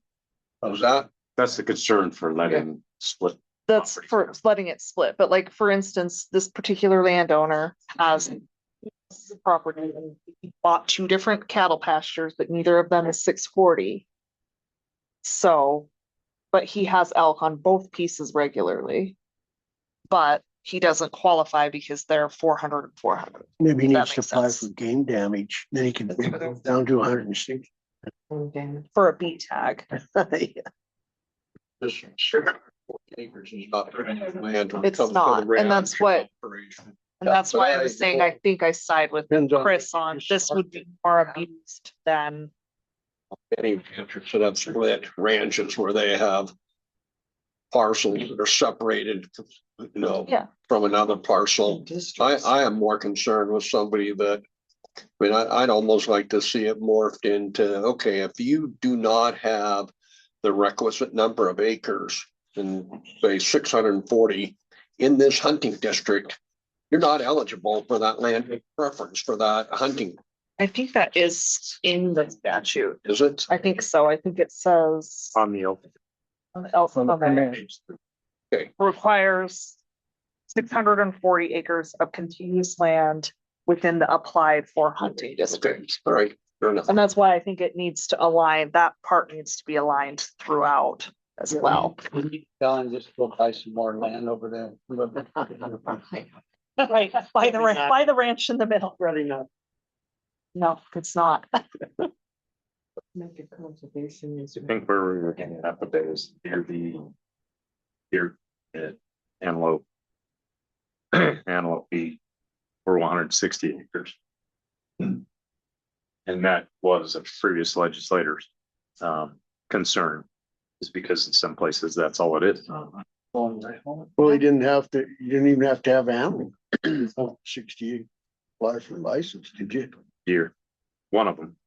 How's that? That's the concern for letting split. That's for letting it split, but like, for instance, this particular landowner has a property and he bought 2 different cattle pastures, but neither of them is 640. So, but he has elk on both pieces regularly. But he doesn't qualify because they're 400 and 400. Maybe he That needs to makes apply sense. for game damage. Then he can go down to 160. For a B tag. This sure. Acres is not pretty land when it It's comes to the not, and that's ranch what, operation. and that's why I was saying, I think I side with Depends on- Chris on this would be more abused than. Any ranchers that have split ranches where they have parcels that are separated, you know, Yeah. from another parcel. I am more concerned with somebody that, I mean, I'd almost like to see it morphed into, okay, if you do not have the requisite number of acres in, say, 640 in this hunting district, you're not eligible for that land preference for that hunting. I think that is in the statute. Is it? I think so. I think it says. On the open. On the elk permit, requires 640 acres of continuous land within the applied for hunting district. All right, fair enough. And that's why I think it needs to align, that part needs to be aligned throughout as well. Don, just go buy some more land over there. Right, buy the ranch in the middle. Really not. No, it's not. Make a conservation. I think where we were getting at with it is here at Antelope. Antelope Beach for 160 acres. And that was a previous legislators' concern, is because in some places that's all it is. Well, he didn't have to, you didn't even have to have animal. 60 apply for license, did you? Here, one of them.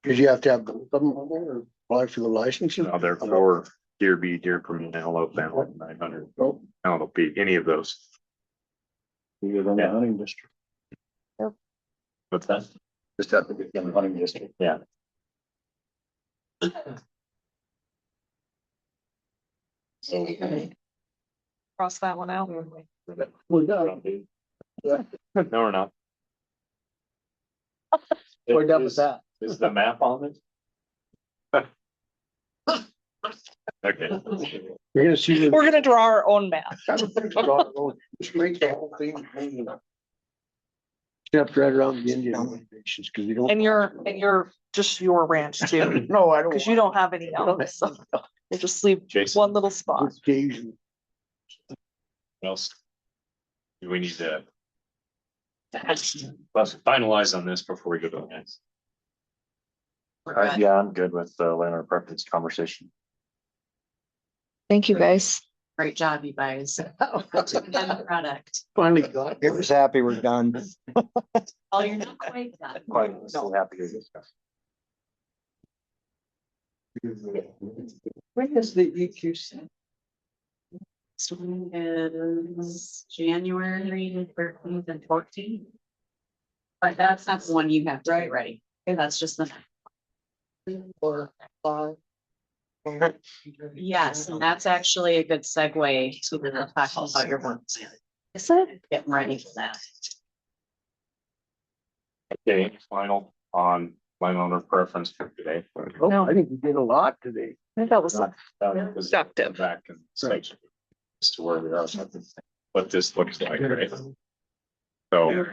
Cause you have to have both of them on there or apply for the license. Now therefore, deer B, deer permit, antelope, 900, antelope B, any of those. You're in the hunting district. What's that? Just have to be in the hunting district. Yeah. Cross that one out. We're done. No, we're not. We're done with that. Is the map on it? Okay. You're gonna see. We're gonna draw our own map. Just make the whole thing. Except right around the Indian reservations, because you don't. And you're just your ranch too. No, I don't. Because you don't have any else. So we'll just leave Jason. one little spot. Occasion. What else? Do we need to? Let's finalize on this before we go to the next. Yeah, I'm good with the landowner preference conversation. Thank you, guys. Great job, you guys. End product. Finally got. It was happy we're done. Oh, you're not quite done. Quite so happy to discuss. When is the EQC? So it is January 13th and 14th. But that's not the one you have to get ready. Okay, that's just the. Or five? Yes, and that's actually a good segue to the talking about your work. Is it? Getting ready for that. Okay, final on landowner preference for today. Oh, I think we did a lot today. I think that was Productive. Back and say as to where we are, what this looks like, right? So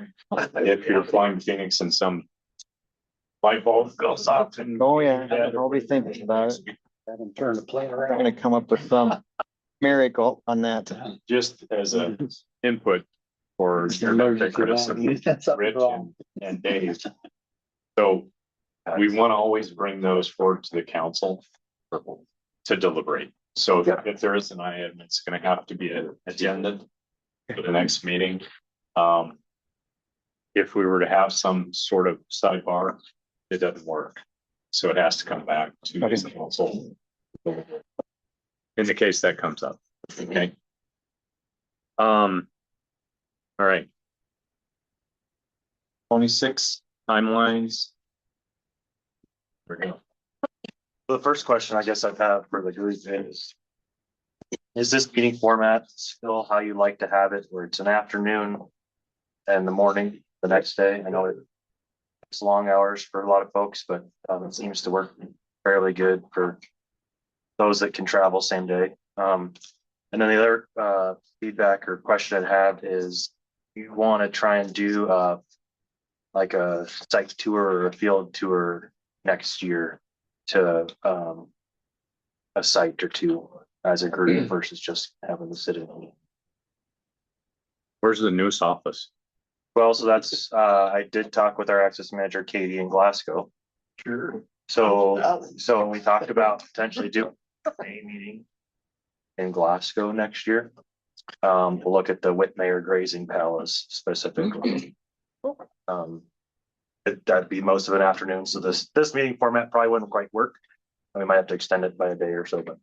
if you're flying Phoenix and some light bulb goes off and. Oh, yeah, I'll be thinking about it. Turn the plane I'm around. gonna come up with some miracle on that. Just as a input for your benefit, Chris, Rich and Dave. So we want to always bring those forward to the council to deliberate. So if there is an item, it's going to have to be an agenda for the next meeting. If we were to have some sort of sidebar, it doesn't work. So it has to come back to the council. In the case that comes up, okay? All right. 26 timelines. The first question I guess I've had for the group is this meeting format still how you like to have it, where it's an afternoon and the morning the next day? I know it's long hours for a lot of folks, but it seems to work fairly good for those that can travel same day. And then the other feedback or question I'd have is you want to try and do like a site tour or a field tour next year to a site or two as a group versus just having to sit in. Where's the news office? Well, so that's I did talk with our access manager, Katie, in Glasgow. Sure. So we talked about potentially doing a meeting in Glasgow next year. We'll look at the Whitmire Grazing Palace specifically. That'd be most of an afternoon. So this meeting format probably wouldn't quite work. We might have to extend it by a day or so, but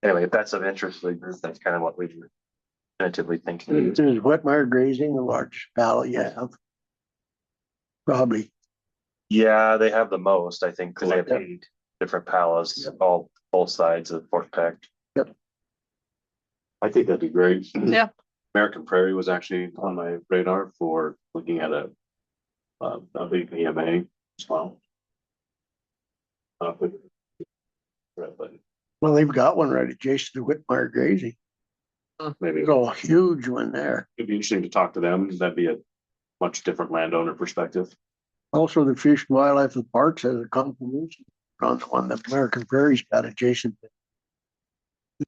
anyway, if that's of interest to the group, that's kind of what we were tentatively thinking. Is Whitmire Grazing the largest valley you have? Probably. Yeah, they have the most, I think, because they have 8 different palaces, both sides of Fort Peck. Yep. I think that'd be great. Yeah. American Prairie was actually on my radar for looking at a big EMA as well. Well, they've got one right adjacent to Whitmire Grazing. Maybe There's a huge one there. it'd be interesting to talk to them. That'd be a much different landowner perspective. Also, the Fish and Wildlife and Parks has a confirmation on the one that American Prairie's got adjacent to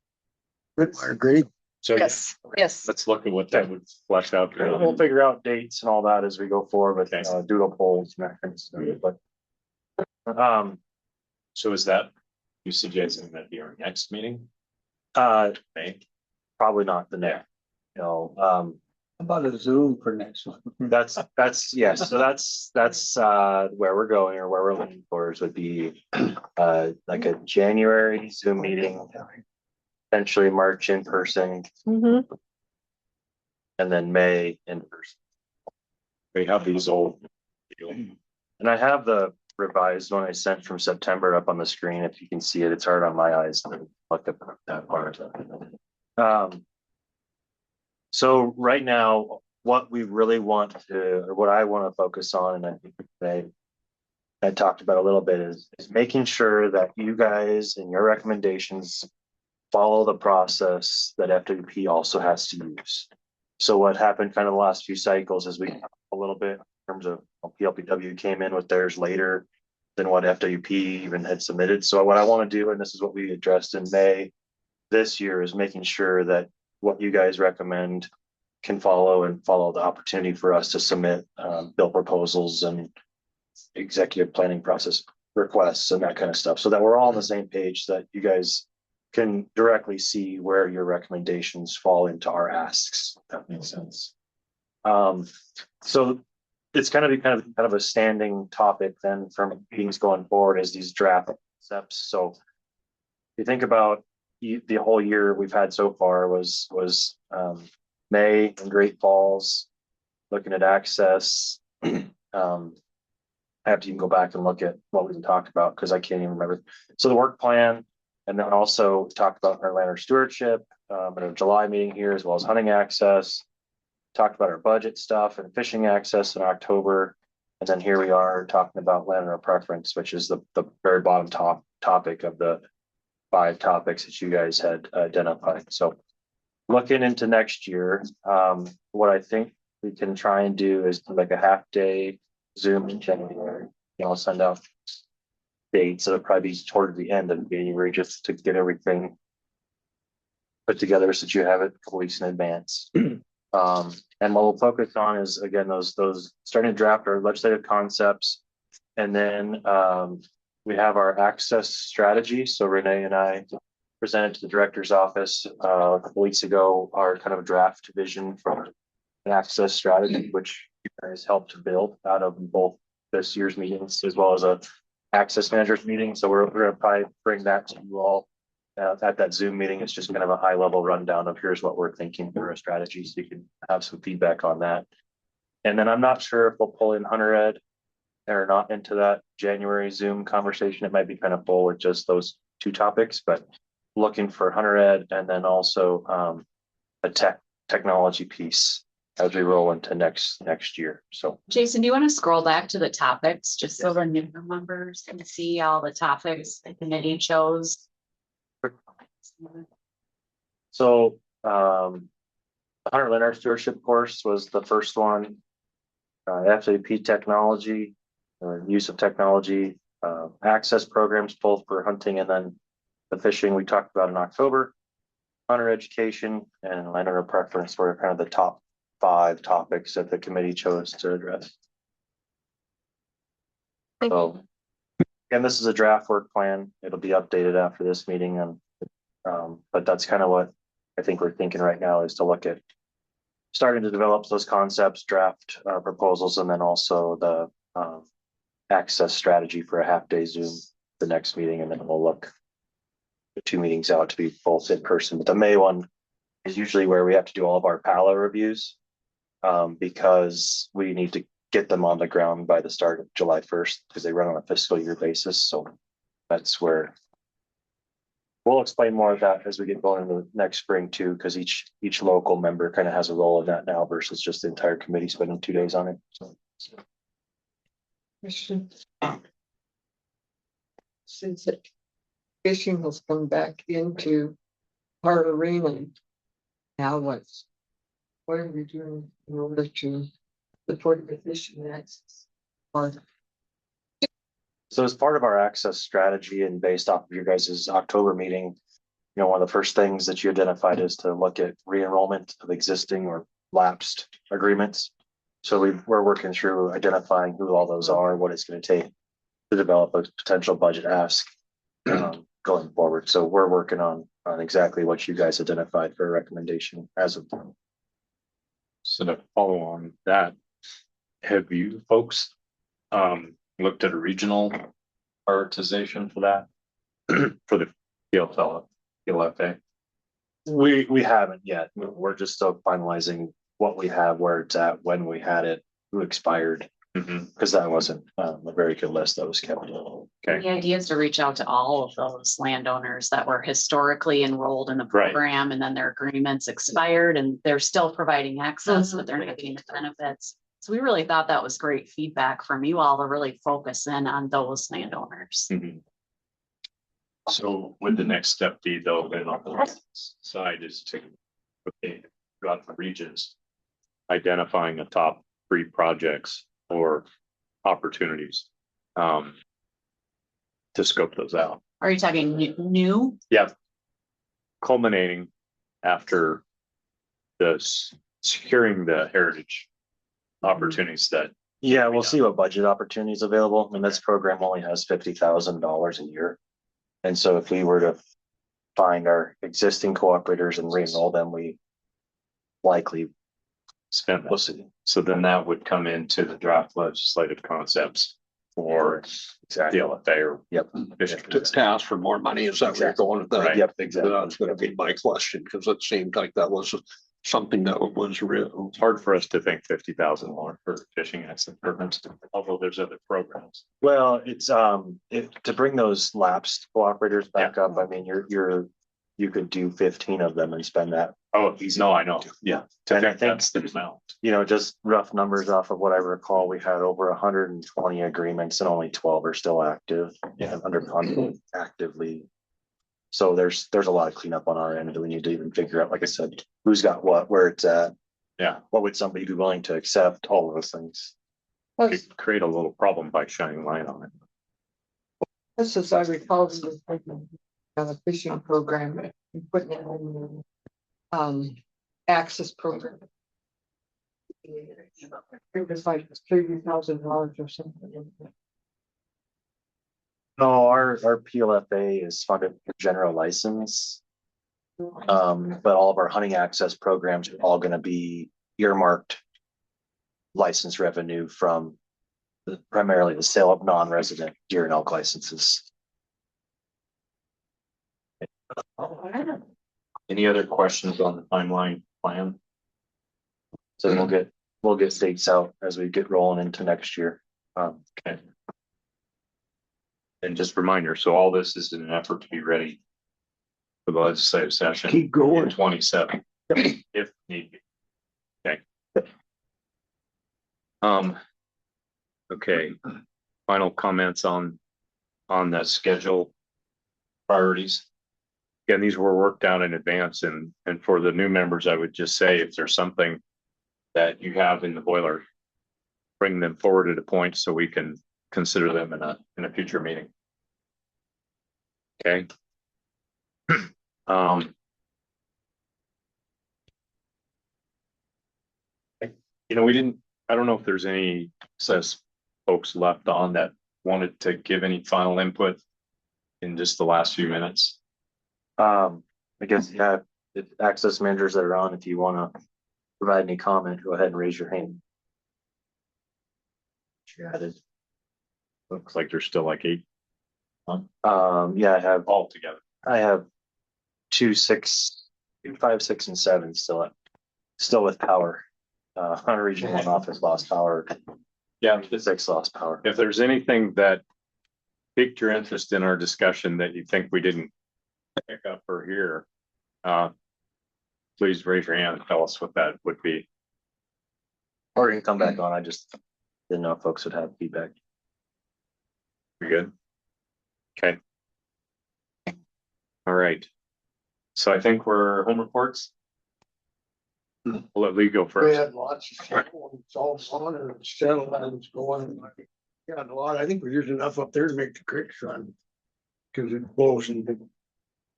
Whitmire Grazing. So Yes. let's look at what that would flesh out. We'll figure out dates and all that as we go forward with doodle polls and that kind of stuff, but So is that, you suggesting that be our next meeting? May, probably not the next, How about a Zoom for next one? that's yes, so that's where we're going or where we're looking for is would be like a January Zoom meeting, potentially March in person, Mm-hmm. and then May in person. We have these old. And I have the revised one I sent from September up on the screen. If you can see it, it's hard on my eyes to look at that part. So right now, what we really want to, or what I want to focus on, and I think I talked about a little bit, is making sure that you guys and your recommendations follow the process that FWP also has to use. So what happened kind of the last few cycles is we a little bit in terms of PLPW came in with theirs later than what FWP even had submitted. So what I want to do, and this is what we addressed in May this year, is making sure that what you guys recommend can follow the opportunity for us to submit bill proposals and executive planning process requests and that kind of stuff, so that we're all on the same page, so that you guys can directly see where your recommendations fall into our asks. If that makes sense. So it's kind of a standing topic then from meetings going forward as these draft concepts. So if you think about the whole year we've had so far was May in Great Falls, looking at access. I have to even go back and look at what we've talked about because I can't even remember. So the work plan, and then also talked about our land stewardship in a July meeting here, as well as hunting access. Talked about our budget stuff and fishing access in October. And then here we are talking about landowner preference, which is the very bottom topic of the 5 topics that you guys had identified. So looking into next year, what I think we can try and do is like a half-day Zoom in January. I'll send out dates. It'll probably be toward the end of January just to get everything put together so that you have it a couple weeks in advance. And what we'll focus on is, again, those starting to draft our legislative concepts. And then we have our access strategy. So Renee and I presented to the director's office a couple weeks ago our kind of draft vision for an access strategy, which you guys helped to build out of both this year's meetings as well as a access managers meeting. So we're going to probably bring that to you all at that Zoom meeting. It's just kind of a high level rundown of here's what we're thinking for a strategy, so you can have some feedback on that. And then I'm not sure if we'll pull in Hunter Ed or not into that January Zoom conversation. It might be kind of full with just those 2 topics, but looking for Hunter Ed and then also a technology piece as we roll into next year. So Jason, do you want to scroll back to the topics just so the new members can see all the topics the committee chose? So the Hunter Land Stewardship course was the first one. FWP technology, use of technology, access programs both for hunting and then the fishing we talked about in October. Hunter education and landowner preference were kind of the top 5 topics that the committee chose to address. So, and this is a draft work plan. It'll be updated after this meeting, and but that's kind of what I think we're thinking right now, is to look at starting to develop those concepts, draft proposals, and then also the access strategy for a half-day Zoom the next meeting, and then we'll look the 2 meetings out to be both in person. But the May one is usually where we have to do all of our PALA reviews because we need to get them on the ground by the start of July 1st because they run on a fiscal year basis. So that's where we'll explain more of that as we get going into next spring too, because each local member kind of has a role in that now versus just the entire committee spending 2 days on it. So. Question. Since fishing has come back into our arena, now what are we doing in order to support the fishing access? So as part of our access strategy and based off of your guys' October meeting, one of the first things that you identified is to look at re-enrollment of existing or lapsed agreements. So we're working through identifying who all those are, what it's going to take to develop a potential budget ask going forward. So we're working on exactly what you guys identified for a recommendation as of now. So to follow on that, have you folks looked at a regional prioritization for that for the PLFA? We haven't yet. We're just still finalizing what we have, where it's at, when we had it, who expired, Because that wasn't a very good list that was kept. Okay. The idea is to reach out to all of those landowners that were historically enrolled in the Right. program and then their agreements expired and they're still providing access, but they're not getting the benefits. So we really thought that was great feedback from you all to really focus in on those landowners. So would the next step be though, then on the side is to, okay, throughout the regions, identifying the top 3 projects or opportunities, to scope those out? Are you talking new? Yeah. Culminating after securing the heritage opportunities that. Yeah, we'll see what budget opportunities available. I mean, this program only has $50,000 a year. And so if we were to find our existing cooperators and re-enroll them, we likely spend that. So then that would come into the draft legislative concepts for the LFA or To ask for more money, is that where you're going with that? Right. Yep, exactly. That's gonna be my question, because it seemed like that was something that was real. It's hard for us to think $50,000 for fishing access permits, although there's other programs. Well, it's to bring those lapsed cooperators back up. I mean, you could do 15 of them and spend that. Oh, no, I know. Yeah. And I think That's the amount. just rough numbers off of what I recall, we had over 120 agreements and only 12 are still active. Yeah. Under contract actively. So there's a lot of cleanup on our end that we need to even figure out, like I said, who's got what, where it's at. Yeah. What would somebody be willing to accept, all of those things. Could create a little problem by shining light on it. This is, I recall, this was on a fishing program, and putting it in the access program. It was like $30,000 or something. No, our PLFA is funded through general license. But all of our hunting access programs are all gonna be earmarked license revenue from primarily the sale of non-resident deer and elk licenses. Any other questions on the timeline plan? So we'll get dates out as we get rolling into next year. Okay. And just a reminder, so all this is in an effort to be ready for the legislative session. Keep going. in 27, if need be. Okay. Okay, final comments on the schedule priorities. Again, these were worked out in advance, and for the new members, I would just say if there's something that you have in the boiler, bring them forward at a point so we can consider them in a future meeting. Okay. I don't know if there's any folks left on that wanted to give any final input in just the last few minutes. I guess, yeah, the access managers that are on, if you wanna provide any comment, go ahead and raise your hand. Looks like there's still like 8. Yeah, I have 2, 6, 5, 6, and 7 still with power. Hunter Region 1 office lost power. Yeah, 6 lost power. if there's anything that piqued your interest in our discussion that you think we didn't pick up or hear, please raise your hand and tell us what that would be. Or you can come back on. I just didn't know if folks would have feedback. You good? Okay. All right. So I think we're home reports. We'll let Lee go We first. had lots of people, it's all on and settlements going. Yeah, a lot. I think there's enough up there to make the creeks run. Cause it blows and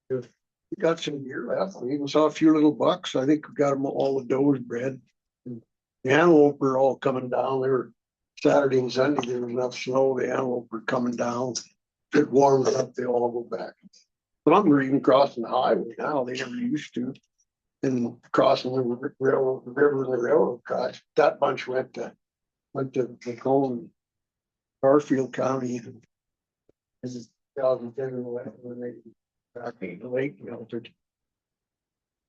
we got some deer left. We even saw a few little bucks. I think we got them all the does bred. The antelope were all coming down. They were Saturday and Sunday. There was enough snow. The antelope were coming down. It warmed up. They all go back. Some are even crossing the highway now. They never used to. And crossing the river and the railroad cross. That bunch went to Macomb, Garfield County. This is 2010 when they back in the lake melted.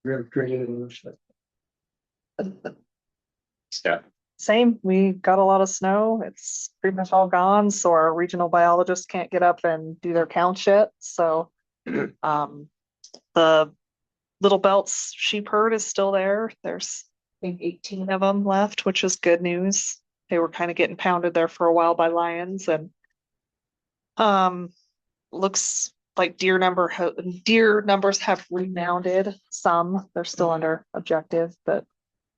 We have traded in Yeah. Same, we got a lot of snow. It's pretty much all gone, so our regional biologists can't get up and do their count yet. So the Little Belts sheep herd is still there. There's I think 18 of them left, which is good news. They were kind of getting pounded there for a while by lions, and looks like deer numbers have rebounded some. They're still under objective, but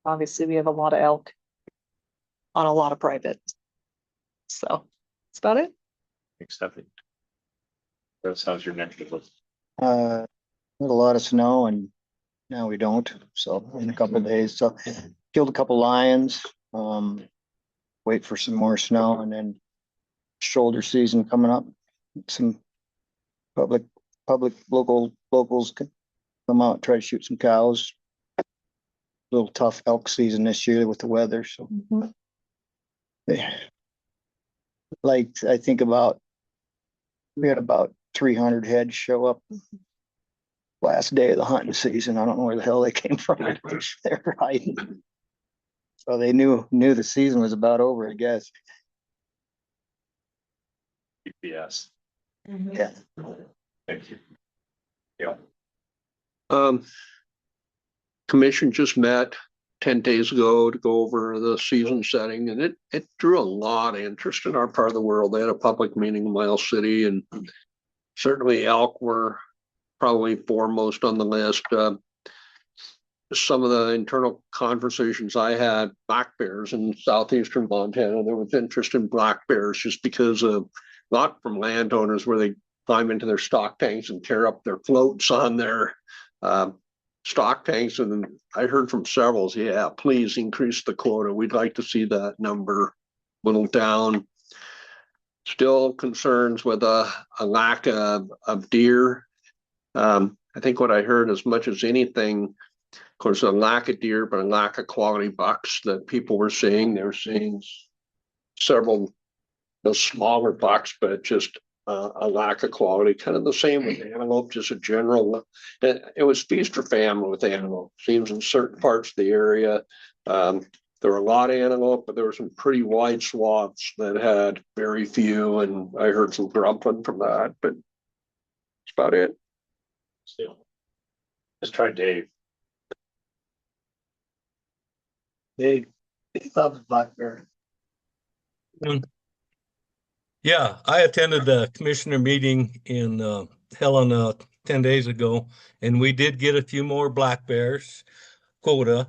obviously we have a lot of elk on a lot of private. So that's about it. Thanks, Stephanie. That sounds your next list. Had a lot of snow and now we don't, so in a couple of days, so killed a couple lions, wait for some more snow, and then shoulder season coming up. Some public locals can come out and try to shoot some cows. A little tough elk season this year with the weather, so like I think we had about 300 heads show up last day of the hunting season. I don't know where the hell they came from. They're hiding. So they knew the season was about over, I guess. GPS. Yeah. Thank you. Yeah. Commission just met 10 days ago to go over the season setting, and it drew a lot of interest in our part of the world. They had a public meeting in Miles City, and certainly elk were probably foremost on the list. Some of the internal conversations I had, black bears in southeastern Montana, there was interest in black bears just because of, not from landowners where they climb into their stock tanks and tear up their floats on their stock tanks. And I heard from several, yeah, please increase the quota. We'd like to see that number whittled down. Still concerns with a lack of deer. I think what I heard as much as anything, of course, a lack of deer, but a lack of quality bucks that people were seeing. They were seeing several smaller bucks, but just a lack of quality. Kind of the same with antelope, just a general. It was feast or famine with antelope. Seems in certain parts of the area, there were a lot of antelope, but there were some pretty wide swaths that had very few, and I heard some grumbling from that, but that's about it. Still, let's try Dave. Dave loves black bear. Yeah, I attended the commissioner meeting in Helena 10 days ago, and we did get a few more black bears quota,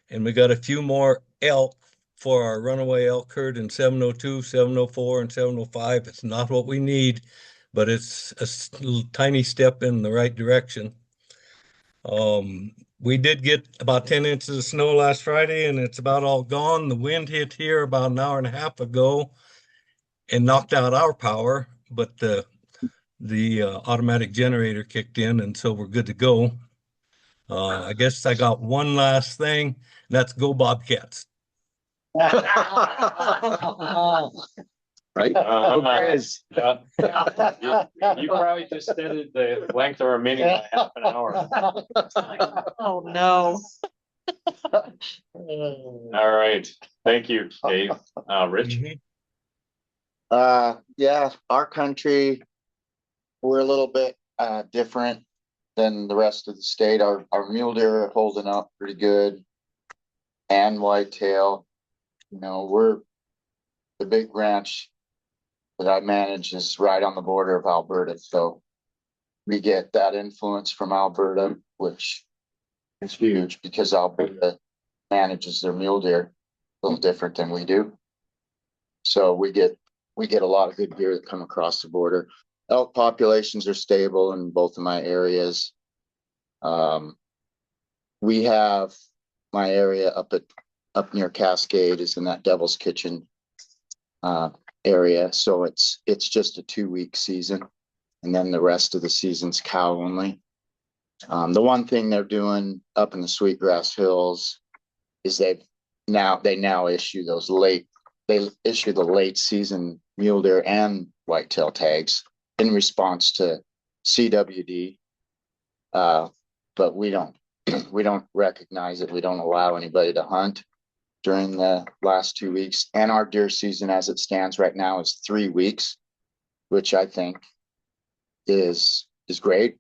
and we got a few more elk for our runaway elk herd in 702, 704, and 705. It's not what we need, but it's a tiny step in the right direction. We did get about 10 inches of snow last Friday, and it's about all gone. The wind hit here about an hour and a half ago and knocked out our power, but the automatic generator kicked in, and so we're good to go. I guess I got one last thing, and that's go Bobcats. Right? You probably just extended the length of our meeting by half an hour. Oh, no. All right. Thank you, Dave. Rich? Yeah, our country, we're a little bit different than the rest of the state. Our mule deer are holding up pretty good, and whitetail. You know, we're the big ranch that I manage is right on the border of Alberta, so we get that influence from Alberta, which is huge because Alberta manages their mule deer a little different than we do. So we get a lot of good deer that come across the border. Elk populations are stable in both of my areas. We have my area up near Cascade is in that Devil's Kitchen area. So it's just a 2-week season, and then the rest of the season's cow only. The one thing they're doing up in the Sweetgrass Hills is they now issue those they issue the late season mule deer and whitetail tags in response to CWD. But we don't recognize it. We don't allow anybody to hunt. during the last 2 weeks, and our deer season as it stands right now is 3 weeks, which I think is great.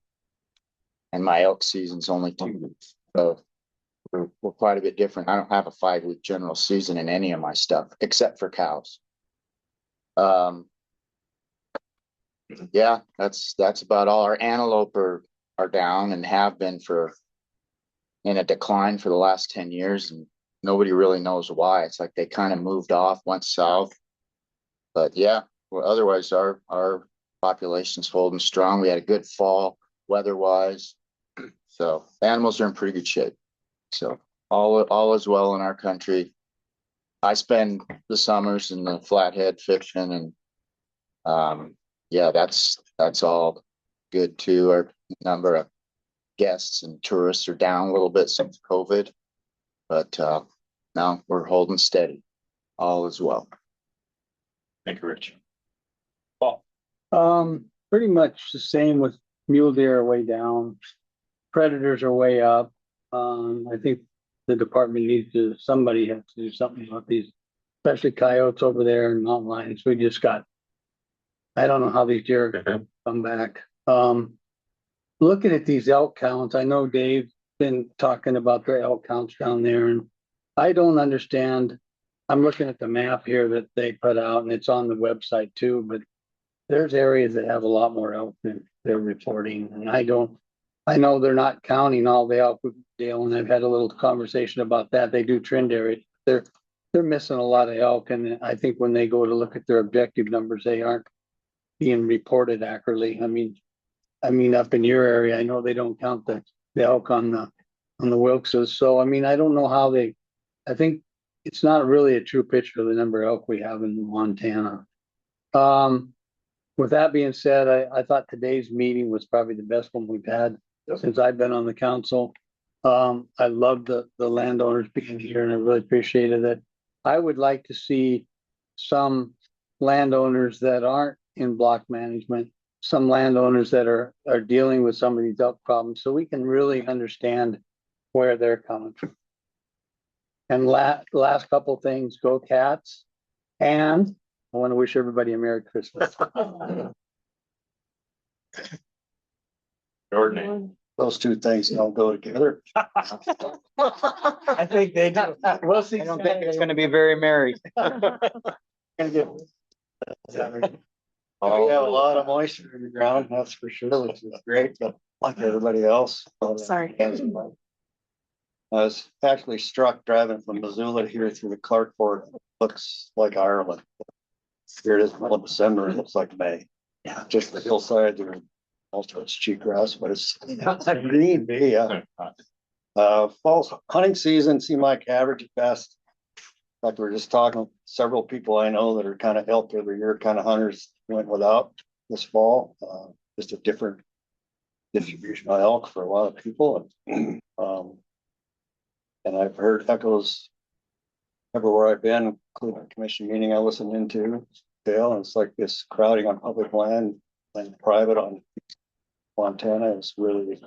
And my elk season's only 2 weeks. So we're quite a bit different. I don't have a 5-week general season in any of my stuff except for cows. Yeah, that's about all. Our antelope are down and have been in a decline for the last 10 years, and nobody really knows why. It's like they kind of moved off, went south. But yeah, well, otherwise our population's holding strong. We had a good fall weather-wise. So animals are in pretty good shape. So all is well in our country. I spend the summers in the Flathead fishing, and yeah, that's all good too. Our number of guests and tourists are down a little bit since COVID, but now we're holding steady. All is well. Thank you, Rich. Pretty much the same with mule deer are way down. Predators are way up. I think the department somebody has to do something about these, especially coyotes over there and mountain lions. I don't know how these deer are gonna come back. Looking at these elk counts, I know Dave's been talking about the elk counts down there, and I don't understand. I'm looking at the map here that they put out, and it's on the website too, but there's areas that have a lot more elk than they're reporting, and I know they're not counting all the elk, Dale, and I've had a little conversation about that. They do trend areas. They're missing a lot of elk, and I think when they go to look at their objective numbers, they aren't being reported accurately. I mean, up in your area, I know they don't count the elk on the Wilkses. So, I mean, I don't know how I think it's not really a true picture of the number of elk we have in Montana. With that being said, I thought today's meeting was probably the best one we've had since I've been on the council. I love the landowners being here, and I really appreciated it. I would like to see some landowners that aren't in block management, some landowners that are dealing with some of these elk problems, so we can really understand where they're coming from. And last couple things, go Cats, and I want to wish everybody a Merry Christmas. Jordan. Those two things don't go together. I think they do. We'll see. I don't think it's gonna be very merry. We have a lot of moisture in the ground, that's for sure, which is great, but like everybody else. Sorry. I was actually struck driving from Missoula here through the Clark Fort. Looks like Ireland. Here it is, middle of December, it looks like May. Yeah. Just the hillside there. Also it's cheatgrass, but it's green, yeah. Fall hunting season seemed like average at best. Like we were just talking, several people I know that are kind of elk every year, kind of hunters went without this fall. Just a different distribution of elk for a lot of people. And I've heard echoes everywhere I've been, including a commission meeting I listened into, Dale, and it's like this crowding on public land and private on Montana is really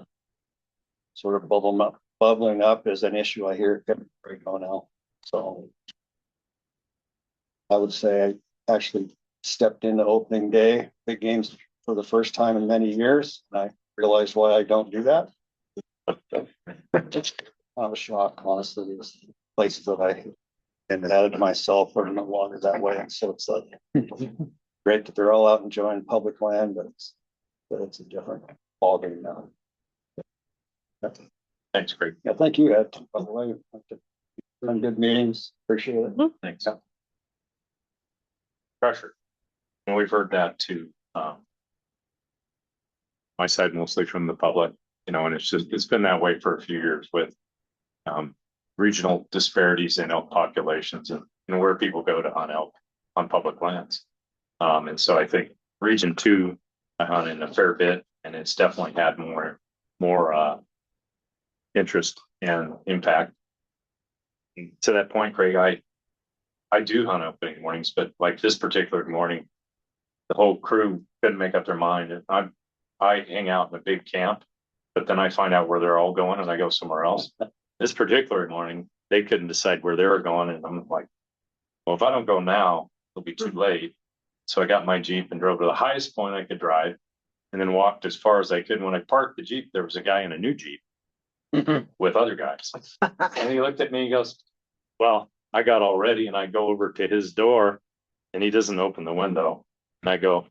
sort of bubbling up as an issue. I hear it right now. So I would say I actually stepped into opening day, big games for the first time in many years. And I realized why I don't do that. Just kind of a shock, honestly. It's places that I added to myself are no longer that way. And so it's great that they're all out enjoying public land, but it's a different ballgame now. Thanks, Greg. Yeah, thank you, Ed. By the way, done good meetings. Appreciate it. Thanks. Pressure. And we've heard that too. My side mostly from the public, and it's been that way for a few years with regional disparities in elk populations and where people go to hunt elk on public lands. And so I think Region 2, I hunt in a fair bit, and it's definitely had more interest and impact. And to that point, Craig, I do hunt opening mornings, but like this particular morning, the whole crew couldn't make up their mind. And I hang out in a big camp, but then I find out where they're all going and I go somewhere else. This particular morning, they couldn't decide where they were going. And I'm like, well, if I don't go now, it'll be too late. So I got my Jeep and drove to the highest point I could drive and then walked as far as I could. When I parked the Jeep, there was a guy in a new Jeep with other guys. And he looked at me and goes, well, I got all ready. And I go over to his door and he doesn't open the window. And I go,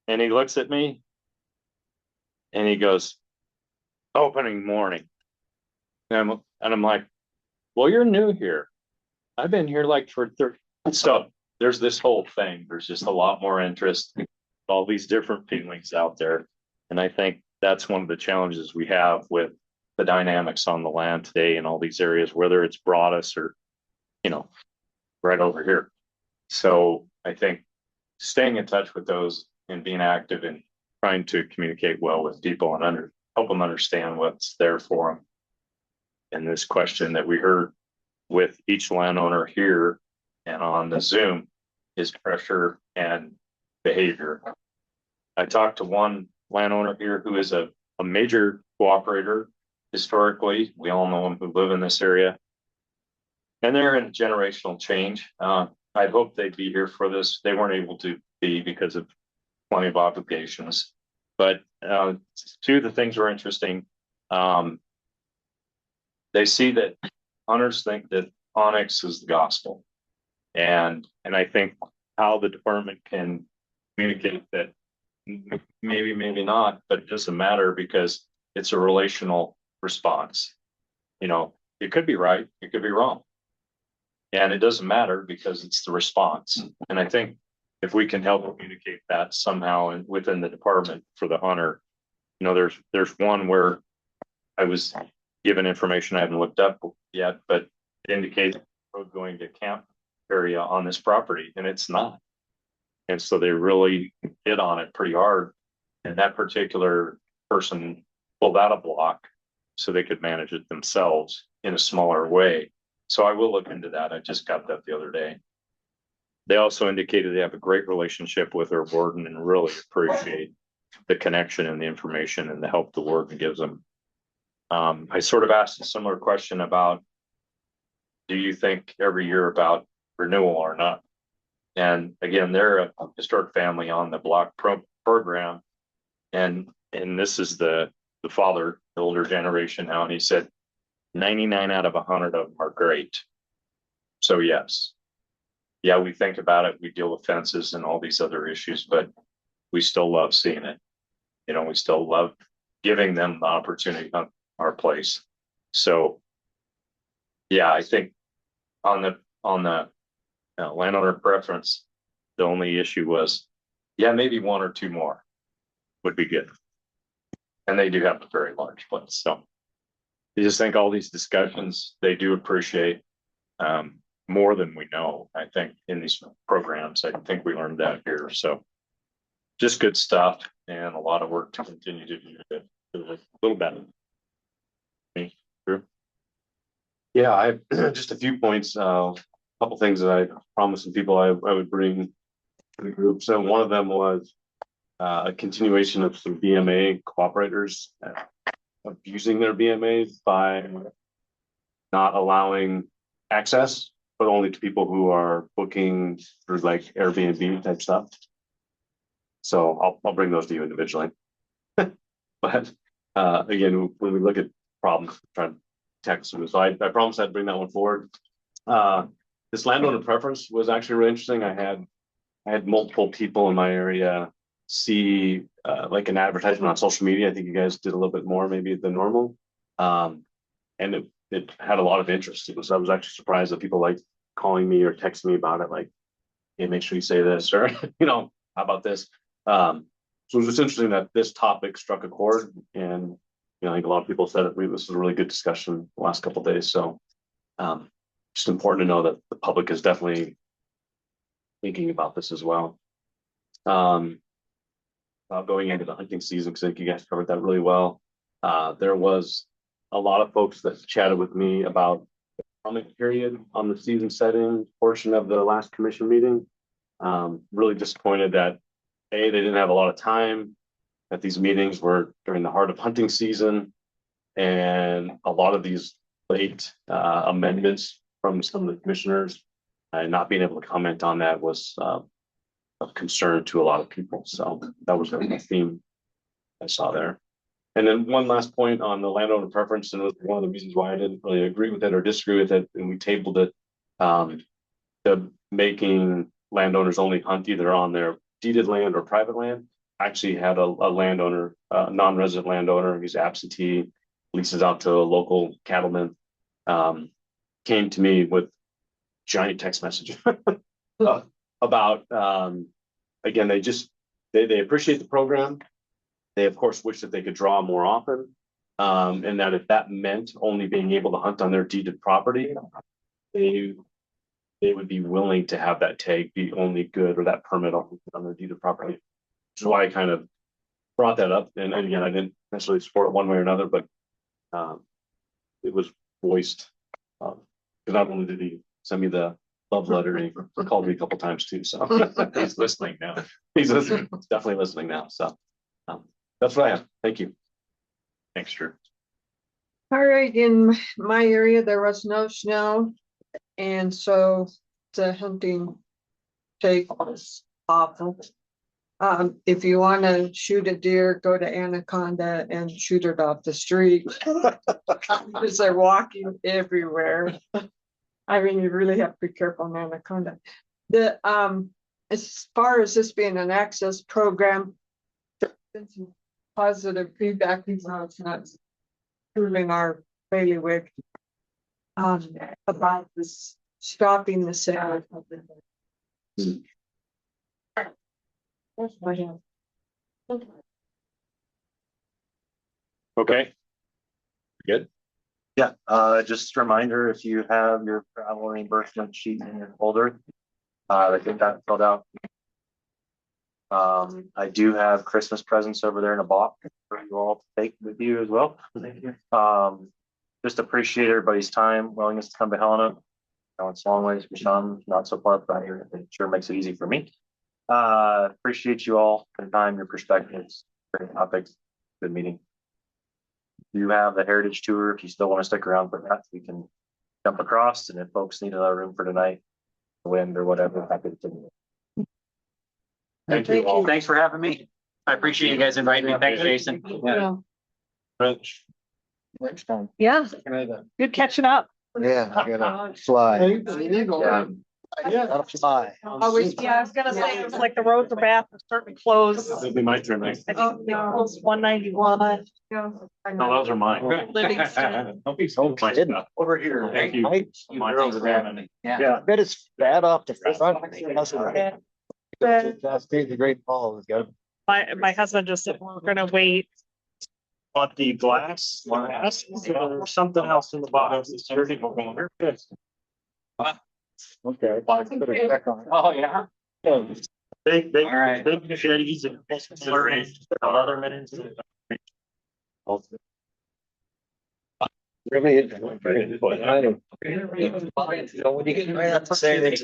and he looks at me and he goes, opening morning. And I'm like, well, you're new here. I've been here like for 30. So there's this whole thing. There's just a lot more interest, all these different feelings out there. And I think that's one of the challenges we have with the dynamics on the land today in all these areas, whether it's Broadus or, you know, right over here. So I think staying in touch with those and being active and trying to communicate well with people and help them understand what's there for them. And this question that we heard with each landowner here and on the Zoom is pressure and behavior. I talked to one landowner here who is a major cooperator historically. We all know them who live in this area. And they're in generational change. I'd hoped they'd be here for this. They weren't able to be because of plenty of obligations. But two of the things were interesting. They see that hunters think that onX is the gospel. And I think how the department can communicate that maybe not, but it doesn't matter because it's a relational response. You know, it could be right, it could be wrong. And it doesn't matter because it's the response. And I think if we can help communicate that somehow within the department for the hunter, you know, there's one where I was given information I haven't looked up yet, but it indicates road going to camp area on this property, and it's not. And so they really hit on it pretty hard. And that particular person pulled out a block so they could manage it themselves in a smaller way. So I will look into that. I just got that the other day. They also indicated they have a great relationship with their warden and really appreciate the connection and the information and the help the warden gives them. I sort of asked a similar question about, do you think every year about renewal or not? And again, they're a historic family on the block program. And this is the father, the older generation now. And he said, 99 out of 100 of them are great. So yes, yeah, we think about it. We deal with fences and all these other issues, but we still love seeing it. You know, we still love giving them the opportunity on our place. So yeah, I think on the landowner preference, the only issue was, yeah, maybe one or two more would be good. And they do have a very large place. So I just think all these discussions, they do appreciate more than we know, I think, in these programs. I think we learned that here. So just good stuff and a lot of work to continue to do it a little better. Me, Drew? Yeah, I just a few points, a couple things that I promised some people I would bring to the group. So one of them was a continuation of some BMA cooperators abusing their BMAs by not allowing access, but only to people who are booking through like Airbnb type stuff. So I'll bring those to you individually. But again, when we look at problems, trying to tackle them. So I promised I'd bring that one forward. This landowner preference was actually really interesting. I had multiple people in my area see like an advertisement on social media. I think you guys did a little bit more maybe than normal. And it had a lot of interest. I was actually surprised that people like calling me or texting me about it, like, hey, make sure you say this, or you know, how about this? So it was just interesting that this topic struck a chord, and you know, I think a lot of people said it. This was a really good discussion the last couple of days. So just important to know that the public is definitely thinking about this as well. Going into the hunting season, because I think you guys covered that really well. There was a lot of folks that chatted with me about the comment period on the season setting portion of the last commission meeting. Really disappointed that they didn't have a lot of time, that these meetings were during the heart of hunting season, And a lot of these late amendments from some of the commissioners and not being able to comment on that was of concern to a lot of people. So that was the theme I saw there. And then one last point on the landowner preference, and it was one of the reasons why I didn't really agree with it or disagree with it, and we tabled it. The making landowners only hunt either on their deeded land or private land. I actually had a landowner, non-resident landowner, he's absentee, leases out to a local cattleman, came to me with giant text message about, again, they appreciate the program. They of course wish that they could draw more often. And that if that meant only being able to hunt on their deeded property, they would be willing to have that tag be only good, or that permit on their deeded property. So I kind of brought that up, and again, I didn't necessarily support it one way or another, but it was voiced. Because not only did he send me the love letter, he called me a couple times too. So he's listening now. He's listening, definitely listening now. So that's what I have. Thank you. Thanks, Drew. All right, in my area, there was no snow. And so the hunting take was awful. If you want to shoot a deer, go to Anaconda and shoot it off the street. Because they're walking everywhere. I mean, you really have to be careful on Anaconda. As far as this being an access program, some positive feedback, it's not proving our bailiwick. About this stopping the sale of the. That's my hand. Okay. Good. Yeah, just a reminder, if you have your travel reimbursement sheet in your folder, I think that filled out. I do have Christmas presents over there in a box for you all to take with you as well. Thank you. Just appreciate everybody's time, willingness to come to Helena. I know it's a long ways for some, not so far from here. It sure makes it easy for me. Appreciate you all, your time, your perspectives, great topics, good meeting. You have the heritage tour. If you still want to stick around for that, we can jump across. And if folks need another room for tonight, wind or whatever, happy to take it. Thank you all. Thanks for having me. I appreciate you guys inviting me. Thanks, Jason. Yeah. Rich. Next time. Yeah, good catching up. Yeah, I gotta fly. Yeah. Gotta fly. I was gonna say, it was like the roads are bad, they're starting to close. It'll be my turn next. I think they closed 191. No, those are mine. Livingston. Don't be so kidding. Over here. Thank you. I bet it's bad off the front. That's the Great Falls. My husband just said, we're gonna wait. Want the glass or something else in the box? It's dirty. Okay. Oh, yeah. Big, All right. big machetes and other minutes. Really is. I don't. When you get right up to say they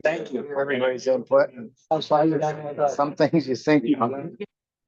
Thank you for everybody's input. Some things you think